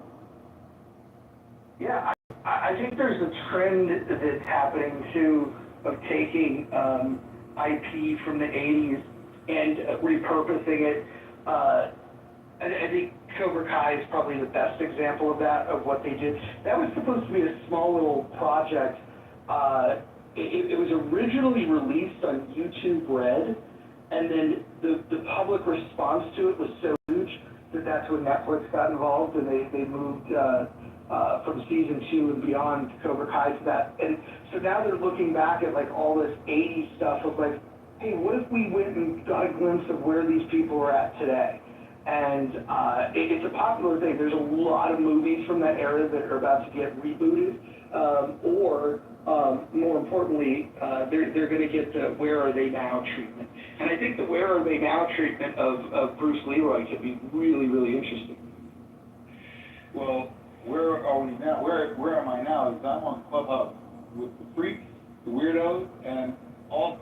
Yeah, I think there's a trend that's happening too of taking IP from the 80s and repurposing it. I think Cobra Kai is probably the best example of that, of what they did. That was supposed to be a small little project. It was originally released on YouTube Red, and then the public response to it was so huge that that's when Netflix got involved, and they moved from season 2 and beyond, Cobra Kai to that. And so now they're looking back at like all this 80s stuff of like, hey, what if we went and got a glimpse of where these people are at today? And it's a popular thing. There's a lot of movies from that era that are about to get rebooted, or more importantly, they're going to get the "Where Are They Now" treatment. And I think the "Where Are They Now" treatment of Bruce Leroy could be really, really interesting. Well, where are we now? Where am I now? Is I'm on Clubhouse with the freaks, the weirdos, and all.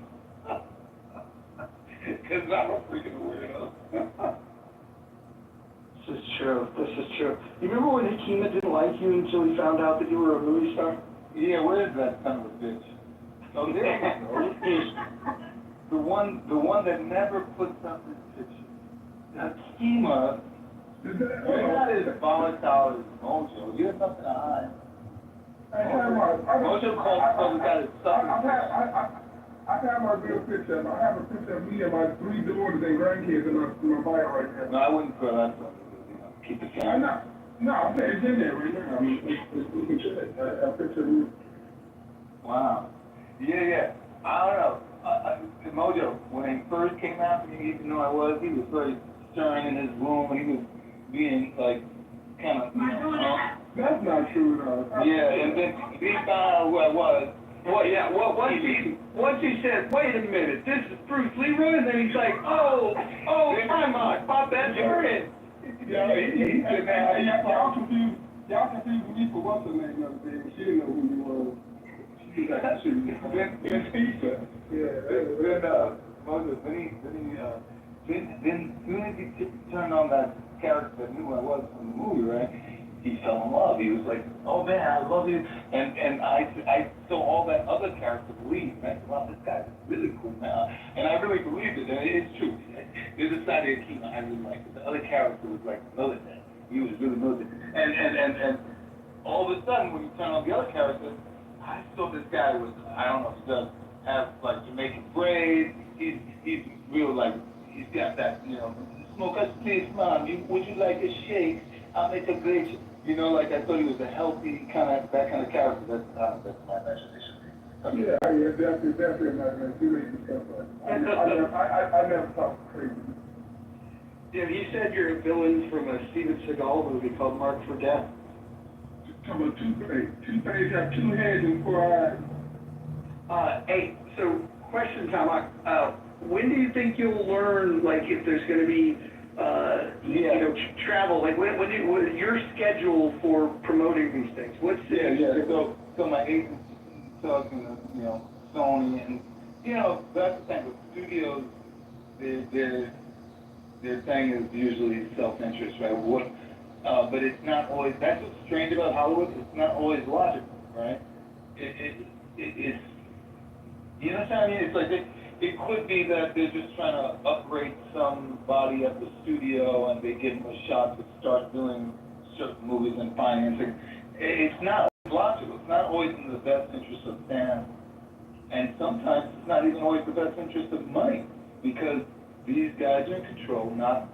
Because I'm a freaking weirdo. This is true. This is true. You remember when Hakima didn't like you until he found out that you were a movie star? Yeah, where is that son of a bitch? Oh, there we go. The one that never puts up his picture. Hakima, you're not as volatile as Mojo. You have nothing to hide. Mojo calls himself got his son. I have my real picture. I have a picture of me and my 3 daughters and grandkids in my bio right now. No, I wouldn't put that. Keep it down. No, I'm saying it's in there right now. I mean, we can check it. A picture of me. Wow. Yeah. I don't know. Mojo, when he first came out to me, he didn't know I was. He was very stern in his room, and he was being like, kind of, That's not true, though. Yeah, and then he found out who I was. Well, yeah. Well, once he said, "Wait a minute, this is Bruce Leroy," and then he's like, "Oh, come on, Pop that Jordan." Yeah, y'all confused me for what's her name the other day, but she didn't know who you were. She was like, Then pizza. Yeah. Moses, then soon as he turned on that character that knew who I was from the movie, right? He fell in love. He was like, "Oh man, I love you," and I saw all that other character believe, right? Wow, this guy's really cool now, and I really believed it. And it's true. There's a side of Akima I really liked. The other character was like militant. He was really militant, and all of a sudden when you turn on the other character, I saw this guy was, I don't know, he does have like Jamaican braids. He's real like, he's got that, smoke us please, mom. Would you like a shake? I'll make a great. Like I thought he was a healthy that kind of character. That's my imagination. Yeah, definitely not. You make me stuff like I never talk crazy. Yeah, you said you're a villain from a Steven Seagal movie called Marked for Death. Come on, Two-Face have 2 heads and 4 eyes. Hey, so question, Tom. When do you think you'll learn, like, if there's going to be, travel? Like, what your schedule for promoting these things? What's So my agent talking to Sony, and that's the thing with studios. Their thing is usually self-interest, right? But it's not always. That's what's strange about Hollywood. It's not always logical, right? It's you know what I mean? It's like it could be that they're just trying to upgrade somebody at the studio, and they give them a shot to start doing certain movies and financing. It's not logical. It's not always in the best interest of fans, and sometimes it's not even always the best interest of money, because these guys are in control, not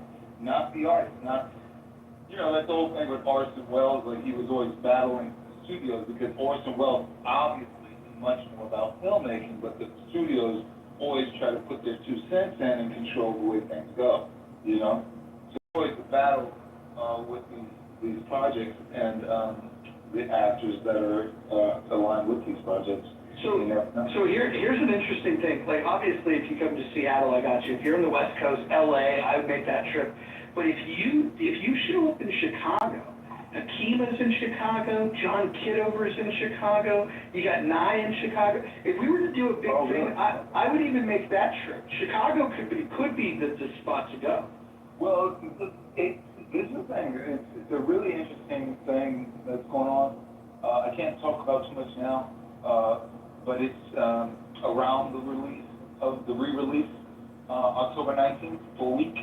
the artist, not, that the whole thing with Orson Welles, like he was always battling the studios, because Orson Welles obviously knew much more about filmmaking, but the studios always try to put their 2 cents in and control the way things go, So it's always a battle with these projects and the actors that are aligned with these projects. So here's an interesting thing. Like, obviously, if you come to Seattle, I got you. If you're in the West Coast, LA, I would make that trip. But if you show up in Chicago, Akima's in Chicago, John Kitover's in Chicago, you got Nye in Chicago. If we were to do a big thing, I would even make that trip. Chicago could be the spot to go. Well, this is the thing. It's a really interesting thing that's going on. I can't talk about too much now. But it's around the release of the re-release, October 19th, for a week.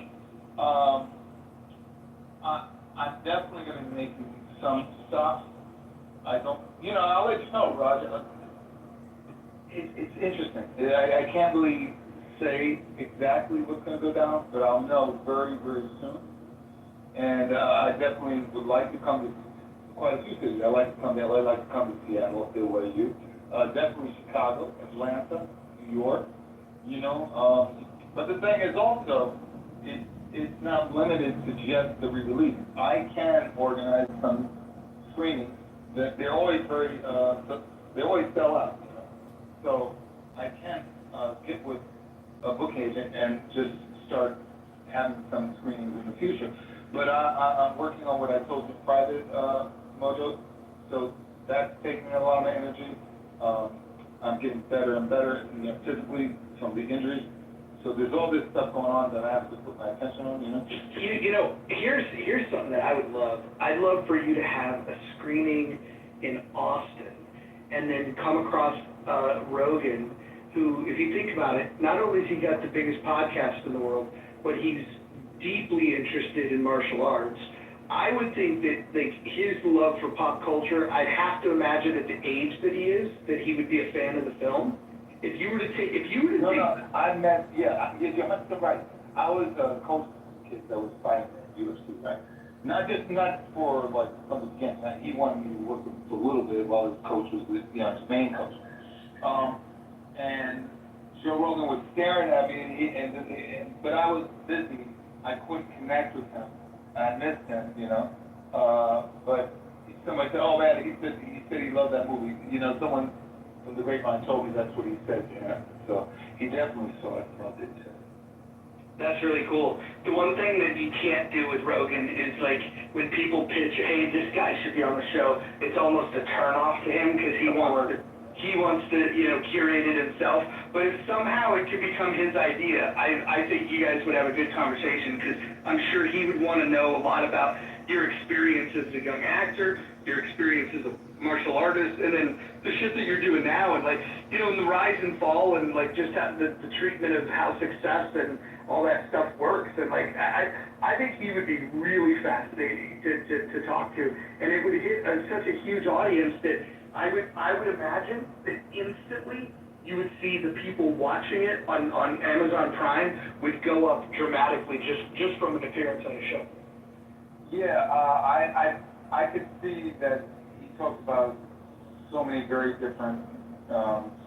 I'm definitely going to be making some stops. I'll let you know, Roger. It's interesting. I can't really say exactly what's going to go down, but I'll know very, very soon. And I definitely would like to come to quite a few cities. I like to come to LA, I like to come to Seattle, feel where you. Definitely Chicago, Atlanta, New York, you know. But the thing is also, it's not limited to just the re-release. I can organize some screenings that they're always they always sell out, you know. So I can get with a book agent and just start having some screenings in the future. But I'm working on what I told you, private mojo. So that's taking a lot of my energy. I'm getting better and better, you know, physically from the injuries. So there's all this stuff going on that I have to put my attention on, you know? You know, here's something that I would love. I'd love for you to have a screening in Austin and then come across Rogan, who, if you think about it, not only has he got the biggest podcast in the world, but he's deeply interested in martial arts. I would think that, like, his love for pop culture, I'd have to imagine at the age that he is, that he would be a fan of the film. If you were to take, No, I meant, you're 100% right. I was a coach kid that was fighting in UFC, right? Not for, like, something against that. He wanted me to work with him for a little bit while his coach was, you know, his main coach. And Joe Rogan was staring at me, but I was busy. I couldn't connect with him. I missed him, you know. But somebody said, oh man, he said he loved that movie. You know, someone from the grapevine told me that's what he said, you know. So he definitely saw it, loved it too. That's really cool. The one thing that you can't do with Rogan is, like, when people pitch, hey, this guy should be on the show, it's almost a turn off to him because he wants to, you know, curate it himself. But if somehow it could become his idea, I think you guys would have a good conversation because I'm sure he would want to know a lot about your experience as a young actor, your experience as a martial artist, and then the shit that you're doing now, and, like, you know, and the rise and fall, and, like, just how the treatment of how success and all that stuff works. And, like, I think he would be really fascinating to talk to, and it would hit such a huge audience that I would imagine that instantly you would see the people watching it on Amazon Prime would go up dramatically just from an appearance on a show. Yeah, I could see that he talks about so many very different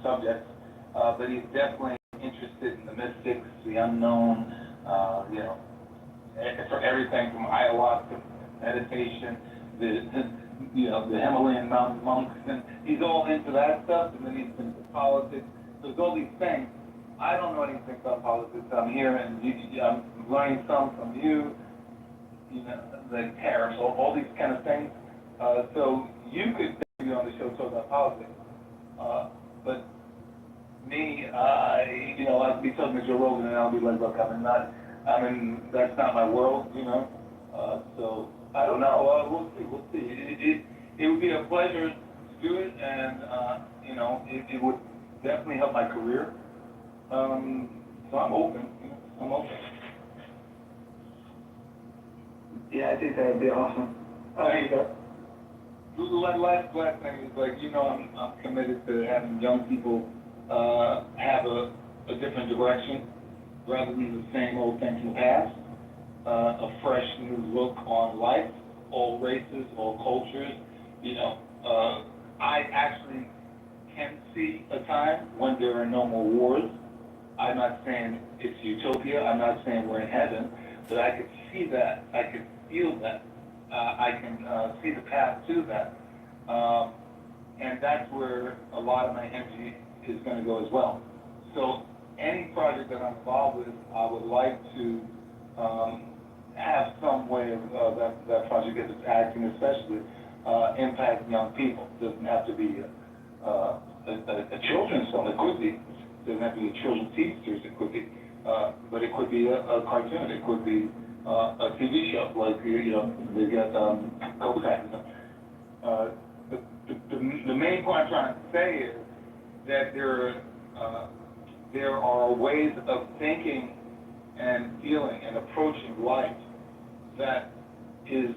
subjects, but he's definitely interested in the mystics, the unknown, you know, for everything from ayahuasca, meditation, the Himalayan mountain monks, and he's all into that stuff, and then he's into politics. There's all these things. I don't know anything about politics. I'm here, and I'm learning some from you, you know, the tariffs, all these kind of things. So you could be on the show talking about politics, but me, you know, I'll be talking to Joe Rogan, and I'll be like, look, that's not my world, you know. So I don't know. We'll see. It would be a pleasure to do it, and you know, it would definitely help my career. So I'm open. You know, I'm open. Yeah, I think that would be awesome. The last thing is, like, you know, I'm committed to having young people have a different direction rather than the same old thing from the past. A fresh new look on life, all races, all cultures. You know, I actually can see a time when there are no more wars. I'm not saying it's utopia. I'm not saying we're in heaven, but I could see that. I could feel that. I can see the path to that. And that's where a lot of my energy is going to go as well. So any project that I'm involved with, I would like to have some way of that project, if it's acting especially, impact young people. It doesn't have to be a children's film. It could be. It doesn't have to be a children's teachers. It could be. But it could be a cartoon. It could be a TV show, like, you know, they get Kodak. The main point I'm trying to say is that there are ways of thinking and feeling and approaching life that is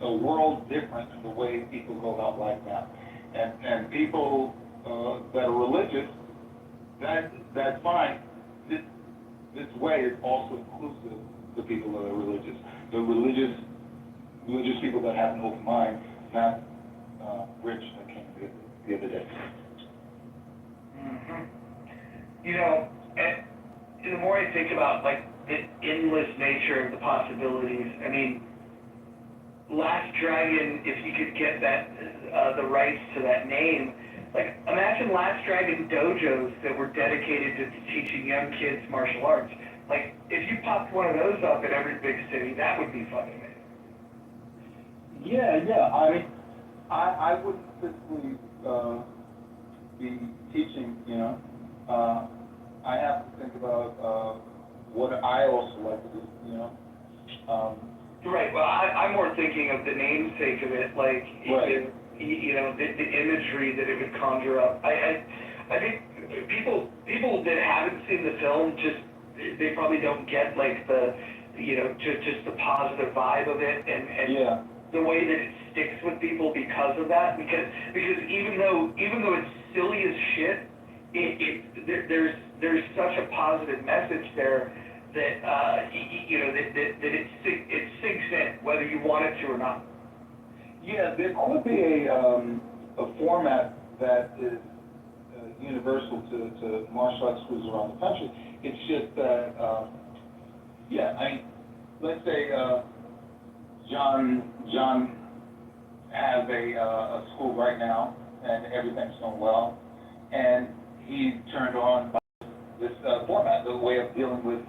a world different than the way people go about life now. And people that are religious, that's fine. This way is also inclusive to people that are religious. The religious religious people that have an open mind, not, Rich that came the other day. Mhm. You know, and the more I think about like the endless nature of the possibilities, I mean, Last Dragon, if you could get that, the rights to that name, like imagine Last Dragon dojos that were dedicated to teaching young kids martial arts. Like if you popped one of those up in every big city, that would be fucking amazing. Yeah, I mean, I wouldn't physically, be teaching, you know. I have to think about, what I also like to do, you know. Right. Well, I'm more thinking of the namesake of it, like Right. you know, the imagery that it would conjure up. I think people that haven't seen the film they probably don't get like the, you know, just the positive vibe of it and Yeah. the way that it sticks with people because of that. Because even though it's silly as shit, there's such a positive message there that you know that it sinks in whether you want it to or not. Yeah, there could be a format that is universal to martial arts schools around the country. It's just that, yeah, I mean, let's say John has a school right now, and everything's going well, and he turned on this format, the way of dealing with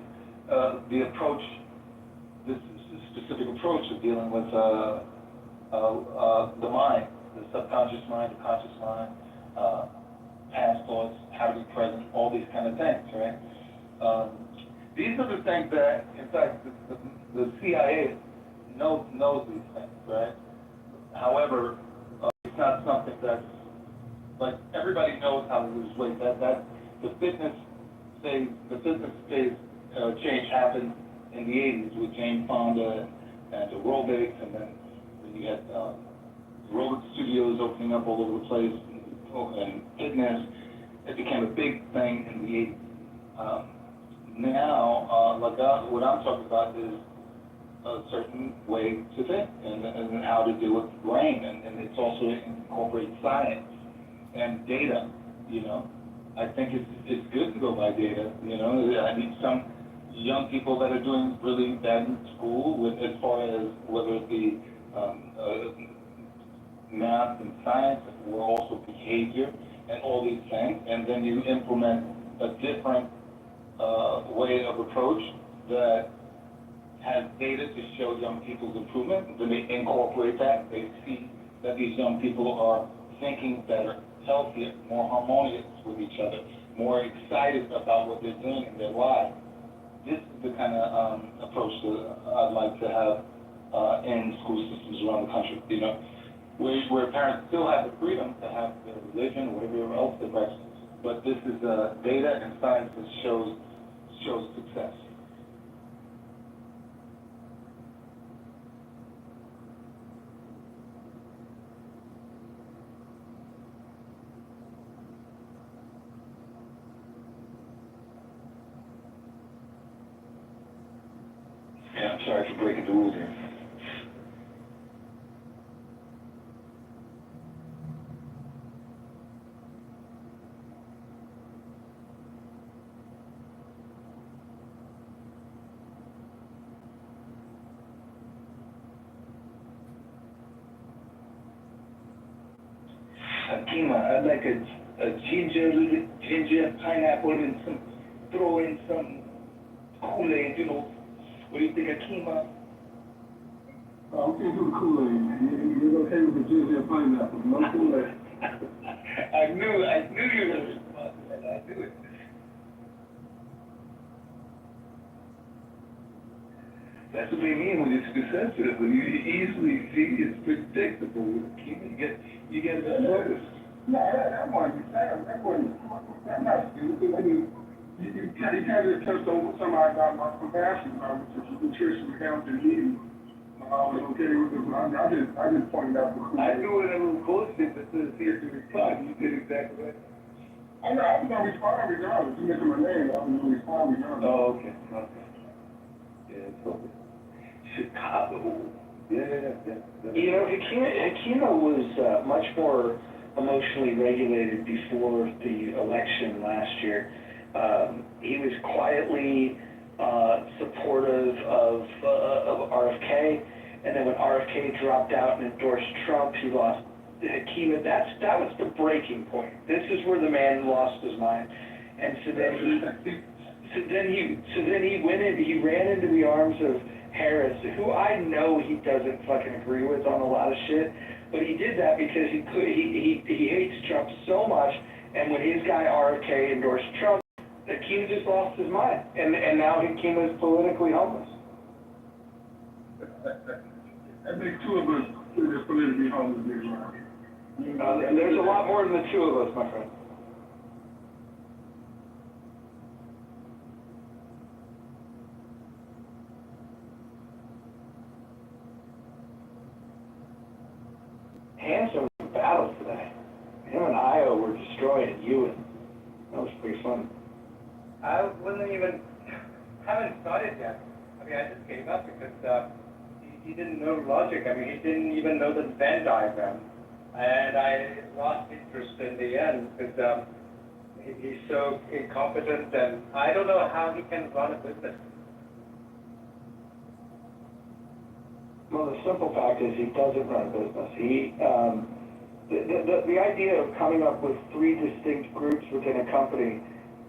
the approach, this specific approach of dealing with the mind, the subconscious mind, the conscious mind, past thoughts, how to be present, all these kind of things, right? These are the things that, in fact, the CIA knows these things, right? However, it's not something that's, like, everybody knows how to lose weight. That the fitness phase change happened in the 80s with Jane Fonda and aerobics, and then you had aerobic studios opening up all over the place, and fitness. It became a big thing in the 80s. Now, what I'm talking about is a certain way to think and how to deal with the brain, and it's also incorporates science and data, you know. I think it's good to go by data, you know. I mean, some young people that are doing really bad in school, as far as whether it be math and science, or also behavior and all these things, and then you implement a different way of approach that has data to show young people's improvement. Then they incorporate that. They see that these young people are thinking better, healthier, more harmonious with each other, more excited about what they're doing in their lives. This is the kind of approach that I'd like to have in school systems around the country, you know, where parents still have the freedom to have their religion or whatever else they practice. But this is data and science that shows success. Yeah, I'm sorry for breaking the rules here. Akima, I'd like a ginger, pineapple, and throw in some Kool-Aid, you know. What do you think, Akima? We can't do the Kool-Aid. You're okay with the ginger and pineapple, no Kool-Aid. I knew you were going to respond to that. I knew it. That's what they mean when it's sensitive. When you easily see it's predictable. You get that notice. No, that wasn't not stupid. I mean, you can't just touch on somebody about my compassion, which is nutrition, health, and eating. Okay, I just pointed out the Kool-Aid. I knew it a little bullshit, but to see if you respond, you did exactly right. I know, I was going to respond regardless. You mentioned my name, I was going to respond regardless. Oh, okay. Yeah, it's okay. Chicago. You know, Hakima was much more emotionally regulated before the election last year. He was quietly supportive of RFK, and then when RFK dropped out and endorsed Trump, he lost Hakima. That was the breaking point. This is where the man lost his mind, and so then he went in. He ran into the arms of Harris, who I know he doesn't fucking agree with on a lot of shit, but he did that because he hates Trump so much, and when his guy RFK endorsed Trump, Hakeem just lost his mind, and now Hakeem is politically homeless. That makes two of us politically homeless, right? There's a lot more than the two of us, my friend. Handsome battle today. Him and Io were destroying Ewan. That was pretty fun. I haven't started yet. I mean, I just gave up because he didn't know logic. I mean, he didn't even know the Venn diagram. And I lost interest in the end because he's so incompetent, and I don't know how he can run a business. Well, the simple fact is he doesn't run a business. The idea of coming up with three distinct groups within a company,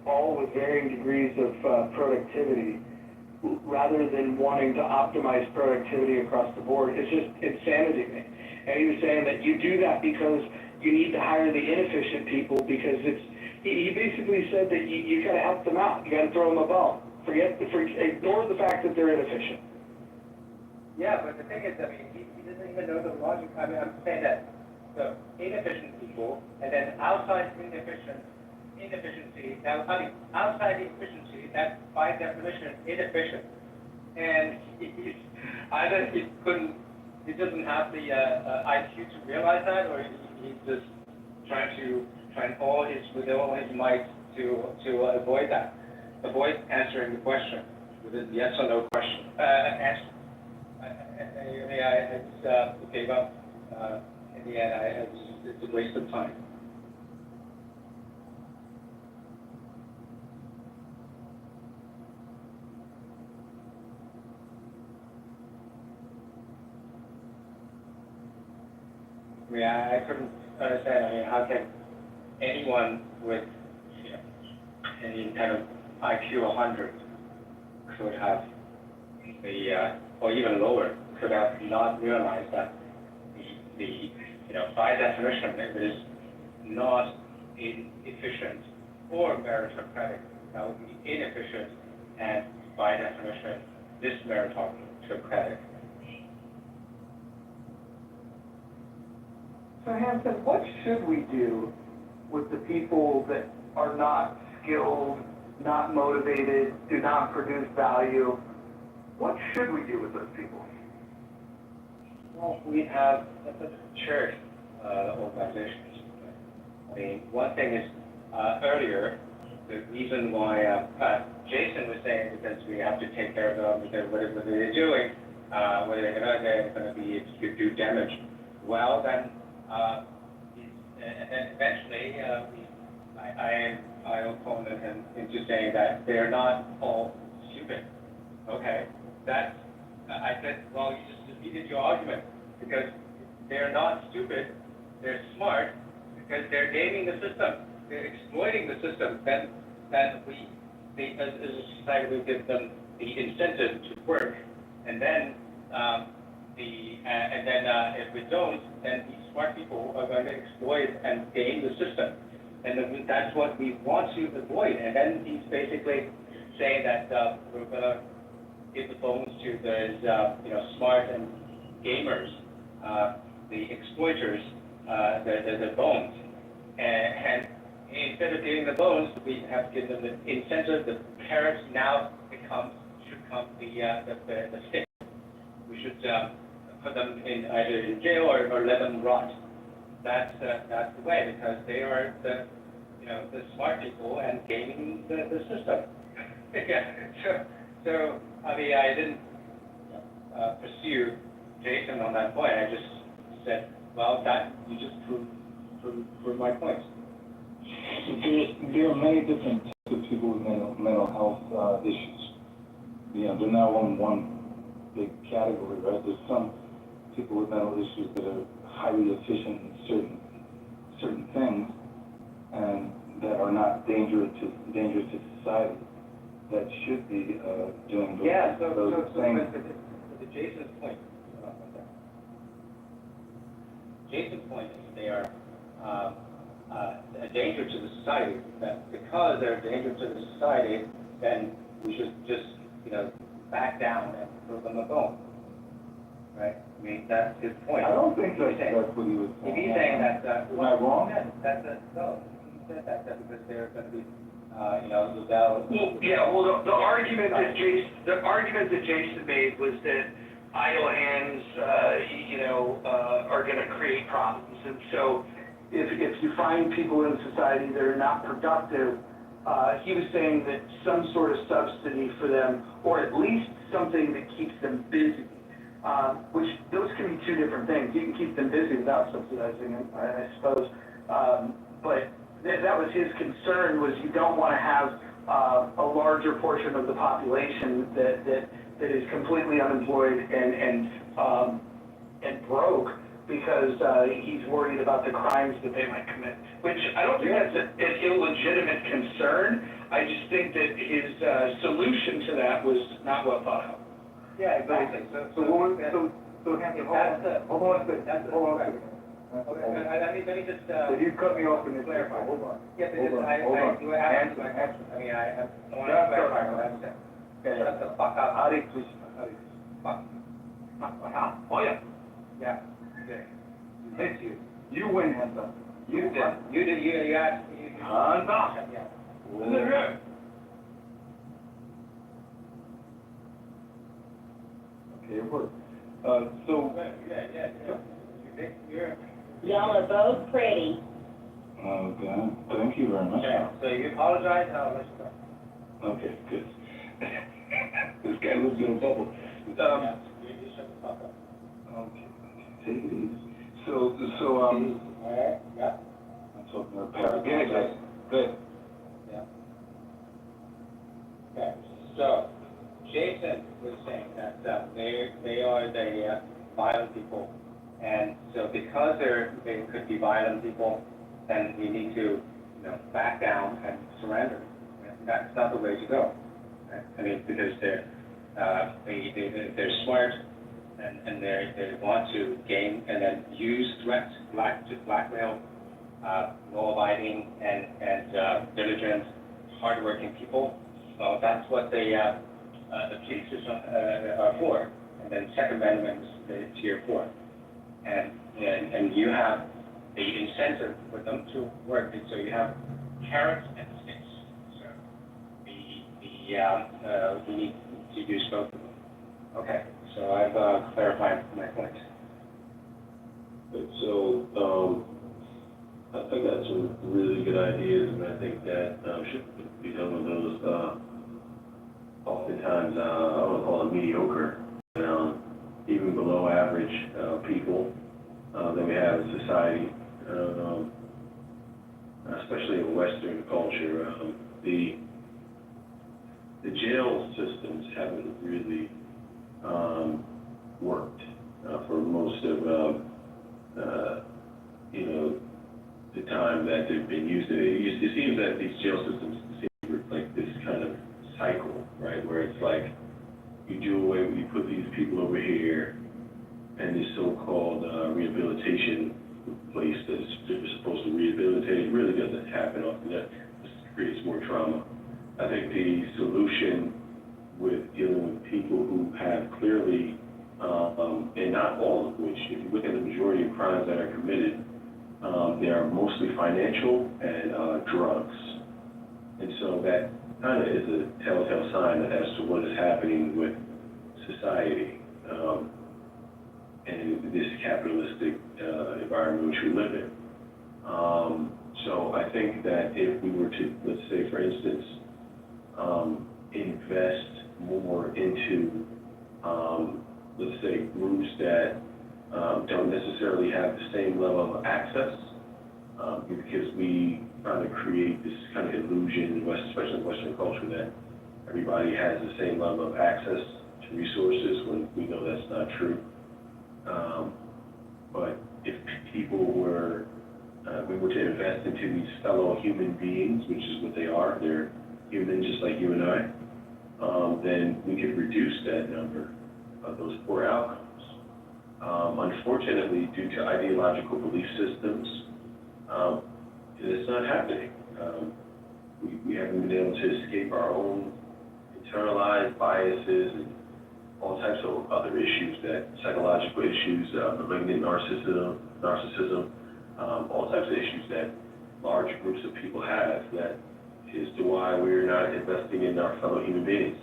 all with varying degrees of productivity, rather than wanting to optimize productivity across the board, is just insanity to me. And he was saying that you do that because you need to hire the inefficient people because he basically said that you got to help them out. You got to throw them a bone. Ignore the fact that they're inefficient. Yeah, but the thing is, I mean, he doesn't even know the logic. I mean, I'm saying that the inefficient people, and then outside inefficiency, outside efficiency, that's by definition inefficient. And he doesn't have the IQ to realize that, or he's just trying all his might to avoid that, avoid answering the question with a yes or no question. Answer. I just gave up. In the end, it's a waste of time. I mean, I couldn't understand. I mean, how can anyone with any kind of IQ 100 could have or even lower, could have not realized that by definition, it is not inefficient or meritocratic. That would be inefficient and by definition, dismeritocratic. So Hanson, what should we do with the people that are not skilled, not motivated, do not produce value? What should we do with those people? Well, we have church organizations. I mean, one thing is earlier, the reason why Jason was saying because we have to take care of them because whatever they're doing, whether they're going to be to do damage. Well, then eventually I will call them into saying that they're not all stupid. Okay, that's I said, well, you just defeated your argument because they're not stupid, they're smart because they're gaming the system, they're exploiting the system. Then we, as a society, we give them the incentive to work, and then if we don't, then these smart people are going to exploit and game the system, and then that's what we want to avoid. And then he's basically saying that we're going to give the bones to those smart and gamers, the exploiters, the bones, and instead of giving the bones, we have to give them the incentive. The carrots now should come the stick. We should put them in either in jail or let them rot. That's the way, because they are the smart people and gaming the system. Yeah. So I mean, I didn't pursue Jason on that point. I just said, well, that, you just proved my point. There are many different types of people with mental health issues. You know, they're not one big category, right? There's some people with mental issues that are highly efficient in certain things, and that are not dangerous to society, that should be doing those things. To Jason's point, Jason's point is they are a danger to the society. That because they're a danger to the society, then we should just, back down and throw them a bone. Right? I mean, that's his point. I don't think that's what he was saying. If he's saying that, am I wrong? No, he said that because they're going to be, without. Well, the argument that Jason made was that idle hands, are going to create problems, and so if you find people in society that are not productive, he was saying that some sort of subsidy for them, or at least something that keeps them busy, which those can be two different things. You can keep them busy without subsidizing them, I suppose, but that was his concern, was you don't want to have a larger portion of the population that is completely unemployed and broke because he's worried about the crimes that they might commit, which I don't think that's an illegitimate concern. I just think that his solution to that was not well thought out. Yeah, exactly. Hold on a second. Let me just, So you cut me off in this. clarify. Hold on. Yeah, because Hold on. I want to Answer. I want to clarify what I'm saying. Shut the fuck up. Ari, please. Fuck. Oh, yeah. Yeah. Okay. It's you. You win, hands up. You did, you asked. Hands up. Yeah. Okay, it worked. So. You're. Y'all are both pretty. Okay, thank you very much. Okay, so you apologize, and I'll let you go. Okay, good. This guy lives in a bubble. You shut the fuck up. Okay, take it easy. So, All right, yeah. I'm talking about Paris. Good. Yeah. Okay, so Jason was saying that they are the violent people, and so because they could be violent people, then we need to, back down and surrender. That's not the way to go. Right? I mean, because they're smart and they want to gain and then use threats to blackmail law-abiding and diligent, hardworking people. So that's what the police are for. And then Second Amendment is the Tier 4. And you have the incentive for them to work. And so you have carrots and sticks. So we need to use both of them. Okay, so I've clarified my point. So, I got some really good ideas, and I think that should be some of those, oftentimes, I would call it mediocre, even below average people that we have in society, especially in Western culture. The jail systems haven't really worked for most of the time that they've been used. It seems that these jail systems seem like this kind of cycle, right, where it's like you do away, you put these people over here, and this so-called rehabilitation place that's supposed to rehabilitate really doesn't happen often. That just creates more trauma. I think the solution with dealing with people who have clearly, and not all of which, if you look at the majority of crimes that are committed, they are mostly financial and drugs. And so that kind of is a telltale sign as to what is happening with society and this capitalistic environment which we live in. So I think that if we were to, let's say, for instance, invest more into let's say, groups that don't necessarily have the same level of access, because we kind of create this kind of illusion, especially in Western culture, that everybody has the same level of access to resources when we know that's not true. But if people were, we were to invest into these fellow human beings, which is what they are, they're human just like you and I, then we could reduce that number of those poor outcomes. Unfortunately, due to ideological belief systems, it's not happening. We haven't been able to escape our own internalized biases and all types of other issues, that psychological issues, malignant narcissism, all types of issues that large groups of people have, that is to why we're not investing in our fellow human beings.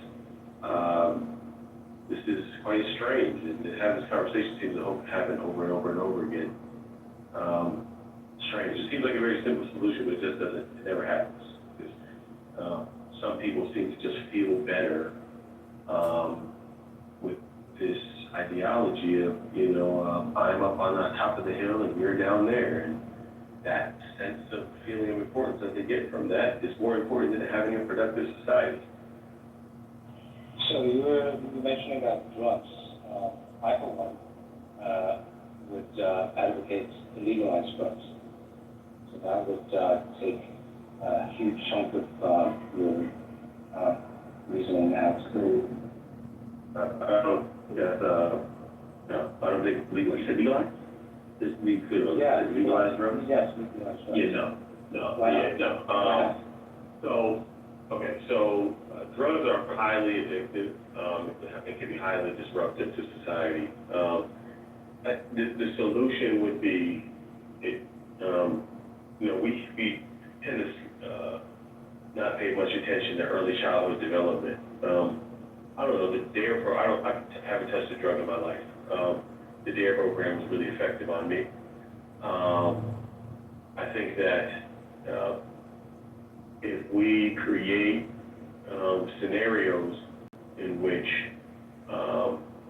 This is quite strange, and having this conversation seems to happen over and over and over again. Strange. It seems like a very simple solution, but it just doesn't, it never happens. Because some people seem to just feel better with this ideology of, I'm up on the top of the hill and you're down there. And that sense of feeling of importance that they get from that is more important than having a productive society. So you were mentioning about drugs. I, for one, would advocate to legalize drugs. So that would take a huge chunk of your reasoning out. I don't think legal. You said legalize? We could legalize drugs? Yes, legalize drugs. Yeah, no. So drugs are highly addictive. It can be highly disruptive to society. The solution would be, we tend to not pay much attention to early childhood development. I don't know, the DARE program, I haven't touched a drug in my life. The DARE program was really effective on me. I think that if we create scenarios in which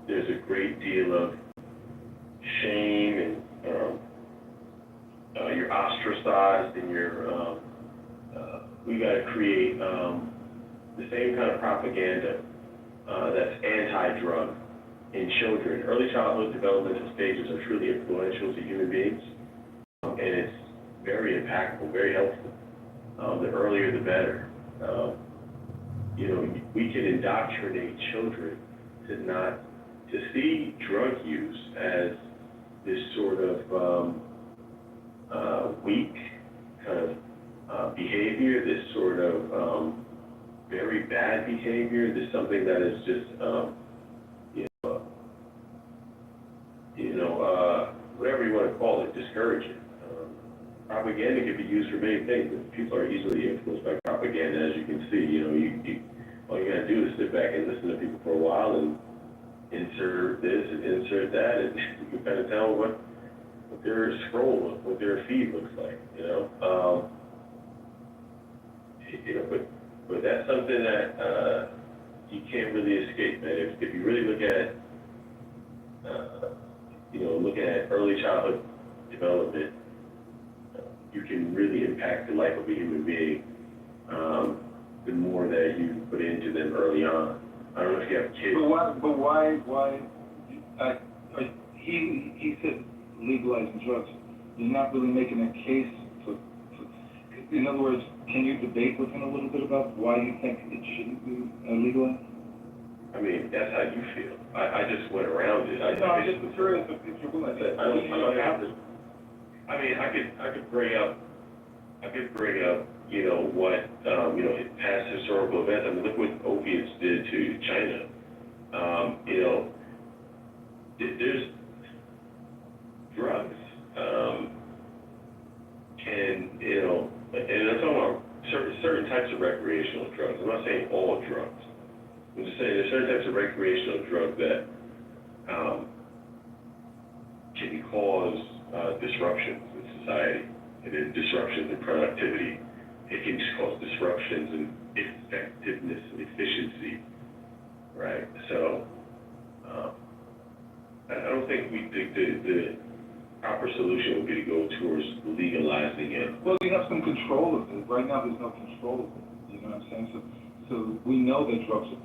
there's a great deal of shame and you're ostracized and we got to create the same kind of propaganda that's anti-drug in children. Early childhood developmental stages are truly influential to human beings, and it's very impactful, very helpful. The earlier the better. We can indoctrinate children to see drug use as this sort of weak kind of behavior, this sort of very bad behavior, this something that is just, whatever you want to call it, discouraging. Propaganda can be used for many things, but people are easily influenced by propaganda, as you can see. All you gotta do is sit back and listen to people for a while and insert this and insert that, and you can kind of tell what their scroll, what their feed looks like, but that's something that you can't really escape, man. If you really look at, looking at early childhood development, you can really impact the life of a human being the more that you put into them early on. I don't know if you have kids. But why, he said legalizing drugs. He's not really making a case for, in other words, can you debate with him a little bit about why you think it shouldn't be legalized? I mean, that's how you feel. I just went around it. I'm just curious if you're willing to. I don't have to. I mean, I could bring up, what, past historical events. I mean, look what opiates did to China. There's drugs, and I'm talking about certain types of recreational drugs. I'm not saying all drugs. I'm just saying there's certain types of recreational drugs that can cause disruptions in society, and then disruptions in productivity. It can just cause disruptions in effectiveness and efficiency, right? So don't think the proper solution would be to go towards legalizing it. Well, you have some control of it. Right now, there's no control of it. You know what I'm saying? So we know that drugs are,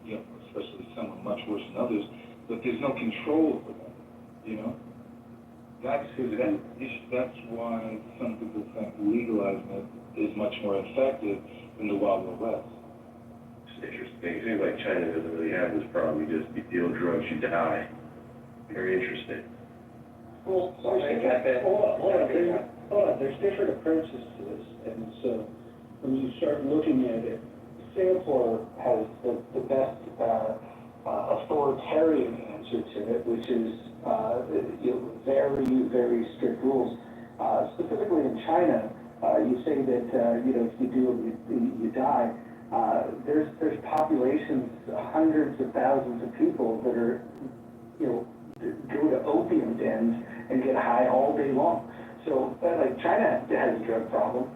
you know, especially some are much worse than others, but there's no control over that. You know? That's why some people think legalizing it is much more effective than the Wild Wild West. It's interesting. It seems like China doesn't really have this problem. You just deal drugs, you die. Very interesting. Well, there's different approaches to this, and so when you start looking at it, Singapore has the best authoritarian answer to it, which is very, very strict rules. Specifically in China, you say that if you do it, you die. There's populations, hundreds of thousands of people that are go to opium dens and get high all day long. So, like, China has a drug problem.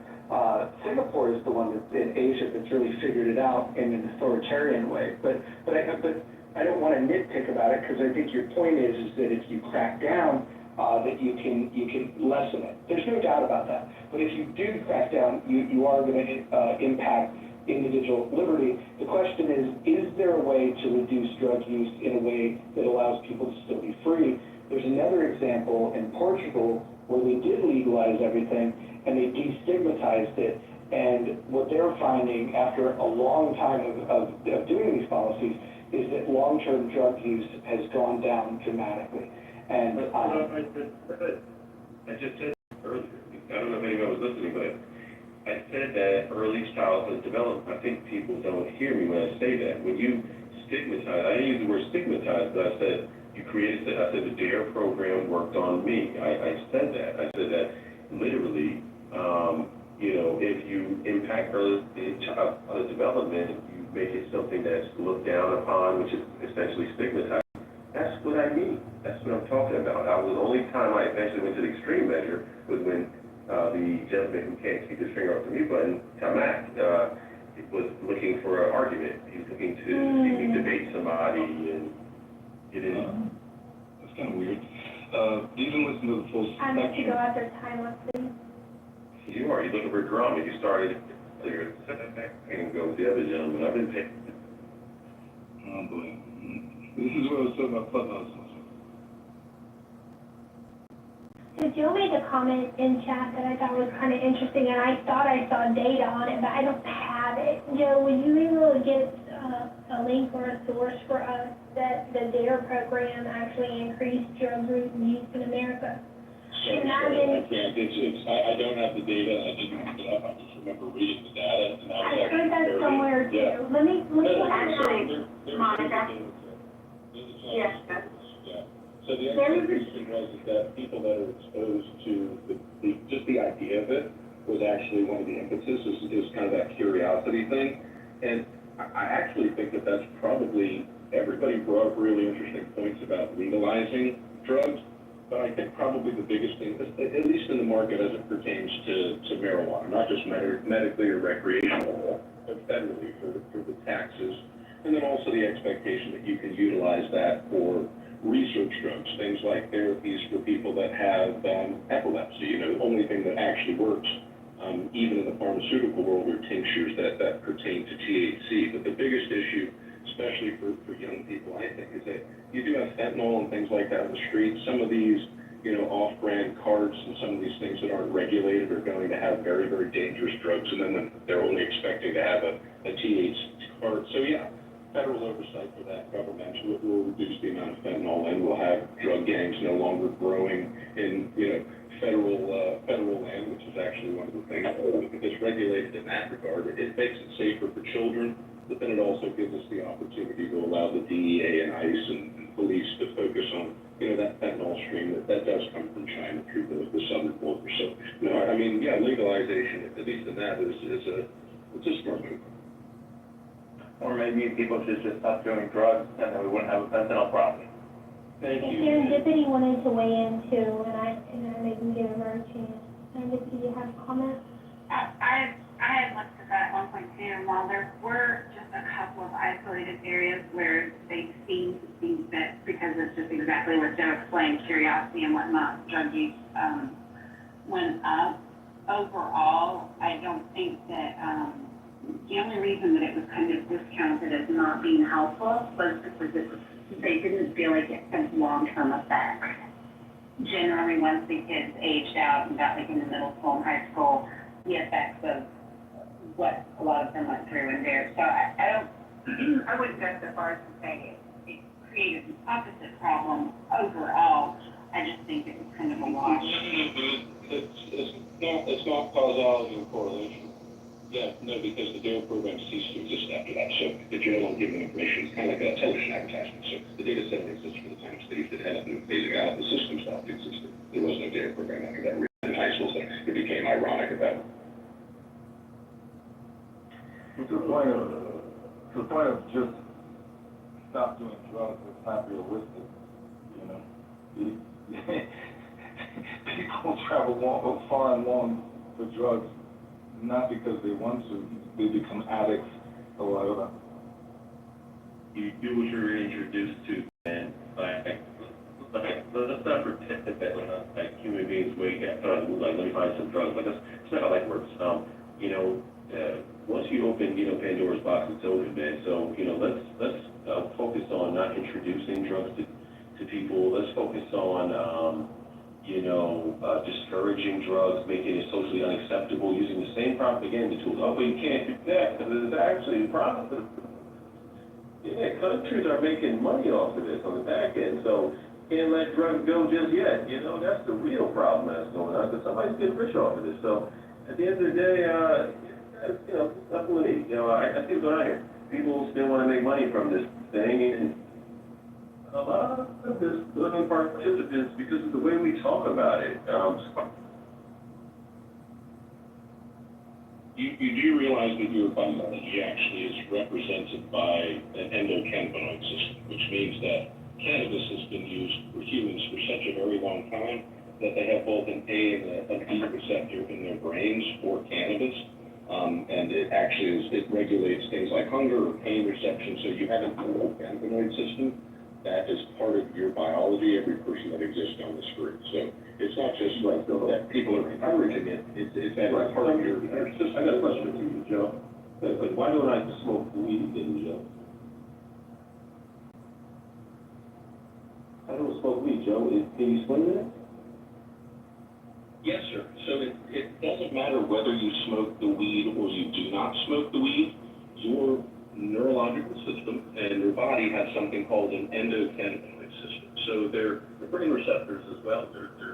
Singapore is the one in Asia that's really figured it out in an authoritarian way. But I don't want to nitpick about it, because I think your point is that if you crack down, that you can lessen it. There's no doubt about that. But if you do crack down, you are going to impact individual liberty. The question is there a way to reduce drug use in a way that allows people to still be free? There's another example in Portugal where they did legalize everything and they destigmatized it. And what they're finding after a long time of doing these policies is that long-term drug use has gone down dramatically. And I just said earlier, I don't know if anyone was listening, but I said that early childhood development. I think people don't hear me when I say that. When you stigmatize, I didn't use the word stigmatize, but I said you created, I said the DARE program worked on me. I said that. I said that literally, if you impact early childhood development, you make it something that's looked down upon, which is essentially stigmatized. That's what I mean. That's what I'm talking about. The only time I eventually went to the extreme measure was when the gentleman who can't keep his finger off the mute button, Tamak, was looking for an argument. He was looking to see me debate somebody and get in. That's kind of weird. You can listen to the full I'm going to go out there time, please. You are. You're looking for drama. You started earlier. And go with the other gentleman. I've been paying. Oh, boy. This is what I was talking about Clubhouse. So Joe made a comment in chat that I thought was kind of interesting, and I thought I saw data on it, but I don't have it. Joe, would you be able to get a link or a source for us that the DARE program actually increased drug use in America? Sorry, I can't. I don't have the data, and I didn't look it up. I just remember reading the data, and I was I heard that somewhere too. Yeah. Let me Actually, Monica. Yes. Yeah. So the expectation was that people that are exposed to just the idea of it was actually one of the impetus, is kind of that curiosity thing. And I actually think that that's probably, everybody brought up really interesting points about legalizing drugs, but I think probably the biggest thing, at least in the market as it pertains to marijuana, not just medically or recreational, but federally for the taxes, and then also the expectation that you can utilize that for research drugs, things like therapies for people that have epilepsy. The only thing that actually works, even in the pharmaceutical world, are tinctures that pertain to THC. But the biggest issue, especially for young people, I think, is that you do have fentanyl and things like that on the streets. Some of these, off-brand carts and some of these things that aren't regulated are going to have very, very dangerous drugs, and then they're only expecting to have a THC cart. So yeah, federal oversight for that government will reduce the amount of fentanyl, and we'll have drug gangs no longer growing in, federal land, which is actually one of the things that's regulated in that regard. It makes it safer for children, but then it also gives us the opportunity to allow the DEA and ICE and police to focus on, that fentanyl stream that does come from China through the southern border. So, legalization, at least in that, it's a smart move. Or maybe people should just stop doing drugs and then we wouldn't have a fentanyl problem. Thank you. Serendipity wanted to weigh in too, and I maybe give her a chance. Serendipity, you have a comment? I had looked at that at one point too, and while there were just a couple of isolated areas where they seemed to think that because it's just exactly what Joe explained, curiosity and whatnot, drug use, went up. Overall, I don't think that, the only reason that it was kind of discounted as not being helpful was because they didn't feel like it had long-term effects. Generally, once the kids aged out and got like in the middle school and high school, the effects of what a lot of them went through in there. So I wouldn't go so far as to say it created an opposite problem overall. I just think it was kind of a wash. It's not causality and correlation. Yeah, no, because the DARE program ceased to exist after that. So the general given information is kind of like a television advertisement. So the data set exists for the time studies that had been phasing out. The system stopped existing. There was no DARE program after that. In high school, so it became ironic about it. To the point of just stop doing drugs, it's not realistic, you know. People travel far and long for drugs, not because they want to, they become addicts or whatever. You do what you're introduced to, man. Let's not pretend that like human beings wake up, let me find some drugs. Like, that's not how life works. Once you open, Pandora's box, it's open, man. So, let's focus on not introducing drugs to people. Let's focus on, discouraging drugs, making it socially unacceptable, using the same propaganda tools. Oh, but you can't do that because it's actually a problem. Yeah, countries are making money off of this on the back end, so can't let drugs go just yet. That's the real problem that's going on, because somebody's getting rich off of this. So at the end of the day, nothing with me. I see what's going on here. People still want to make money from this thing, and a lot of this living participants, because of the way we talk about it. You do realize that your biology actually is represented by an endocannabinoid system, which means that cannabis has been used for humans for such a very long time that they have both an A and a B receptor in their brains for cannabis. And it actually it regulates things like hunger or pain reception. So you have an endocannabinoid system that is part of your biology, every person that exists on this earth. So it's not just like that people are encouraging it, it's part of your system. I got a question for you, Joe. But why don't I smoke weed then, Joe? I don't smoke weed, Joe. Can you explain that? Yes, sir. So it doesn't matter whether you smoke the weed or you do not smoke the weed. Your neurological system and your body has something called an endocannabinoid system. So they're brain receptors as well.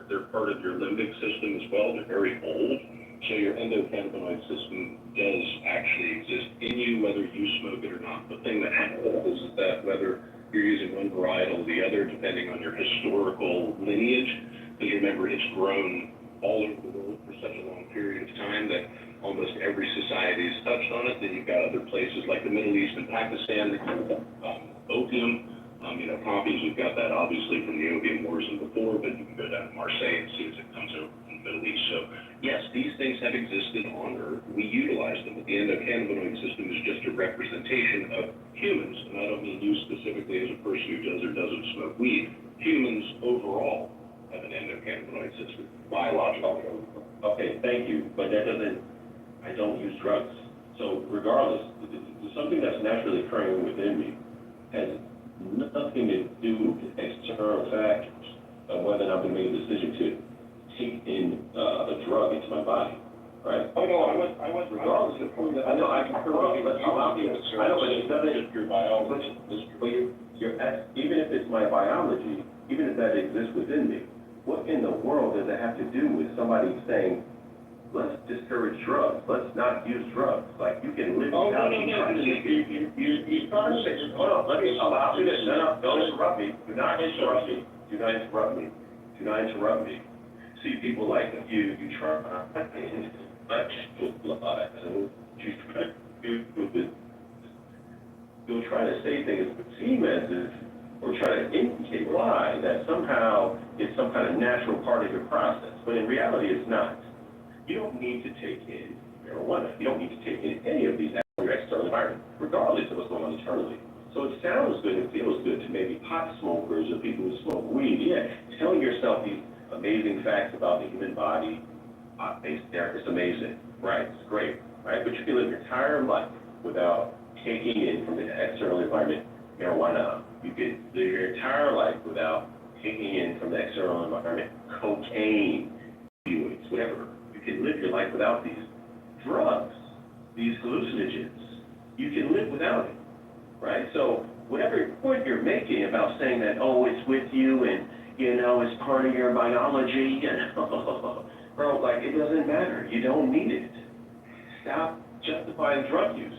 They're part of your limbic system as well. They're very old. So your endocannabinoid system does actually exist in you, whether you smoke it or not. The thing that happens is that whether you're using one varietal or the other, depending on your historical lineage, because remember, it's grown all over the world for such a long period of time that almost every society has touched on it. Then you've got other places like the Middle East and Pakistan that have opium. Poppies, we've got that obviously from the opium wars and before, but you can go down to Marseille and see as it comes over from the Middle East. So yes, these things have existed on Earth. We utilize them, but the endocannabinoid system is just a representation of humans, and I don't mean you specifically as a person who does or doesn't smoke weed. Humans overall have an endocannabinoid system, biological. Okay, thank you, but that doesn't, I don't use drugs. So regardless, something that's naturally occurring within me has nothing to do with external factors of whether or not I'm going to make a decision to take in a drug into my body, right? Oh, no, I was regardless of I know, I can allow me, I know, but it doesn't, your biology, but even if it's my biology, even if that exists within me, what in the world does it have to do with somebody saying, let's discourage drugs, let's not use drugs? Like, you can live without you're trying to say, hold on, let me allow me to, no, don't interrupt me, do not interrupt me, do not interrupt me, do not interrupt me. See, people like you try and you'll try to say things that seem as if, or try to imply that somehow it's some kind of natural part of your process, but in reality it's not. You don't need to take in marijuana. You don't need to take in any of these out of your external environment, regardless of what's going on internally. So it sounds good, it feels good to maybe pot smokers or people who smoke weed. Yeah, telling yourself these amazing facts about the human body, it's amazing, right? It's great, right? But you can live your entire life without taking in from the external environment marijuana. You can live your entire life without taking in from the external environment cocaine, opioids, whatever. You can live your life without these drugs, these hallucinogens. You can live without it, right? So whatever point you're making about saying that, oh, it's with you and, you know, it's part of your biology, and bro, like, it doesn't matter. You don't need it. Stop justifying drug use.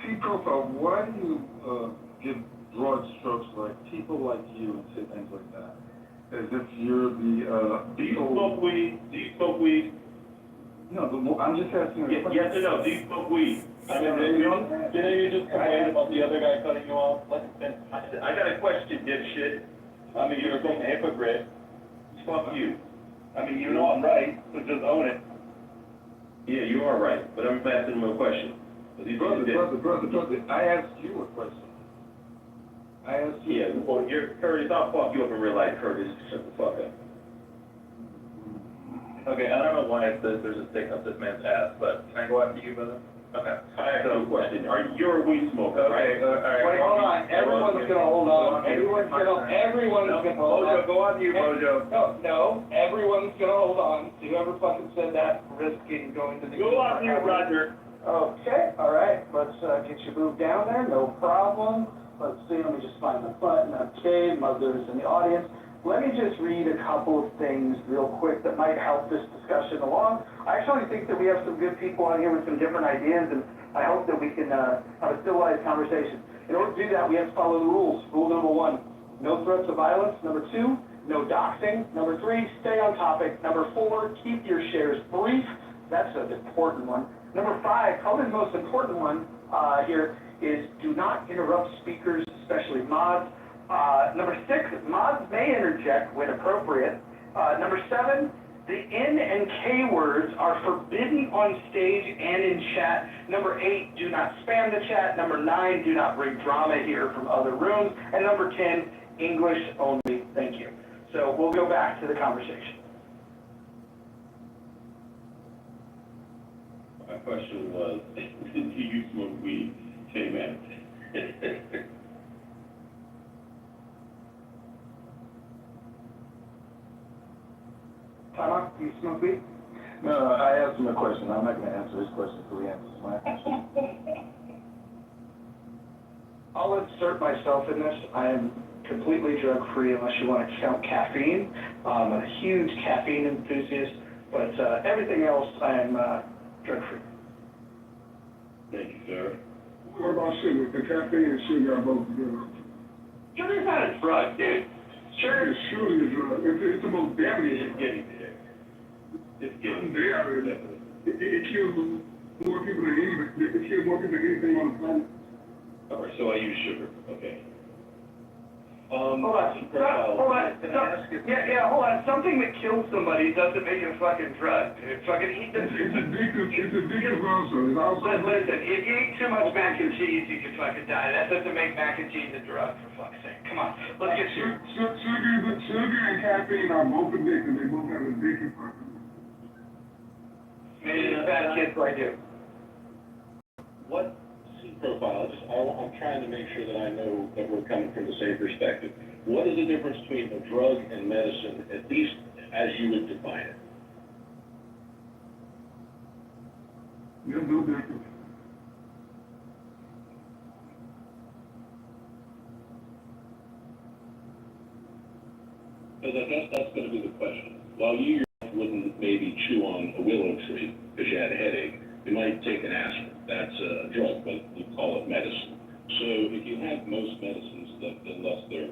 See, Profile, why do you give broad strokes like people like you and say things like that? As if you're the Do you smoke weed? Do you smoke weed? No, I'm just asking you a question. Yes or no? Do you smoke weed? I mean, didn't you just complain about the other guy cutting you off? I got a question, dipshit. I mean, you're being a hypocrite. Fuck you. I mean, you know I'm right, so just own it. Yeah, you are right, but I'm asking him a question. Brother, I asked you a question. I asked you. Yeah, well, Curtis, I'll fuck you up in real life, Curtis. Shut the fuck up. Okay, I don't know why there's a stick up this man's ass, but can I go after you, brother? Okay. I have a question. You're a weed smoker, right? Okay, all right. Wait, hold on, everyone's gonna hold on, everyone's gonna hold on. Mojo, go on you, Mojo. No, everyone's gonna hold on, so whoever fucking said that, risking going to the. Go on you, Roger. Okay, all right, let's get you moved down there, no problem. Let's see, let me just find the button. Okay, mothers in the audience. Let me just read a couple of things real quick that might help this discussion along. I actually think that we have some good people on here with some different ideas, and I hope that we can have a civilized conversation. In order to do that, we have to follow the rules. Rule number 1, no threats of violence. Number 2, no doxing. Number 3, stay on topic. Number 4, keep your shares brief. That's an important one. Number 5, probably the most important one here is do not interrupt speakers, especially mods. Number 6, mods may interject when appropriate. Number 7, the N and K words are forbidden on stage and in chat. Number 8, do not spam the chat. Number 9, do not bring drama here from other rooms. And number 10, English only. Thank you. So we'll go back to the conversation. My question was, do you smoke weed? Hey, man. Tama, do you smoke weed? No, I asked him a question. I'm not going to answer his question until he answers my question. I'll insert myself in this. I am completely drug-free unless you want to count caffeine. I'm a huge caffeine enthusiast, but everything else I am drug-free. Thank you, sir. What about sugar? The caffeine and sugar are both together. Sugar's not a drug, dude. Sugar It's surely a drug. It's the most damaging. It's getting there. It's getting Yeah, there. it kills more people than anything. It kills more people than anything on the planet. All right, so I use sugar. Okay. Hold on. hold on. Something that kills somebody doesn't make it a fucking drug. It's fucking eat the. It's addictive also. It's also. Listen, if you eat too much mac and cheese, you can fucking die. That doesn't make mac and cheese a drug, for fuck's sake. Come on, let's get Sugar and caffeine are both addictive. They both have addictive properties. maybe it's bad kids like you. What profile, I'm trying to make sure that I know that we're coming from the same perspective. What is the difference between a drug and medicine, at least as you would define it? They're no different. Because I guess that's going to be the question. While you yourself wouldn't maybe chew on a willow tree because you had a headache, you might take an aspirin. That's a drug, but you call it medicine. So if you have most medicines, that unless they're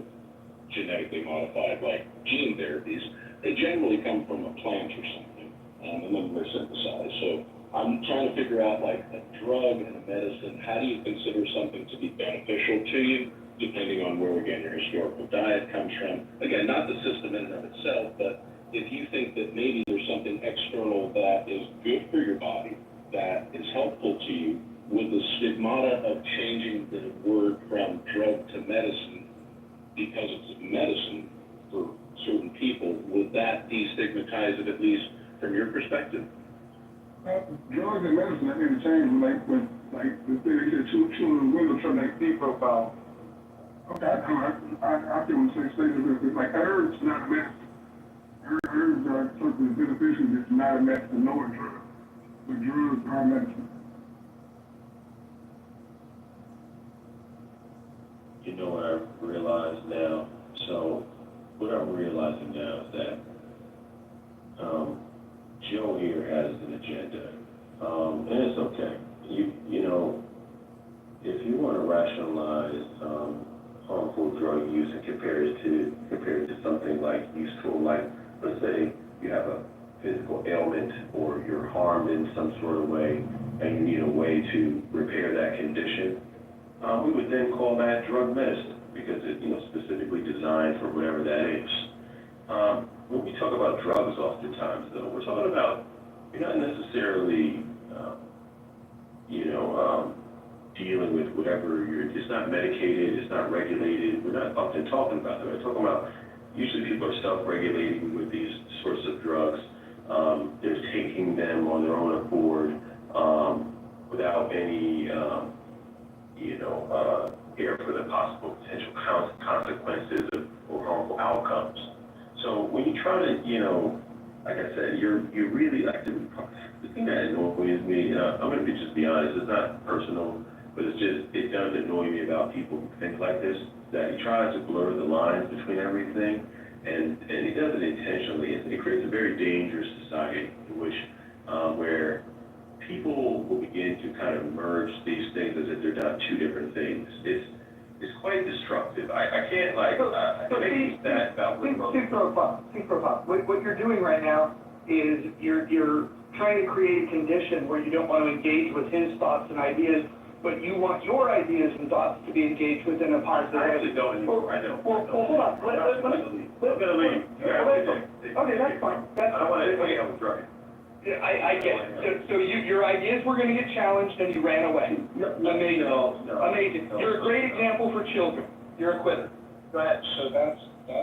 genetically modified, like gene therapies, they generally come from a plant or something, and then they're synthesized. So I'm trying to figure out, like, a drug and a medicine, how do you consider something to be beneficial to you, depending on where, again, your historical diet comes from? Again, not the system in and of itself, but if you think that maybe there's something external that is good for your body, that is helpful to you, Would the stigmata of changing the word from drug to medicine, because it's medicine for certain people, would that destigmatize it, at least from your perspective? Drugs and medicine are interchangeable, like the thing they said, chewing the window from that C profile. Okay, I feel the same statement, like herbs not a medicine. Herbs are something beneficial that's not a medicine, nor a drug. But drugs are medicine. You know what I've realized now? So what I'm realizing now is that Joe here has an agenda, and it's okay. You know, if you want to rationalize harmful drug use and compare it to something like useful, like let's say you have a physical ailment or you're harmed in some sort of way, and you need a way to repair that condition. We would then call that drug medicine because it's specifically designed for whatever that is. When we talk about drugs oftentimes, though, we're talking about, you're not necessarily, dealing with whatever it's not medicated, it's not regulated. We're not often talking about that. We're talking about, usually people are self-regulating with these sorts of drugs. They're taking them on their own accord without any, care for the possible potential consequences or harmful outcomes. So when you try to, like I said, you really like the thing that annoys me, and I'm going to just be honest, it's not personal, but it does annoy me about people who think like this, that he tries to blur the lines between everything, and he does it intentionally. It creates a very dangerous society in which, where people will begin to kind of merge these things as if they're not two different things. It's quite destructive. I can't make that about C-profile. What you're doing right now is you're trying to create a condition where you don't want to engage with his thoughts and ideas, but you want your ideas and thoughts to be engaged with in a positive way. I actually don't anymore. I don't. Well, hold on. I'm going to leave. Okay, that's fine. I don't want to hang out with drugs. Yeah, I get it. So your ideas were going to get challenged and you ran away. Amazing. Amazing. You're a great example for children. You're a quitter. Go ahead. So that's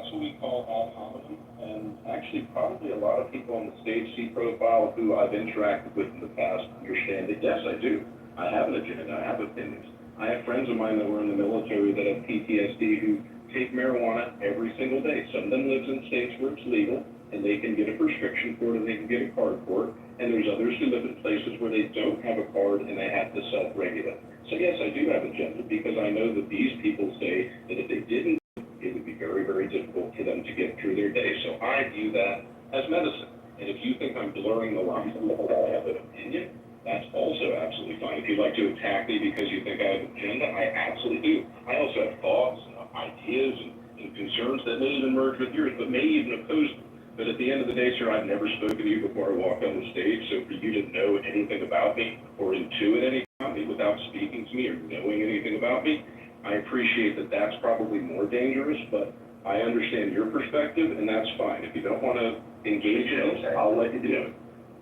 what we call ad hominem, and actually probably a lot of people on the stage C profile who I've interacted with in the past understand that, yes, I do. I have an agenda. I have opinions. I have friends of mine that were in the military that have PTSD who take marijuana every single day. Some of them lives in states where it's legal, and they can get a prescription for it and they can get a card for it. And there's others who live in places where they don't have a card and they have to self-regulate. So yes, I do have a agenda because I know that these people say that if they didn't, it would be very, very difficult for them to get through their day. So I view that as medicine. And if you think I'm blurring the lines and that I have an opinion, that's also absolutely fine. If you'd like to attack me because you think I have an agenda, I absolutely do. I also have thoughts and ideas and concerns that may even merge with yours, but may even oppose them. But at the end of the day, sir, I've never spoken to you before I walked on the stage, so for you to know anything about me or intuit anything about me without speaking to me or knowing anything about me, I appreciate that that's probably more dangerous, but I understand your perspective, and that's fine. If you don't want to engage in it, I'll let you do it.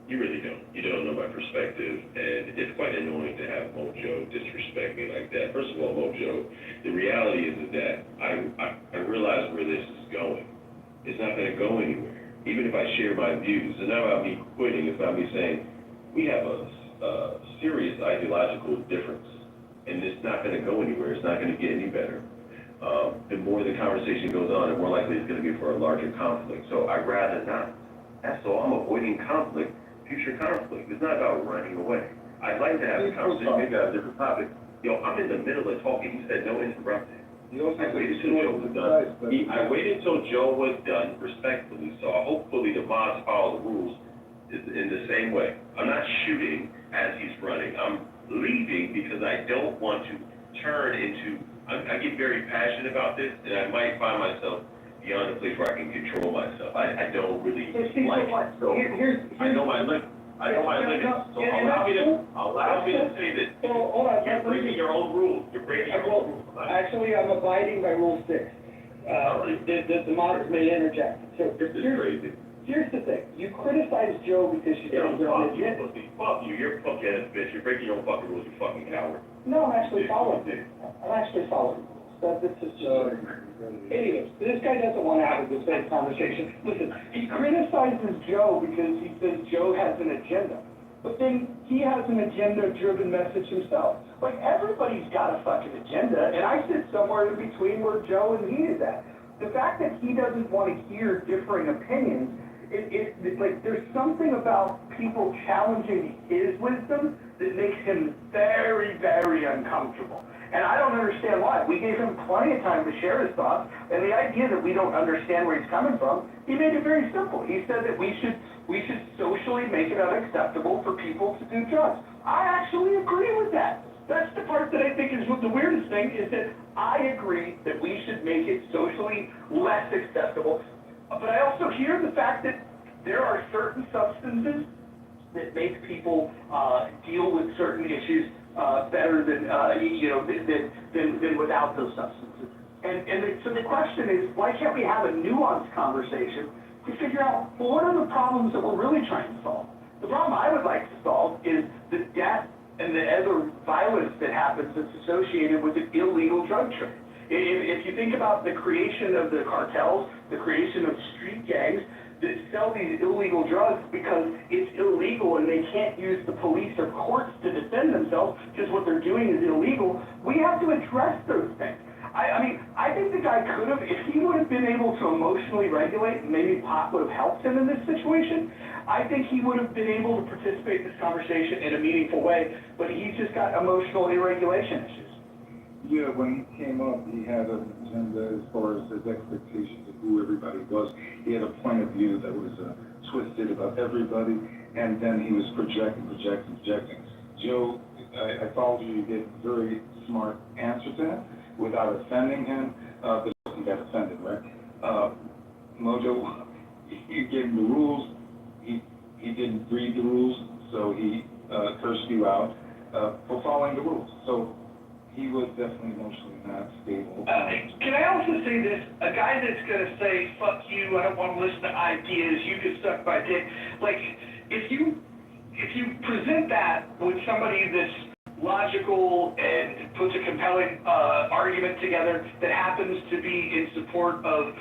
You really don't. You don't know my perspective, and it's quite annoying to have Mojo disrespect me like that. First of all, Mojo, the reality is that I realize where this is going. It's not going to go anywhere. Even if I share my views, it's not about me quitting, it's about me saying, we have a serious ideological difference, and it's not going to go anywhere, it's not going to get any better. The more the conversation goes on, the more likely it's going to be for a larger conflict. So I'd rather not. That's all. I'm avoiding conflict, future conflict. It's not about running away. I'd like to have a conversation, maybe on a different topic. I'm in the middle of talking, you said no interrupting. I waited until Joe was done. I waited until Joe was done respectfully, so hopefully the mods follow the rules in the same way. I'm not shooting as he's running. I'm leaving because I don't want to turn into, I get very passionate about this, and I might find myself beyond a place where I can control myself. I don't really like it. So I know my limits. I know my limits. So allow me to say that you're breaking your own rules. You're breaking your own rules. Actually, I'm abiding by Rule 6. The mods may interject. So this is crazy. here's the thing, you criticize Joe because she's Yeah, on fuck you, agenda. pussy. Fuck you. You're a punk ass bitch. You're breaking your own fucking rules, you fucking coward. No, I'm actually following. I'm actually following. So this is just. Anyways, this guy doesn't want to have a good faith conversation. Listen, he criticizes Joe because he says Joe has an agenda. But then he has an agenda-driven message himself. Like, everybody's got a fucking agenda, and I sit somewhere in between where Joe and he is at. The fact that he doesn't want to hear differing opinions, like, there's something about people challenging his wisdom that makes him very, very uncomfortable. And I don't understand why. We gave him plenty of time to share his thoughts, and the idea that we don't understand where he's coming from, he made it very simple. He said that we should socially make it unacceptable for people to do drugs. I actually agree with that. That's the part that I think is the weirdest thing, is that I agree that we should make it socially less acceptable. But I also hear the fact that there are certain substances that make people deal with certain issues better than than without those substances. So the question is, why can't we have a nuanced conversation to figure out, well, what are the problems that we're really trying to solve? The problem I would like to solve is the death and the other violence that happens that's associated with the illegal drug trade. If you think about the creation of the cartels, the creation of street gangs that sell these illegal drugs because it's illegal and they can't use the police or courts to defend themselves because what they're doing is illegal, we have to address those things. I mean, I think the guy could have, if he would have been able to emotionally regulate, maybe pot would have helped him in this situation, I think he would have been able to participate in this conversation in a meaningful way, but he's just got emotional irregulation issues. Yeah, when he came up, he had an agenda as far as his expectations of who everybody was. He had a point of view that was twisted about everybody, and then he was projecting. Joe, I followed you, you gave a very smart answer to him without offending him, but he got offended, right? Mojo, you gave him the rules, he didn't read the rules, so he cursed you out for following the rules. So he was definitely emotionally not stable. Can I also say this? A guy that's going to say, fuck you, I don't want to listen to ideas, you can suck my dick. Like, if you present that with somebody that's logical and puts a compelling argument together that happens to be in support of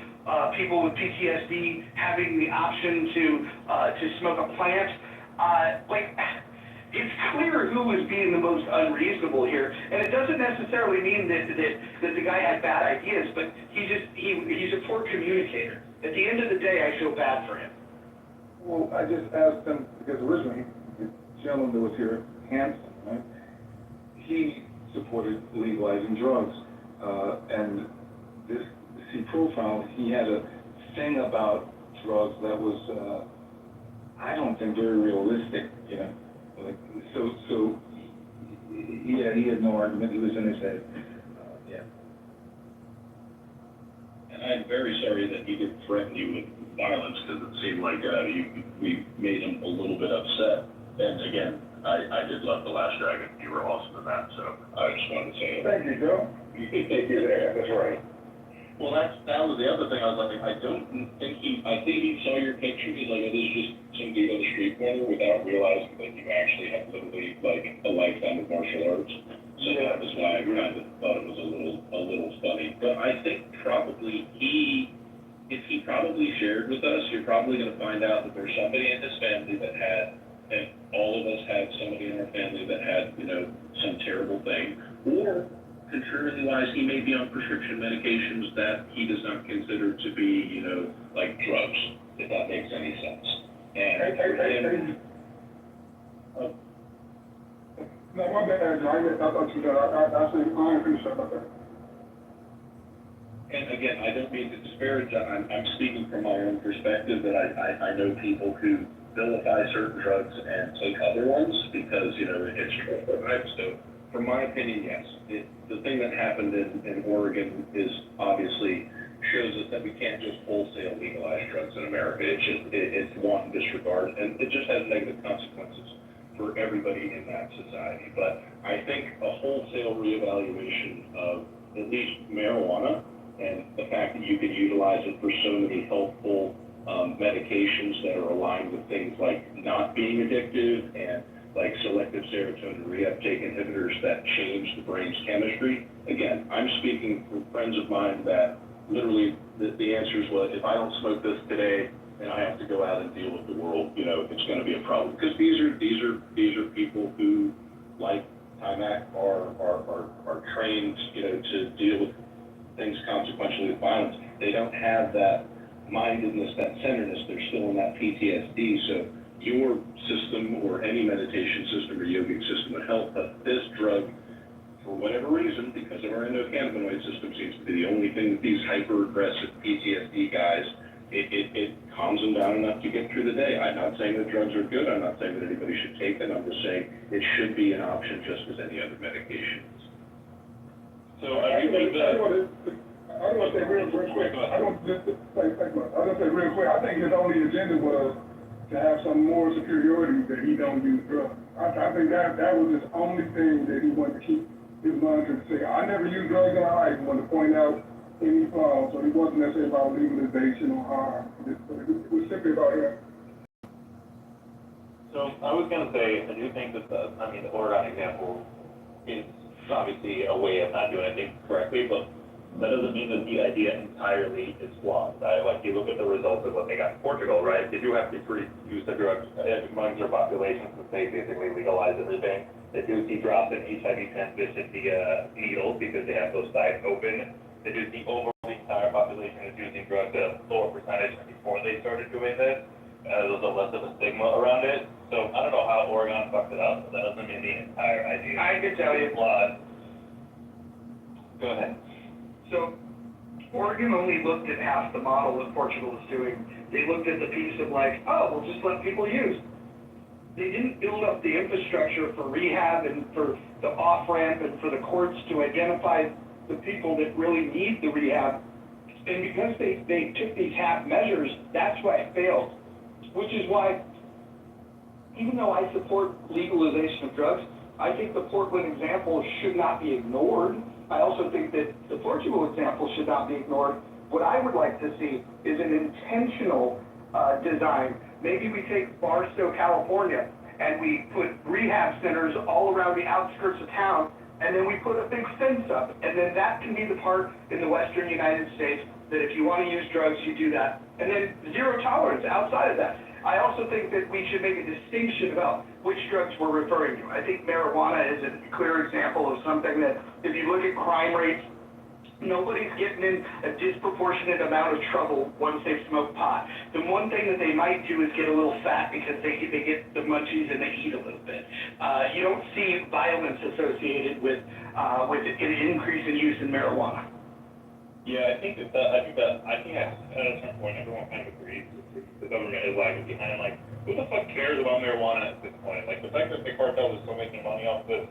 people with PTSD having the option to smoke a plant, it's clear who is being the most unreasonable here, and it doesn't necessarily mean that the guy had bad ideas, but he's a poor communicator. At the end of the day, I feel bad for him. Well, I just asked him, because originally, the gentleman that was here, Hanson, right? He supported legalizing drugs, and this profile, he had a thing about drugs that was, I don't think very realistic, you know. Like, so, yeah, he had no argument. He was in his head. Yeah. And I'm very sorry that he didn't threaten you with violence, because it seemed like we made him a little bit upset. And again, I did love The Last Dragon. You were awesome in that, so I just wanted to say Thank you, Joe. Thank you there, that's right. Well, that was the other thing. I was like, I think he saw your picture. He's like, this is just some dude on the street corner, without realizing that you actually have literally like a lifetime of martial arts. So that was why I kind of thought it was a little funny. But I think probably if he probably shared with us, you're probably going to find out that there's somebody in his family that had, and all of us had somebody in our family that had, some terrible thing, or contrarily wise, he may be on prescription medications that he does not consider to be, like drugs, if that makes any sense. And no, my bad, I thought you did. I ain't pretty sure about that. And again, I don't mean to disparage, I'm speaking from my own perspective, that I know people who vilify certain drugs and take other ones because, it's prescribed. So, from my opinion, yes. The thing that happened in Oregon is obviously shows us that we can't just wholesale legalize drugs in America. It's wanton disregard, and it just has negative consequences for everybody in that society. But I think a wholesale reevaluation of at least marijuana and the fact that you can utilize it for so many healthful medications that are aligned with things like not being addictive and like selective serotonin reuptake inhibitors that change the brain's chemistry. Again, I'm speaking from friends of mine that literally the answer is, well, if I don't smoke this today and I have to go out and deal with the world, you know, it's going to be a problem. Because these are people who, like Timac, are trained, you know, to deal with things consequentially with violence. They don't have that mindedness, that centeredness. They're still in that PTSD. So your system or any meditation system or yogic system would help, but this drug, for whatever reason, because of our endocannabinoid system, seems to be the only thing that these hyper-aggressive PTSD guys, it calms them down enough to get through the day. I'm not saying that drugs are good. I'm not saying that anybody should take them. I'm just saying it should be an option just as any other medication is. So I think that, I want to say real quick. I want to say real quick. I think his only agenda was to have some moral superiority that he don't use drugs. I think that was his only thing that he wanted to keep his mind to say. I never used drugs in my life. He wanted to point out any flaws, so it wasn't necessarily about legalization or harm. It was simply about him. So I was going to say, I do think that the Oregon example is obviously a way of not doing anything correctly, but that doesn't mean that the idea entirely is flawed, right? Like, you look at the results of what they got in Portugal, right? They do have decreased use of drugs among their population since they basically legalized everything. They do see drops in HIV transmission via needles because they have those sites open. They do see overall the entire population is using drugs at a lower percentage before they started doing this. There's a less of a stigma around it. So I don't know how Oregon fucked it up, but that doesn't mean the entire idea I can tell you. is flawed. Go ahead. So Oregon only looked at half the model that Portugal is doing. They looked at the piece of like, oh, we'll just let people use. They didn't build up the infrastructure for rehab and for the off-ramp and for the courts to identify the people that really need the rehab. And because they took these half measures, that's why it failed. Which is why, even though I support legalization of drugs, I think the Portland example should not be ignored. I also think that the Portugal example should not be ignored. What I would like to see is an intentional design. Maybe we take Barstow, California, and we put rehab centers all around the outskirts of town, and then we put a big fence up, and then that can be the part in the western United States that if you want to use drugs, you do that. And then zero tolerance outside of that. I also think that we should make a distinction about which drugs we're referring to. I think marijuana is a clear example of something that, if you look at crime rates, nobody's getting in a disproportionate amount of trouble once they've smoked pot. The one thing that they might do is get a little fat because they get the munchies and they eat a little bit. You don't see violence associated with an increase in use in marijuana. Yeah, I think at a certain point everyone kind of agrees the government is lagging behind. Like, who the fuck cares about marijuana at this point? Like, the fact that the cartel is still making money off this,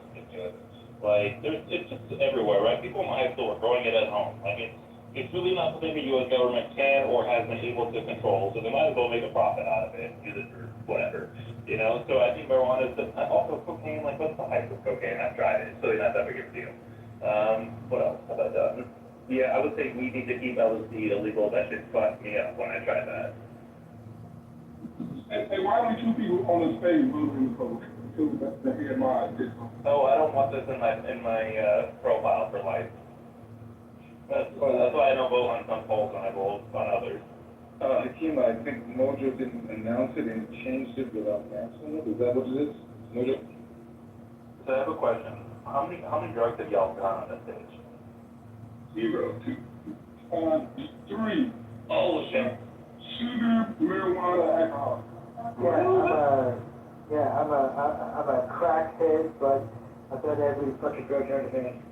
like, it's just everywhere, right? People in my high school are growing it at home. Like, it's really not something the U.S. government can or has been able to control, so they might as well make a profit out of it and use it for whatever, you know? So I think marijuana is also cocaine. Like, what's the hype of cocaine? I've tried it. It's really not that big of a deal. What else have I done? Yeah, I would say we need to keep LSD illegal. That shit fucked me up when I tried that. Hey, why only two people on the stage voting the vote? The headline. Oh, I don't want this in my profile for life. That's why I don't vote on some polls when I vote on others. Hakeem, I think Mojo didn't announce it and changed it without announcing it. Is that what it is? Mojo? So I have a question. How many drugs have y'all done on this stage? 0, 2, 3. All of them. Sugar, marijuana, alcohol. I'm a crackhead, but I've done every fucking drug known to man.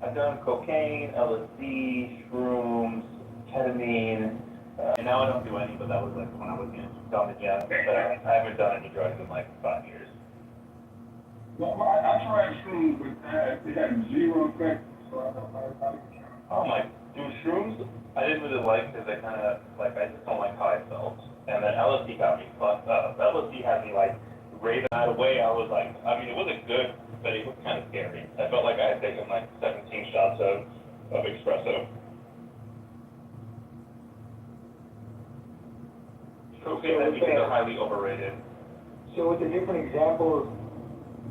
I've done cocaine, LSD, shrooms, ketamine, and now I don't do any, but that was like when I was dumb again. But I haven't done any drugs in like 5 years. Well, I tried shrooms, but it had zero effect, so I don't know. Oh my, dude, shrooms, I didn't really like because I kind of, like, I just don't like how I felt. And then LSD got me fucked up. LSD had me, like, raving that away. I was like, I mean, it wasn't good, but it was kind of scary. I felt like I had taken, like, 17 shots of espresso. Cocaine, I think, is highly overrated. So with the different examples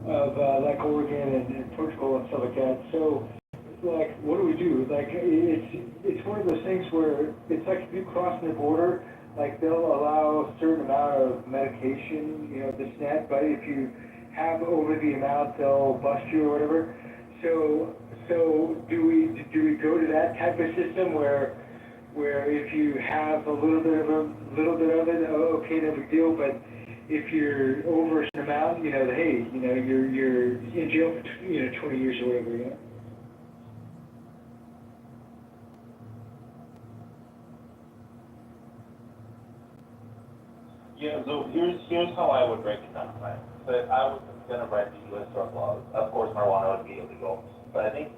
of like Oregon and Portugal and stuff like that, so like what do we do? Like it's one of those things where it's like if you cross the border, like they'll allow a certain amount of medication, you know, this and that, but if you have over the amount, they'll bust you or whatever. So do we go to that type of system where if you have a little bit of it, oh, okay, no big deal, but if you're over a certain amount, you know, hey, you know, you're in jail for 20 years or whatever, you know? Yeah, so here's how I would break it down, right? So if I was gonna write the U.S. drug laws, of course marijuana would be illegal, but I think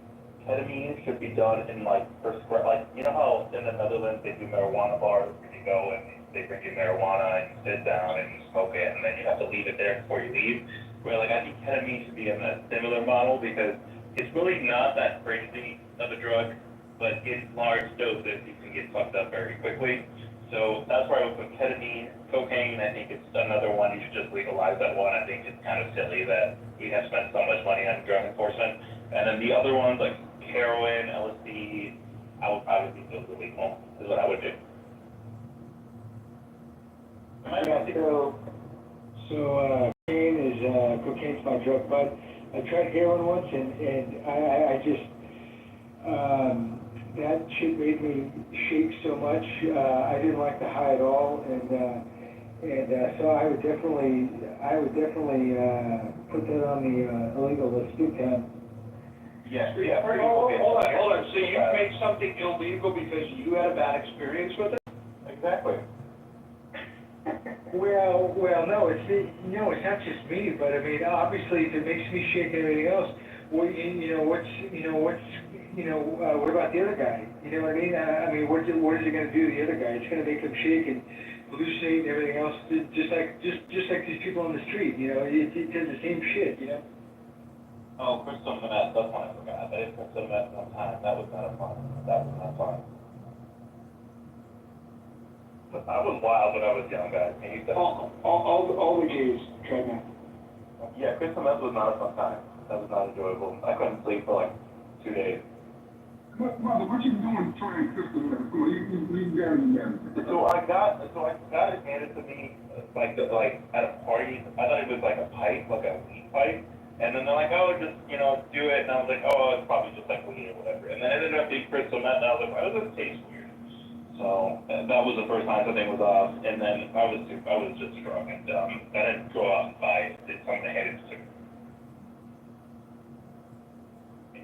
ketamine should be done in like like, you know how in the Netherlands they do marijuana bars where you go and they bring you marijuana and you sit down and you smoke it and then you have to leave it there before you leave? Where like I think ketamine should be in a similar model because it's really not that crazy of a drug, but in large doses you can get fucked up very quickly. So that's where I would put ketamine. Cocaine, I think it's another one, you should just legalize that one. I think it's kind of silly that we have spent so much money on drug enforcement. And then the other ones like heroin, LSD, I would probably think those illegal, is what I would do. Cocaine's my drug, but I tried heroin once and I just, that shit made me shake so much, I didn't like the high at all, and so I would definitely put that on the illegal list, big time. Yeah. Hold on, so you made something illegal because you had a bad experience with it? Exactly. Well, no, it's not just me, but I mean, obviously, if it makes me shake and everything else, what about the other guy? You know what I mean? I mean, what is it going to do to the other guy? It's going to make him shake and hallucinate and everything else, just like these people on the street. You know, it does the same shit. You know. Oh, crystal meth, that's one I forgot. I did crystal meth one time, that was not fun. I was wild when I was young, guys. Can you say? All the gays tried meth. Yeah, crystal meth was not a fun time. That was not enjoyable. I couldn't sleep for like 2 days. Mother, what you doing trying crystal meth? Come on, you got it. So I got it handed to me like at a party. I thought it was like a pipe, like a weed pipe. And then they're like, oh, just, you know, do it. And I was like, oh, it's probably just like weed or whatever. And then it ended up being crystal meth. And I was like, why does this taste weird? So that was the first time something was off. And then I was just drunk and dumb. I didn't go out and buy it. It's something I hated to.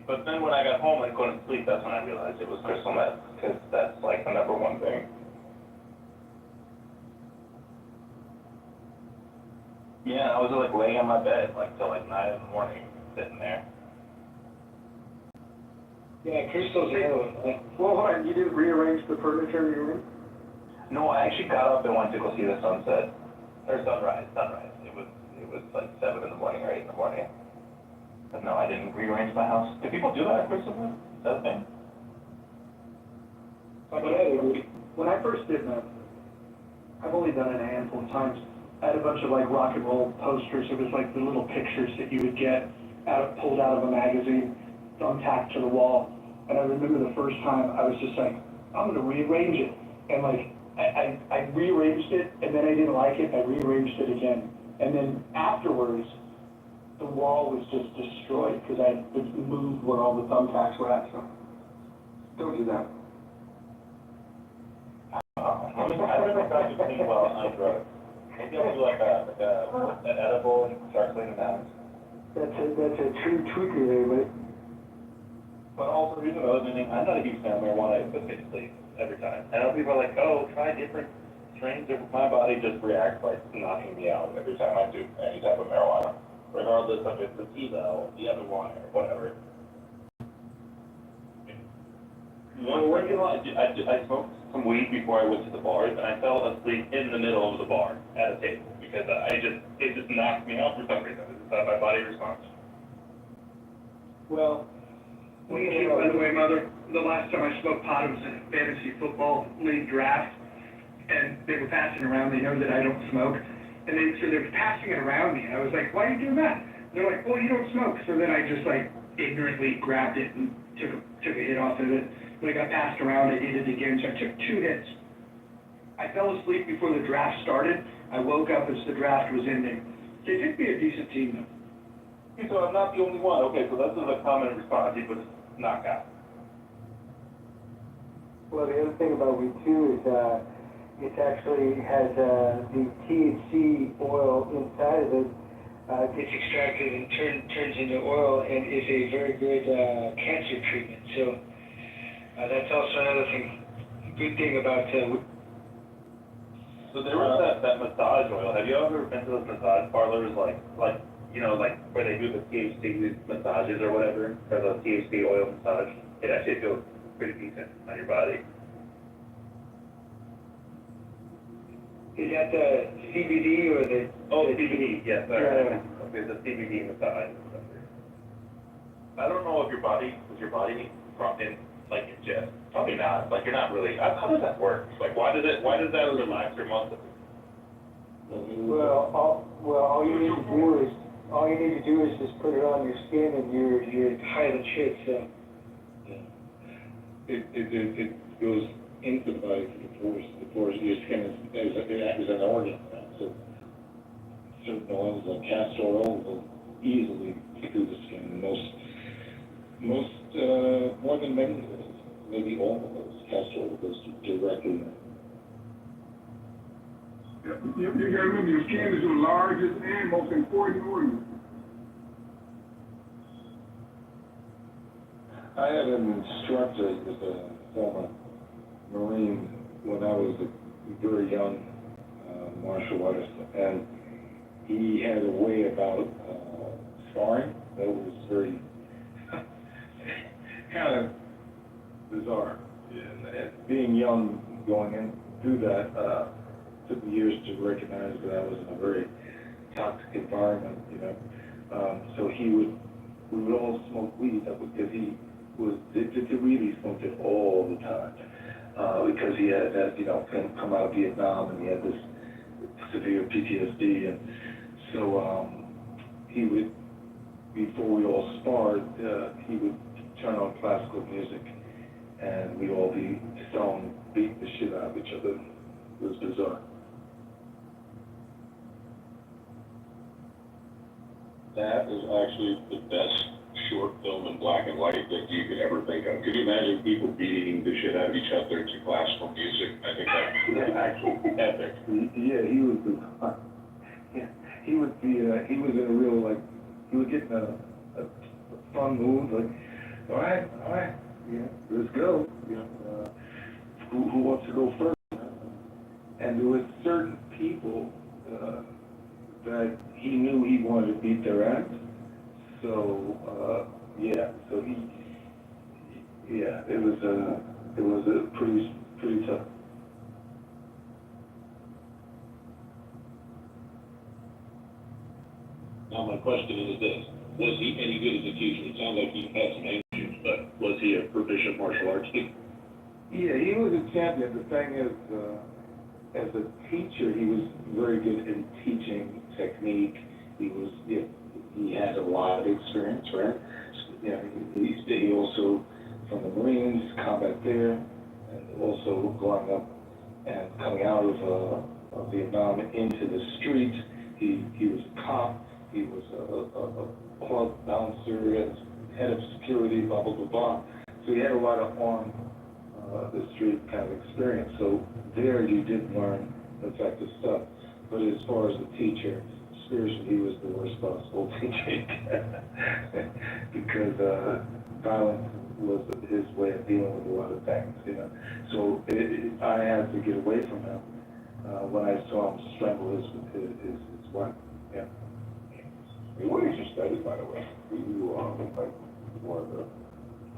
But then when I got home and couldn't sleep, that's when I realized it was crystal meth. Because that's like the number one thing. Yeah, I was like laying on my bed like till like 9 in the morning, sitting there. Yeah, crystal's heroin. Well, hold on, you didn't rearrange the furniture in your room? No, I actually got up and went to go see the sunset. Or sunrise. It was like 7 in the morning or 8 in the morning. But no, I didn't rearrange my house. Do people do that at Christmas? Is that a thing? When I first did that, I've only done it a handful of times. I had a bunch of like rock and roll posters. It was like the little pictures that you would get pulled out of a magazine, thumbtacked to the wall. And I remember the first time I was just like, I'm going to rearrange it. And like, I rearranged it, and then I didn't like it. I rearranged it again. And then afterwards, the wall was just destroyed because I moved where all the thumbtacks were at. So don't do that. I don't think I could clean well on drugs. Maybe I'll do like an edible and start cleaning the house. That's a true tweaker there, but. But also, here's another thing. I'm not a huge fan of marijuana. It puts me to sleep every time. And other people are like, oh, try different strains. My body just reacts by knocking me out every time I do any type of marijuana, regardless of if it's sativa or the other one or whatever. I smoked some weed before I went to the bars, and I fell asleep in the middle of the bar at a table because it just knocked me out for some reason. It's how my body responds. Well, By the way, Mother, the last time I smoked pot was in a fantasy football league draft, and they were passing around, they know that I don't smoke, and so they're passing it around me, and I was like, why are you doing that? They're like, well, you don't smoke, so then I just like ignorantly grabbed it and took a hit off of it. When it got passed around, I did it again, so I took 2 hits. I fell asleep before the draft started. I woke up as the draft was ending. They picked me a decent team, though. Okay, so I'm not the only one. Okay, so this is a common response. People just knock out. Well, the other thing about weed too is, it actually has, the THC oil inside of it, gets extracted and turns into oil and is a very good, cancer treatment. So, that's also another good thing about, So there was that massage oil. Have you ever been to those massage parlors, like you know, like where they do the THC massages or whatever, or the THC oil massage? It actually feels pretty decent on your body. is that the CBD or the? Oh, the CBD, yes, Yeah. okay, the CBD massage. I don't know if does your body like ingest? Probably not. Like you're not really. How does that work? Like why does that relax your muscles? Well, all you need to do is just put it on your skin and you're high as shit, so. It goes into the body through the pores. The pores, your skin is an organ. So certain oils like castor oil will easily through the skin. Most more than many of those, maybe all of those, castor oil goes directly in. You gotta remember, your skin is your largest and most important organ. I had an instructor, he was a former Marine when I was a very young martial artist, and he had a way about sparring that was very kind of bizarre. And being young, going in through that, took me years to recognize that I was in a very toxic environment, you know. So we would all smoke weed because he was addicted to weed. He smoked it all the time because he had you know, come out of Vietnam and he had this severe PTSD. And so he would, before we all sparred, he would turn on classical music and we'd all be stoned, beating the shit out of each other. It was bizarre. That is actually the best short film in black and white that you could ever think of. Could you imagine people beating the shit out of each other to classical music? I think that's actually epic. Yeah, he was he would be he was in a real, like, he would get in a fun mood, like, all right, yeah, let's go, you know, who wants to go first? And there were certain people that he knew he wanted to beat their ass. So so it was a pretty tough. Now my question is this, was he any good as a teacher? It sounds like he had some issues, but was he a proficient martial arts teacher? Yeah, he was a champion. The thing is, as a teacher, he was very good in teaching technique. He had a lot of experience, right? You know, he also, from the Marines, combat there, and also going up and coming out of Vietnam into the street. He was a cop. He was a club bouncer, and head of security, blah, blah, blah, blah. So he had a lot of on the street kind of experience. So there you did learn effective stuff. But as far as the teacher, spiritually, he was the worst possible teacher because violence was his way of dealing with a lot of things, you know. So I had to get away from him when I saw him strangle his wife. Yeah. What did you study, by the way? Were you like more of the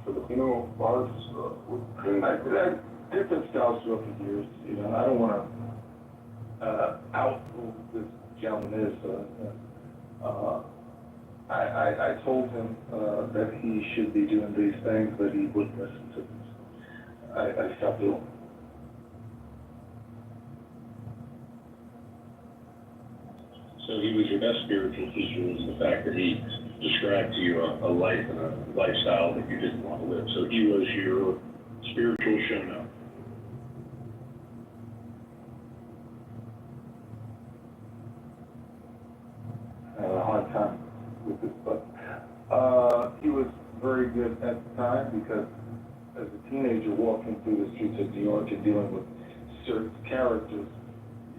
Filipino arts? I different styles throughout the years. You know, I don't want to out who this gentleman is. I told him that he should be doing these things, but he wouldn't listen to me. I stopped doing them. So he was your best spiritual teacher was the fact that he described to you a life and a lifestyle that you didn't want to live. So he was your spiritual show-now. I had a hard time with this, but he was very good at the time because as a teenager walking through the streets of New York and dealing with certain characters,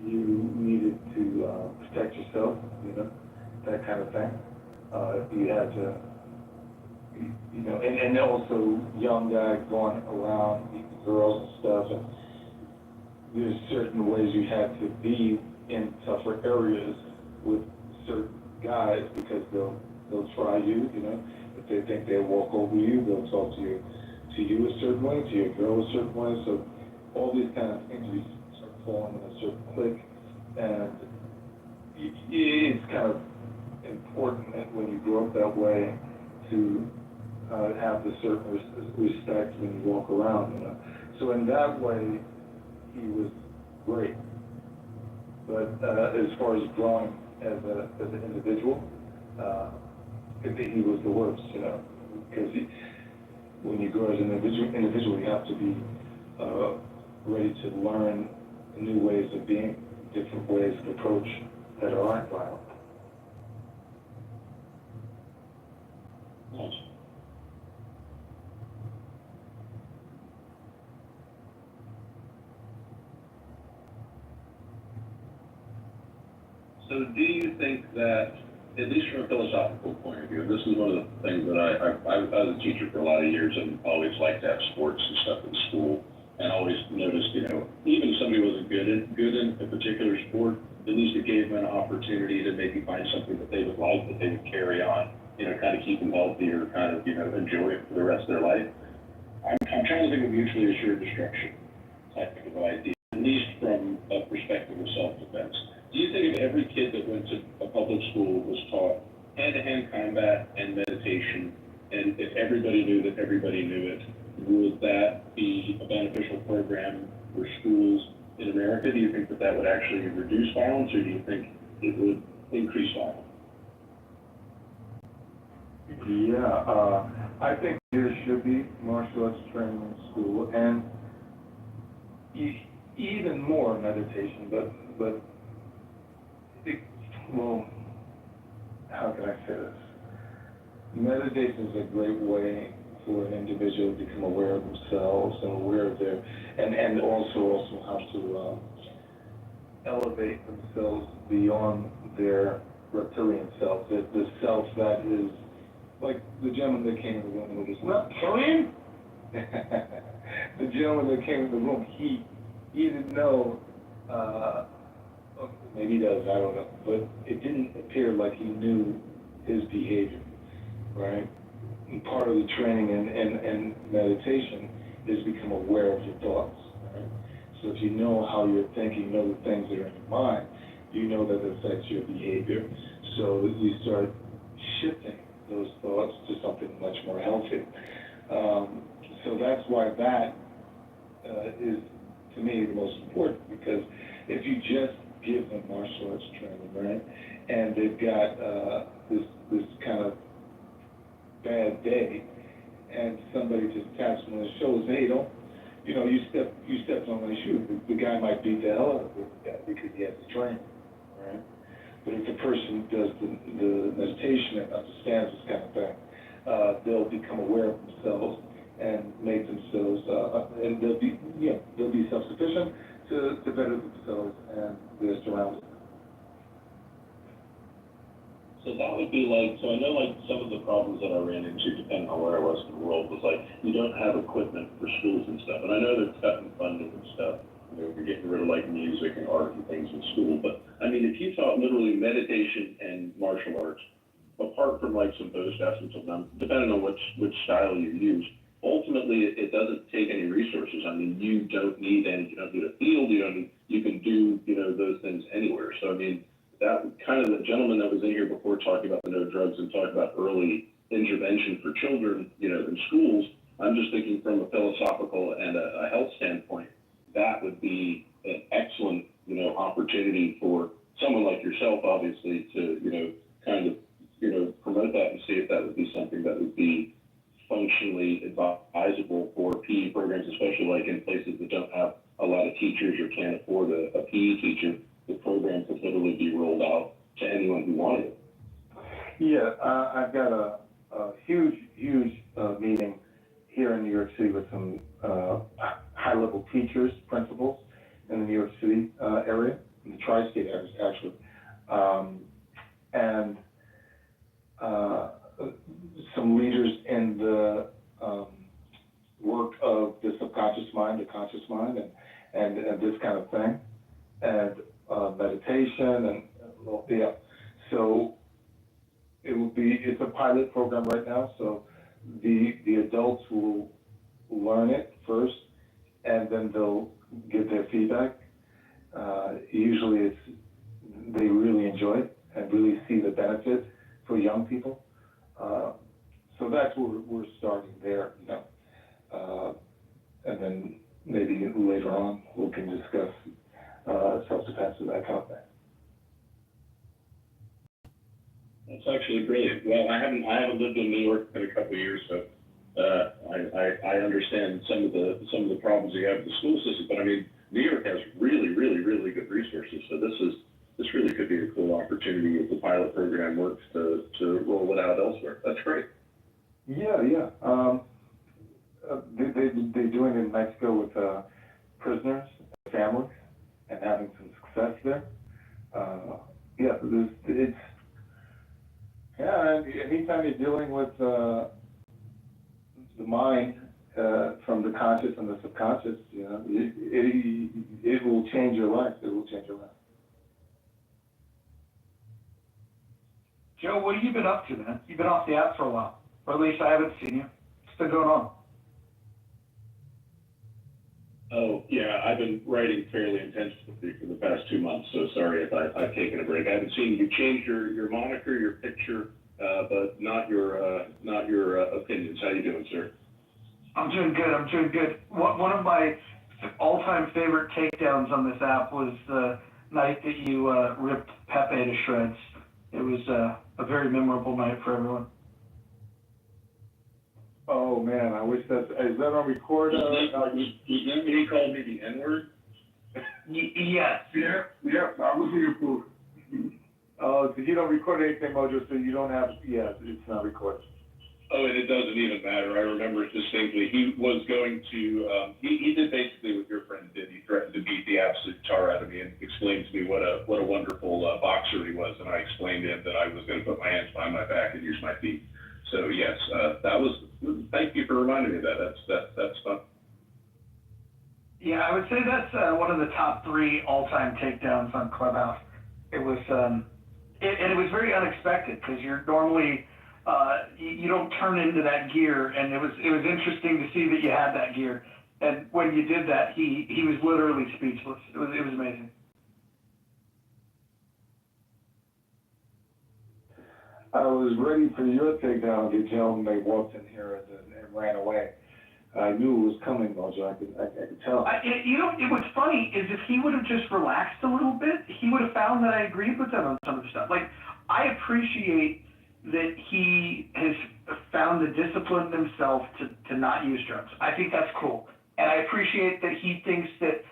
you needed to protect yourself, that kind of thing. You had to, and also young guys going around meeting girls and stuff, and there's certain ways you had to be in tougher areas with certain guys because they'll try you, if they think they'll walk over you, they'll talk to you a certain way, to your girl a certain way. So all these kind of things, you start falling in a certain clique, and it's kind of important that when you grow up that way to have the certain respect when you walk around, So in that way, he was great. But as far as growing as an individual, he was the worst, because when you grow as an individual, you have to be ready to learn new ways of being, different ways of approach that aren't violent. Nice. So do you think that, at least from a philosophical point of view, and this is one of the things that I was a teacher for a lot of years and always liked to have sports and stuff in school, and always noticed, even if somebody wasn't good in a particular sport, at least it gave them an opportunity to maybe find something that they would like, that they would carry on, kind of keep them healthy or kind of, enjoy it for the rest of their life. I'm trying to think of mutually assured destruction type of idea, at least from a perspective of self-defense. Do you think if every kid that went to a public school was taught hand-to-hand combat and meditation, and if everybody knew that everybody knew it, would that be a beneficial program for schools in America? Do you think that that would actually reduce violence, or do you think it would increase violence? Yeah, I think there should be martial arts training in school, and even more meditation, but well, how can I say this? Meditation is a great way for an individual to become aware of themselves and aware of their, and also how to elevate themselves beyond their reptilian self, the self that is, like the gentleman that came in the room with his reptilian? The gentleman that came in the room, he didn't know, maybe he does, I don't know, but it didn't appear like he knew his behavior, right? And part of the training and meditation is become aware of your thoughts, right? So if you know how you're thinking, you know the things that are in your mind, you know that it affects your behavior. So you start shifting those thoughts to something much more healthy. So that's why that is, to me, the most important, because if you just give them martial arts training, right, and they've got this kind of bad day, and somebody just taps them on the shoulder and says, hey, don't, you stepped on my shoe. The guy might beat the hell out of the guy because he has the training, right? But if the person does the meditation and understands this kind of thing, they'll become aware of themselves and make themselves, and they'll be self-sufficient to better themselves and their surroundings. So that would be like, so I know like some of the problems that I ran into, depending on where I was in the world, was like, you don't have equipment for schools and stuff. And I know they're cutting funding and stuff. You're getting rid of like music and art and things in school. But I mean, if you taught literally meditation and martial arts, apart from like some Buddhist and some, depending on which style you use, ultimately it doesn't take any resources. I mean, you don't need a field, you can do, those things anywhere. So I mean, that kind of the gentleman that was in here before talking about the no drugs and talking about early intervention for children, in schools, I'm just thinking from a philosophical and a health standpoint, that would be an excellent, opportunity for someone like yourself yourself, obviously, to, kind of, promote that and see if that would be something that would be functionally advisable for PE programs, especially like in places that don't have a lot of teachers or can't afford a PE teacher. The program could literally be rolled out to anyone who wanted it. Yeah, I've got a huge meeting here in New York City with some high-level teachers, principals in the New York City area, in the tri-state areas, actually. And some leaders in the work of the subconscious mind, the conscious mind, and this kind of thing, and meditation, and yeah. So it's a pilot program right now, so the adults will learn it first, and then they'll give their feedback. Usually they really enjoy it and really see the benefit for young people. So that's where we're starting there, and then maybe later on we can discuss self-defense and that kind of thing. That's actually brilliant. Well, I haven't lived in New York in a couple of years, so I understand some of the problems you have with the school system. But I mean, New York has really good resources. So this really could be a cool opportunity if the pilot program works to roll it out elsewhere. That's great. Yeah. They're doing it in Mexico with prisoners, families, and having some success there. Anytime you're dealing with the mind from the conscious and the subconscious, it will change your life. It will change your life. Joe, what have you been up to, man? You've been off the app for a while, or at least I haven't seen you. What's been going on? Oh, yeah, I've been writing fairly intensively for the past 2 months, so sorry if I've taken a break. I haven't seen you change your moniker, your picture, but not your opinions. How you doing, sir? I'm doing good. One of my all-time favorite takedowns on this app was the night that you ripped Pepe to shreds. It was a very memorable night for everyone. Oh man, I wish is that on record? You mean he called me the N-word? Yes. Yeah, I was here for Oh, so you don't record anything, Mojo, so you don't have, it's not recorded. Oh, and it doesn't even matter. I remember it distinctly. He was going to, he did basically what your friend did. He threatened to beat the absolute tar out of me and explained to me what a wonderful boxer he was. And I explained to him that I was going to put my hands behind my back and use my feet. So yes, thank you for reminding me of that. That's fun. Yeah, I would say that's one of the top 3 all-time takedowns on Clubhouse. It was, it was very unexpected because you're normally, you don't turn into that gear, and it was interesting to see that you had that gear. And when you did that, he was literally speechless. It was amazing. I was ready for your takedown, the gentleman they walked in here and ran away. I knew it was coming, Mojo. I could tell. What's funny is if he would have just relaxed a little bit, he would have found that I agreed with him on some of the stuff. Like, I appreciate that he has found the discipline himself to not use drugs. I think that's cool. And I appreciate that he thinks that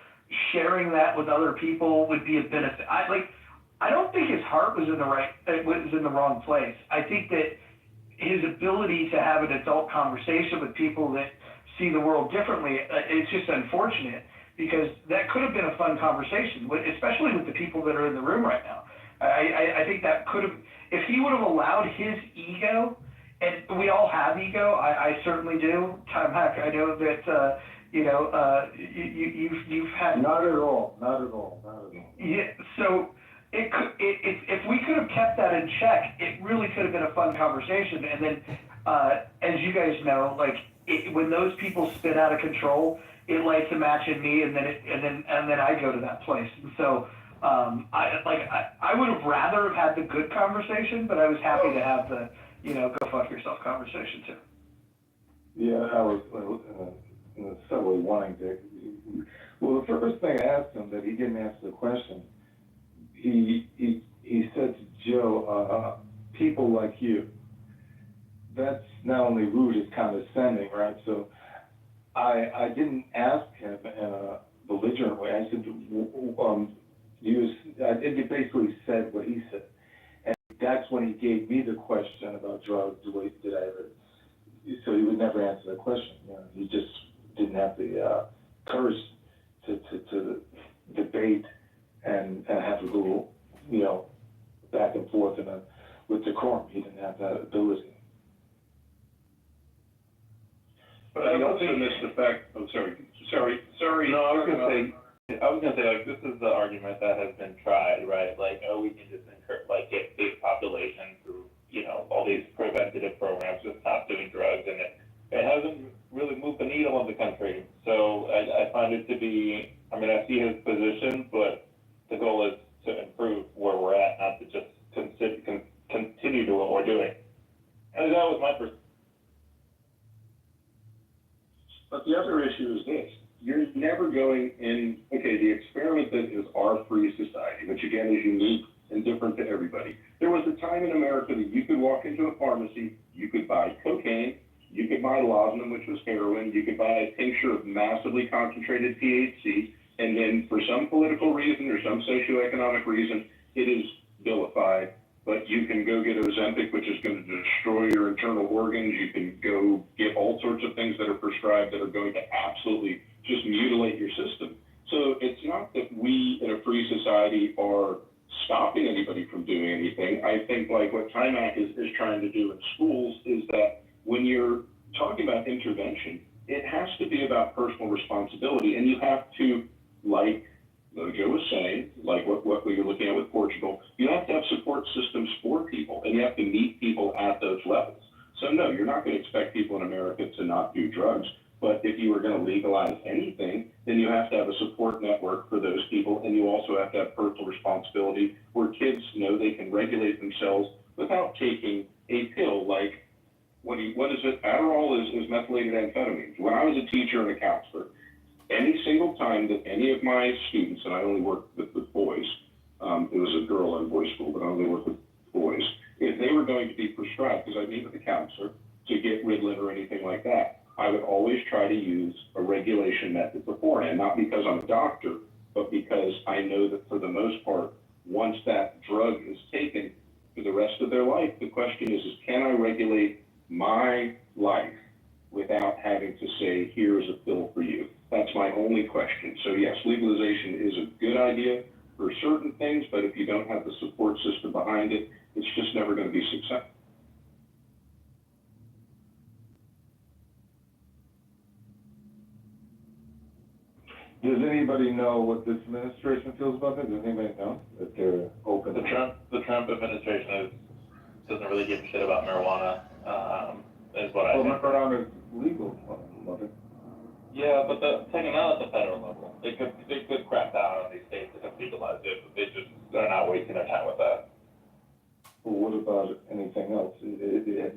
sharing that with other people would be a benefit. I don't think his heart was in the wrong place. I think that his ability to have an adult conversation with people that see the world differently, it's just unfortunate because that could have been a fun conversation, especially with the people that are in the room right now. I think that could have, if he would have allowed his ego, and we all have ego, I certainly do. Tom Heck, I know that, you've had. Not at all. Yeah, so if we could have kept that in check, it really could have been a fun conversation. And then, as you guys know, when those people spin out of control, it lights a match in me, and then I go to that place. And so, I would have rather have had the good conversation, but I was happy to have the, go fuck yourself conversation too. Yeah, I was in the subway wanting to. Well, the first thing I asked him that he didn't answer the question. He he said to Joe, people like you. That's not only rude, it's condescending, right? So I didn't ask him in a belligerent way. I said, it basically said what he said. And that's when he gave me the question about drugs, did I ever, so he would never answer the question. You know, he just didn't have the courage to debate and have to go, you know, back and forth with decorum. He didn't have that ability. But I also missed the fact, oh, sorry. No, I was gonna say, like, this is the argument that has been tried, right? Like, oh, we can just get big population through, you know, all these preventative programs to stop doing drugs, and it hasn't really moved the needle in the country. So I find it to be, I mean, I see his position, but the goal is to improve where we're at, not to just continue doing what we're doing. And that was my perspective. But the other issue is this. You're never going in, okay, the experiment that is our free society, which again is unique and different to everybody. There was a time in America that you could walk into a pharmacy, you could buy cocaine, you could buy laudanum, which was heroin, you could buy a tincture of massively concentrated THC, and then for some political reason or some socioeconomic reason, it is vilified. But you can go get Ozempic, which is going to destroy your internal organs. You can go get all sorts of things that are prescribed that are going to absolutely just mutilate your system. So it's not that we in a free society are stopping anybody from doing anything. I think like what TIMAC is trying to do in schools is that when you're talking about intervention, it has to be about personal responsibility, and you have to, like Mojo was saying, like what we were looking at with Portugal, you have to have support systems for people, and you have to meet people at those levels. So no, you're not going to expect people in America to not do drugs, but if you are going to legalize anything, then you have to have a support network for those people, and you also have to have personal responsibility where kids know they can regulate themselves without taking a pill like, what is it? Adderall is methylated amphetamines. When I was a teacher and a counselor, any single time that any of my students, and I only worked with boys, it was a girl and boys school, but I only worked with boys, if they were going to be prescribed, because I meet with a counselor, to get Ritalin or anything like that, I would always try to use a regulation method beforehand, not because I'm a doctor, but because I know that for the most part, once that drug is taken for the rest of their life, the question is can I regulate my life without having to say, here's a pill for you? That's my only question. So yes, legalization is a good idea for certain things, but if you don't have the support system behind it, it's just never going to be successful. Does anybody know what this administration feels about this? Does anybody know that they're open? The Trump administration doesn't really give a shit about marijuana, is what I think. Well, marijuana is legal, mother. Yeah, but taking it out at the federal level, they could crack down on these states that have legalized it, but they're not wasting their time with that. Well, what about anything else? They're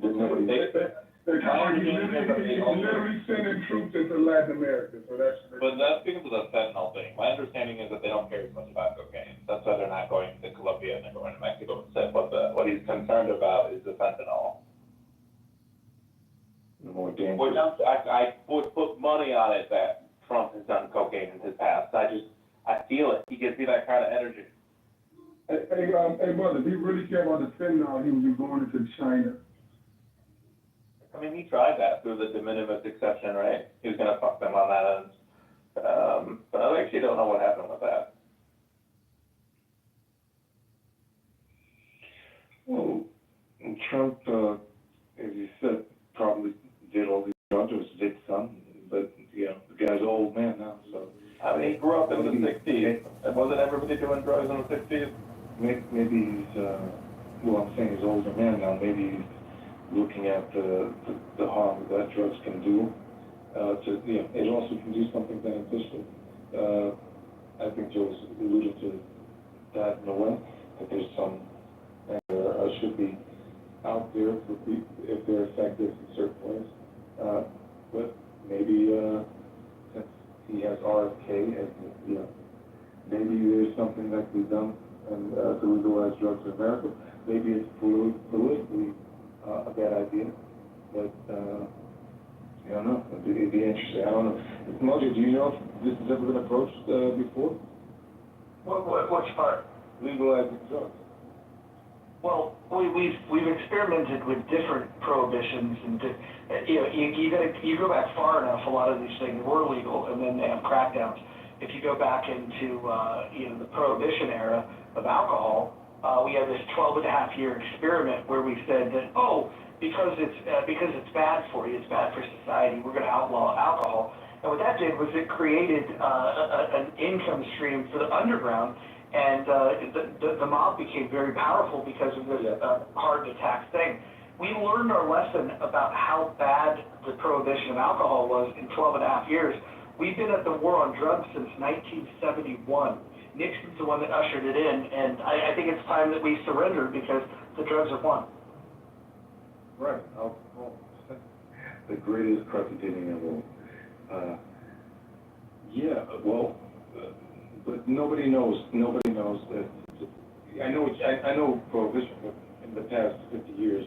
literally sending troops into Latin America, so that's. But that's because of the fentanyl thing. My understanding is that they don't care as much about cocaine. That's why they're not going to Colombia and they're going to Mexico instead. What he's concerned about is the fentanyl. More dangerous. Which I would put money on it that Trump has done cocaine in his past. I feel it. He gives me that kind of energy. Hey, brother, if he really cared about the fentanyl, he would be going into China. I mean, he tried that through the de minimis exception, right? He was going to fuck them on that end. But I actually don't know what happened with that. Well, Trump, as you said, probably did all these drugs, did some, but, you know, the guy's an old man now, so. I mean, he grew up in the 60s. Wasn't everybody doing drugs in the 60s? Maybe he's, well, I'm saying he's an older man now, maybe he's looking at the harm that drugs can do. You know, it also can do something beneficial. I think Joe's alluded to that in a way, that there's some, should be out there for people if they're effective in certain ways. But maybe since he has RFK, and you know, maybe there's something that can be done and to legalize drugs in America. Maybe it's politically a bad idea, but I don't know. It'd be interesting. I don't know. Mojo, do you know if this has ever been approached before? Which part? Legalizing drugs. Well, we've experimented with different prohibitions, and you go back far enough, a lot of these things were legal, and then they have crackdowns. If you go back into the prohibition era of alcohol, we had this 12.5-year experiment where we said that because it's bad for you, it's bad for society, we're going to outlaw alcohol. And what that did was it created an income stream for the underground. And the mob became very powerful because of this hard-to-tax thing. We learned our lesson about how bad the prohibition of alcohol was in 12.5 years. We've been at the war on drugs since 1971. Nixon's the one that ushered it in, and I think it's time that we surrender because the drugs have won. Right. The greatest prosecuting of all. But nobody knows that. I know prohibition, but in the past 50 years,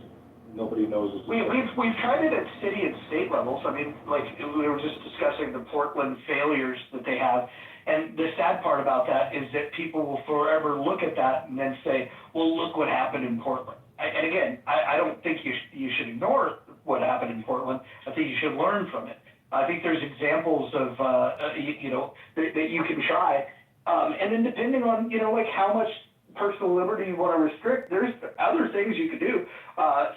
nobody knows. We've tried it at city and state levels. I mean, like we were just discussing the Portland failures that they have, and the sad part about that is that people will forever look at that and then say, "Well, look what happened in Portland." And again, I don't think you should ignore what happened in Portland. I think you should learn from it. I think there's examples of that you can try. And then depending on, like how much personal liberty you want to restrict, there's other things you could do.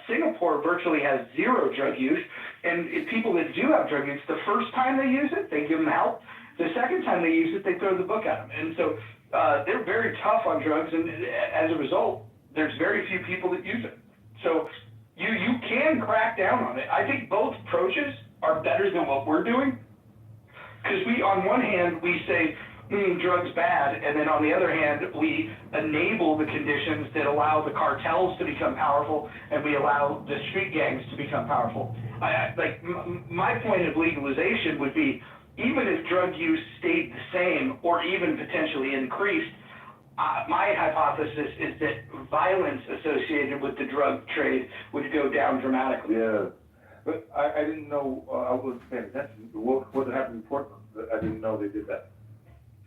Singapore virtually has zero drug use, and if people that do have drug use, the first time they use it, they give them help. The second time they use it, they throw the book at them. And so they're very tough on drugs, and as a result, there's very few people that use it. So you can crack down on it. I think both approaches are better than what we're doing, because on one hand, we say, drugs bad, and then on the other hand, we enable the conditions that allow the cartels to become powerful, and we allow the street gangs to become powerful. My point of legalization would be, even if drug use stayed the same or even potentially increased, my hypothesis is that violence associated with the drug trade would go down dramatically. Yeah, but I didn't know. I was paying attention. What happened in Portland? I didn't know they did that.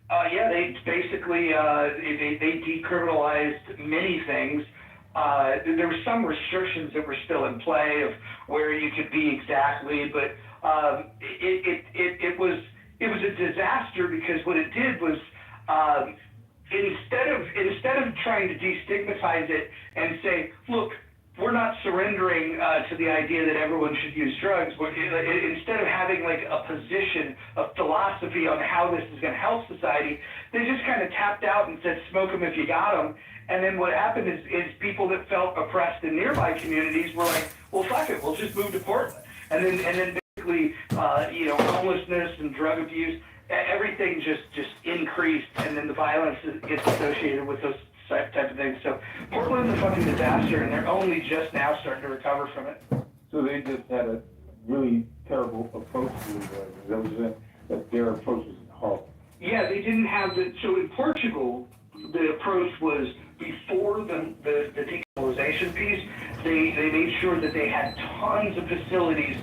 They basically they decriminalized many things. There were some restrictions that were still in play of where you could be exactly, but it was a disaster, because what it did was instead of trying to destigmatize it and say, look, we're not surrendering to the idea that everyone should use drugs. Instead of having like a position, a philosophy on how this is going to help society, they just kind of tapped out and said, smoke them if you got them. And then what happened is people that felt oppressed in nearby communities were like, well, fuck it, we'll just move to Portland. And then basically, homelessness and drug abuse, everything just increased, and then the violence gets associated with those type of things. So Portland's a fucking disaster, and they're only just now starting to recover from it. So they just had a really terrible approach to that their approach was horrible. Yeah, they didn't have so in Portugal, the approach was before the decriminalization piece, they made sure that they had tons of facilities.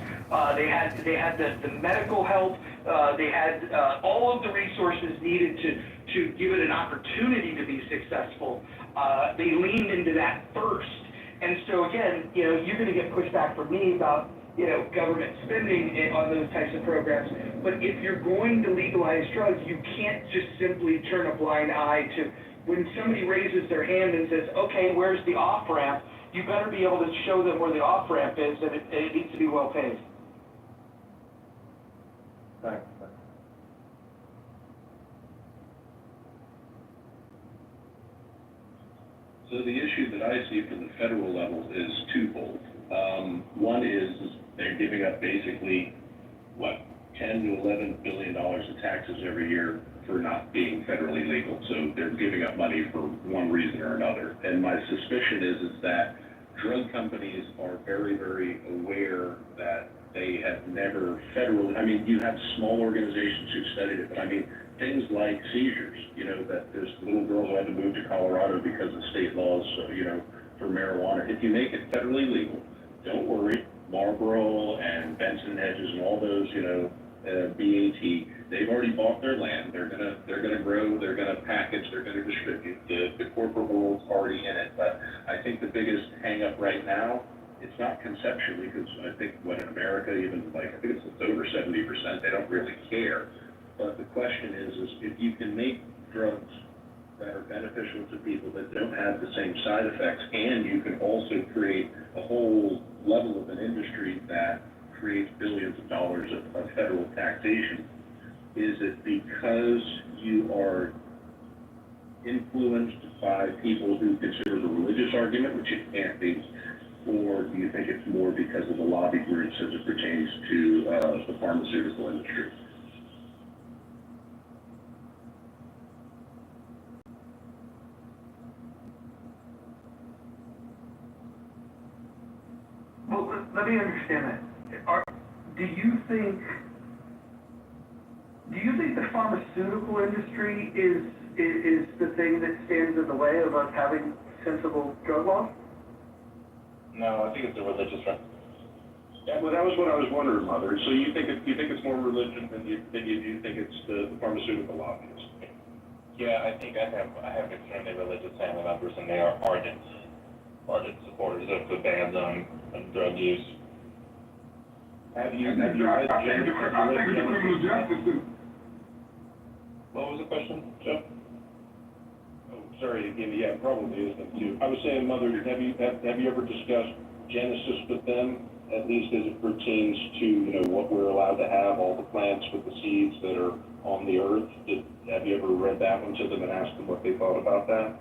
They had the medical help. They had all of the resources needed to give it an opportunity to be successful. They leaned into that first. And so again, you're going to get pushback from me about, government spending on those types of programs. But if you're going to legalize drugs, you can't just simply turn a blind eye to when somebody raises their hand and says, okay, where's the off-ramp? You better be able to show them where the off-ramp is, and it needs to be well paved. Thanks. So the issue that I see from the federal level is twofold. One is they're giving up basically, $10 to $11 billion of taxes every year for not being federally legal. So they're giving up money for one reason or another. And my suspicion is that drug companies are very, very aware that they have never you have small organizations who've studied it, but things like seizures, that there's little girl who had to move to Colorado because of state laws, for marijuana. If you make it federally legal, don't worry, Marlboro and Benson Hedges and all those, BAT, they've already bought their land. They're gonna grow, they're gonna package, they're gonna distribute. The corporate world's already in it. But I think the biggest hang up right now, it's not conceptually, because I think when in America, even I think it's over 70%, they don't really care. But the question is if you can make drugs that are beneficial to people that don't have the same side effects, and you can also create a whole level of an industry that creates billions of dollars of federal taxation, is it because you are influenced by people who consider the religious argument, which it can't be, or do you think it's more because of the lobby groups as it pertains to the pharmaceutical industry? Well, let me understand that. Do you think the pharmaceutical industry is the thing that stands in the way of us having sensible drug laws? No, I think it's a religious right. Yeah, well, that was what I was wondering, Mother. So you think it's more religion than you do think it's the pharmaceutical lobbyists? Yeah, I think I have extremely religious family members, and they are ardent supporters of the bans on drug use. Have you I think read it's the criminal justice system. What was the question, Joe? Oh, sorry, again, yeah, probably is them too. I was saying, Mother, have you ever discussed Genesis with them, at least as it pertains to, what we're allowed to have, all the plants with the seeds that are on the earth? Have you ever read that one to them and asked them what they thought about that?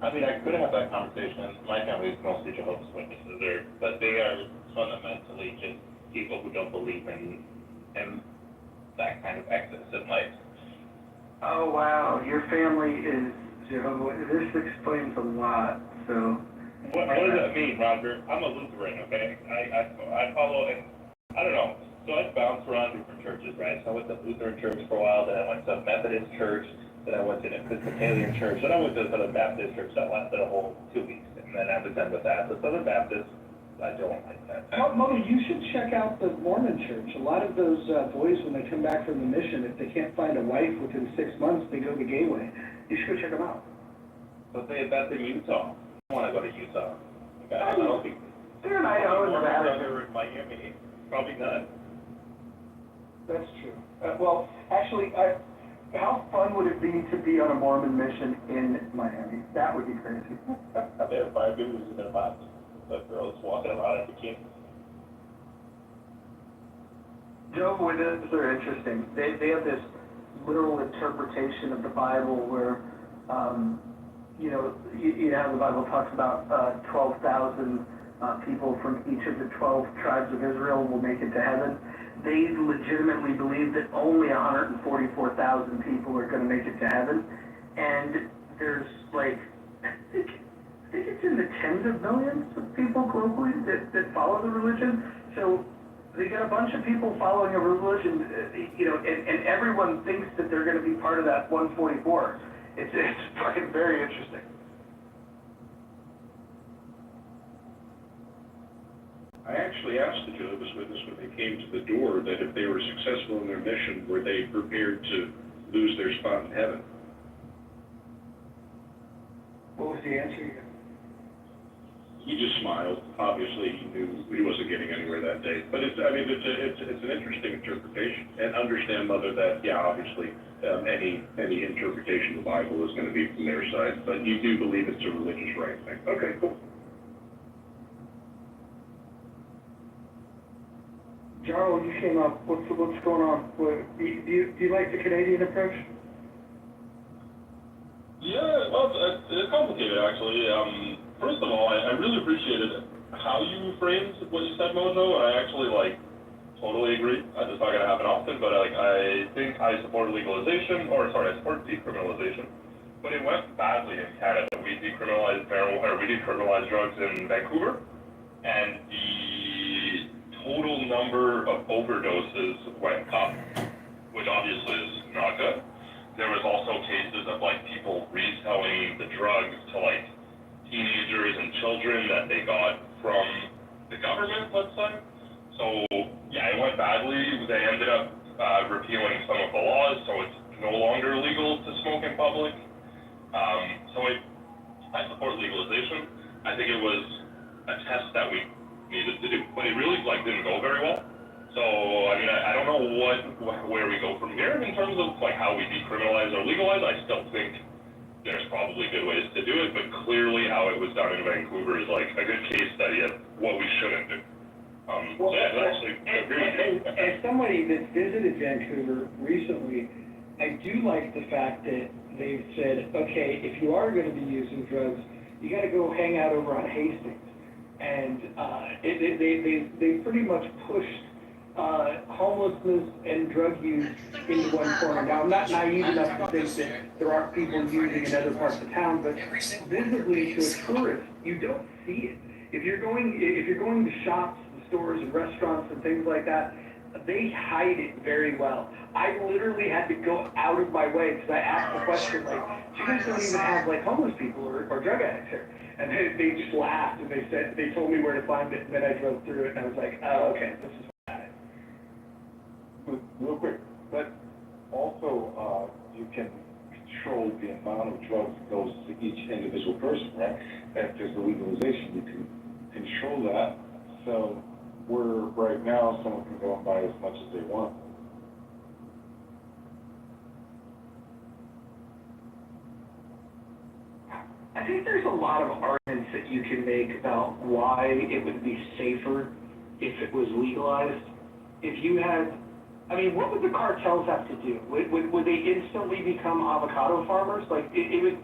I mean, I could have that conversation. My family is mostly Jehovah's Witnesses, but they are fundamentally just people who don't believe in that kind of excess in life. Oh, wow, your family is Jehovah. This explains a lot, so. What does that mean, Roger? I'm a Lutheran, okay? I follow, and I don't know. So I bounced around different churches, right? So I went to Lutheran church for a while, then I went to Methodist church, then I went to an Episcopalian church, then I went to the Southern Baptist church. That lasted a whole 2 weeks, and then I was done with that. The Southern Baptist, I don't like that. Mother, you should check out the Mormon church. A lot of those boys, when they come back from the mission, if they can't find a wife within 6 months, they go the gay way. You should go check them out. But that's in Utah. I want to go to Utah. Okay, I don't think They're in Idaho and Nevada. they're in Miami. Probably not. That's true. Well, actually, how fun would it be to be on a Mormon mission in Miami? That would be crazy. There are 5 dudes in their box. The girls walking around in bikini. Jehovah's Witnesses are interesting. They have this literal interpretation of the Bible where, you know how the Bible talks about 12,000 people from each of the 12 tribes of Israel will make it to heaven. They legitimately believe that only 144,000 people are going to make it to heaven. And there's like, I think it's in the tens of millions of people globally that follow the religion. So they got a bunch of people following a religion, and everyone thinks that they're going to be part of that 144. It's fucking very interesting. I actually asked the Jehovah's Witness when they came to the door that if they were successful in their mission, were they prepared to lose their spot in heaven? What was the answer? He just smiled. Obviously, he knew he wasn't getting anywhere that day. But it's an interesting interpretation. And understand, Mother, that, yeah, obviously, any interpretation of the Bible is going to be from their side. But you do believe it's a religious right thing. Okay, cool. Jarl, you came up. What's going on? Do you like the Canadian approach? Yeah, well, it's complicated, actually. First of all, I really appreciated how you framed what you said, Mojo, and I actually, totally agree. It's not going to happen often, but, I think I support legalization, I support decriminalization. But it went badly in Canada. We decriminalized drugs in Vancouver, and the total number of overdoses went up, which obviously is not good. There was also cases of people drugs to like teenagers and children that they got from the government, let's say. So yeah, it went badly. They ended up repealing some of the laws, so it's no longer legal to smoke in public. I support legalization. I think it was a test that we needed to do, but it really like didn't go very well. So I mean, I don't know where we go from here in terms of like how we decriminalize or legalize. I still think there's probably good ways to do it, but clearly how it was done in Vancouver is like a good case study of what we shouldn't do. So yeah, I actually agree with you. As somebody that's visited Vancouver recently, I do like the fact that they've said, okay, if you are gonna be using drugs, you gotta go hang out over on Hastings. And, they pretty much pushed, homelessness and drug use into one corner. Now, I'm not naive enough to think that there aren't people using in other parts of town, but visibly to a tourist, you don't see it. If you're going to shops, stores and restaurants and things like that, they hide it very well. I literally had to go out of my way because I asked the question, like, you guys don't even have like homeless people or drug addicts here. And they just laughed and they told me where to find it, and then I drove through it and I was like, oh, okay, this is what I had. Real quick, but also, you can control the amount of drugs that goes to each individual person, right? If there's a legalization, you can control that. So where right now someone can go and buy as much as they want. I think there's a lot of arguments that you can make about why it would be safer if it was legalized. If you had, I mean, what would the cartels have to do? Would they instantly become avocado farmers? Like, if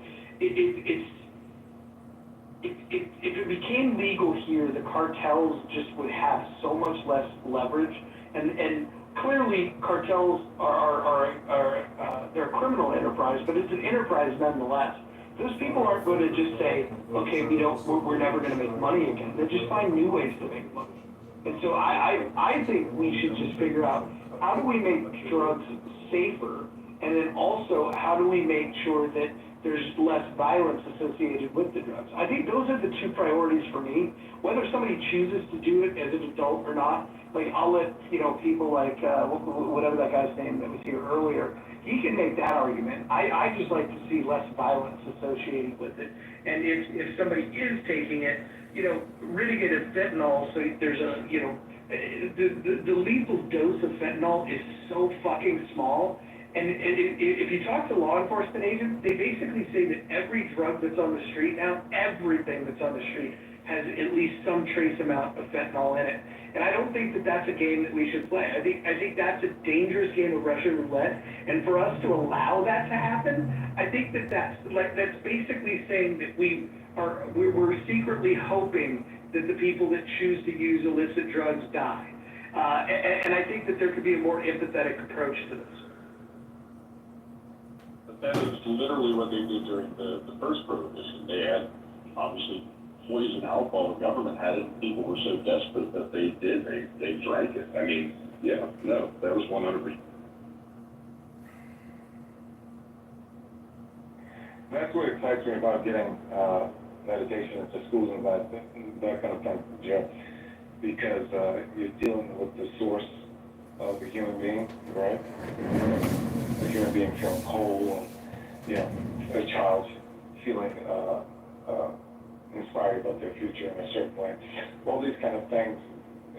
it became legal here, the cartels just would have so much less leverage. And clearly, cartels they're a criminal enterprise, but it's an enterprise nonetheless. Those people aren't going to just say, okay, we're never going to make money again. They just find new ways to make money. And so I think we should just figure out, how do we make drugs safer? And then also, how do we make sure that there's less violence associated with the drugs? I think those are the two priorities for me. Whether somebody chooses to do it as an adult or not, like I'll let, people like, whatever that guy's name that was here earlier, he can make that argument. I just like to see less violence associated with it. And if somebody is taking it, really get a fentanyl, so there's a, the lethal dose of fentanyl is so fucking small. And if you talk to law enforcement agents, they basically say that every drug that's on the street now, everything that's on the street, has at least some trace amount of fentanyl in it. And I don't think that that's a game that we should play. I think that's a dangerous game of Russian roulette. And for us to allow that to happen, I think that's basically saying that we're secretly hoping that the people that choose to use illicit drugs die. And I think that there could be a more empathetic approach to this. But that is literally what they did during the first prohibition. They had, obviously, poison alcohol. The government had it. People were so desperate that they drank it. I mean, yeah, no, that was 100%. That's what excites me about getting medication into schools and that kind of thing, Joe, because you're dealing with the source of a human being, right? A human being feeling whole, and a child feeling inspired about their future in a certain way. All these kind of things,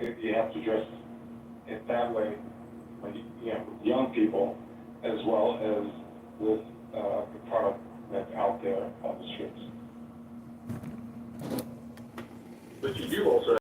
you have to address it that way, with young people, as well as with the product that's out there on the streets. But you do also